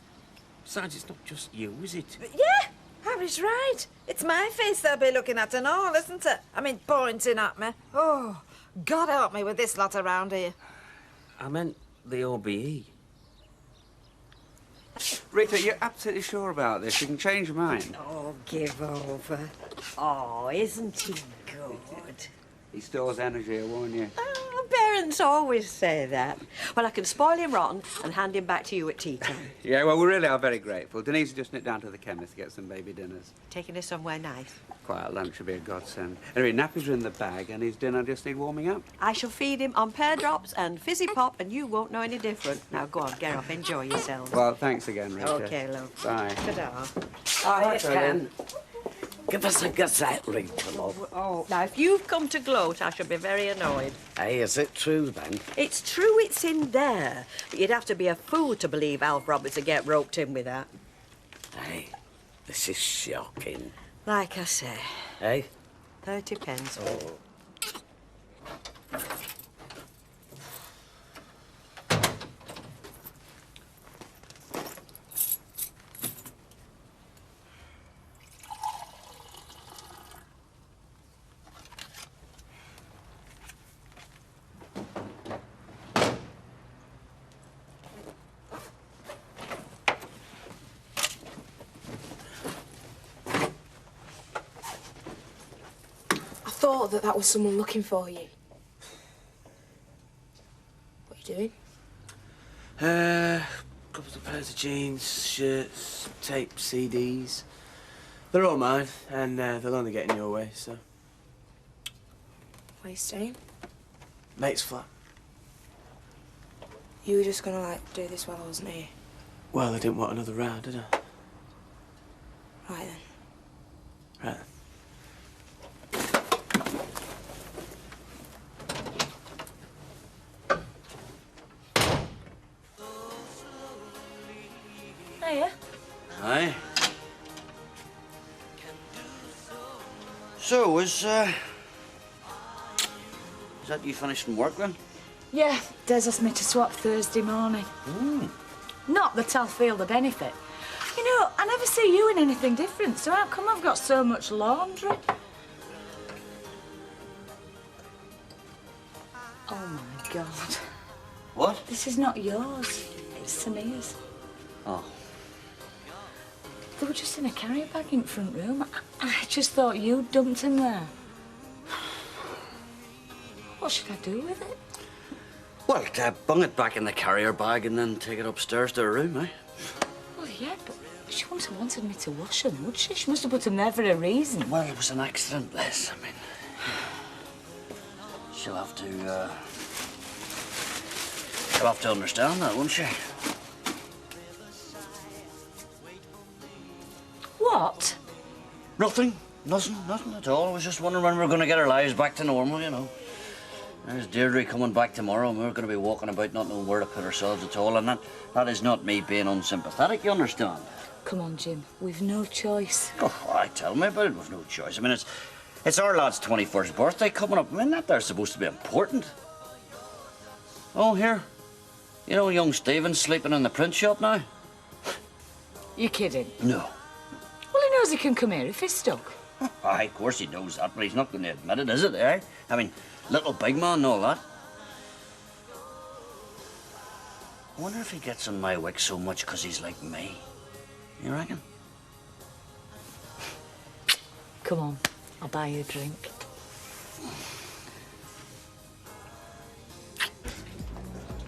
Speaker 20: Besides, it's not just you, is it?
Speaker 22: Yeah, Harry's right. It's my face they'll be looking at and all, isn't it? I mean, pointing at me. Oh, God help me with this lot around here.
Speaker 20: I meant the OBE.
Speaker 6: Rita, you're absolutely sure about this? You can change your mind.
Speaker 9: Oh, give over. Oh, isn't he good?
Speaker 6: He stores energy, I warn you.
Speaker 9: Oh, parents always say that. Well, I can spoil him rotten and hand him back to you at tea time.
Speaker 6: Yeah, well, we really are very grateful. Denise just nipped down to the chemist to get some baby dinners.
Speaker 9: Taking us somewhere nice.
Speaker 6: Quiet lunch would be a godsend. Anyway, nappies are in the bag and his dinner just need warming up.
Speaker 9: I shall feed him on pear drops and fizzy pop, and you won't know any different. Now, go on, get off, enjoy yourselves.
Speaker 6: Well, thanks again, Rita.
Speaker 9: OK, love.
Speaker 6: Bye.
Speaker 9: Ta-da.
Speaker 11: Oh, yes, Ken. Give us a gazette, Rita, love.
Speaker 9: Oh, now, if you've come to gloat, I shall be very annoyed.
Speaker 11: Hey, is it true, then?
Speaker 9: It's true it's in there, but you'd have to be a fool to believe Alf Roberts would get roped in with that.
Speaker 11: Hey, this is shocking.
Speaker 9: Like I say.
Speaker 11: Hey?
Speaker 9: 30 pence.
Speaker 11: Oh.
Speaker 5: I thought that was someone looking for you. What are you doing?
Speaker 20: Couple of
Speaker 13: Loads of jeans, shirts, tape, CDs. They're all mine, and they'll only get in your way, so...
Speaker 5: Where you staying?
Speaker 13: Mate's flat.
Speaker 5: You were just gonna, like, do this while I wasn't here?
Speaker 13: Well, I didn't want another round, did I?
Speaker 5: Right then.
Speaker 13: Right.
Speaker 5: Hiya.
Speaker 3: Aye. So, is that you finished from work then?
Speaker 23: Yeah, Des asked me to swap Thursday morning. Not that I'll feel the benefit. You know, I never see you in anything different, so how come I've got so much laundry? Oh, my God.
Speaker 3: What?
Speaker 23: This is not yours. It's Samir's.
Speaker 3: Oh.
Speaker 23: They were just in a carrier bag in the front room. I just thought you'd dumped him there. What should I do with it?
Speaker 3: Well, bung it back in the carrier bag and then take it upstairs to her room, eh?
Speaker 23: Well, yeah, but she wouldn't have wanted me to wash them, would she? She must have put them there for a reason.
Speaker 3: Well, it was an accident, Les. I mean, she'll have to understand that, won't she?
Speaker 23: What?
Speaker 3: Nothing at all. I was just wondering when we were going to get our lives back to normal, you know. There's Deirdre coming back tomorrow, and we're going to be walking about not knowing where to put ourselves at all, and that is not me being unsympathetic, you understand?
Speaker 23: Come on, Jim. We've no choice.
Speaker 3: Oh, all right, tell me about it. We've no choice. I mean, it's our lad's 21st birthday coming up. I mean, that there's supposed to be important. Oh, here. You know, young Stephen's sleeping in the print shop now?
Speaker 23: You kidding?
Speaker 3: No.
Speaker 23: Well, he knows he can come here if he's stuck.
Speaker 3: Aye, of course he knows that, but he's not going to admit it, is it, eh? I mean, little big man and all that. I wonder if he gets on my wick so much because he's like me. You reckon?
Speaker 23: Come on, I'll buy you a drink.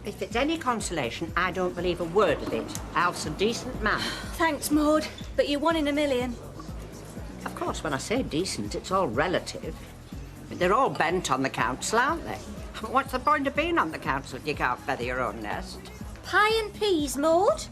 Speaker 9: If it's any consolation, I don't believe a word of it. Alf's a decent man.
Speaker 12: Thanks, Maud, but you're 1 in a million.
Speaker 9: Of course, when I say decent, it's all relative. But they're all bent on the council, aren't they? What's the point of being on the council if you can't feather your own nest?
Speaker 12: Pie and peas, Maud?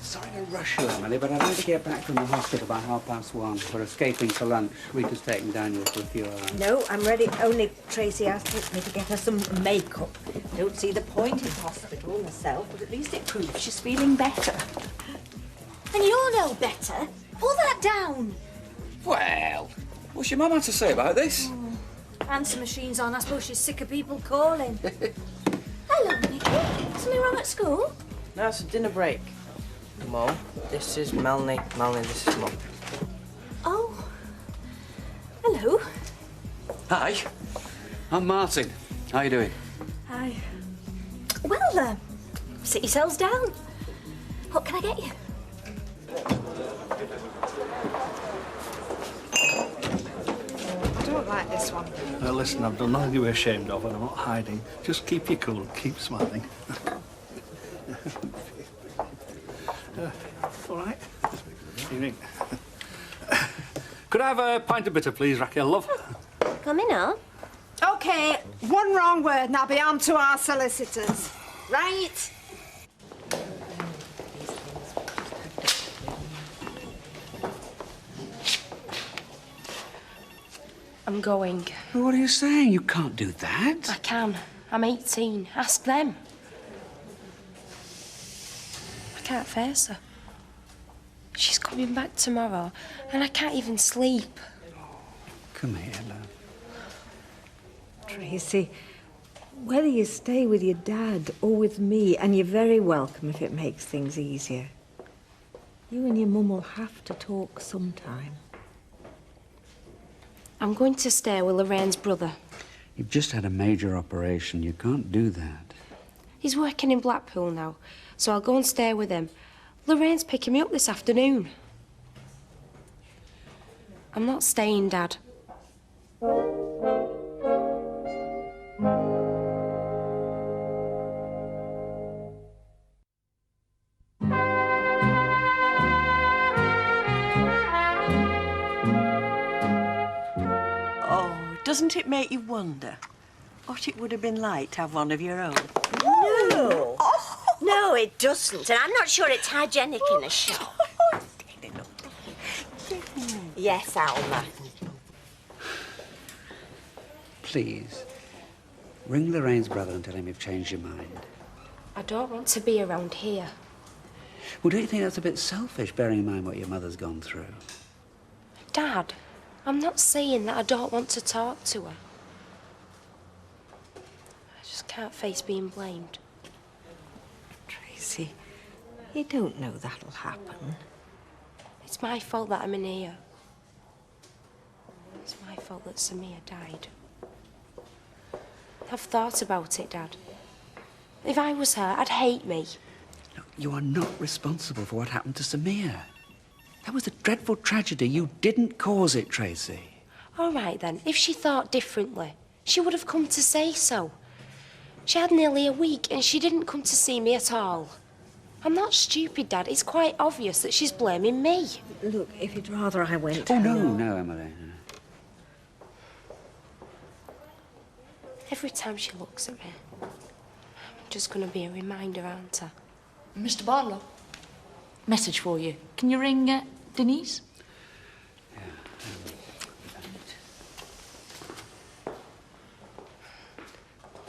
Speaker 20: Sorry to rush you, Emily, but I'd like to get back from the hospital by 1:30. We're escaping for lunch. Rita's taking Daniel for a few hours.
Speaker 23: No, I'm ready. Only Tracy asked me to get her some makeup. Don't see the point in hospital myself, but at least it proves she's feeling better.
Speaker 12: And you'll know better. Pull that down.
Speaker 6: Well, what's your mum had to say about this?
Speaker 12: Answer machine's on. I suppose she's sick of people calling. Hello, Nicky. Something wrong at school?
Speaker 13: No, it's a dinner break. Mum, this is Melanie. Melanie, this is Mum.
Speaker 12: Oh. Hello.
Speaker 6: Hi, I'm Martin. How you doing?
Speaker 12: Hi. Well, sit yourselves down. What can I get you?
Speaker 22: I don't like this one.
Speaker 2: Listen, I've done nothing to be ashamed of, and I'm not hiding. Just keep your cool, keep smiling. All right. Evening. Could I have a pint of bitter, please, Raquel, love?
Speaker 9: Coming up.
Speaker 22: OK, one wrong word and I'll be on to our solicitors. Right?
Speaker 4: I'm going.
Speaker 20: What are you saying? You can't do that.
Speaker 4: I can. I'm 18. Ask them. I can't face her. She's coming back tomorrow, and I can't even sleep.
Speaker 20: Come here, love.
Speaker 23: Tracy, whether you stay with your dad or with me, and you're very welcome if it makes things easier, you and your mum will have to talk sometime.
Speaker 4: I'm going to stay with Lorraine's brother.
Speaker 20: You've just had a major operation. You can't do that.
Speaker 4: He's working in Blackpool now, so I'll go and stay with him. Lorraine's picking me up this afternoon. I'm not staying, Dad.
Speaker 15: Doesn't it make you wonder what it would have been like to have one of your own?
Speaker 9: No. No, it doesn't. And I'm not sure it's hygienic in a shop. Yes, Alma.
Speaker 20: Please, ring Lorraine's brother and tell him you've changed your mind.
Speaker 4: I don't want to be around here.
Speaker 20: Well, don't you think that's a bit selfish, bearing in mind what your mother's gone through?
Speaker 4: Dad, I'm not saying that I don't want to talk to her. I just can't face being blamed.
Speaker 23: Tracy, you don't know that'll happen.
Speaker 4: It's my fault that I'm in here. It's my fault that Samir died. I've thought about it, Dad. If I was her, I'd hate me.
Speaker 20: Look, you are not responsible for what happened to Samir. That was a dreadful tragedy. You didn't cause it, Tracy.
Speaker 4: All right, then. If she thought differently, she would have come to say so. She had nearly a week and she didn't come to see me at all. I'm not stupid, Dad. It's quite obvious that she's blaming me.
Speaker 23: Look, if you'd rather I went...
Speaker 20: Oh, no, Emily.
Speaker 4: Every time she looks at me, I'm just going to be a reminder, aren't I?
Speaker 12: Mr. Barlow, message for you. Can you ring Denise?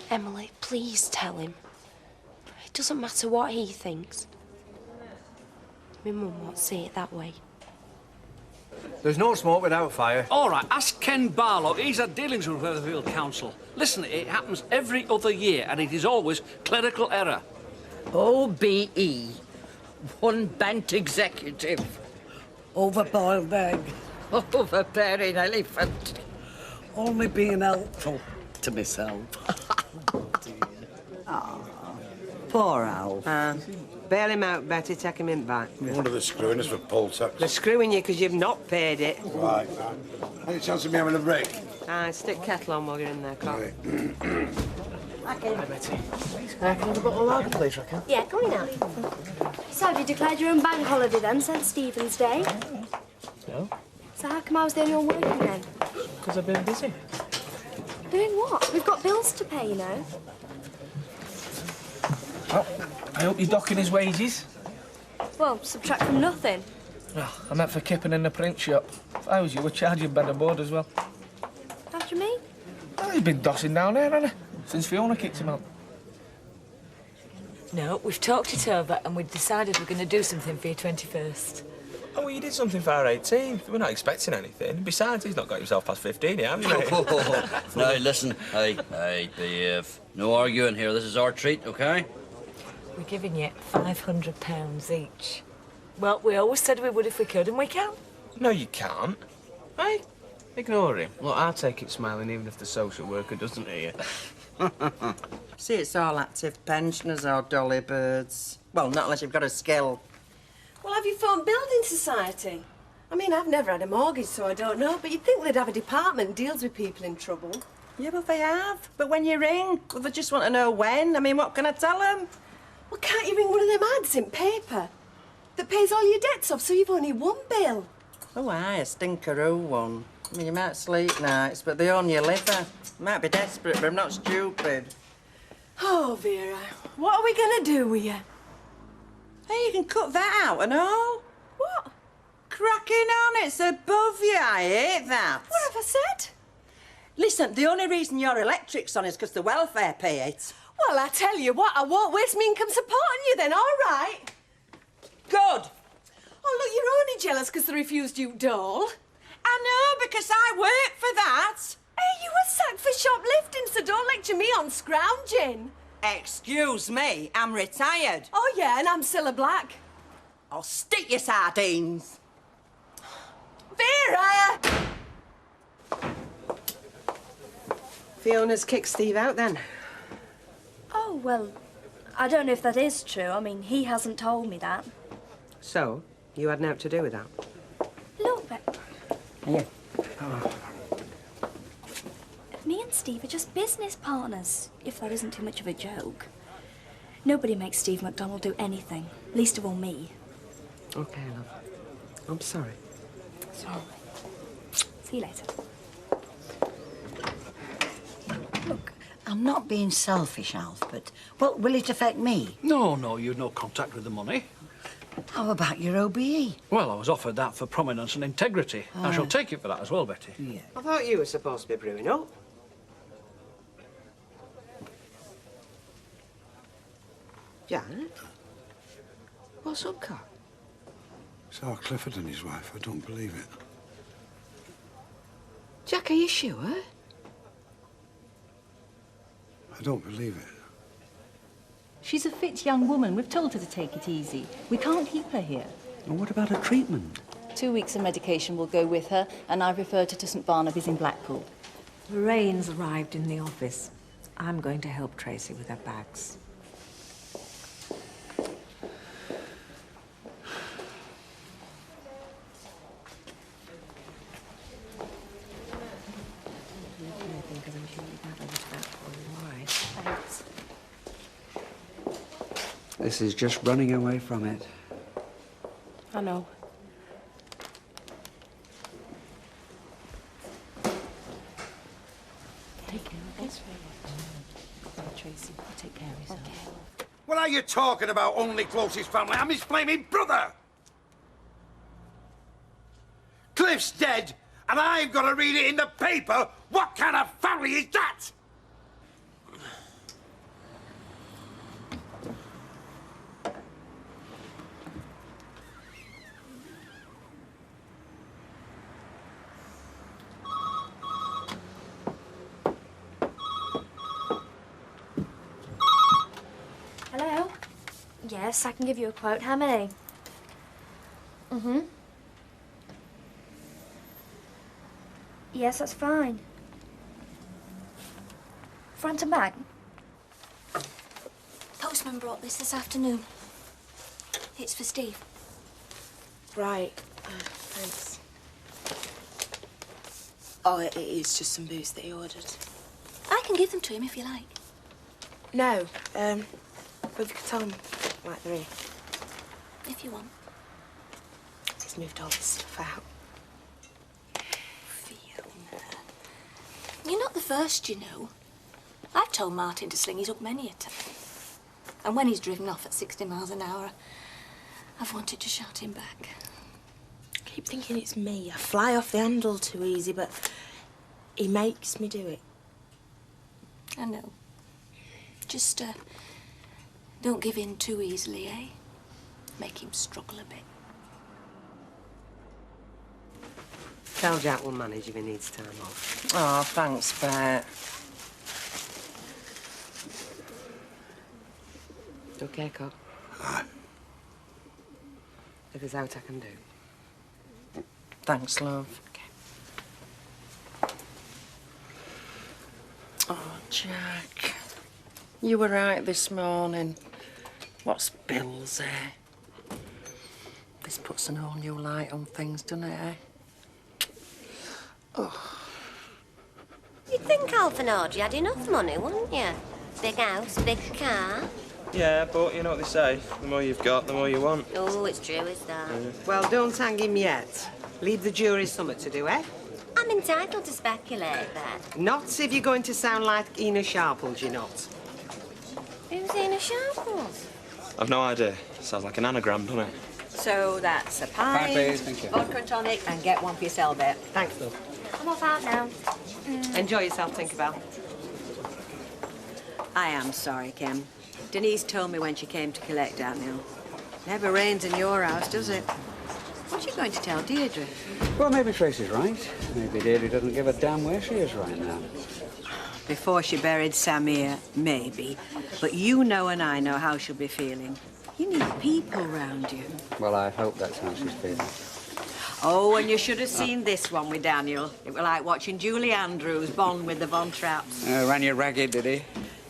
Speaker 4: Emily, please tell him. It doesn't matter what he thinks. My mum won't see it that way.
Speaker 2: There's no smoke without fire. All right, ask Ken Barlow. He's had dealings with Weatherfield Council. Listen, it happens every other year, and it is always clerical error.
Speaker 15: OBE. One bent executive.
Speaker 11: Overboiled egg.
Speaker 15: Overbearing elephant.
Speaker 11: Only being helpful to myself.
Speaker 17: Poor Alf. Bail him out, Betty. Take him in back.
Speaker 21: Wonder they're screwing us for poll tax.
Speaker 17: They're screwing you because you've not paid it.
Speaker 21: Right. Any chance of me having a break?
Speaker 17: Aye, stick kettle on while you're in there, Carl.
Speaker 13: Hi, Betty. Can I have a bottle of lager, please, Raquel?
Speaker 9: Yeah, go on now.
Speaker 12: So have you declared your own bank holiday then, since Stephen's Day?
Speaker 13: No,
Speaker 12: So how come I was the only one working then?
Speaker 13: because I've been busy.
Speaker 12: Doing what? We've got bills to pay, you know.
Speaker 13: Well, I hope you're docking his wages.
Speaker 12: Well, subtract from nothing.
Speaker 13: Oh, I meant for Kippen in the print shop. If I was you, I'd charge him bed and board as well.
Speaker 12: How do you mean?
Speaker 13: Well, he's been dossing down there, hasn't he? Since Fiona kicked him out.
Speaker 10: No, we've talked it over and we've decided we're going to do something for your 21st.
Speaker 8: Oh, well, you did something for our 18th. We're not expecting anything. Besides, he's not got himself past 15 yet, have you, mate?
Speaker 3: Now, listen. Hey, behave. No arguing here. This is our treat, OK?
Speaker 10: We're giving you £500 each. Well, we always said we would if we could, and we can.
Speaker 8: No, you can't.
Speaker 13: Hey, ignore him. Look, I'll take it smiling even if the social worker doesn't hear.
Speaker 15: See, it's all active pensioners or dolly birds. Well, not unless you've got a skill.
Speaker 16: Well, have you phoned Building Society? I mean, I've never had a mortgage, so I don't know, but you'd think they'd have a department that deals with people in trouble.
Speaker 15: Yeah, well, they have. But when you ring, well, they just want to know when. I mean, what can I tell them?
Speaker 16: Well, can't you ring one of them ads in paper that pays all your debts off so you've only one bill?
Speaker 15: Oh, aye, a stinkeroo one. I mean, you might sleep nights, but they own your liver. Might be desperate, but I'm not stupid.
Speaker 16: Oh, Vera, what are we going to do with you?
Speaker 15: Hey, you can cut that out and all.
Speaker 16: What?
Speaker 15: Cracking on, it's above you. I hate that.
Speaker 16: What have I said?
Speaker 15: Listen, the only reason your electric's on is because the welfare pay it.
Speaker 16: Well, I tell you what, I won't waste my income supporting you then, all right?
Speaker 15: Good.
Speaker 16: Oh, look, you're only jealous because they refused you dole.
Speaker 15: I know, because I work for that.
Speaker 16: Hey, you were sacked for shoplifting, so don't lecture me on scrounging.
Speaker 15: Excuse me, I'm retired.
Speaker 16: Oh, yeah, and I'm Cilla Black.
Speaker 15: I'll stick your sardines.
Speaker 16: Vera!
Speaker 17: Fiona's kicked Steve out, then?
Speaker 12: Oh, well, I don't know if that is true. I mean, he hasn't told me that.
Speaker 17: So, you had naught to do with that?
Speaker 12: Look, but
Speaker 17: Yeah.
Speaker 12: me and Steve are just business partners, if that isn't too much of a joke. Nobody makes Steve McDonald do anything, least of all me.
Speaker 17: OK, love. I'm sorry.
Speaker 12: Sorry. See you later.
Speaker 1: I'm not being selfish, Alf, but, well, will it affect me?
Speaker 2: No, no, you've no contact with the money.
Speaker 1: How about your OBE?
Speaker 2: Well, I was offered that for prominence and integrity. I shall take it for that as well, Betty.
Speaker 1: Yeah.
Speaker 17: I thought you were supposed to be brewing up. Janet? What's up, Carl?
Speaker 21: It's our Clifford and his wife. I don't believe it.
Speaker 17: Jack, are you sure?
Speaker 21: I don't believe it.
Speaker 18: She's a fit young woman. We've told her to take it easy. We can't keep her here.
Speaker 20: And what about her treatment?
Speaker 18: 2 weeks of medication will go with her, and I've referred her to St Barnaby's in Blackpool.
Speaker 23: Lorraine's arrived in the office. I'm going to help Tracy with her bags.
Speaker 18: Thanks.
Speaker 20: This is just running away from it.
Speaker 4: I know.
Speaker 18: Take care of this. Tracy, take care of yourself. Okay.
Speaker 21: What are you talking about, only closest family? I'm his flaming brother! Cliff's dead, and I've got to read it in the paper. What kind of family is that?
Speaker 12: Hello? Yes, I can give you a quote. How many? Mm-hmm. Yes, that's fine. Front and back? Postman brought this afternoon. It's for Steve.
Speaker 5: Right. Thanks. Oh, it is just some booze that he ordered.
Speaker 12: I can give them to him if you like.
Speaker 5: No, but you could tell him, like, they're here.
Speaker 12: If you want.
Speaker 5: He's moved all his stuff out.
Speaker 12: You're not the first, you know. I've told Martin to sling his up many a time. And when he's driven off at 60 miles an hour, I've wanted to shout him back.
Speaker 5: I keep thinking it's me. I fly off the handle too easy, but he makes me do it.
Speaker 12: I know. Just, don't give in too easily, eh? Make him struggle a bit.
Speaker 17: Tell Jack we'll manage if he needs time off.
Speaker 7: Oh, thanks, Bet.
Speaker 17: Okay, Cock?
Speaker 21: Aye.
Speaker 17: If there's out I can do.
Speaker 7: Thanks, love. Oh, Jack. You were right this morning. What's Bill's, eh? This puts an whole new light on things, doesn't it, eh? Oh.
Speaker 14: You'd think Alf and Audrey had enough money, wouldn't you? Big house, big car.
Speaker 8: Yeah, but you know what they say, the more you've got, the more you want.
Speaker 14: Oh, it's true, is that?
Speaker 17: Well, don't hang him yet. Leave the jury something to do, eh?
Speaker 14: I'm entitled to speculate, Bet.
Speaker 17: Not if you're going to sound like Ina Sharples, you're not.
Speaker 14: Who's Ina Sharples?
Speaker 8: I've no idea. Sounds like an anagram, doesn't it?
Speaker 10: So that's a pint,
Speaker 20: Pint, please, thank you.
Speaker 10: vodka and tonic, and get one for yourself, Bet.
Speaker 17: Thanks, love.
Speaker 12: I'm off out now.
Speaker 17: Enjoy yourself, Tinkerbell.
Speaker 10: I am sorry, Kim. Denise told me when she came to collect Daniel. Never rains in your house, does it? What are you going to tell Deirdre?
Speaker 20: Well, maybe Tracy's right. Maybe Deirdre doesn't give a damn where she is right now.
Speaker 10: Before she buried Samir, maybe. But you know and I know how she'll be feeling. You need people round you.
Speaker 20: Well, I hope that's how she's feeling.
Speaker 10: Oh, and you should have seen this one with Daniel. It was like watching Julie Andrews bond with the Von Trapps.
Speaker 20: Ran you ragged, did he?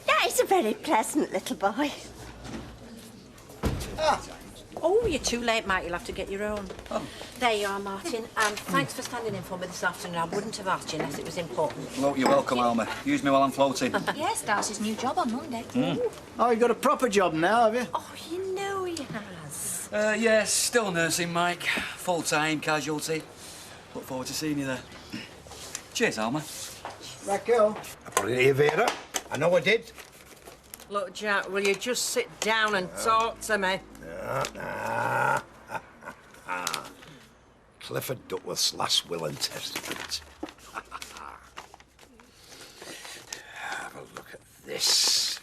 Speaker 14: Yeah, he's a very pleasant little boy.
Speaker 10: Oh, you're too late, Mike. You'll have to get your own.
Speaker 20: Oh.
Speaker 10: There you are, Martin. And thanks for standing in for me this afternoon. I wouldn't have asked you unless it was important.
Speaker 19: Well, you're welcome, Alma. Use me while I'm floating.
Speaker 12: Yes, Darcy's new job on Monday.
Speaker 24: Oh, you've got a proper job now, have you?
Speaker 10: Oh, you know he has.
Speaker 19: Yes, still nursing, Mike. Full-time casualty. Look forward to seeing you there. Cheers, Alma.
Speaker 24: Raquel.
Speaker 21: I put it here, Vera. I know I did.
Speaker 15: Look, Jack, will you just sit down and talk to me?
Speaker 21: Nah. Clifford Duckworth's last will and testament. Have a look at this.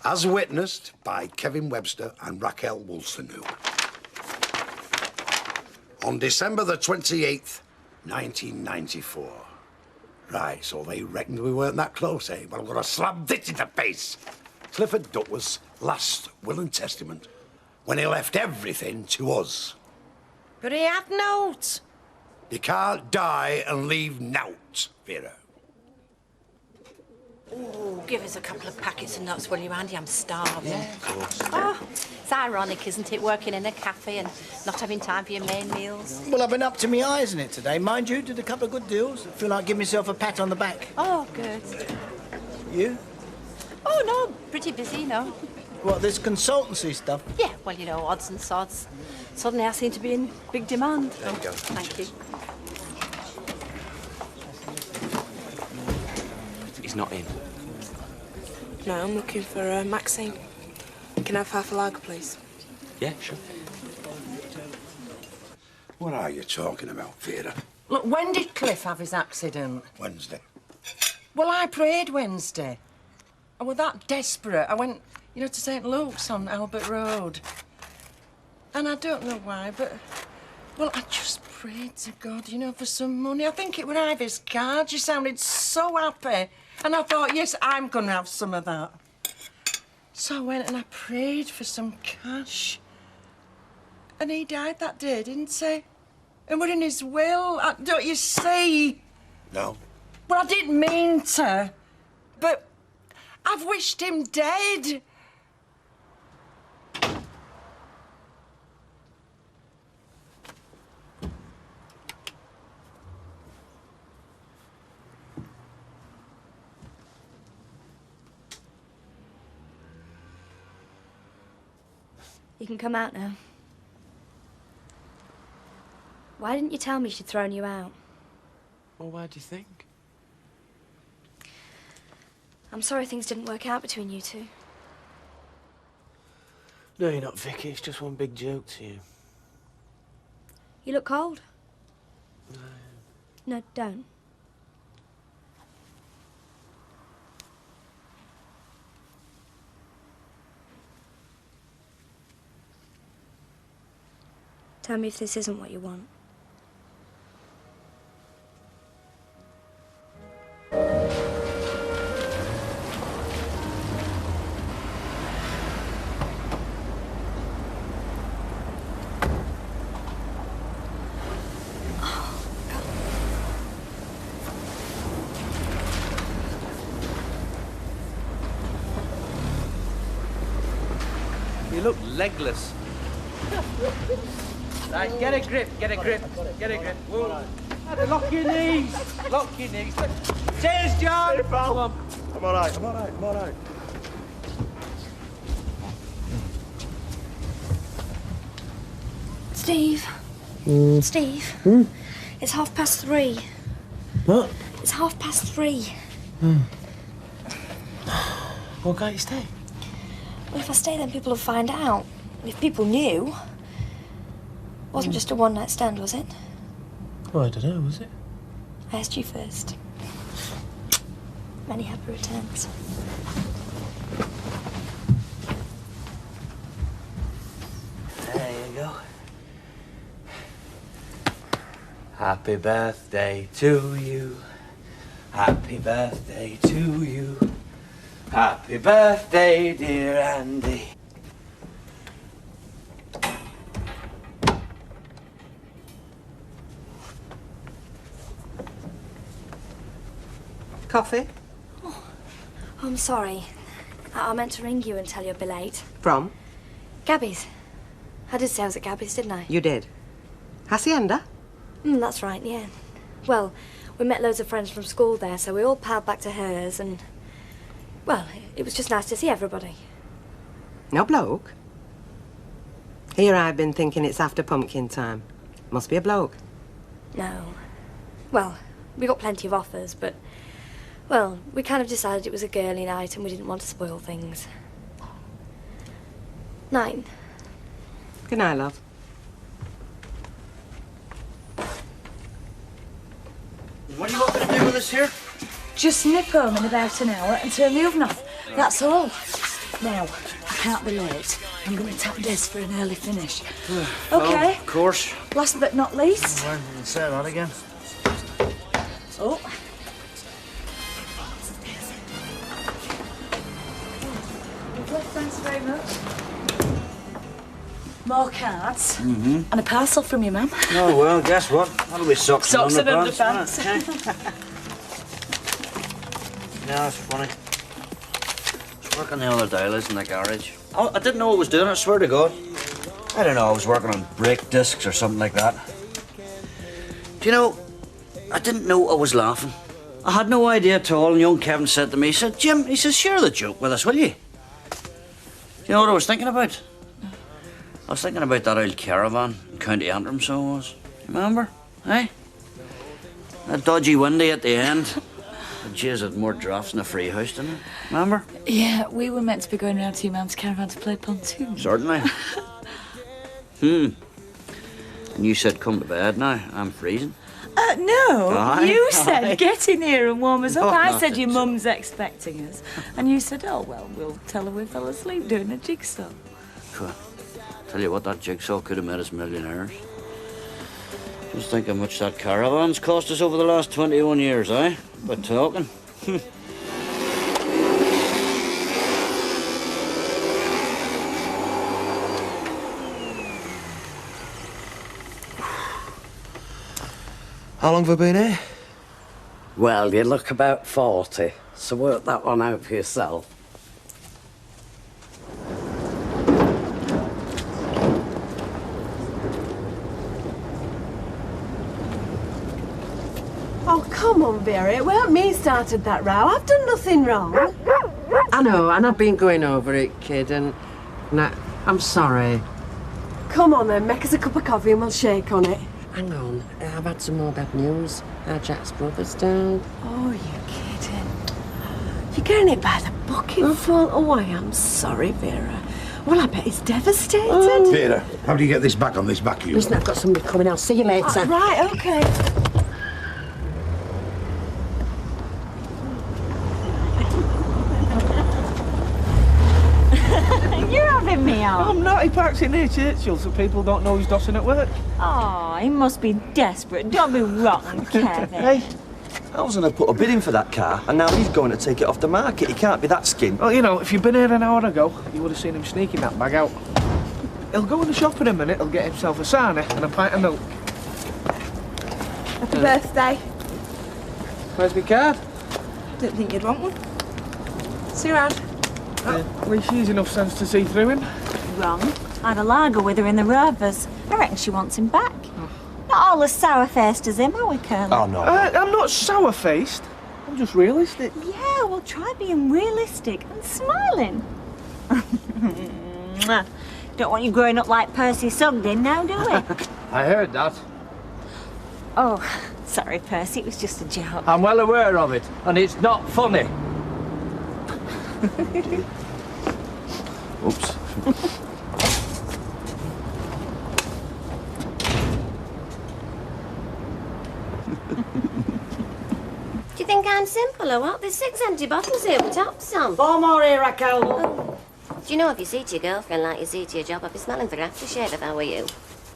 Speaker 21: As witnessed by Kevin Webster and Raquel Wolstenhue. On December the 28th, 1994. Right, so they reckoned we weren't that close, eh? Well, I'm gonna slap this in the face. Clifford Duckworth's last will and testament, when he left everything to us.
Speaker 15: But he had notes.
Speaker 21: You can't die and leave nought, Vera.
Speaker 10: Ooh, give us a couple of packets of nuts, will you, Andy? I'm starving.
Speaker 21: Yeah, of course.
Speaker 12: Oh, it's ironic, isn't it, working in a cafe and not having time for your main meals?
Speaker 24: Well, I've been up to my eyes in it today. Mind you, did a couple of good deals. I feel like giving myself a pat on the back.
Speaker 12: Oh, good.
Speaker 24: You?
Speaker 12: Oh, no, pretty busy, you know.
Speaker 24: What, this consultancy stuff?
Speaker 12: Yeah, well, you know, odds and sods. Suddenly I seem to be in big demand.
Speaker 21: There you go.
Speaker 12: Thank you.
Speaker 8: He's not in.
Speaker 5: No, I'm looking for Maxine. Can I have half a lager, please?
Speaker 8: Yeah, sure.
Speaker 21: What are you talking about, Vera?
Speaker 15: Look, when did Cliff have his accident?
Speaker 21: Wednesday.
Speaker 15: Well, I prayed Wednesday. I was that desperate. I went, you know, to St. Luke's on Albert Road. And I don't know why, but... Well, I just prayed to God, you know, for some money. I think it was Ivy's card. She sounded so happy. And I thought, yes, I'm going to have some of that. So I went and I prayed for some cash. And he died that day, didn't he? And we're in his will. Don't you see?
Speaker 21: No.
Speaker 15: Well, I didn't mean to. But I've wished him dead.
Speaker 6: You can come out now. Why didn't you tell me she'd thrown you out?
Speaker 13: Well, why do you think?
Speaker 6: I'm sorry things didn't work out between you two.
Speaker 13: No, you're not, Vicky. It's just one big joke to you.
Speaker 6: You look cold. No, don't. Tell me if this isn't what you want.
Speaker 20: You look legless. Right, get a grip, get a grip, get a grip. Whoa. Lock your knees, lock your knees. Cheers, John.
Speaker 21: Come
Speaker 20: on.
Speaker 21: I'm all right, I'm all right, I'm all right.
Speaker 6: Steve. Steve. It's 3:30.
Speaker 13: What?
Speaker 6: It's 3:30.
Speaker 13: Well, can't you stay?
Speaker 6: Well, if I stay, then people will find out. And if people knew, it wasn't just a one-night stand, was it?
Speaker 13: Well, I don't know, was it?
Speaker 6: I asked you first. Many happy returns.
Speaker 13: There you go. Happy birthday to you. Happy birthday to you. Happy birthday, dear Andy.
Speaker 17: Coffee?
Speaker 6: Oh, I'm sorry. I meant to ring you and tell you I'd be late.
Speaker 17: From?
Speaker 6: Gabby's. I did say I was at Gabby's, didn't I?
Speaker 17: You did. Hacienda?
Speaker 6: That's right, yeah. Well, we met loads of friends from school there, so we all piled back to hers and... Well, it was just nice to see everybody.
Speaker 17: No bloke? Here I've been thinking it's after pumpkin time. Must be a bloke.
Speaker 6: No. Well, we got plenty of offers, but Well, we kind of decided it was a girly night and we didn't want to spoil things. 9.
Speaker 17: Good night, love.
Speaker 24: What are you hoping to do with us here?
Speaker 12: Just nip home in about an hour and turn the oven off. That's all. Now, I can't be late. I'm going to tap Des for an early finish. Okay.
Speaker 24: Of course.
Speaker 12: Last but not least.
Speaker 24: Well, you can say that again.
Speaker 12: Oh. Thanks very much. More cards.
Speaker 24: Mm-hmm.
Speaker 12: And a parcel from you, ma'am.
Speaker 24: Oh, well, guess what? That'll be socks,
Speaker 12: Socks and
Speaker 24: underpants.
Speaker 12: underpants.
Speaker 24: Yeah, that's funny. I was working the other day, Liz, in the garage. I didn't know I was doing it, I swear to God. I don't know, I was working on brake discs or something like that. Do you know, I didn't know I was laughing. I had no idea at all, and young Kevin said to me, he said, Jim, he says, share the joke with us, will you? Do you know what I was thinking about? I was thinking about that old caravan in County Antrim, so I was. Remember? Eh? That dodgy windy at the end. Jeez, it had more drafts than a free house, didn't it? Remember?
Speaker 12: Yeah, we were meant to be going round to your mum's caravan to play pontoon.
Speaker 24: Certainly. And you said come to bed now. I'm freezing.
Speaker 12: No,
Speaker 24: Aye,
Speaker 12: you
Speaker 24: aye.
Speaker 12: said get in here and warm us up.
Speaker 24: No,
Speaker 12: I
Speaker 24: no,
Speaker 12: said your mum's expecting us. And you said, oh, well, we'll tell her we fell asleep doing a jigsaw.
Speaker 24: Phew. Tell you what, that jigsaw could have made us millionaires. Just think how much that caravan's cost us over the last 21 years, eh? But talking.
Speaker 13: How long have we been here?
Speaker 3: Well, you look about 40, so work that one out for yourself.
Speaker 16: Oh, come on, Vera. It weren't me started that row. I've done nothing wrong.
Speaker 7: I know, and I've been going over it, kid, and I'm sorry.
Speaker 16: Come on then, make us a cup of coffee and we'll shake on it.
Speaker 7: Hang on, I've had some more bad news. Our Jack's brother's down.
Speaker 16: Oh, you're kidding. You're getting it by the bucketful. Oh, I am sorry, Vera. Well, I bet he's devastated.
Speaker 21: Vera, how do you get this back on this back of you?
Speaker 7: Listen, I've got somebody coming. I'll see you later.
Speaker 16: Right, okay.
Speaker 18: You're having me on.
Speaker 13: I'm not. He parks in near Churchill so people don't know he's dossing at work.
Speaker 18: Oh, he must be desperate. Don't be wrong, Kevin.
Speaker 9: Hey, I was going to put a bid in for that car, and now he's going to take it off the market. He can't be that skint.
Speaker 13: Well, you know, if you'd been here an hour ago, you would have seen him sneaking that bag out. He'll go in the shop in a minute, he'll get himself a sarnie and a pint of milk.
Speaker 16: Happy birthday.
Speaker 13: Where's my card?
Speaker 12: Don't think you'd want one.
Speaker 16: See you around.
Speaker 13: At least she's enough sense to see through him.
Speaker 18: Wrong. I had a lager with her in the Rovers. I reckon she wants him back. Not all as sour-faced as him, are we, Colonel?
Speaker 9: Oh, no.
Speaker 13: I'm not sour-faced. I'm just realistic.
Speaker 18: Yeah, well, try being realistic and smiling. Don't want you growing up like Percy Sugden now, do we?
Speaker 24: I heard that.
Speaker 18: Oh, sorry, Percy, it was just a joke.
Speaker 24: I'm well aware of it, and it's not funny.
Speaker 9: Oops.
Speaker 14: Do you think I'm simple or what? There's 6 empty bottles here with tops on.
Speaker 23: 4 more here, Raquel.
Speaker 14: Oh. Do you know if you see to your girlfriend like you see to your job, I'd be smelling for aftershave if I were you.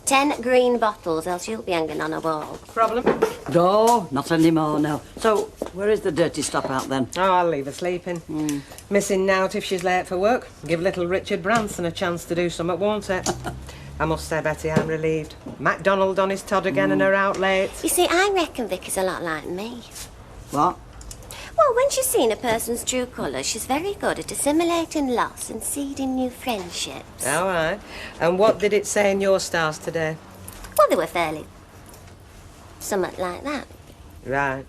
Speaker 14: 10 green bottles, else you'll be hanging on a wall.
Speaker 23: Problem?
Speaker 1: No, not anymore, no. So, where is the dirty stop out then?
Speaker 17: Oh, I'll leave her sleeping. Missing out if she's late for work. Give little Richard Branson a chance to do something, won't it? I must say, Betty, I'm relieved. MacDonald on his Todd again and her out late.
Speaker 14: You see, I reckon Vicky's a lot like me.
Speaker 1: What?
Speaker 14: Well, when she's seen a person's true colours, she's very good at assimilating loss and seeding new friendships.
Speaker 17: All right. And what did it say in your stars today?
Speaker 14: Well, they were fairly... somewhat like that.
Speaker 17: Right.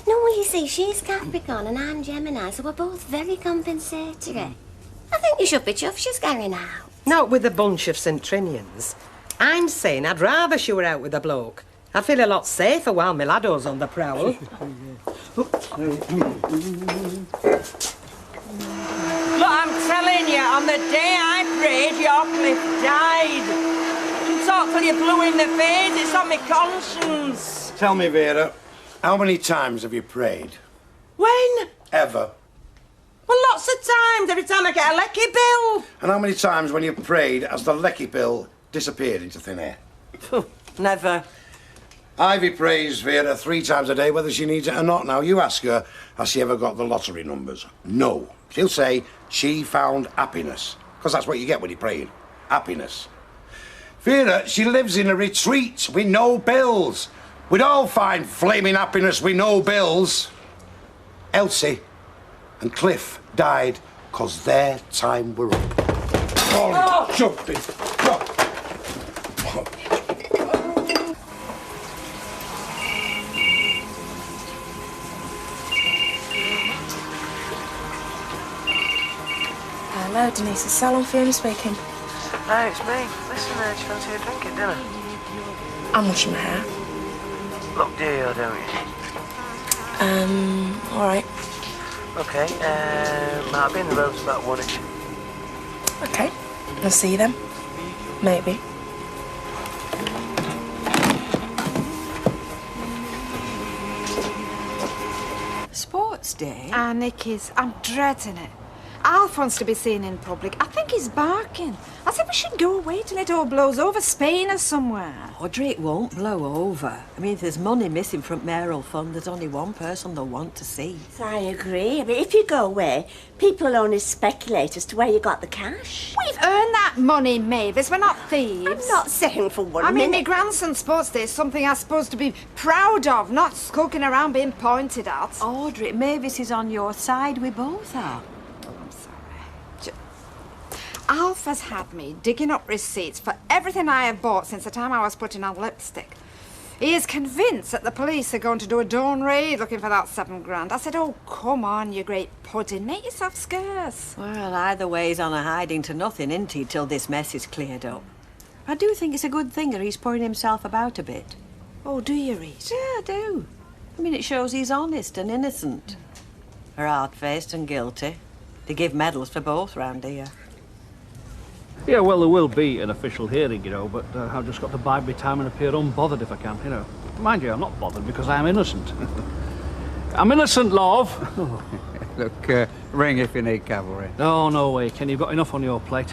Speaker 14: No, well, you see, she's Capricorn and I'm Gemini, so we're both very compensatory. I think you should be chuffed she's going out.
Speaker 17: Not with a bunch of St. Trinians. I'm saying I'd rather she were out with a bloke.
Speaker 15: I feel a lot safer while my laddo's on the prowl. Look, I'm telling you, on the day I prayed, your Cliff died. You talk till you're blue in the face, it's on my conscience.
Speaker 21: Tell me, Vera, how many times have you prayed?
Speaker 15: When?
Speaker 21: Ever?
Speaker 15: Well, lots of times, every time I get a lecky bill.
Speaker 21: And how many times when you've prayed has the lecky bill disappeared into thin air?
Speaker 15: Never.
Speaker 21: Ivy prays Vera 3 times a day, whether she needs it or not. Now, you ask her, has she ever got the lottery numbers? No. She'll say she found happiness. Because that's what you get when you're praying. Happiness. Vera, she lives in a retreat with no bills. We'd all find flaming happiness with no bills. Elsie and Cliff died because their time were up. Oh, jumping.
Speaker 5: Hello, Denise. It's Salon Fiona speaking.
Speaker 13: No, it's me. Listen, do you fancy a drink at dinner?
Speaker 5: I'm washing my hair.
Speaker 13: Look, do you or don't you?
Speaker 5: All right.
Speaker 13: Okay, I'll be in the roads about 1-ish.
Speaker 5: Okay. I'll see you then. Maybe.
Speaker 16: Sports day? Ah, Nicky's. I'm dreading it. Alf wants to be seen in public. I think he's barking. I said we should go away till it all blows over, Spain or somewhere.
Speaker 7: Audrey, it won't blow over. I mean, if there's money missing from mayoral fund, there's only one person they'll want to see.
Speaker 14: I agree. I mean, if you go away, people will only speculate as to where you got the cash.
Speaker 16: We've earned that money, Mavis. We're not thieves.
Speaker 14: I'm not saying for one
Speaker 16: I mean, my
Speaker 14: minute.
Speaker 16: grandson's sports day is something I'm supposed to be proud of, not skulking around being pointed at.
Speaker 7: Audrey, Mavis is on your side. We both are.
Speaker 16: Alf has had me digging up receipts for everything I have bought since the time I was putting on lipstick. He is convinced that the police are going to do a dawn raid looking for that 7 grand. I said, oh, come on, you great pudding. Make yourself scarce.
Speaker 7: Well, either way, he's on a hiding to nothing, isn't he, till this mess is cleared up. I do think it's a good thing that he's pouring himself about a bit.
Speaker 16: Oh, do you, Reese?
Speaker 7: Yeah, I do. I mean, it shows he's honest and innocent. Or hard-faced and guilty. They give medals for both round here.
Speaker 2: Yeah, well, there will be an official hearing, you know, but I've just got to bide my time and appear unbothered if I can, you know. Mind you, I'm not bothered because I am innocent. I'm innocent, love.
Speaker 20: Look, ring if you need cavalry.
Speaker 2: No, no way, Ken. You've got enough on your plate.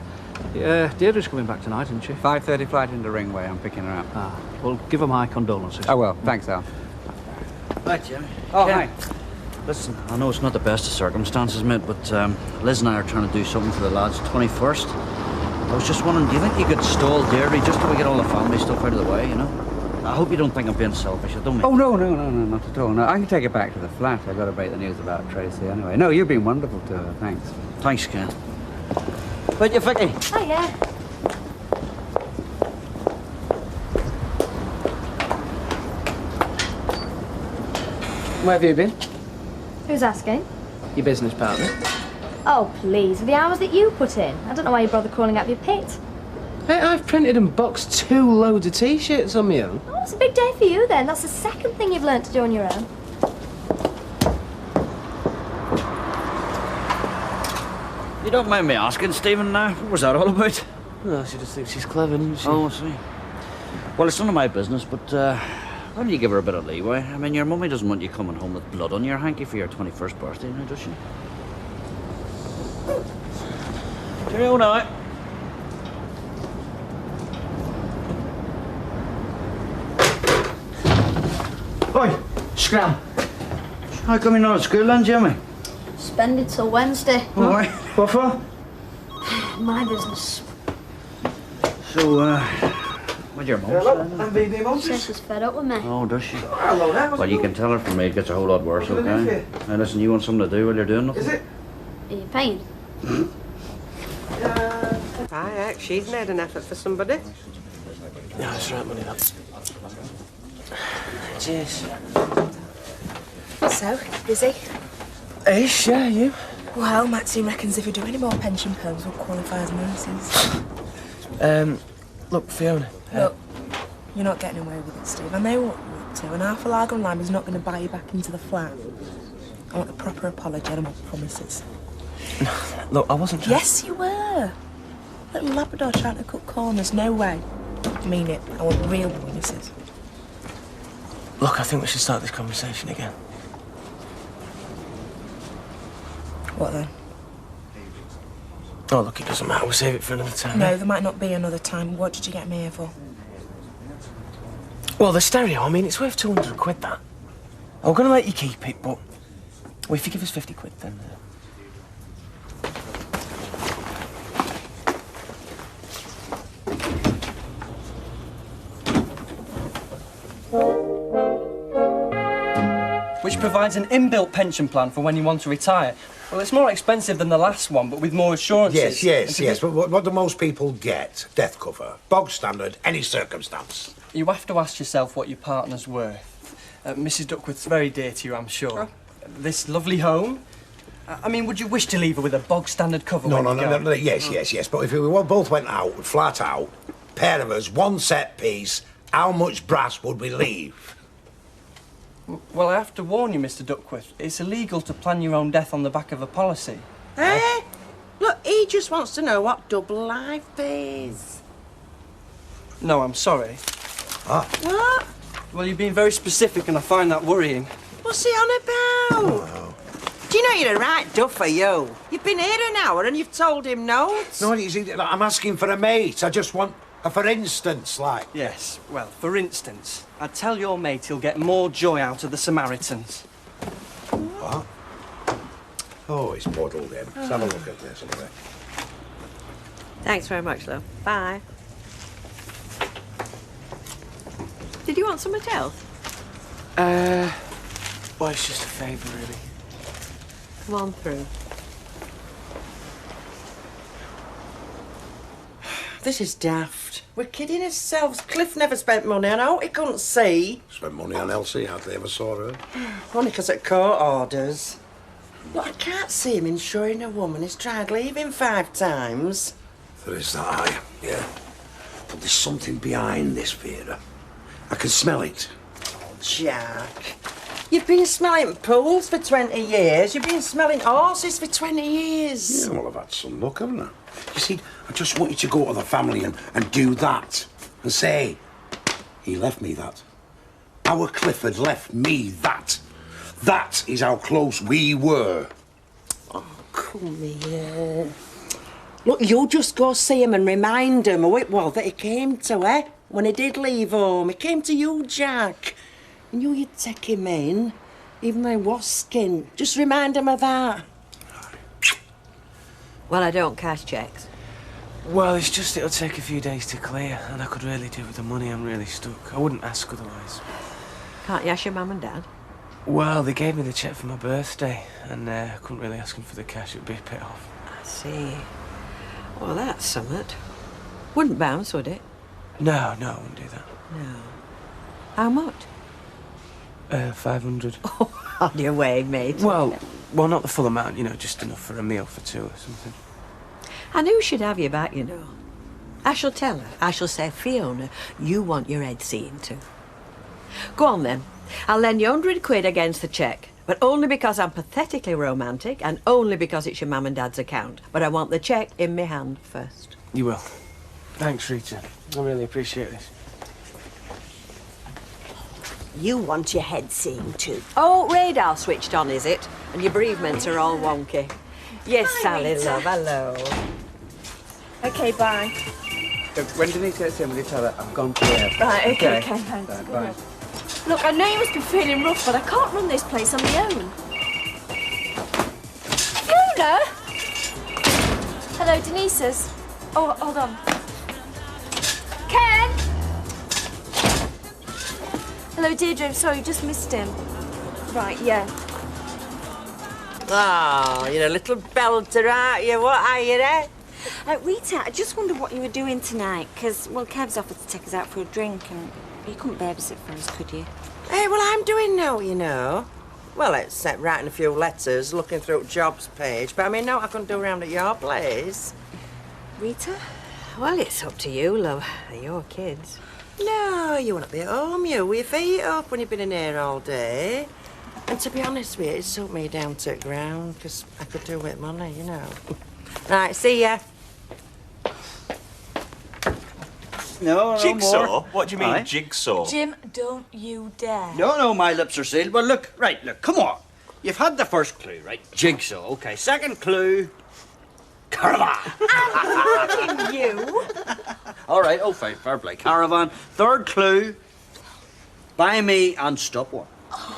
Speaker 2: Deirdre's coming back tonight, isn't she?
Speaker 20: 5:30 flight into Ringway. I'm picking her up.
Speaker 2: Ah, well, give her my condolences.
Speaker 20: Oh, well, thanks, Al.
Speaker 24: Right, Jimmy.
Speaker 20: Oh,
Speaker 24: Ken,
Speaker 20: hi.
Speaker 24: Listen, I know it's not the best of circumstances, mate, but Liz and I are trying to do something for the lads' 21st. I was just wondering, do you think you could stall Deirdre just till we get all the family stuff out of the way, you know? I hope you don't think I'm being selfish, I don't mean...
Speaker 20: Oh, no, not at all. No, I can take it back to the flat. I got to break the news about Tracy anyway. No, you've been wonderful to her. Thanks.
Speaker 24: Thanks, Ken. But you, Vicky?
Speaker 6: Oh, yeah.
Speaker 13: Where have you been?
Speaker 6: Who's asking?
Speaker 13: Your business partner.
Speaker 6: Oh, please, for the hours that you put in. I don't know why you bother calling up your pit.
Speaker 13: Hey, I've printed and boxed 2 loads of T-shirts on my own.
Speaker 6: Oh, it's a big day for you, then. That's the second thing you've learnt to do on your own.
Speaker 24: You don't mind me asking, Stephen, now? What was that all about?
Speaker 13: No, she just thinks she's clever, doesn't she?
Speaker 24: Oh, I see. Well, it's none of my business, but why don't you give her a bit of leeway? I mean, your mummy doesn't want you coming home with blood on your hanky for your 21st birthday, now, does she? Cheerio now.
Speaker 9: Oi, scram.
Speaker 24: How come you're not at school then, Jimmy?
Speaker 6: Spend it till Wednesday.
Speaker 24: All right. What for?
Speaker 6: My business.
Speaker 24: So, what'd your mum say?
Speaker 9: I'm BB Moses.
Speaker 6: Says she's fed up with me.
Speaker 24: Oh, does she?
Speaker 9: Hello there.
Speaker 24: Well, you can tell her from me it gets a whole lot worse,
Speaker 9: What did I do
Speaker 24: okay? Now, listen, you want something to do while you're doing nothing?
Speaker 9: Is it?
Speaker 6: Are you paying?
Speaker 17: Aye, she's made an effort for somebody.
Speaker 13: No, that's right, money, that. Cheers.
Speaker 5: So, busy?
Speaker 13: Ish, yeah, you?
Speaker 5: Well, Maxine reckons if we do any more pension perms, we'll qualify as nurses.
Speaker 13: Look, Fiona.
Speaker 5: Look. You're not getting away with it, Steve. I know what you're up to, and half a lager and lime is not going to buy you back into the flat. I want a proper apology and I want promises.
Speaker 13: Look, I wasn't trying...
Speaker 5: Yes, you were. Little Labrador trying to cut corners. No way. I mean it. I want real promises.
Speaker 13: Look, I think we should start this conversation again.
Speaker 5: What then?
Speaker 13: Oh, look, it doesn't matter. We'll save it for another time.
Speaker 5: No, there might not be another time. What did you get me here for?
Speaker 13: Well, the stereo, I mean, it's worth 200 quid, that. I'm going to let you keep it, but... Well, if you give us 50 quid, then...
Speaker 4: Which provides an inbuilt pension plan for when you want to retire. Well, it's more expensive than the last one, but with more assurances.
Speaker 21: Yes. But what do most people get? Death cover. Bog standard, any circumstance.
Speaker 4: You have to ask yourself what your partner's worth. Mrs. Duckworth's very dear to you, I'm sure.
Speaker 21: Oh.
Speaker 4: This lovely home. I mean, would you wish to leave her with a bog standard cover?
Speaker 21: No. Yes. But if we both went out, flat out, pair of us, one set piece, how much brass would we leave?
Speaker 4: Well, I have to warn you, Mr. Duckworth. It's illegal to plan your own death on the back of a policy.
Speaker 15: Eh? Look, he just wants to know what double life is.
Speaker 4: No, I'm sorry.
Speaker 15: What?
Speaker 4: Well, you've been very specific and I find that worrying.
Speaker 15: What's he on about? Do you know you're a right duffer, you? You've been here an hour and you've told him no.
Speaker 21: No, I'm asking for a mate. I just want a for instance, like.
Speaker 4: Yes, well, for instance, I'd tell your mate he'll get more joy out of the Samaritans.
Speaker 21: What? Oh, it's muddled in. Let's have a look at this.
Speaker 10: Thanks very much, love. Bye. Did you want something else?
Speaker 13: Well, it's just a favour, really.
Speaker 10: Come on through.
Speaker 15: This is daft. We're kidding ourselves. Cliff never spent money on out. He couldn't see.
Speaker 21: Spent money on Elsie. Hardly ever saw her.
Speaker 15: Only 'cause at court orders. Look, I can't see him insuring a woman who's tried leaving 5 times.
Speaker 21: There is that eye, yeah. But there's something behind this, Vera. I can smell it.
Speaker 15: Jack, you've been smelling pools for 20 years. You've been smelling horses for 20 years.
Speaker 21: Yeah, well, I've had some luck, haven't I? You see, I just want you to go to the family and do that. And say, he left me that. Our Clifford left me that. That is how close we were.
Speaker 15: Oh, come here. Look, you just go see him and remind him of it, well, that he came to, eh? When he did leave home, he came to you, Jack. And you'd take him in, even though he was skint. Just remind him of that.
Speaker 10: Well, I don't cash checks.
Speaker 13: Well, it's just it'll take a few days to clear, and I could really do with the money. I'm really stuck. I wouldn't ask otherwise.
Speaker 10: Can't you ask your mum and dad?
Speaker 13: Well, they gave me the cheque for my birthday, and I couldn't really ask them for the cash. It'd be a bit off.
Speaker 10: I see. Well, that's something. Wouldn't bounce, would it?
Speaker 13: No, I wouldn't do that.
Speaker 10: No. How much?
Speaker 13: 500.
Speaker 10: On your way, mate.
Speaker 13: Well, not the full amount, you know, just enough for a meal for 2 or something.
Speaker 10: I knew she'd have you back, you know. I shall tell her. I shall say, Fiona, you want your head seen to. Go on, then. I'll lend you 100 quid against the cheque, but only because I'm pathetically romantic and only because it's your mum and dad's account. But I want the cheque in my hand first.
Speaker 13: You will. Thanks, Rita. I really appreciate this.
Speaker 10: You want your head seen to. Oh, radar switched on, is it? And your bereavements are all wonky. Yes,
Speaker 18: Hi,
Speaker 10: Sally,
Speaker 18: Rita.
Speaker 10: love, hello.
Speaker 18: Okay, bye.
Speaker 20: When Denise gets in, will you tell her I've gone to her?
Speaker 18: Right, okay, thanks.
Speaker 20: Right, bye.
Speaker 18: Look, I know you must be feeling rough, but I can't run this place on my own. Fiona! Hello, Denise's. Oh, hold on. Ken! Hello, Deirdre. Sorry, just missed him. Right, yeah.
Speaker 15: Oh, you're a little belter, aren't you? What are you, eh?
Speaker 18: Rita, I just wondered what you were doing tonight, because, well, Kev's offered to take us out for a drink, and you couldn't babysit for us, could you?
Speaker 15: Hey, well, I'm doing now, you know. Well, except writing a few letters, looking through jobs page, but I mean, no, I couldn't do round at your place.
Speaker 18: Rita?
Speaker 10: Well, it's up to you, love. They're your kids.
Speaker 7: No, you want to be at home, you, with your feet up when you've been in here all day. And to be honest with you, it suit me down to the ground, because I could do with money, you know. Right, see ya.
Speaker 24: No,
Speaker 9: Jigsaw?
Speaker 24: more.
Speaker 9: What do you mean,
Speaker 24: Aye.
Speaker 9: jigsaw?
Speaker 12: Jim, don't you dare.
Speaker 24: No, my lips are sealed. Well, look, come on. You've had the first clue, right? Jigsaw, okay. Second clue, caravan.
Speaker 12: I'm you.
Speaker 24: All right, oh, fair play. Caravan. Third clue, buy me and stop one.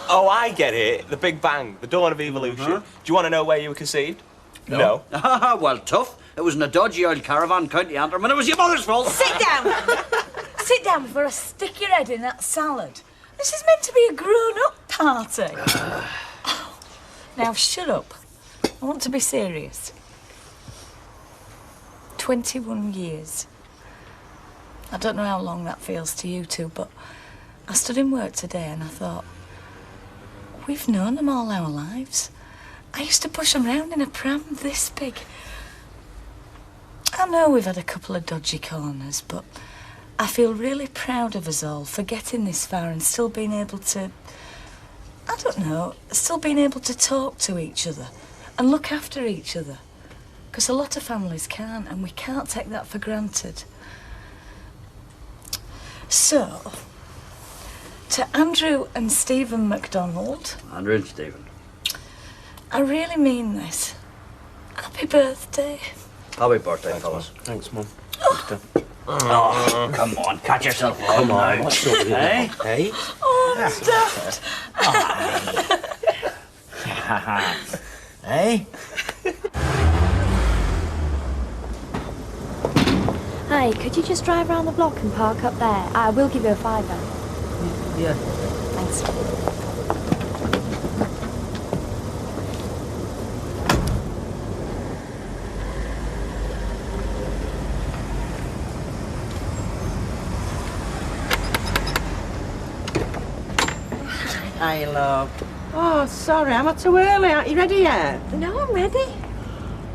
Speaker 9: Oh, I get it. The Big Bang, the dawn of evolution. Do you want to know where you were conceived? No.
Speaker 24: Well, tough. It was in a dodgy old caravan, County Antrim, and it was your mother's fault.
Speaker 12: Sit down. Sit down before I stick your head in that salad. This is meant to be a grown-up party. Now, shut up. I want to be serious. 21 years. I don't know how long that feels to you two, but I stood in work today and I thought, we've known them all our lives. I used to push them round in a pram this big. I know we've had a couple of dodgy corners, but I feel really proud of us all for getting this far and still being able to, I don't know, still being able to talk to each other and look after each other. Because a lot of families can't, and we can't take that for granted. So, to Andrew and Stephen MacDonald,
Speaker 24: Andrew and Stephen.
Speaker 12: I really mean this. Happy birthday.
Speaker 24: Happy birthday, fellas.
Speaker 13: Thanks, Mum.
Speaker 24: Oh, come on, catch yourself up.
Speaker 13: Come on,
Speaker 24: now.
Speaker 13: what's up with you?
Speaker 24: Hey?
Speaker 13: Hey?
Speaker 12: Oh, daft.
Speaker 24: Hey?
Speaker 6: Hi, could you just drive around the block and park up there? I will give you a £5.
Speaker 24: Yeah.
Speaker 6: Thanks.
Speaker 7: Hi, love. Oh, sorry, I'm not too early. Aren't you ready yet?
Speaker 18: No, I'm ready.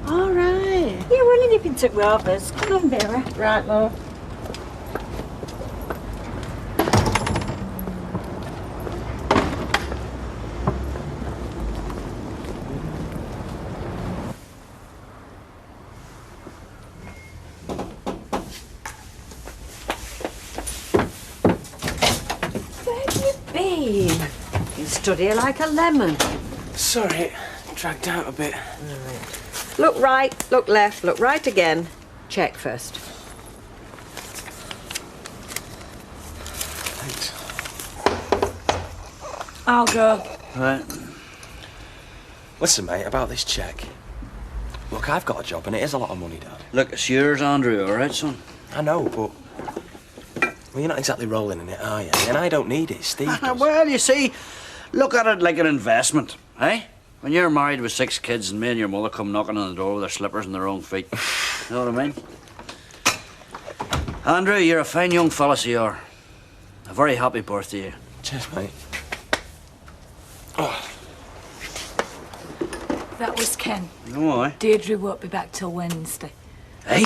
Speaker 7: All right.
Speaker 18: Yeah, we're only nipping to Rovers. Come on, Vera.
Speaker 7: Right, love.
Speaker 10: Been. You stood here like a lemon.
Speaker 13: Sorry, dragged out a bit.
Speaker 10: Look right, look left, look right again. Check first.
Speaker 13: Thanks.
Speaker 12: I'll go.
Speaker 24: Right.
Speaker 9: Listen, mate, about this cheque. Look, I've got a job and it is a lot of money, Dad.
Speaker 24: Look, it's yours, Andrew, all right, son?
Speaker 9: I know, but... Well, you're not exactly rolling in it, are you? And I don't need it, Steve does.
Speaker 24: Well, you see, look at it like an investment, eh? When you're married with 6 kids and me and your mother come knocking on the door with their slippers and their own feet. You know what I mean? Andrew, you're a fine young fella, so you are. A very happy birthday to you.
Speaker 9: Cheers, mate.
Speaker 24: Oh.
Speaker 12: That was Ken.
Speaker 24: No, aye.
Speaker 12: Deirdre won't be back till Wednesday.
Speaker 24: Hey?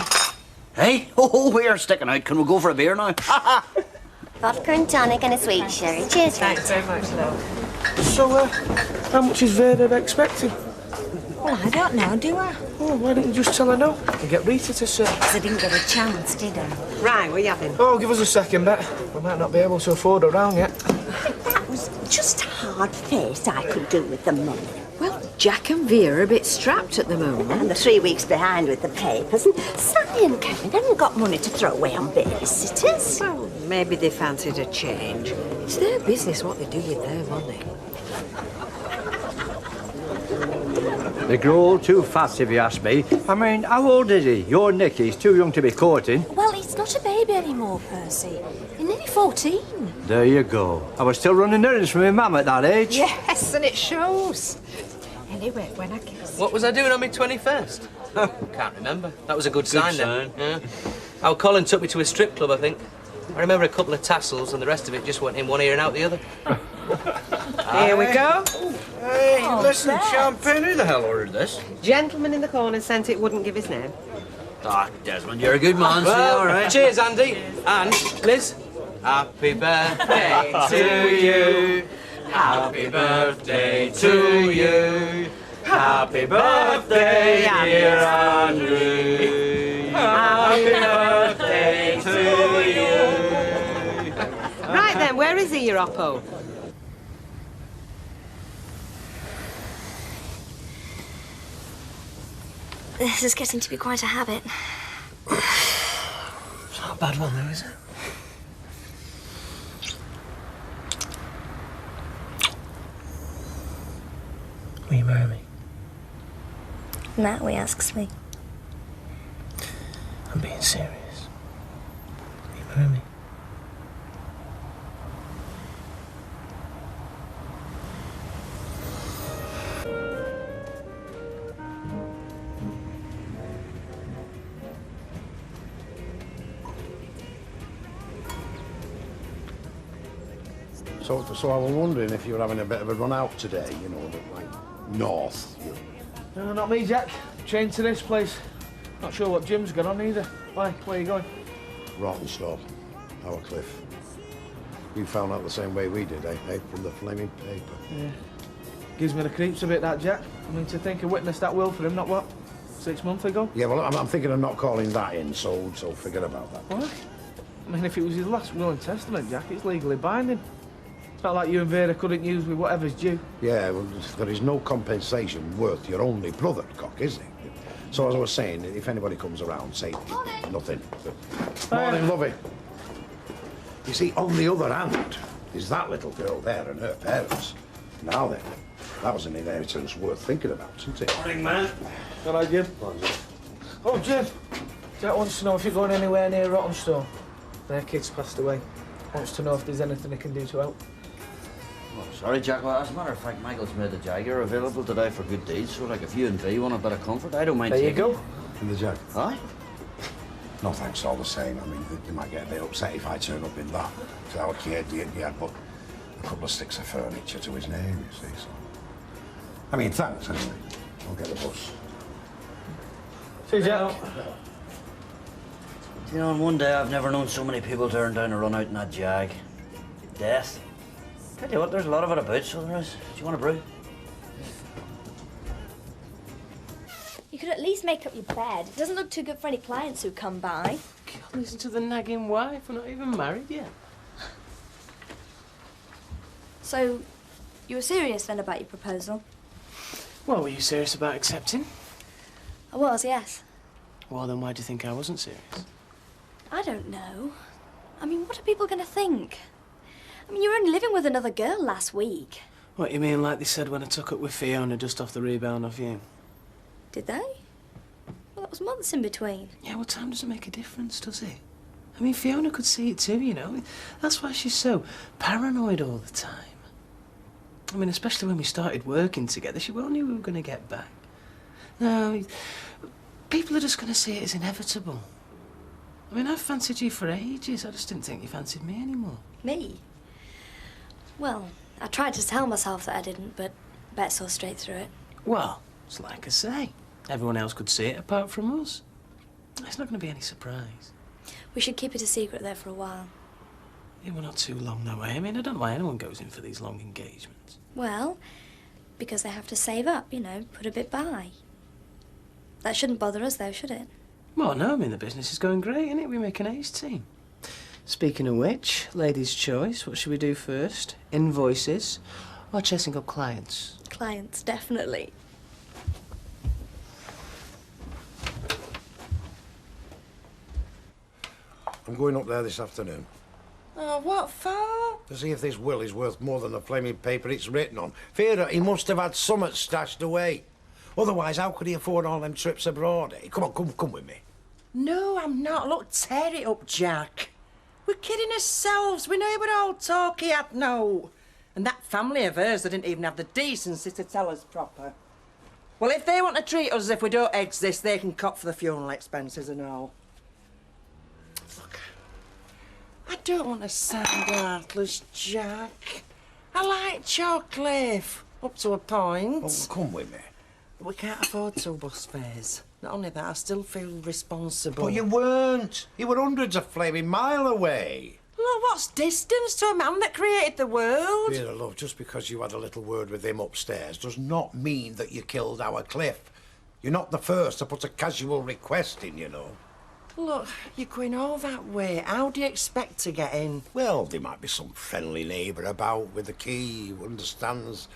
Speaker 24: Hey? Oh, we are sticking out. Can we go for a beer now?
Speaker 14: Vodka and tonic and a sweet sherry. Cheers,
Speaker 7: Thanks very much, love.
Speaker 13: So, how much is Vera expecting?
Speaker 18: Well, I don't know, do I?
Speaker 13: Oh, why didn't you just tell her no? And get Rita to say.
Speaker 18: Because I didn't get a chance, did I?
Speaker 10: Right, what are you having?
Speaker 13: Oh, give us a second, Bet. We might not be able to afford her round yet.
Speaker 18: That was just hard face I could do with the money.
Speaker 10: Well, Jack and Vera are a bit strapped at the moment.
Speaker 18: And they're 3 weeks behind with the papers. And Sally and Kevin haven't got money to throw away on babysitters.
Speaker 10: Well, maybe they fancied a change. It's their business what they do with their money.
Speaker 8: They grow all too fast, if you ask me. I mean, how old is he? Your Nicky, he's too young to be courting.
Speaker 12: Well, he's not a baby anymore, Percy. He's nearly 14.
Speaker 8: There you go. I was still running errands for my mum at that age.
Speaker 16: Yes, and it shows. Anyway, when I kiss.
Speaker 13: What was I doing on my 21st? Can't remember. That was a good sign
Speaker 24: sign.
Speaker 13: then. Yeah. Oh, Colin took me to a strip club, I think. I remember a couple of tassels and the rest of it just went in one ear and out the other.
Speaker 10: Here we go.
Speaker 24: Hey,
Speaker 12: Oh,
Speaker 24: listen,
Speaker 12: Bet.
Speaker 24: champagne, who the hell ordered this?
Speaker 10: Gentleman in the corner sent it, wouldn't give his name.
Speaker 24: Ah, Desmond, you're a good man, so
Speaker 13: Well,
Speaker 24: all right.
Speaker 13: cheers, Andy. And Liz.
Speaker 3: Happy birthday to you. Happy birthday to you. Happy birthday, dear Andrew. Happy birthday to you.
Speaker 17: Right then, where is he, your oppo?
Speaker 6: This is getting to be quite a habit.
Speaker 13: It's not a bad one, though, is it? Will you marry me?
Speaker 6: Now he asks me.
Speaker 13: I'm being serious. Will you marry me?
Speaker 21: So I was wondering if you were having a bit of a run out today, you know, like north.
Speaker 2: No, not me, Jack. Chained to this place. Not sure what Jim's got on either. Why? Where are you going?
Speaker 21: Rottenstall, our cliff. You found out the same way we did, eh? From the flaming paper.
Speaker 2: Yeah. Gives me the creeps a bit, that, Jack. I mean, to think I witnessed that will for him, not what? 6 months ago?
Speaker 21: Yeah, well, I'm thinking of not calling that in, so forget about that.
Speaker 2: What? I mean, if it was his last will and testament, Jack, it's legally binding. It's not like you and Vera couldn't use with whatever's due.
Speaker 21: Yeah, well, there is no compensation worth your only brother, Cock, is there? So as I was saying, if anybody comes around, say nothing. Morning, lovey. You see, on the other hand, is that little girl there and her parents. Now then, that was an inheritance worth thinking about, isn't it?
Speaker 2: Morning, man. All right, Jim? Oh, Jim. Jack wants to know if you're going anywhere near Rottenstall. Their kid's passed away. Wants to know if there's anything he can do to help.
Speaker 24: Oh, sorry, Jack. Well, as a matter of fact, Michael's made the Jaguar available today for good deeds. So, like, if you and V want a bit of comfort, I don't mind
Speaker 2: There you
Speaker 24: taking
Speaker 2: go.
Speaker 21: In the Jag?
Speaker 24: Aye.
Speaker 21: No thanks all the same. I mean, you might get a bit upset if I turn up in that. It's our kid, yeah, but a couple of sticks of furniture to his name, you see, so... I mean, thanks, anyway. I'll get the bus.
Speaker 2: See you, Jack.
Speaker 24: You know, in one day I've never known so many people turn down a run out in that Jag. Death. Tell you what, there's a lot of it about, so there is. Do you want a brew?
Speaker 6: You could at least make up your bed. It doesn't look too good for any clients who come by.
Speaker 13: God, listen to the nagging wife. We're not even married yet.
Speaker 6: So, you were serious then about your proposal?
Speaker 13: Well, were you serious about accepting?
Speaker 6: I was, yes.
Speaker 13: Well, then why do you think I wasn't serious?
Speaker 6: I don't know. I mean, what are people going to think? I mean, you were only living with another girl last week.
Speaker 13: What, you mean like they said when I took up with Fiona just off the rebound off you?
Speaker 6: Did they? Well, that was months in between.
Speaker 13: Yeah, well, time doesn't make a difference, does it? I mean, Fiona could see it too, you know. That's why she's so paranoid all the time. I mean, especially when we started working together, she well knew we were going to get back. No, people are just going to see it as inevitable. I mean, I've fancied you for ages. I just didn't think you fancied me anymore.
Speaker 6: Me? Well, I tried to tell myself that I didn't, but Bet saw straight through it.
Speaker 13: Well, it's like I say. Everyone else could see it apart from us. It's not going to be any surprise.
Speaker 6: We should keep it a secret there for a while.
Speaker 13: Yeah, well, not too long, that way. I mean, I don't know why anyone goes in for these long engagements.
Speaker 6: Well, because they have to save up, you know, put a bit by. That shouldn't bother us, though, should it?
Speaker 13: Well, no, I mean, the business is going great, isn't it? We make an ace team. Speaking of which, ladies' choice, what should we do first? Invoices or chasing up clients?
Speaker 6: Clients, definitely.
Speaker 21: I'm going up there this afternoon.
Speaker 15: Oh, what for?
Speaker 21: To see if this will is worth more than the flaming paper it's written on. Vera, he must have had summit stashed away. Otherwise, how could he afford all them trips abroad? Eh? Come on, come with me.
Speaker 15: No, I'm not. Look, tear it up, Jack. We're kidding ourselves. We know it would all talk he had no. And that family of hers, they didn't even have the decency to tell us proper. Well, if they want to treat us as if we don't exist, they can cop for the funeral expenses and all. Look, I don't want to sound heartless, Jack. I like Chocolate, up to a point.
Speaker 21: Oh, come with me.
Speaker 15: We can't afford 2 bus fares. Not only that, I still feel responsible.
Speaker 21: But you weren't. You were hundreds of flaming mile away.
Speaker 15: Well, what's distance to a man that created the world?
Speaker 21: Vera, love, just because you had a little word with him upstairs does not mean that you killed our Cliff. You're not the first to put a casual request in, you know.
Speaker 15: Look, you're going all that way. How do you expect to get in?
Speaker 21: Well, there might be some friendly neighbour about with a key who understands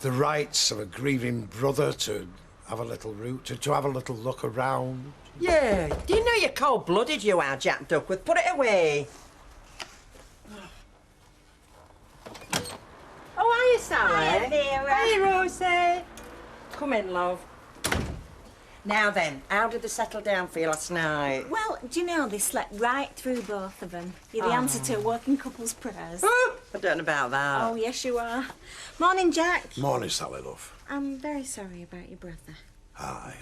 Speaker 21: the rights of a grieving brother to have a little route, to have a little look around.
Speaker 15: Yeah, do you know you're cold-blooded, you are, Jack Duckworth? Put it away. Oh, are you, Sally?
Speaker 18: Hi, Vera.
Speaker 15: Hey, Rosie. Come in, love. Now then, how did they settle down for you last night?
Speaker 18: Well, do you know, they slept right through both of them. You're the answer to a working couple's prayers.
Speaker 15: I don't know about that.
Speaker 18: Oh, yes, you are. Morning, Jack.
Speaker 21: Morning, Sally, love.
Speaker 18: I'm very sorry about your brother.
Speaker 21: Aye.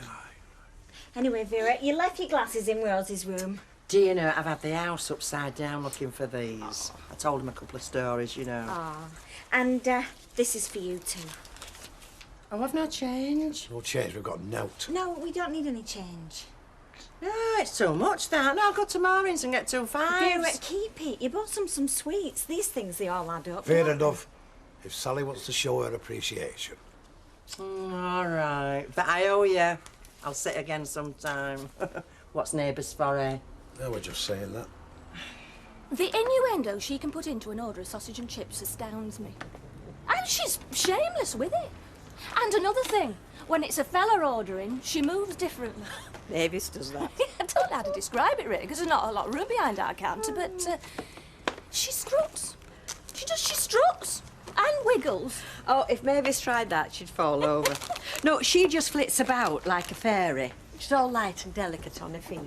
Speaker 18: Anyway, Vera, you left your glasses in Rosie's room.
Speaker 15: Do you know, I've had the house upside down looking for these. I told him a couple of stories, you know.
Speaker 18: Oh. And this is for you too.
Speaker 15: Oh, I've no change.
Speaker 21: No change, we've got note.
Speaker 18: No, we don't need any change.
Speaker 15: No, it's too much, that. No, I'll go to Maureen's and get 2 fives.
Speaker 18: Vera, keep it. You bought some sweets. These things, they all add up.
Speaker 21: Fair enough. If Sally wants to show her appreciation.
Speaker 15: All right. But I owe you. I'll sit again sometime. What's neighbours for, eh?
Speaker 21: No, we're just saying that.
Speaker 11: The innuendo she can put into an order of sausage and chips astounds me. And she's shameless with it. And another thing, when it's a fella ordering, she moves differently.
Speaker 10: Mavis does that.
Speaker 11: I don't know how to describe it, really, because there's not a lot of room behind our counter, but she struts. She struts and wiggles.
Speaker 10: Oh, if Mavis tried that, she'd fall over. No, she just flits about like a fairy. She's all light and delicate on her feet.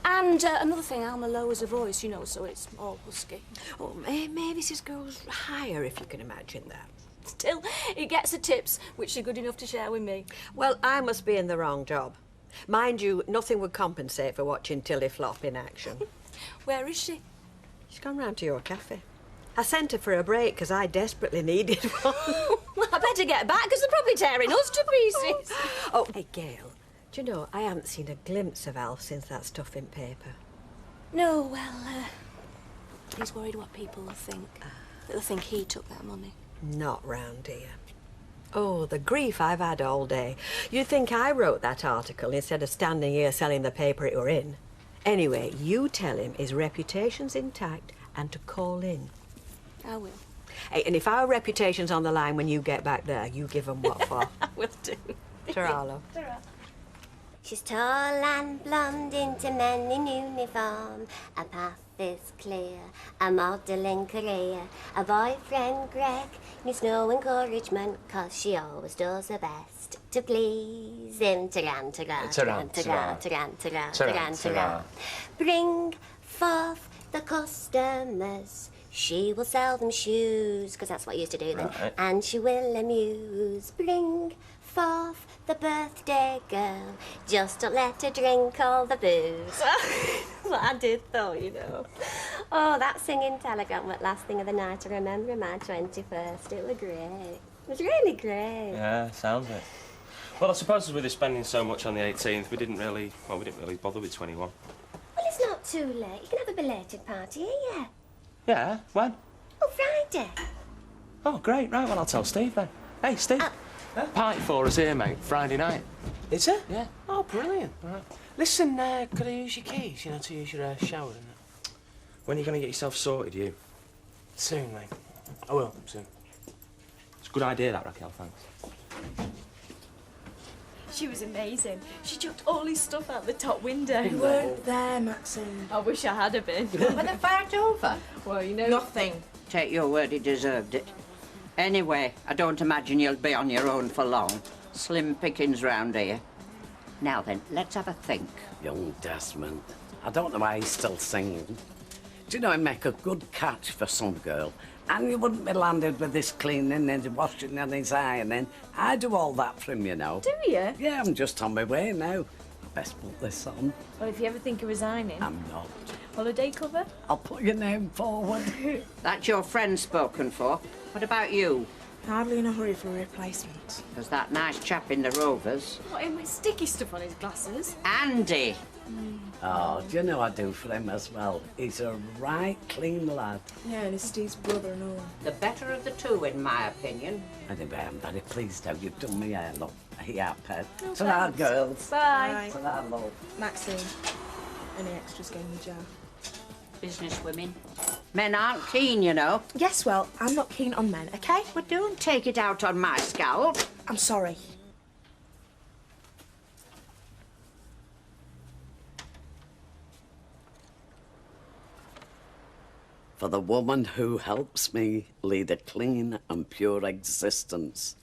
Speaker 11: And another thing, Alma lowers her voice, you know, so it's all husky.
Speaker 10: Oh, Mavis goes higher, if you can imagine that.
Speaker 11: Still, he gets her tips, which are good enough to share with me.
Speaker 10: Well, I must be in the wrong job. Mind you, nothing would compensate for watching Tilly flop in action.
Speaker 11: Where is she?
Speaker 10: She's gone round to your cafe. I sent her for a break because I desperately needed one.
Speaker 11: Well, I better get back because they're probably tearing us to pieces.
Speaker 10: Oh, hey, Gail, do you know, I haven't seen a glimpse of Alf since that stuff in paper.
Speaker 11: No, well, he's worried what people will think. They'll think he took that money.
Speaker 10: Not round here. Oh, the grief I've had all day. You'd think I wrote that article instead of standing here selling the paper it were in. Anyway, you tell him his reputation's intact and to call in.
Speaker 11: I will.
Speaker 10: Hey, and if our reputation's on the line when you get back there, you give 'em what for.
Speaker 11: I will do.
Speaker 10: Ta-ra, love.
Speaker 11: Ta-ra.
Speaker 14: She's tall and blonde into men in uniform. A path is clear, a modelling career. A boyfriend, Greg, needs no encouragement, 'cause she always does her best to please him. Taran, taran, taran, taran, taran, taran, taran, taran. Bring forth the customers. She will sell them shoes, 'cause that's what you used to do then.
Speaker 13: Right.
Speaker 14: And she will amuse. Bring forth the birthday girl. Just don't let her drink all the booze. Well, I did though, you know. Oh, that singing telegram went last thing of the night. I remember my 21st. It was great. It was really great.
Speaker 13: Yeah, sounds it. Well, I suppose as we were spending so much on the 18th, we didn't really bother with 21.
Speaker 14: Well, it's not too late. You can have a belated party here.
Speaker 13: Yeah, when?
Speaker 14: Oh, Friday.
Speaker 13: Oh, great, right, well, I'll tell Steve then. Hey, Steve. Party for us here, mate, Friday night. Is it? Yeah. Oh, brilliant. Right. Listen, could I use your keys, you know, to use your shower and that? When are you going to get yourself sorted, you? Soon, mate. I will, soon. It's a good idea, that, Raquel, thanks.
Speaker 11: She was amazing. She chucked all his stuff out the top window.
Speaker 5: You weren't there, Maxine.
Speaker 11: I wish I had been.
Speaker 16: Were they fight over?
Speaker 11: Well, you know...
Speaker 5: Nothing.
Speaker 19: Take your word, he deserved it. Anyway, I don't imagine you'll be on your own for long. Slim pickings round here. Now then, let's have a think.
Speaker 22: Young Desmond. I don't know why he's still singing. Do you know he'd make a good catch for some girl? And you wouldn't be landed with this cleaning and his washing and his ironing. I do all that for him, you know.
Speaker 11: Do you?
Speaker 22: Yeah, I'm just on my way now. Best put this on.
Speaker 11: Well, if you ever think of resigning...
Speaker 22: I'm not.
Speaker 11: Holiday cover?
Speaker 22: I'll put your name forward.
Speaker 19: That's your friend spoken for. What about you?
Speaker 5: Hardly in a hurry for a replacement.
Speaker 19: There's that nice chap in the Rovers.
Speaker 11: What, him with sticky stuff on his glasses?
Speaker 19: Andy.
Speaker 22: Oh, do you know I do for him as well? He's a right clean lad.
Speaker 5: Yeah, and he's Steve's brother and all.
Speaker 19: The better of the two, in my opinion.
Speaker 22: Anyway, I'm very pleased how you've done me hair, love. Yeah, pet.
Speaker 5: No
Speaker 22: Ta-ra,
Speaker 5: thanks.
Speaker 22: girls.
Speaker 5: Bye.
Speaker 22: Ta-ra, love.
Speaker 5: Maxine, any extras go in the jar?
Speaker 19: Business women. Men aren't keen, you know.
Speaker 5: Yes, well, I'm not keen on men, okay?
Speaker 19: But don't take it out on my scalp.
Speaker 5: I'm sorry.
Speaker 22: For the woman who helps me lead a clean and pure existence.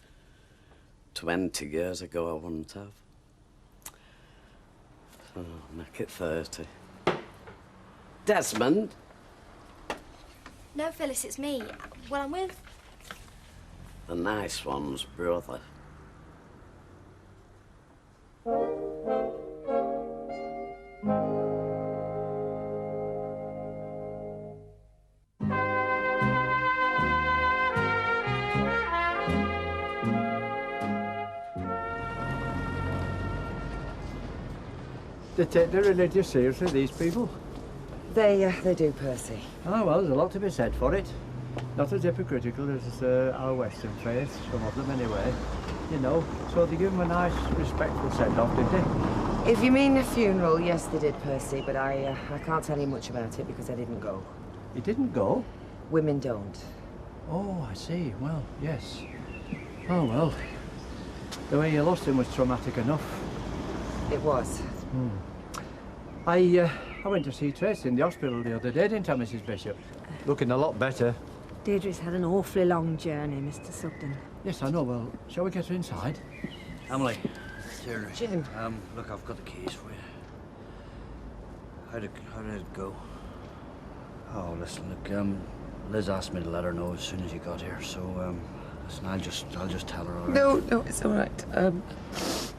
Speaker 22: 20 years ago, I wouldn't have. Oh, make it 30. Desmond?
Speaker 6: No, Phyllis, it's me. Well, I'm with...
Speaker 22: The nice one's brother.
Speaker 8: They take their religious seriously, these people.
Speaker 17: They do, Percy.
Speaker 8: Oh, well, there's a lot to be said for it. Not as hypocritical as our Western faith, some of them anyway. You know, so they give them a nice, respectful send-off, did they?
Speaker 17: If you mean a funeral, yes, they did, Percy, but I can't tell you much about it because I didn't go.
Speaker 8: You didn't go?
Speaker 17: Women don't.
Speaker 8: Oh, I see. Well, yes. Oh, well. The way you lost him was traumatic enough.
Speaker 17: It was.
Speaker 8: I went to see Tracy in the hospital the other day, didn't I, Mrs. Bishop? Looking a lot better.
Speaker 1: Deirdre's had an awfully long journey, Mr. Sugden.
Speaker 8: Yes, I know. Well, shall we get her inside?
Speaker 24: Emily, Deirdre.
Speaker 17: Jim.
Speaker 24: Look, I've got the keys for you. How did it go? Oh, listen, look, Liz asked me to let her know as soon as you got here, so, listen, I'll just tell her, all right?
Speaker 17: No, it's all right.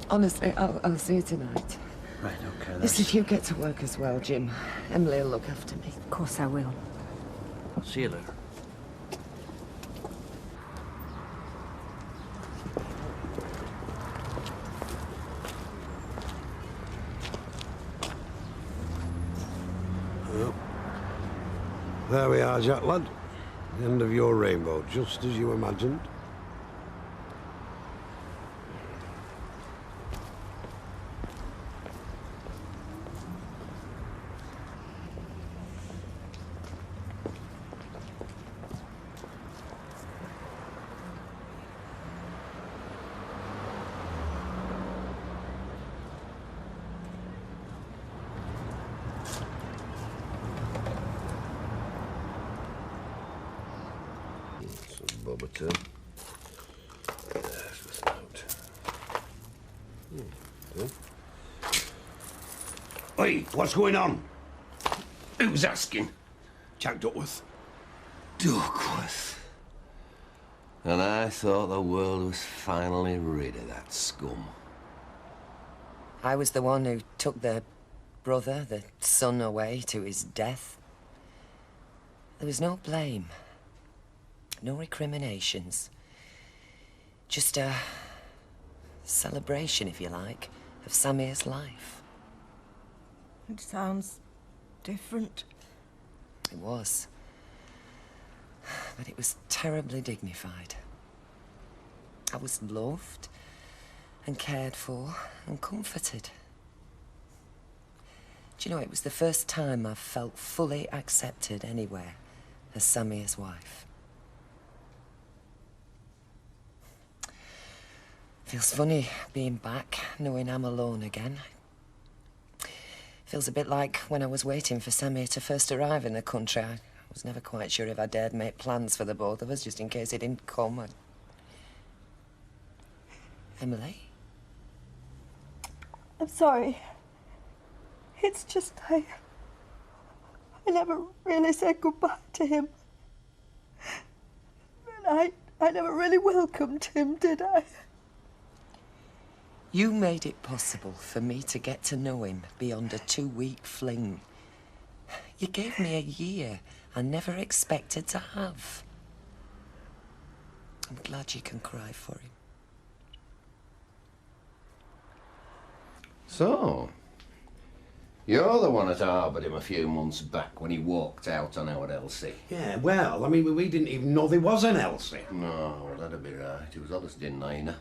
Speaker 17: Honestly, I'll see you tonight.
Speaker 24: Right, okay,
Speaker 17: Listen, you get to work as well, Jim. Emily will look after me.
Speaker 1: Of course I will.
Speaker 24: I'll see you later.
Speaker 21: Well, there we are, Jack lad. The end of your rainbow, just as you imagined. Bubba too. There's the note. Good.
Speaker 4: Hey, what's going on? Who's asking? Jack Duckworth.
Speaker 21: Duckworth. And I thought the world was finally rid of that scum.
Speaker 17: I was the one who took the brother, the son, away to his death. There was no blame. No recriminations. Just a celebration, if you like, of Samir's life.
Speaker 1: It sounds different.
Speaker 17: It was. But it was terribly dignified. I was loved and cared for and comforted. Do you know, it was the first time I've felt fully accepted anywhere as Samir's wife. Feels funny being back, knowing I'm alone again. Feels a bit like when I was waiting for Samir to first arrive in the country. I was never quite sure if I dared make plans for the both of us, just in case he didn't come. Emily?
Speaker 1: I'm sorry. It's just I never really said goodbye to him. And I never really welcomed him, did I?
Speaker 17: You made it possible for me to get to know him beyond a 2-week fling. You gave me a year I never expected to have. I'm glad you can cry for him.
Speaker 21: So,
Speaker 4: You're the one that harboured him a few months back when he walked out on our Elsie.
Speaker 21: Yeah, well, I mean, we didn't even know there was an Elsie.
Speaker 4: No, well, that'd be right. He was honest denying her.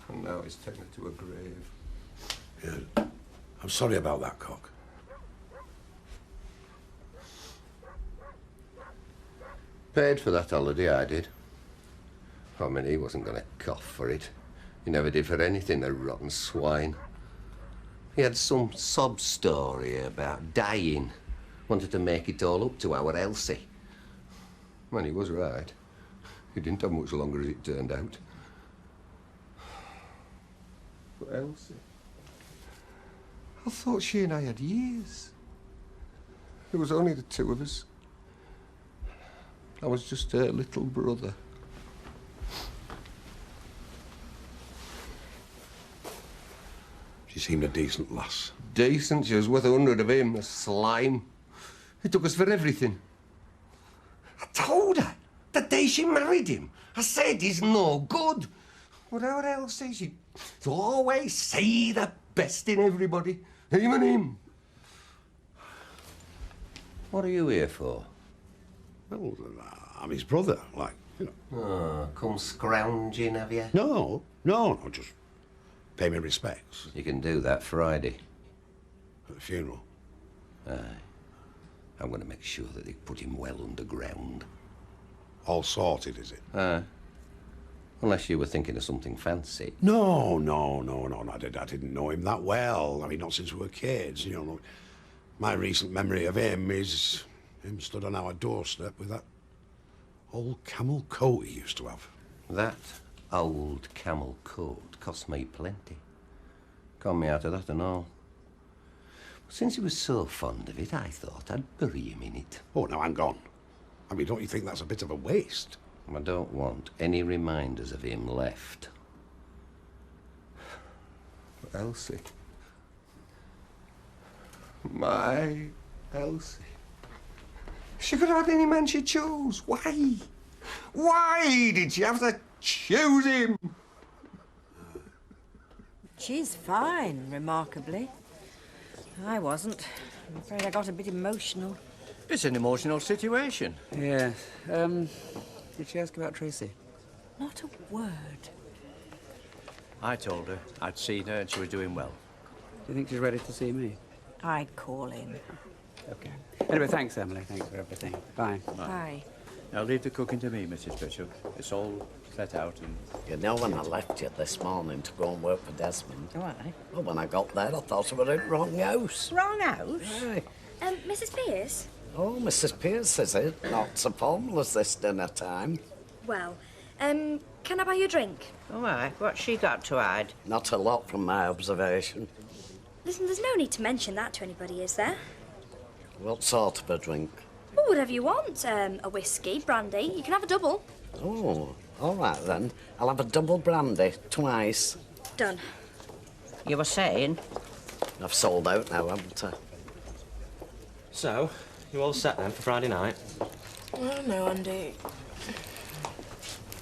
Speaker 4: And now he's taken her to a grave.
Speaker 21: Yeah. I'm sorry about that, Cock.
Speaker 4: Paid for that holiday, I did. I mean, he wasn't going to cough for it. He never did for anything, the rotten swine. He had some sob story about dying. Wanted to make it all up to our Elsie. Well, he was right. He didn't have much longer as it turned out. But Elsie... I thought she and I had years. There was only the two of us. I was just her little brother.
Speaker 21: She seemed a decent lass.
Speaker 4: Decent? She was worth 100 of him, a slime. He took us for everything. I told her the day she married him. I said he's no good. But how else is she? To always see the best in everybody, even him. What are you here for?
Speaker 21: Well, I'm his brother, like, you know.
Speaker 4: Oh, come scrounging, have you?
Speaker 21: No, just pay me respects.
Speaker 4: You can do that Friday.
Speaker 21: At the funeral?
Speaker 4: Aye. I'm going to make sure that they put him well underground.
Speaker 21: All sorted, is it?
Speaker 4: Aye. Unless you were thinking of something fancy.
Speaker 21: No, I didn't know him that well. I mean, not since we were kids, you know. My recent memory of him is him stood on our doorstep with that old camel coat he used to have.
Speaker 4: That old camel coat cost me plenty. Con me out of that and all. But since he was so fond of it, I thought I'd bury him in it.
Speaker 21: Oh, now hang on. I mean, don't you think that's a bit of a waste?
Speaker 4: I don't want any reminders of him left. Elsie. My Elsie. She could have had any man she chose. Why? Why did she have to choose him?
Speaker 10: She's fine, remarkably. I wasn't. I'm afraid I got a bit emotional.
Speaker 13: It's an emotional situation.
Speaker 2: Yeah. Did she ask about Tracy?
Speaker 10: Not a word.
Speaker 13: I told her I'd seen her and she was doing well.
Speaker 2: Do you think she's ready to see me?
Speaker 10: I'd call in.
Speaker 2: Okay. Anyway, thanks, Emily. Thanks for everything. Bye.
Speaker 10: Bye.
Speaker 13: Now leave the cooking to me, Mrs. Bishop. It's all set out and...
Speaker 22: You know, when I left you this morning to go and work for Desmond...
Speaker 10: Why?
Speaker 22: Well, when I got there, I thought we were in the wrong house.
Speaker 10: Wrong house?
Speaker 22: Aye.
Speaker 6: Mrs. Pierce?
Speaker 22: Oh, Mrs. Pierce, is it? Not so formal as this dinner time.
Speaker 6: Well, can I buy you a drink?
Speaker 10: All right. What's she got to hide?
Speaker 22: Not a lot from my observation.
Speaker 6: Listen, there's no need to mention that to anybody, is there?
Speaker 22: What sort of a drink?
Speaker 6: Well, whatever you want. A whiskey, brandy. You can have a double.
Speaker 22: Oh, all right then. I'll have a double brandy, twice.
Speaker 6: Done.
Speaker 10: You were saying?
Speaker 22: I've sold out now, haven't I?
Speaker 3: So, you all set then for Friday night?
Speaker 5: Oh, no, Andy.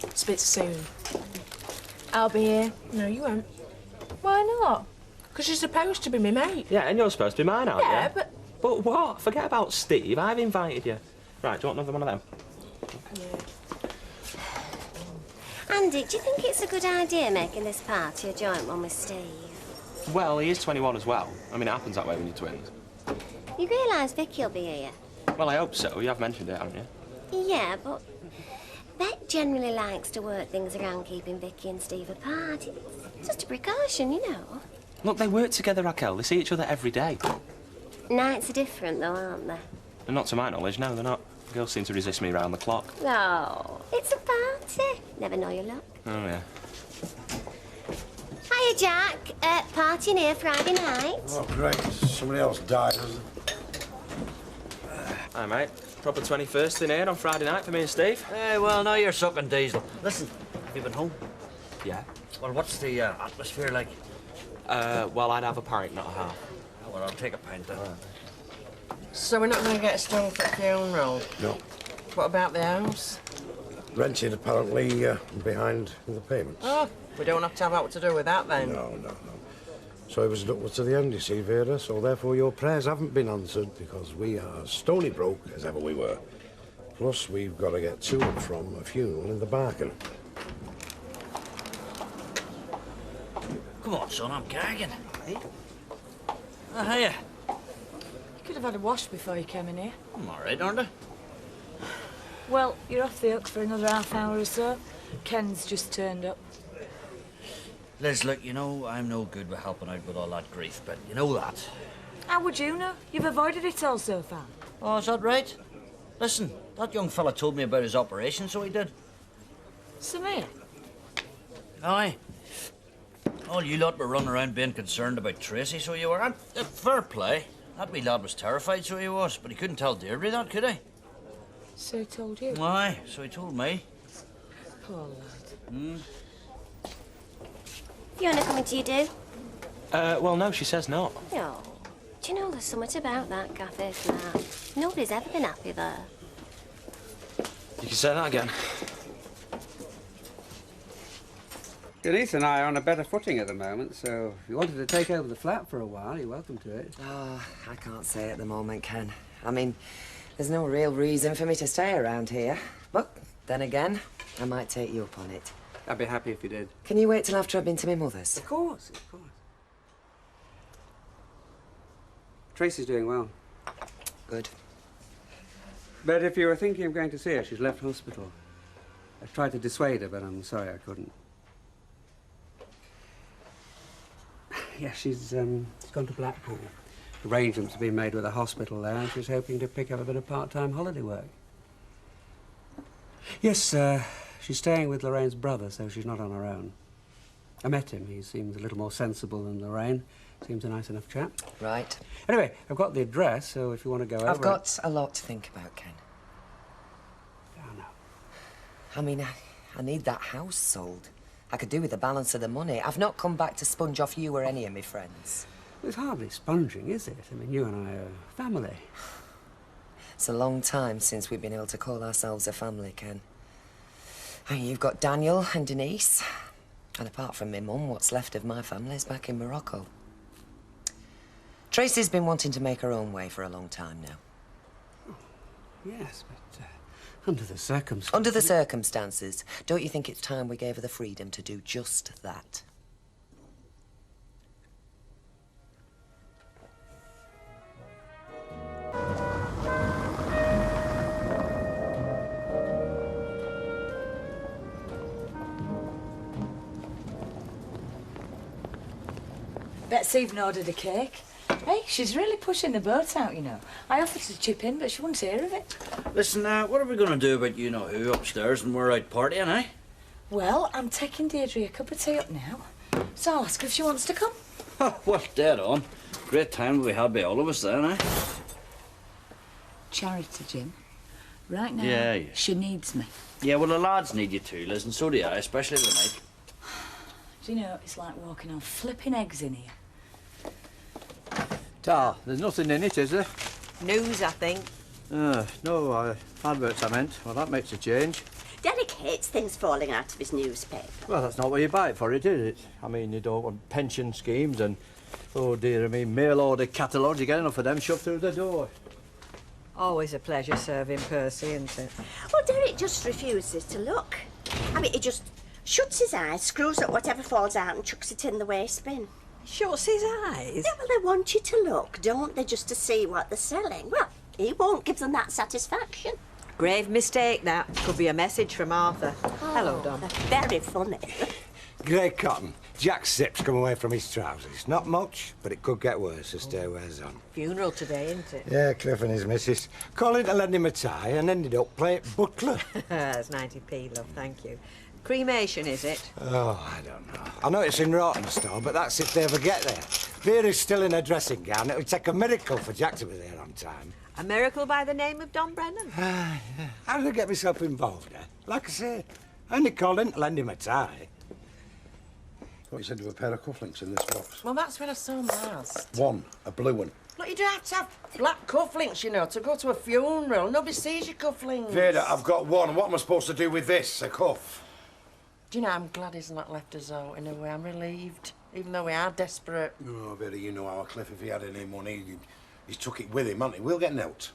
Speaker 5: It's a bit soon. I'll be here. No, you won't. Why not? Because you're supposed to be my mate.
Speaker 3: Yeah, and you're supposed to be mine, aren't you?
Speaker 5: Yeah, but...
Speaker 3: But what? Forget about Steve. I've invited you. Right, do you want another one of them?
Speaker 5: Yeah.
Speaker 14: Andy, do you think it's a good idea making this party a joint one with Steve?
Speaker 3: Well, he is 21 as well. I mean, it happens that way when you're twins.
Speaker 14: You realise Vicky'll be here?
Speaker 3: Well, I hope so. You have mentioned it, haven't you?
Speaker 14: Yeah, but Beck generally likes to work things around keeping Vicky and Steve apart. It's just a precaution, you know.
Speaker 3: Look, they work together, Raquel. They see each other every day.
Speaker 14: Nights are different, though, aren't they?
Speaker 3: And not to my knowledge, no, they're not. Girls seem to resist me round the clock.
Speaker 14: No, it's a party. Never know your luck.
Speaker 3: Oh, yeah.
Speaker 14: Hiya, Jack. Party near Friday night.
Speaker 21: Oh, great. Somebody else died, has it?
Speaker 3: Hi, mate. Proper 21st in here on Friday night for me and Steve.
Speaker 24: Hey, well, now you're sucking diesel. Listen, have you been home?
Speaker 3: Yeah.
Speaker 24: Well, what's the atmosphere like?
Speaker 3: Well, I'd have a pint, not a half.
Speaker 24: Oh, well, I'll take a pint then.
Speaker 15: So we're not going to get stung for the funeral?
Speaker 21: No.
Speaker 15: What about the house?
Speaker 21: Rented, apparently, behind in the payments.
Speaker 15: Oh, we don't have to have what to do with that, then?
Speaker 21: No. So it was up to the end, you see, Vera, so therefore your prayers haven't been answered because we are stony broke as ever we were. Plus, we've got to get to and from a funeral in the bargain.
Speaker 24: Come on, son, I'm gagging. Hey? Oh, hiya.
Speaker 12: You could have had a wash before you came in here.
Speaker 24: I'm all right, aren't I?
Speaker 12: Well, you're off the hook for another half hour or so. Ken's just turned up.
Speaker 24: Liz, look, you know I'm no good with helping out with all that grief, but you know that.
Speaker 12: How would you know? You've avoided it all so far.
Speaker 24: Oh, is that right? Listen, that young fella told me about his operation, so he did.
Speaker 12: Samir?
Speaker 24: Aye. All you lot were running around being concerned about Tracy, so you were. And, fair play. That wee lad was terrified, so he was, but he couldn't tell Deirdre that, could he?
Speaker 12: So he told you?
Speaker 24: Aye, so he told me.
Speaker 12: Poor lad.
Speaker 24: Hmm.
Speaker 14: Fiona coming to you, do?
Speaker 3: Well, no, she says not.
Speaker 14: No. Do you know there's something about that cafe flat? Nobody's ever been happy there.
Speaker 3: You can say that again.
Speaker 7: Denise and I are on a better footing at the moment, so if you wanted to take over the flat for a while, you're welcome to it.
Speaker 17: Oh, I can't say at the moment, Ken. I mean, there's no real reason for me to stay around here. But then again, I might take you up on it.
Speaker 7: I'd be happy if you did.
Speaker 17: Can you wait till after I've been to my mother's?
Speaker 7: Of course, of course. Tracy's doing well.
Speaker 17: Good.
Speaker 7: But if you were thinking of going to see her, she's left hospital. I tried to dissuade her, but I'm sorry I couldn't. Yeah, she's gone to Blackpool. Arrangements have been made with a hospital there, and she's hoping to pick up a bit of part-time holiday work. Yes, she's staying with Lorraine's brother, so she's not on her own. I met him. He seems a little more sensible than Lorraine. Seems a nice enough chap.
Speaker 17: Right.
Speaker 7: Anyway, I've got the address, so if you want to go over...
Speaker 17: I've got a lot to think about, Ken.
Speaker 7: Oh, no.
Speaker 17: I mean, I need that house sold. I could do with the balance of the money. I've not come back to sponge off you or any of my friends.
Speaker 7: It's hardly sponging, is it? I mean, you and I are family.
Speaker 17: It's a long time since we've been able to call ourselves a family, Ken. I mean, you've got Daniel and Denise. And apart from my mum, what's left of my family's back in Morocco. Tracy's been wanting to make her own way for a long time now.
Speaker 7: Oh, yes, but under the circumstances...
Speaker 17: Under the circumstances, don't you think it's time we gave her the freedom to do just that?
Speaker 12: Bet's even ordered a cake. Hey, she's really pushing the boat out, you know. I offered to chip in, but she wouldn't hear of it.
Speaker 24: Listen, what are we going to do about you-know-who upstairs when we're out partying, eh?
Speaker 12: Well, I'm taking Deirdre a cup of tea up now, so I'll ask her if she wants to come.
Speaker 24: Well, dead on. Great time we had by all of us then, eh?
Speaker 12: Charity, Jim. Right now,
Speaker 24: Yeah.
Speaker 12: she needs me.
Speaker 24: Yeah, well, the lads need you too, Liz, and so do I, especially tonight.
Speaker 12: Do you know, it's like walking on flipping eggs in here.
Speaker 8: Ta, there's nothing in it, is there?
Speaker 10: News, I think.
Speaker 8: No, adverts I meant. Well, that makes a change.
Speaker 9: Derek hates things falling out of his newspaper.
Speaker 8: Well, that's not what you buy it for, is it? I mean, you don't want pension schemes and, oh dear, I mean, mail order catalogues. You get enough of them shoved through the door.
Speaker 10: Always a pleasure serving Percy, isn't it?
Speaker 9: Well, Derek just refuses to look. I mean, he just shuts his eyes, screws up whatever falls out and chucks it in the waste bin.
Speaker 10: Shuts his eyes?
Speaker 9: Yeah, well, they want you to look, don't they, just to see what they're selling? Well, he won't give them that satisfaction.
Speaker 10: Grave mistake, that. Could be a message from Arthur. Hello, Don.
Speaker 9: Very funny.
Speaker 21: Grey cotton. Jack Sips come away from his trousers. Not much, but it could get worse as day wears on.
Speaker 10: Funeral today, isn't it?
Speaker 21: Yeah, Cliff and his missus. Calling to lend him a tie and ended up playing butler.
Speaker 10: That's 90p, love, thank you. Cremation, is it?
Speaker 21: Oh, I don't know. I know it's in Rawtenstall, but that's if they ever get there. Vera's still in her dressing gown. It would take a miracle for Jack to be there on time.
Speaker 10: A miracle by the name of Don Brennan?
Speaker 21: How did I get myself involved, eh? Like I say, I only called in to lend him a tie. What you said to a pair of cufflinks in this box?
Speaker 15: Well, that's what I saw last.
Speaker 21: One, a blue one.
Speaker 15: Look, you don't have to have black cufflinks, you know, to go to a funeral. Nobody sees your cufflinks.
Speaker 21: Vera, I've got one. What am I supposed to do with this? A cuff?
Speaker 15: Do you know, I'm glad he's not left us out in a way. I'm relieved. even though we are desperate.
Speaker 21: Oh, Vera, you know how Cliff, if he had any money, he's took it with him, hasn't he? We'll get out.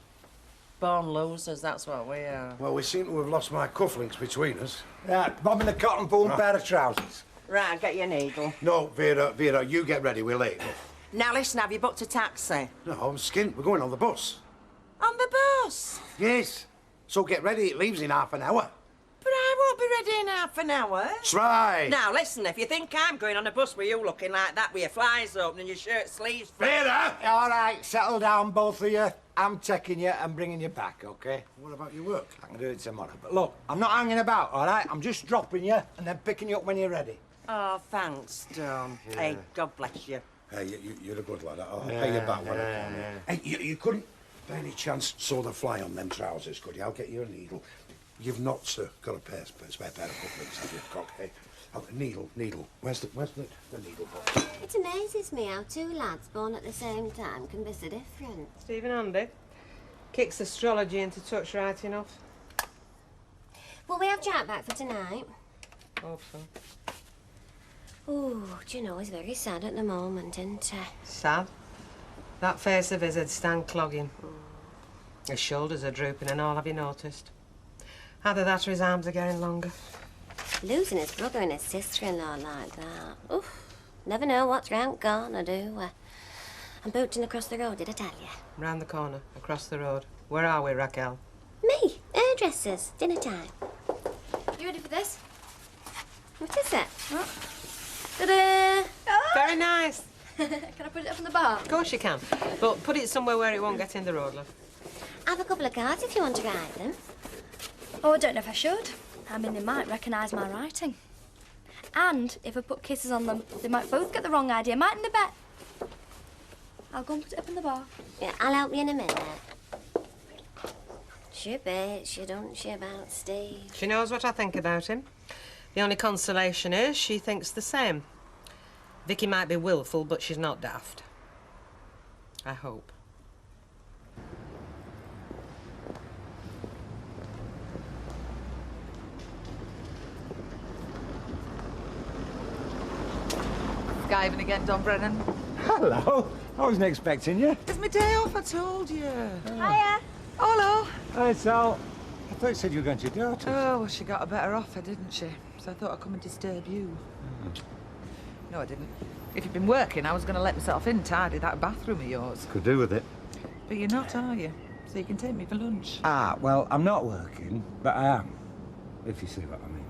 Speaker 15: Born losers, that's what we are.
Speaker 21: Well, we seem to have lost my cufflinks between us.
Speaker 16: Right, bob in a cotton wool pair of trousers.
Speaker 15: Right, I'll get you a needle.
Speaker 21: No, Vera, you get ready, we're late.
Speaker 15: Now listen, have you booked a taxi?
Speaker 21: No, I'm skint. We're going on the bus.
Speaker 15: On the bus?
Speaker 21: Yes. So get ready, it leaves in half an hour.
Speaker 15: But I won't be ready in half an hour.
Speaker 21: Try.
Speaker 15: Now listen, if you think I'm going on a bus with you looking like that with your flies open and your shirt sleeves...
Speaker 21: Vera!
Speaker 16: All right, settle down, both of you. I'm taking you and bringing you back, OK?
Speaker 21: What about your work?
Speaker 16: I can do it tomorrow. But look, I'm not hanging about, all right? I'm just dropping you and then picking you up when you're ready.
Speaker 15: Oh, thanks, Don.
Speaker 21: Yeah.
Speaker 15: Hey, God bless you.
Speaker 21: Hey, you're a good lad. I'll pay you back when I can. Hey, you couldn't, by any chance, sew the fly on them trousers, could you? I'll get you a needle. You've not, sir, got a spare pair of cufflinks, have you, cock? Hey, needle. Where's the needle box?
Speaker 14: It amazes me how two lads born at the same time can be so different.
Speaker 18: Stephen Andy kicks astrology into touch right enough.
Speaker 14: Will we have Jack back for tonight?
Speaker 18: Hope so.
Speaker 14: Oh, do you know, he's very sad at the moment, isn't he?
Speaker 18: Sad. That face of his would stand clogging. His shoulders are drooping and all, have you noticed? Either that or his arms are getting longer.
Speaker 14: Losing his brother and his sister-in-law like that. Oof. Never know what's round corner, do we? I'm booting across the road, did I tell you?
Speaker 18: Round the corner, across the road. Where are we, Raquel?
Speaker 14: Me, hairdressers, dinner time.
Speaker 6: You ready for this?
Speaker 14: What is it? Ta-da!
Speaker 18: Very nice.
Speaker 6: Can I put it up on the bar?
Speaker 18: Of course you can. But put it somewhere where it won't get in the road, love.
Speaker 14: Have a couple of cards if you want to write them.
Speaker 6: Oh, I don't know if I should. I mean, they might recognise my writing. And if I put kisses on them, they might both get the wrong idea, mightn't they, Bet? I'll go and put it up in the bar.
Speaker 14: Yeah, I'll help you in a minute. She bets you, don't she, about Steve?
Speaker 18: She knows what I think about him. The only consolation is she thinks the same. Vicky might be willful, but she's not daft. I hope.
Speaker 20: Skiving again, Don Brennan.
Speaker 16: Hello. I wasn't expecting you.
Speaker 20: It's my day off, I told you.
Speaker 6: Hiya.
Speaker 20: Hello.
Speaker 16: Hi, Sal. I thought you said you were going to your daughter's.
Speaker 20: Oh, well, she got a better offer, didn't she? So I thought I'd come and disturb you. No, I didn't. If you'd been working, I was going to let myself in, tidy that bathroom of yours.
Speaker 16: Could do with it.
Speaker 20: But you're not, are you? So you can take me for lunch.
Speaker 16: Ah, well, I'm not working, but I am. If you see what I mean.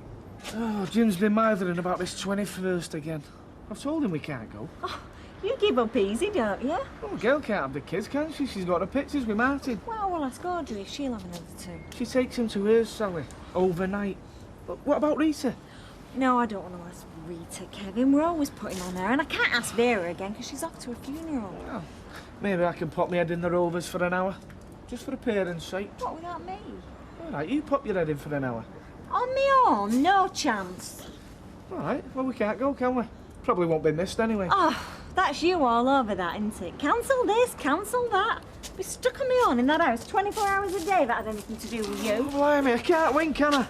Speaker 2: Oh, Jim's been mithering about this 21st again. I've told him we can't go.
Speaker 23: Oh, you give up easy, don't you?
Speaker 2: Well, the girl can't have the kids, can she? She's got her pictures with Martin.
Speaker 23: Well, we'll ask Audrey if she'll have another two.
Speaker 2: She takes him to hers, Sally, overnight. But what about Rita?
Speaker 23: No, I don't want to ask Rita, Kevin. We're always putting on her, and I can't ask Vera again because she's off to a funeral.
Speaker 2: Oh, maybe I can pop my head in the Rovers for an hour. Just for the parents' sake.
Speaker 23: What, without me?
Speaker 2: All right, you pop your head in for an hour.
Speaker 23: On me own? No chance.
Speaker 2: All right, well, we can't go, can we? Probably won't be missed anyway.
Speaker 23: Oh, that's you all over that, isn't it? Cancel this, cancel that. Be stuck on my own in that house 24 hours a day if that had anything to do with you.
Speaker 2: Oh, blimey, I can't win, can I?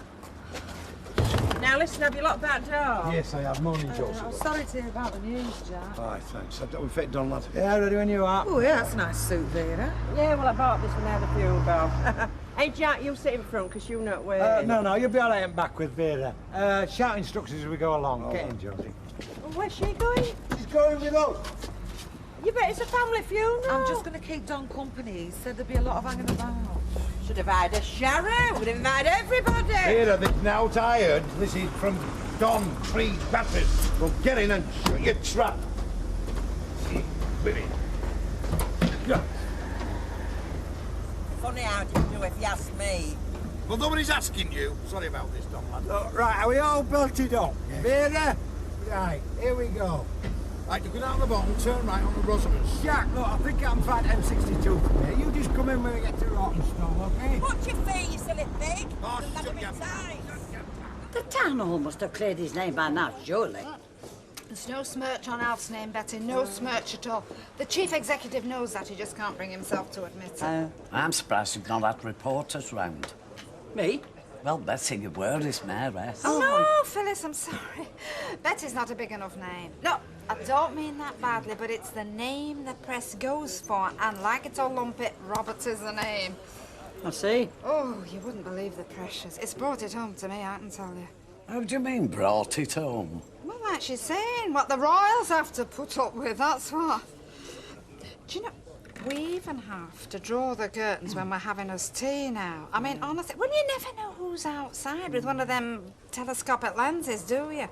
Speaker 15: Now listen, have you locked that door?
Speaker 21: Yes, I have. Morning, Joseph.
Speaker 20: I'm sorry to hear about the news, Jack.
Speaker 21: Aye, thanks. We've fit done, lad.
Speaker 16: Yeah, ready when you are.
Speaker 20: Oh, yeah, that's a nice suit, Vera.
Speaker 15: Yeah, well, I bought this when I had a funeral bill. Hey, Jack, you sit in front because you're not waiting.
Speaker 16: No, you'll be all right and back with Vera. Shout instructions as we go along. Get in, Josie.
Speaker 15: Where's she going?
Speaker 16: She's going with us.
Speaker 15: You bet it's a family funeral.
Speaker 20: I'm just going to keep Don company. He said there'd be a lot of hanging about.
Speaker 15: Should have had a shower. Would have invited everybody.
Speaker 21: Vera, this now tired. This is from Don Creed Batters. Well, get in and shut your trap. Women. Yeah.
Speaker 15: Funny how do you do if you ask me.
Speaker 21: Well, nobody's asking you. Sorry about this, Don, lad.
Speaker 16: Right, are we all belted up? Yes. Vera? Right, here we go.
Speaker 21: Right, you go down the bottom, turn right on the Rosamond's.
Speaker 16: Jack, look, I think I'm fine M62 from here. You just come in when we get to Rottenstall, OK?
Speaker 15: What's your fee, you silly pig?
Speaker 21: Oh, shut your mouth.
Speaker 19: The town hall must have cleared his name by now, surely.
Speaker 25: There's no smirch on Alf's name, Betty. No smirch at all. The chief executive knows that. He just can't bring himself to admit it.
Speaker 22: I'm surprised you've not had reporters round.
Speaker 19: Me?
Speaker 22: Well, Betsy, your word is mayoress.
Speaker 25: Oh, no, Phyllis, I'm sorry. Betty's not a big enough name. No, I don't mean that badly, but it's the name the press goes for, and like it or lump it, Roberts is the name.
Speaker 24: I see.
Speaker 25: Oh, you wouldn't believe the precious. It's brought it home to me, I can tell you.
Speaker 22: How do you mean, brought it home?
Speaker 25: Well, like she's saying, what the royals have to put up with, that's what. Do you know, we even have to draw the curtains when we're having us tea now. I mean, honestly, well, you never know who's outside with one of them telescopic lenses, do you?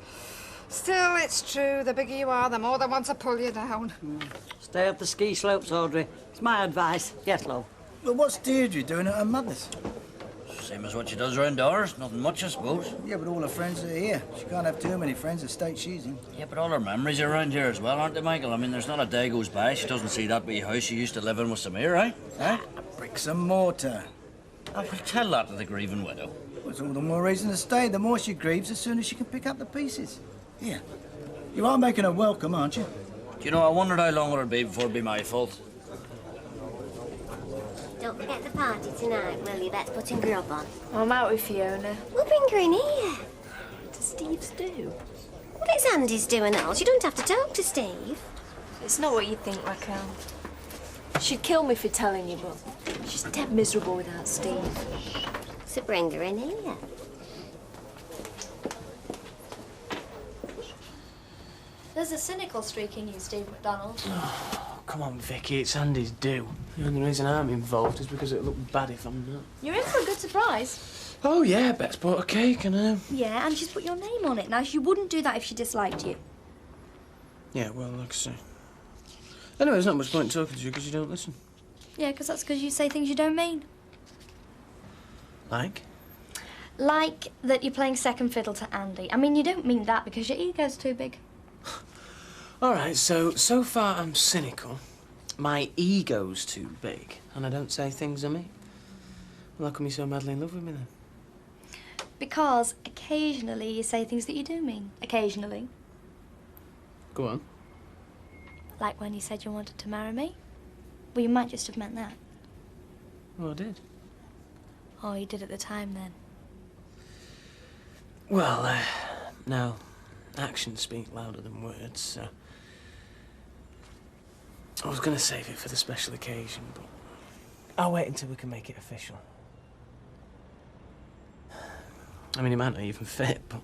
Speaker 25: Still, it's true, the bigger you are, the more they want to pull you down.
Speaker 24: Stay up the ski slopes, Audrey. It's my advice. Yes, love.
Speaker 1: Well, what's Deirdre doing at her mother's?
Speaker 24: Same as what she does around doors. Nothing much, I suppose.
Speaker 1: Yeah, but all her friends are here. She can't have too many friends at state she's in.
Speaker 24: Yeah, but all her memories are around here as well, aren't they, Michael? I mean, there's not a day goes by she doesn't see that wee house she used to live in with Samir, right? Eh?
Speaker 1: Bricks and mortar.
Speaker 24: I will tell that to the grieving widow.
Speaker 1: Well, it's all the more reason to stay. The more she grieves, the sooner she can pick up the pieces. Yeah. You are making her welcome, aren't you?
Speaker 24: Do you know, I wondered how long it'll be before it'd be my fault.
Speaker 14: Don't forget the party tonight, will you? Bet's putting grub on.
Speaker 6: I'm out with Fiona.
Speaker 14: We'll bring her in here. What does Steve's do? Well, it's Andy's do and all. You don't have to talk to Steve.
Speaker 6: It's not what you think, Raquel. She'd kill me for telling you, but she's dead miserable without Steve.
Speaker 14: So bring her in here.
Speaker 6: There's a cynical streak in you, Steve McDonald.
Speaker 3: Come on, Vicky, it's Andy's do. The only reason I'm involved is because it'll look bad if I'm not.
Speaker 6: You're in for a good surprise.
Speaker 3: Oh, yeah, Bet's bought a cake and,
Speaker 6: Yeah, and she's put your name on it. Now, she wouldn't do that if she disliked you.
Speaker 3: Yeah, well, like I say. Anyway, there's not much point in talking to you because you don't listen.
Speaker 6: Yeah, because that's because you say things you don't mean.
Speaker 3: Like?
Speaker 6: Like that you're playing second fiddle to Andy. I mean, you don't mean that because your ego's too big.
Speaker 3: All right, so far I'm cynical. My ego's too big, and I don't say things I mean. Well, how come you're so madly in love with me, then?
Speaker 6: Because occasionally you say things that you do mean. Occasionally.
Speaker 3: Go on.
Speaker 6: Like when you said you wanted to marry me. Well, you might just have meant that.
Speaker 3: Well, I did.
Speaker 6: Oh, you did at the time, then.
Speaker 3: Well, now, actions speak louder than words, so... I was going to save it for the special occasion, but I'll wait until we can make it official. I mean, it might not even fit, but...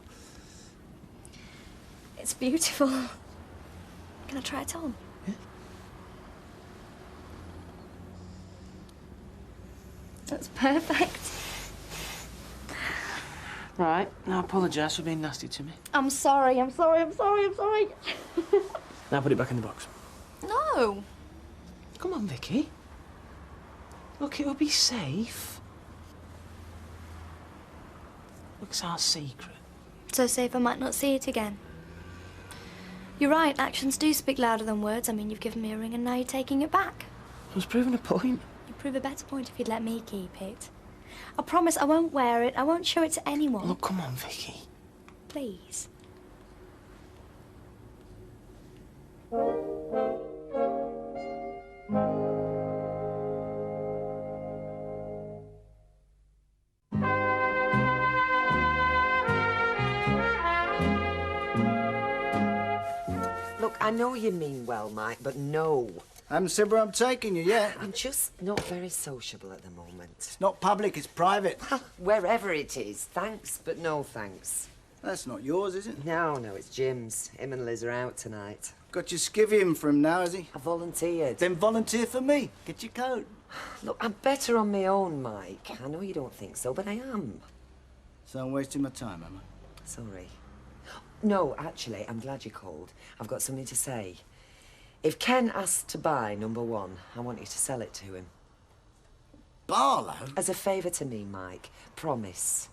Speaker 6: It's beautiful. Can I try it on?
Speaker 3: Yeah.
Speaker 6: That's perfect.
Speaker 3: Right, now apologise for being nasty to me.
Speaker 6: I'm sorry, I'm sorry, I'm sorry, I'm sorry.
Speaker 3: Now put it back in the box.
Speaker 6: No.
Speaker 3: Come on, Vicky. Look, it'll be safe. Look, it's our secret.
Speaker 6: So safe I might not see it again. You're right, actions do speak louder than words. I mean, you've given me a ring and now you're taking it back.
Speaker 3: I was proving a point.
Speaker 6: You'd prove a better point if you'd let me keep it. I promise I won't wear it. I won't show it to anyone.
Speaker 3: Look, come on, Vicky.
Speaker 6: Please.
Speaker 17: Look, I know you mean well, Mike, but no.
Speaker 1: I haven't said where I'm taking you yet.
Speaker 17: I'm just not very sociable at the moment.
Speaker 1: It's not public, it's private.
Speaker 17: Wherever it is, thanks, but no thanks.
Speaker 1: That's not yours, is it?
Speaker 17: No, it's Jim's. Him and Liz are out tonight.
Speaker 1: Got your skivvy in for him now, has he?
Speaker 17: I volunteered.
Speaker 1: Then volunteer for me. Get your coat.
Speaker 17: Look, I'm better on my own, Mike. I know you don't think so, but I am.
Speaker 1: So I'm wasting my time, am I?
Speaker 17: Sorry. No, actually, I'm glad you called. I've got something to say. If Ken asks to buy number 1, I want you to sell it to him.
Speaker 1: Barlow?
Speaker 17: As a favour to me, Mike. Promise.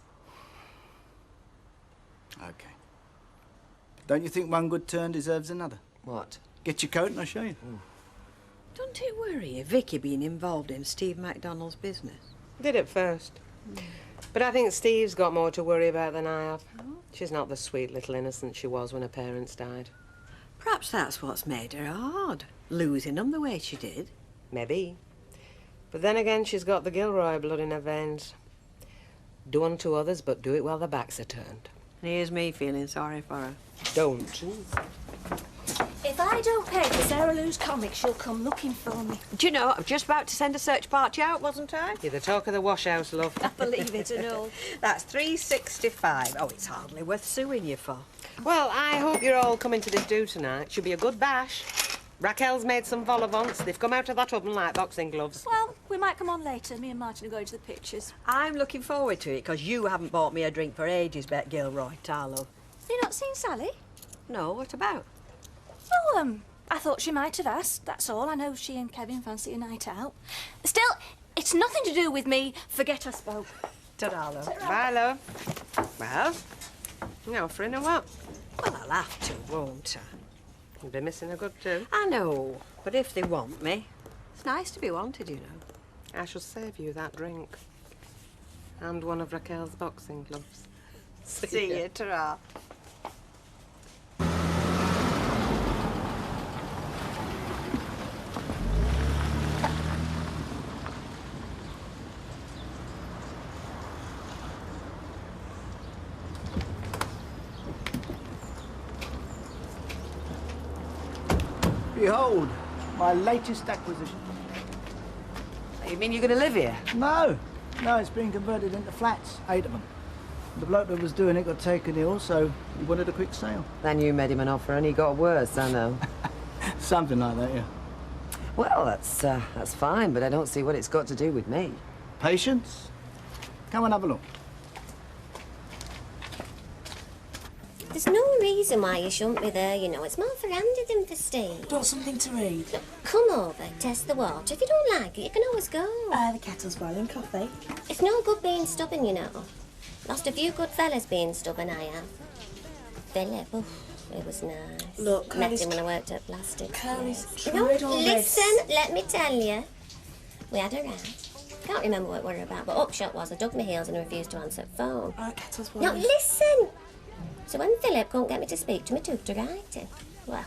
Speaker 1: OK. Don't you think one good turn deserves another?
Speaker 17: What?
Speaker 1: Get your coat and I'll show you.
Speaker 10: Don't it worry you, Vicky being involved in Steve MacDonald's business?
Speaker 18: Did at first. But I think Steve's got more to worry about than I have. She's not the sweet little innocent she was when her parents died.
Speaker 10: Perhaps that's what's made her hard, losing them the way she did.
Speaker 18: Maybe. But then again, she's got the Gilroy blood in her veins. Do unto others, but do it while their backs are turned.
Speaker 10: And here's me feeling sorry for her.
Speaker 18: Don't.
Speaker 23: If I don't pay for Sarah Lou's comic, she'll come looking for me.
Speaker 10: Do you know, I was just about to send a search party out, wasn't I?
Speaker 18: You're the talk of the wash house, love.
Speaker 10: I believe it and all. That's $3.65. Oh, it's hardly worth suing you for.
Speaker 18: Well, I hope you're all coming to this do tonight. Should be a good bash. Raquel's made some vol au vents. They've come out of that oven like boxing gloves.
Speaker 23: Well, we might come on later. Me and Martin are going to the pictures.
Speaker 10: I'm looking forward to it, because you haven't bought me a drink for ages, Bet Gilroy, Tarlo.
Speaker 23: Have you not seen Sally?
Speaker 10: No, what about?
Speaker 23: Oh, I thought she might have asked, that's all. I know she and Kevin fancy a night out. Still, it's nothing to do with me. Forget I spoke.
Speaker 10: Ta-ra, love.
Speaker 18: Bye, love. Well, you offering or what?
Speaker 10: Well, I'll have to, won't I?
Speaker 18: You'll be missing a good two.
Speaker 10: I know, but if they want me, it's nice to be wanted, you know.
Speaker 18: I shall save you that drink. And one of Raquel's boxing gloves.
Speaker 10: See you, ta-ra.
Speaker 1: Behold, my latest acquisition.
Speaker 10: You mean you're going to live here?
Speaker 1: No, it's been converted into flats, 8 of them. The bloke that was doing it got taken ill, so he wanted a quick sale.
Speaker 17: Then you made him an offer and he got worse, I know.
Speaker 1: Something like that, yeah.
Speaker 17: Well, that's fine, but I don't see what it's got to do with me.
Speaker 1: Patience? Come and have a look.
Speaker 14: There's no reason why you shouldn't be there, you know. It's more for Andy than for Steve.
Speaker 23: Want something to read?
Speaker 14: Come over, test the water. If you don't like it, you can always go.
Speaker 23: The kettle's boiling coffee.
Speaker 14: It's no good being stubborn, you know. Lost a few good fellas being stubborn, I have. Philip, it was nice.
Speaker 23: Look,
Speaker 14: met him when I worked at Plastic.
Speaker 23: Carly's
Speaker 14: You know,
Speaker 23: tried all this.
Speaker 14: listen, let me tell you. We had a row. Can't remember what we were about, but upshot was I dug my heels and refused to answer the phone.
Speaker 23: Kettle's
Speaker 14: Now,
Speaker 23: boiling.
Speaker 14: listen! So when Philip couldn't get me to speak to me, took to writing. Well,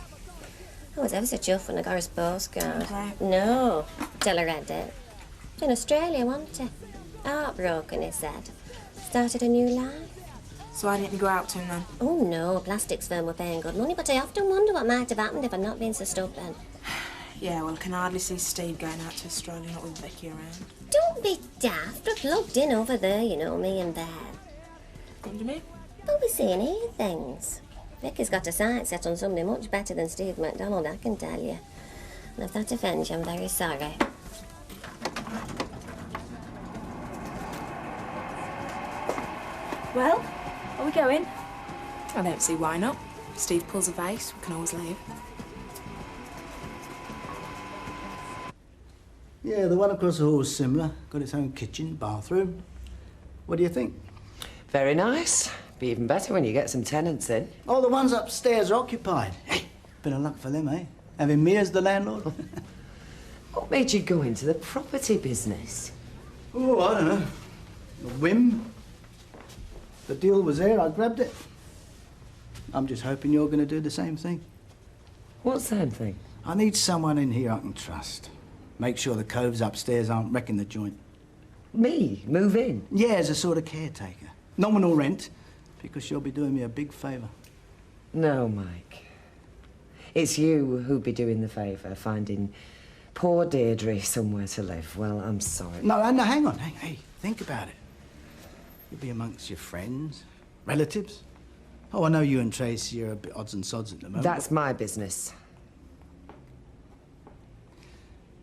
Speaker 14: I was ever so chuffed when I got his postcard.
Speaker 23: Right.
Speaker 14: No, till I read it. It's in Australia, wasn't he? Heartbroken, he said. Started a new life.
Speaker 23: So why didn't you go out to him then?
Speaker 14: Oh no, plastics firm were paying good money, but I often wonder what might have happened if I'd not been so stubborn.
Speaker 23: Yeah, well, I can hardly see Steve going out to Australia, not with Vicky around.
Speaker 14: Don't be daft. We're plugged in over there, you know, me and Bear.
Speaker 23: What do you mean?
Speaker 14: Don't be seeing here things. Vicky's got a sight set on somebody much better than Steve MacDonald, I can tell you. And if that offends you, I'm very sorry.
Speaker 23: Well, are we going? I don't see why not. If Steve pulls a vase, we can always leave.
Speaker 1: Yeah, the one across the hall is similar. Got its own kitchen, bathroom. What do you think?
Speaker 17: Very nice. Be even better when you get some tenants in.
Speaker 1: Oh, the ones upstairs are occupied. Hey, bit of luck for them, eh? Having me as the landlord.
Speaker 17: What made you go into the property business?
Speaker 1: Oh, I don't know. A whim. The deal was there, I grabbed it. I'm just hoping you're going to do the same thing.
Speaker 17: What same thing?
Speaker 1: I need someone in here I can trust. Make sure the coves upstairs aren't wrecking the joint.
Speaker 17: Me? Move in?
Speaker 1: Yeah, as a sort of caretaker. Nominal rent, because you'll be doing me a big favour.
Speaker 17: No, Mike. It's you who'd be doing the favour, finding poor Deirdre somewhere to live. Well, I'm sorry.
Speaker 1: No, hang on. Hey, think about it. You'll be amongst your friends, relatives. Oh, I know you and Tracy are a bit odds and sods at the moment.
Speaker 17: That's my business.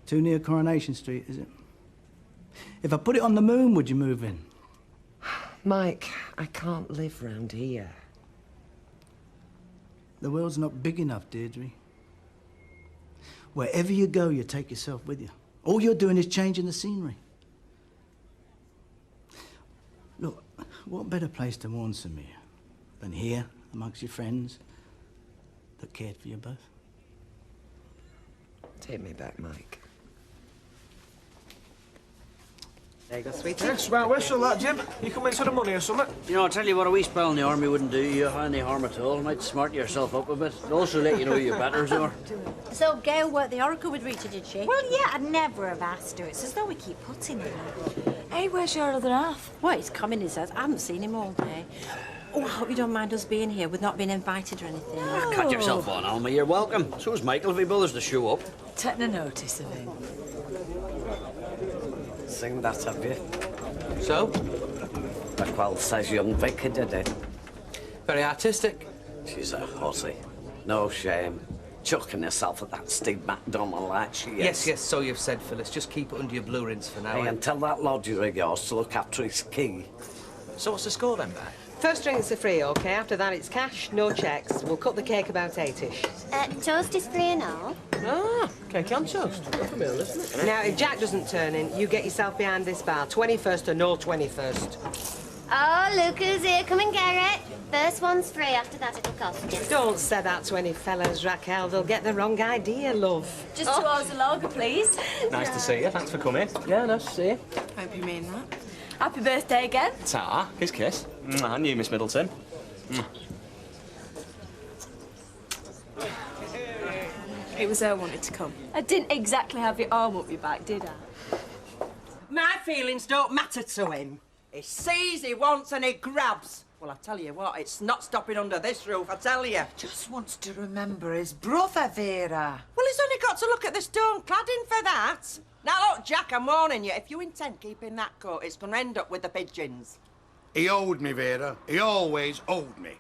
Speaker 1: Too near Coronation Street, is it? If I put it on the moon, would you move in?
Speaker 17: Mike, I can't live round here.
Speaker 1: The world's not big enough, Deirdre. Wherever you go, you take yourself with you. All you're doing is changing the scenery. Look, what better place to mourn Samir than here, amongst your friends that cared for you both?
Speaker 17: Take me back, Mike.
Speaker 18: There you go, sweetie.
Speaker 4: Yes, about whistle that, Jim. You come into the money or something?
Speaker 24: You know, I'll tell you what, a wee spell in the army wouldn't do you any harm at all. It might smart yourself up a bit. It'd also let you know who your betters are.
Speaker 23: So Gail worked the oracle with Rita, did she? Well, yeah, I'd never have asked her. It's as though we keep putting her. Hey, where's your other half?
Speaker 10: Well, he's coming, he says. I haven't seen him all day. Oh, I hope you don't mind us being here. We've not been invited or anything.
Speaker 23: No.
Speaker 24: Catch yourself on, Alma. You're welcome. So is Michael if he bothers to show up.
Speaker 23: Take no notice of him.
Speaker 22: Seen that, have you?
Speaker 3: So?
Speaker 22: Well, says young Vicky did it.
Speaker 3: Very artistic.
Speaker 22: She's a hussy. No shame. Chucking herself at that Steve MacDonald like she is.
Speaker 3: Yes, yes, so you've said, Phyllis. Just keep it under your blue rinse for now.
Speaker 22: Hey,
Speaker 3: eh?
Speaker 22: and tell that lodger of yours to look after his key.
Speaker 3: So what's the score then, Beck?
Speaker 18: First drinks are free, OK? After that, it's cash, no checks. We'll cut the cake about 8-ish.
Speaker 14: Toast is free and all.
Speaker 3: Ah, cake and toast. Good for me, isn't it?
Speaker 18: Now, if Jack doesn't turn in, you get yourself behind this bar. 21st or no 21st.
Speaker 14: Oh, look who's here. Come and get it. First one's free. After that, it'll cost you.
Speaker 18: Don't say that to any fellas, Raquel. They'll get the wrong idea, love.
Speaker 23: Just 2 hours of lager, please.
Speaker 3: Nice to see you. Thanks for coming. Yeah, nice to see you.
Speaker 23: Hope you mean that. Happy birthday again.
Speaker 3: Ta. Kiss. And you, Miss Middleton.
Speaker 23: It was her wanted to come. I didn't exactly have your arm up your back, did I?
Speaker 15: My feelings don't matter to him. He sees, he wants, and he grabs. Well, I tell you what, it's not stopping under this roof, I tell you.
Speaker 20: Just wants to remember his brother, Vera.
Speaker 15: Well, he's only got to look at the stone cladding for that. Now, look, Jack, I'm warning you. If you intend keeping that coat, it's going to end up with the pigeons.
Speaker 21: He owed me, Vera. He always owed me.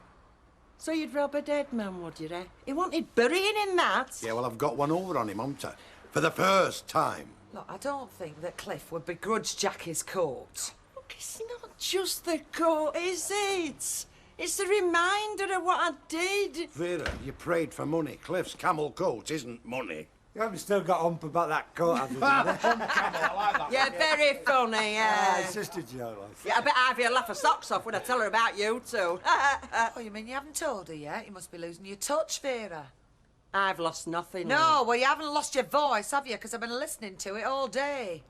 Speaker 15: So you'd rob a dead man, would you, eh? He wanted burying in that.
Speaker 21: Yeah, well, I've got one over on him, haven't I? For the first time.
Speaker 20: Look, I don't think that Cliff would begrudge Jack his coat.
Speaker 15: Look, it's not just the coat, is it? It's a reminder of what I did.
Speaker 21: Vera, you prayed for money. Cliff's camel coat isn't money.
Speaker 16: You haven't still got ump about that coat, have you?
Speaker 15: You're very funny, yeah.
Speaker 16: It's just a joke, love.
Speaker 15: Yeah, I bet Ivy will laugh her socks off when I tell her about you two.
Speaker 20: Oh, you mean you haven't told her yet? You must be losing your touch, Vera.
Speaker 15: I've lost nothing.
Speaker 20: No, well, you haven't lost your voice, have you? Because I've been listening to it all day.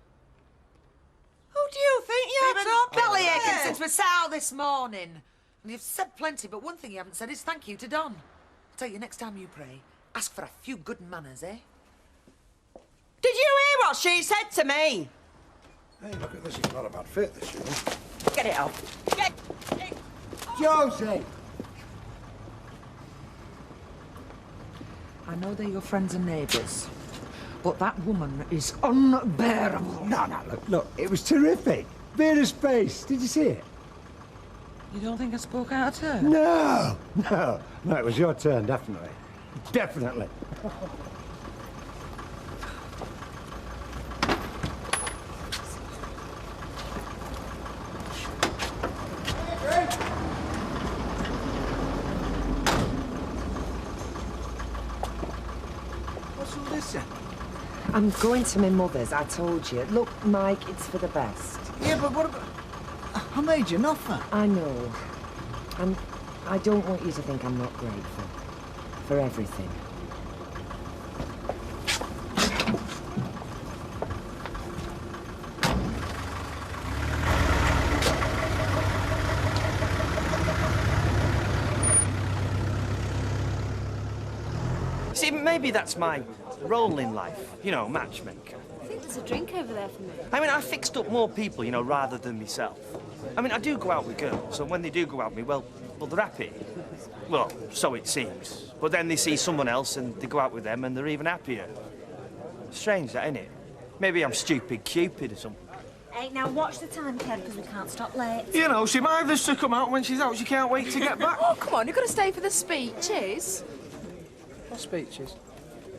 Speaker 15: Who do you think you're talking
Speaker 20: belly
Speaker 15: to?
Speaker 20: aching since we sat out this morning. And you've said plenty, but one thing you haven't said is thank you to Don. I'll tell you, next time you pray, ask for a few good manners, eh?
Speaker 15: Did you hear what she said to me?
Speaker 21: Hey, look at this. It's not a bad fit, this, you know.
Speaker 15: Get it off. Get it.
Speaker 16: Josie!
Speaker 20: I know they're your friends and neighbours, but that woman is unbearable.
Speaker 16: No, look, it was terrific. Vera's face, did you see it?
Speaker 20: You don't think I spoke out at her?
Speaker 16: No, it was your turn, definitely. Definitely.
Speaker 1: What's all this then?
Speaker 17: I'm going to my mother's, I told you. Look, Mike, it's for the best.
Speaker 1: Yeah, but what about... I made you an offer.
Speaker 17: I know. And I don't want you to think I'm not grateful for everything.
Speaker 4: See, maybe that's my role in life, you know, matchmaker.
Speaker 23: I think there's a drink over there for me.
Speaker 4: I mean, I fixed up more people, you know, rather than myself. I mean, I do go out with girls, and when they do go out with me, well, they're happy. Well, so it seems. But then they see someone else, and they go out with them, and they're even happier. Strange, that, isn't it? Maybe I'm stupid Cupid or something.
Speaker 23: Hey, now watch the time, Kev, because we can't stop late.
Speaker 4: You know, she might have to come out when she's out. She can't wait to get back.
Speaker 23: Oh, come on, you've got to stay for the speeches.
Speaker 3: What speeches?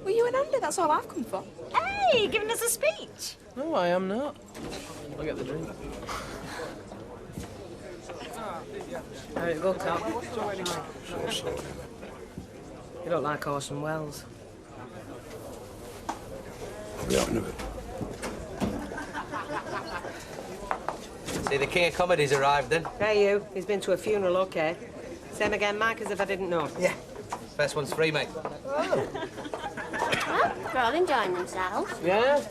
Speaker 23: Well, you and Andy, that's all I've come for. Hey, giving us a speech.
Speaker 3: No, I am not. I'll get the drink.
Speaker 18: How did it go, Tom? You don't like Orson Welles.
Speaker 3: See, the King of Comedy's arrived then.
Speaker 18: Hey, you. He's been to a funeral, OK. Same again, Mike, as if I didn't know.
Speaker 3: Yeah. First one's free, mate.
Speaker 14: Well, they're all enjoying themselves.
Speaker 3: Yeah.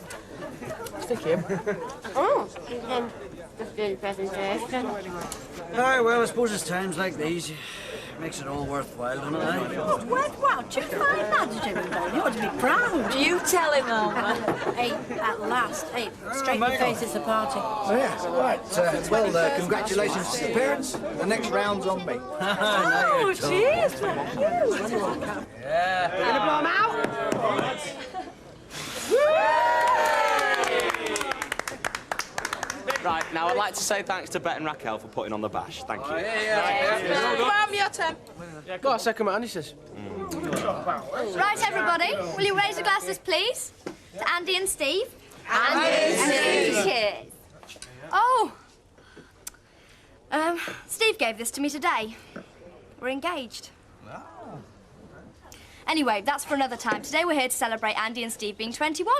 Speaker 3: Stick him.
Speaker 14: Oh, you can just do the presentation.
Speaker 24: Aye, well, I suppose it's times like these. Makes it all worthwhile, doesn't it?
Speaker 9: What, worthwhile? Do you find that, Jimmy? You ought to be proud.
Speaker 23: You tell him, Alma. Hey, at last. Hey, straighten your face, it's a party.
Speaker 5: Oh, yeah, right. Well, congratulations to the parents. The next round's on me.
Speaker 23: Oh, cheers, thank you.
Speaker 24: Yeah.
Speaker 15: We're gonna blow 'em out?
Speaker 7: Right, now I'd like to say thanks to Bet and Raquel for putting on the bash. Thank you.
Speaker 15: Come on, your turn.
Speaker 3: Yeah, go on, second man, he says.
Speaker 6: Right, everybody, will you raise your glasses, please? To Andy and Steve.
Speaker 9: Andy and Steve.
Speaker 6: Cheers. Oh. Steve gave this to me today. We're engaged. Anyway, that's for another time. Today we're here to celebrate Andy and Steve being 21.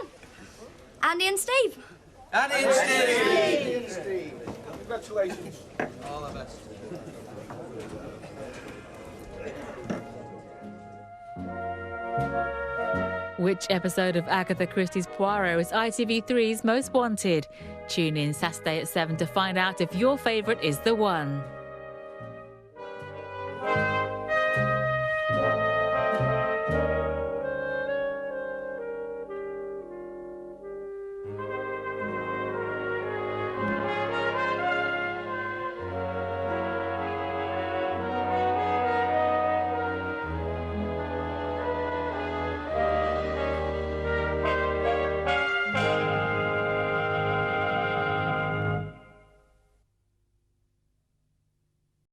Speaker 6: Andy and Steve.
Speaker 24: Andy and Steve!
Speaker 5: Congratulations.
Speaker 24: All the best.
Speaker 11: Which episode of Agatha Christie's Poirot is ITV3's most wanted? Tune in Saturday at 7 to find out if your favourite is the one.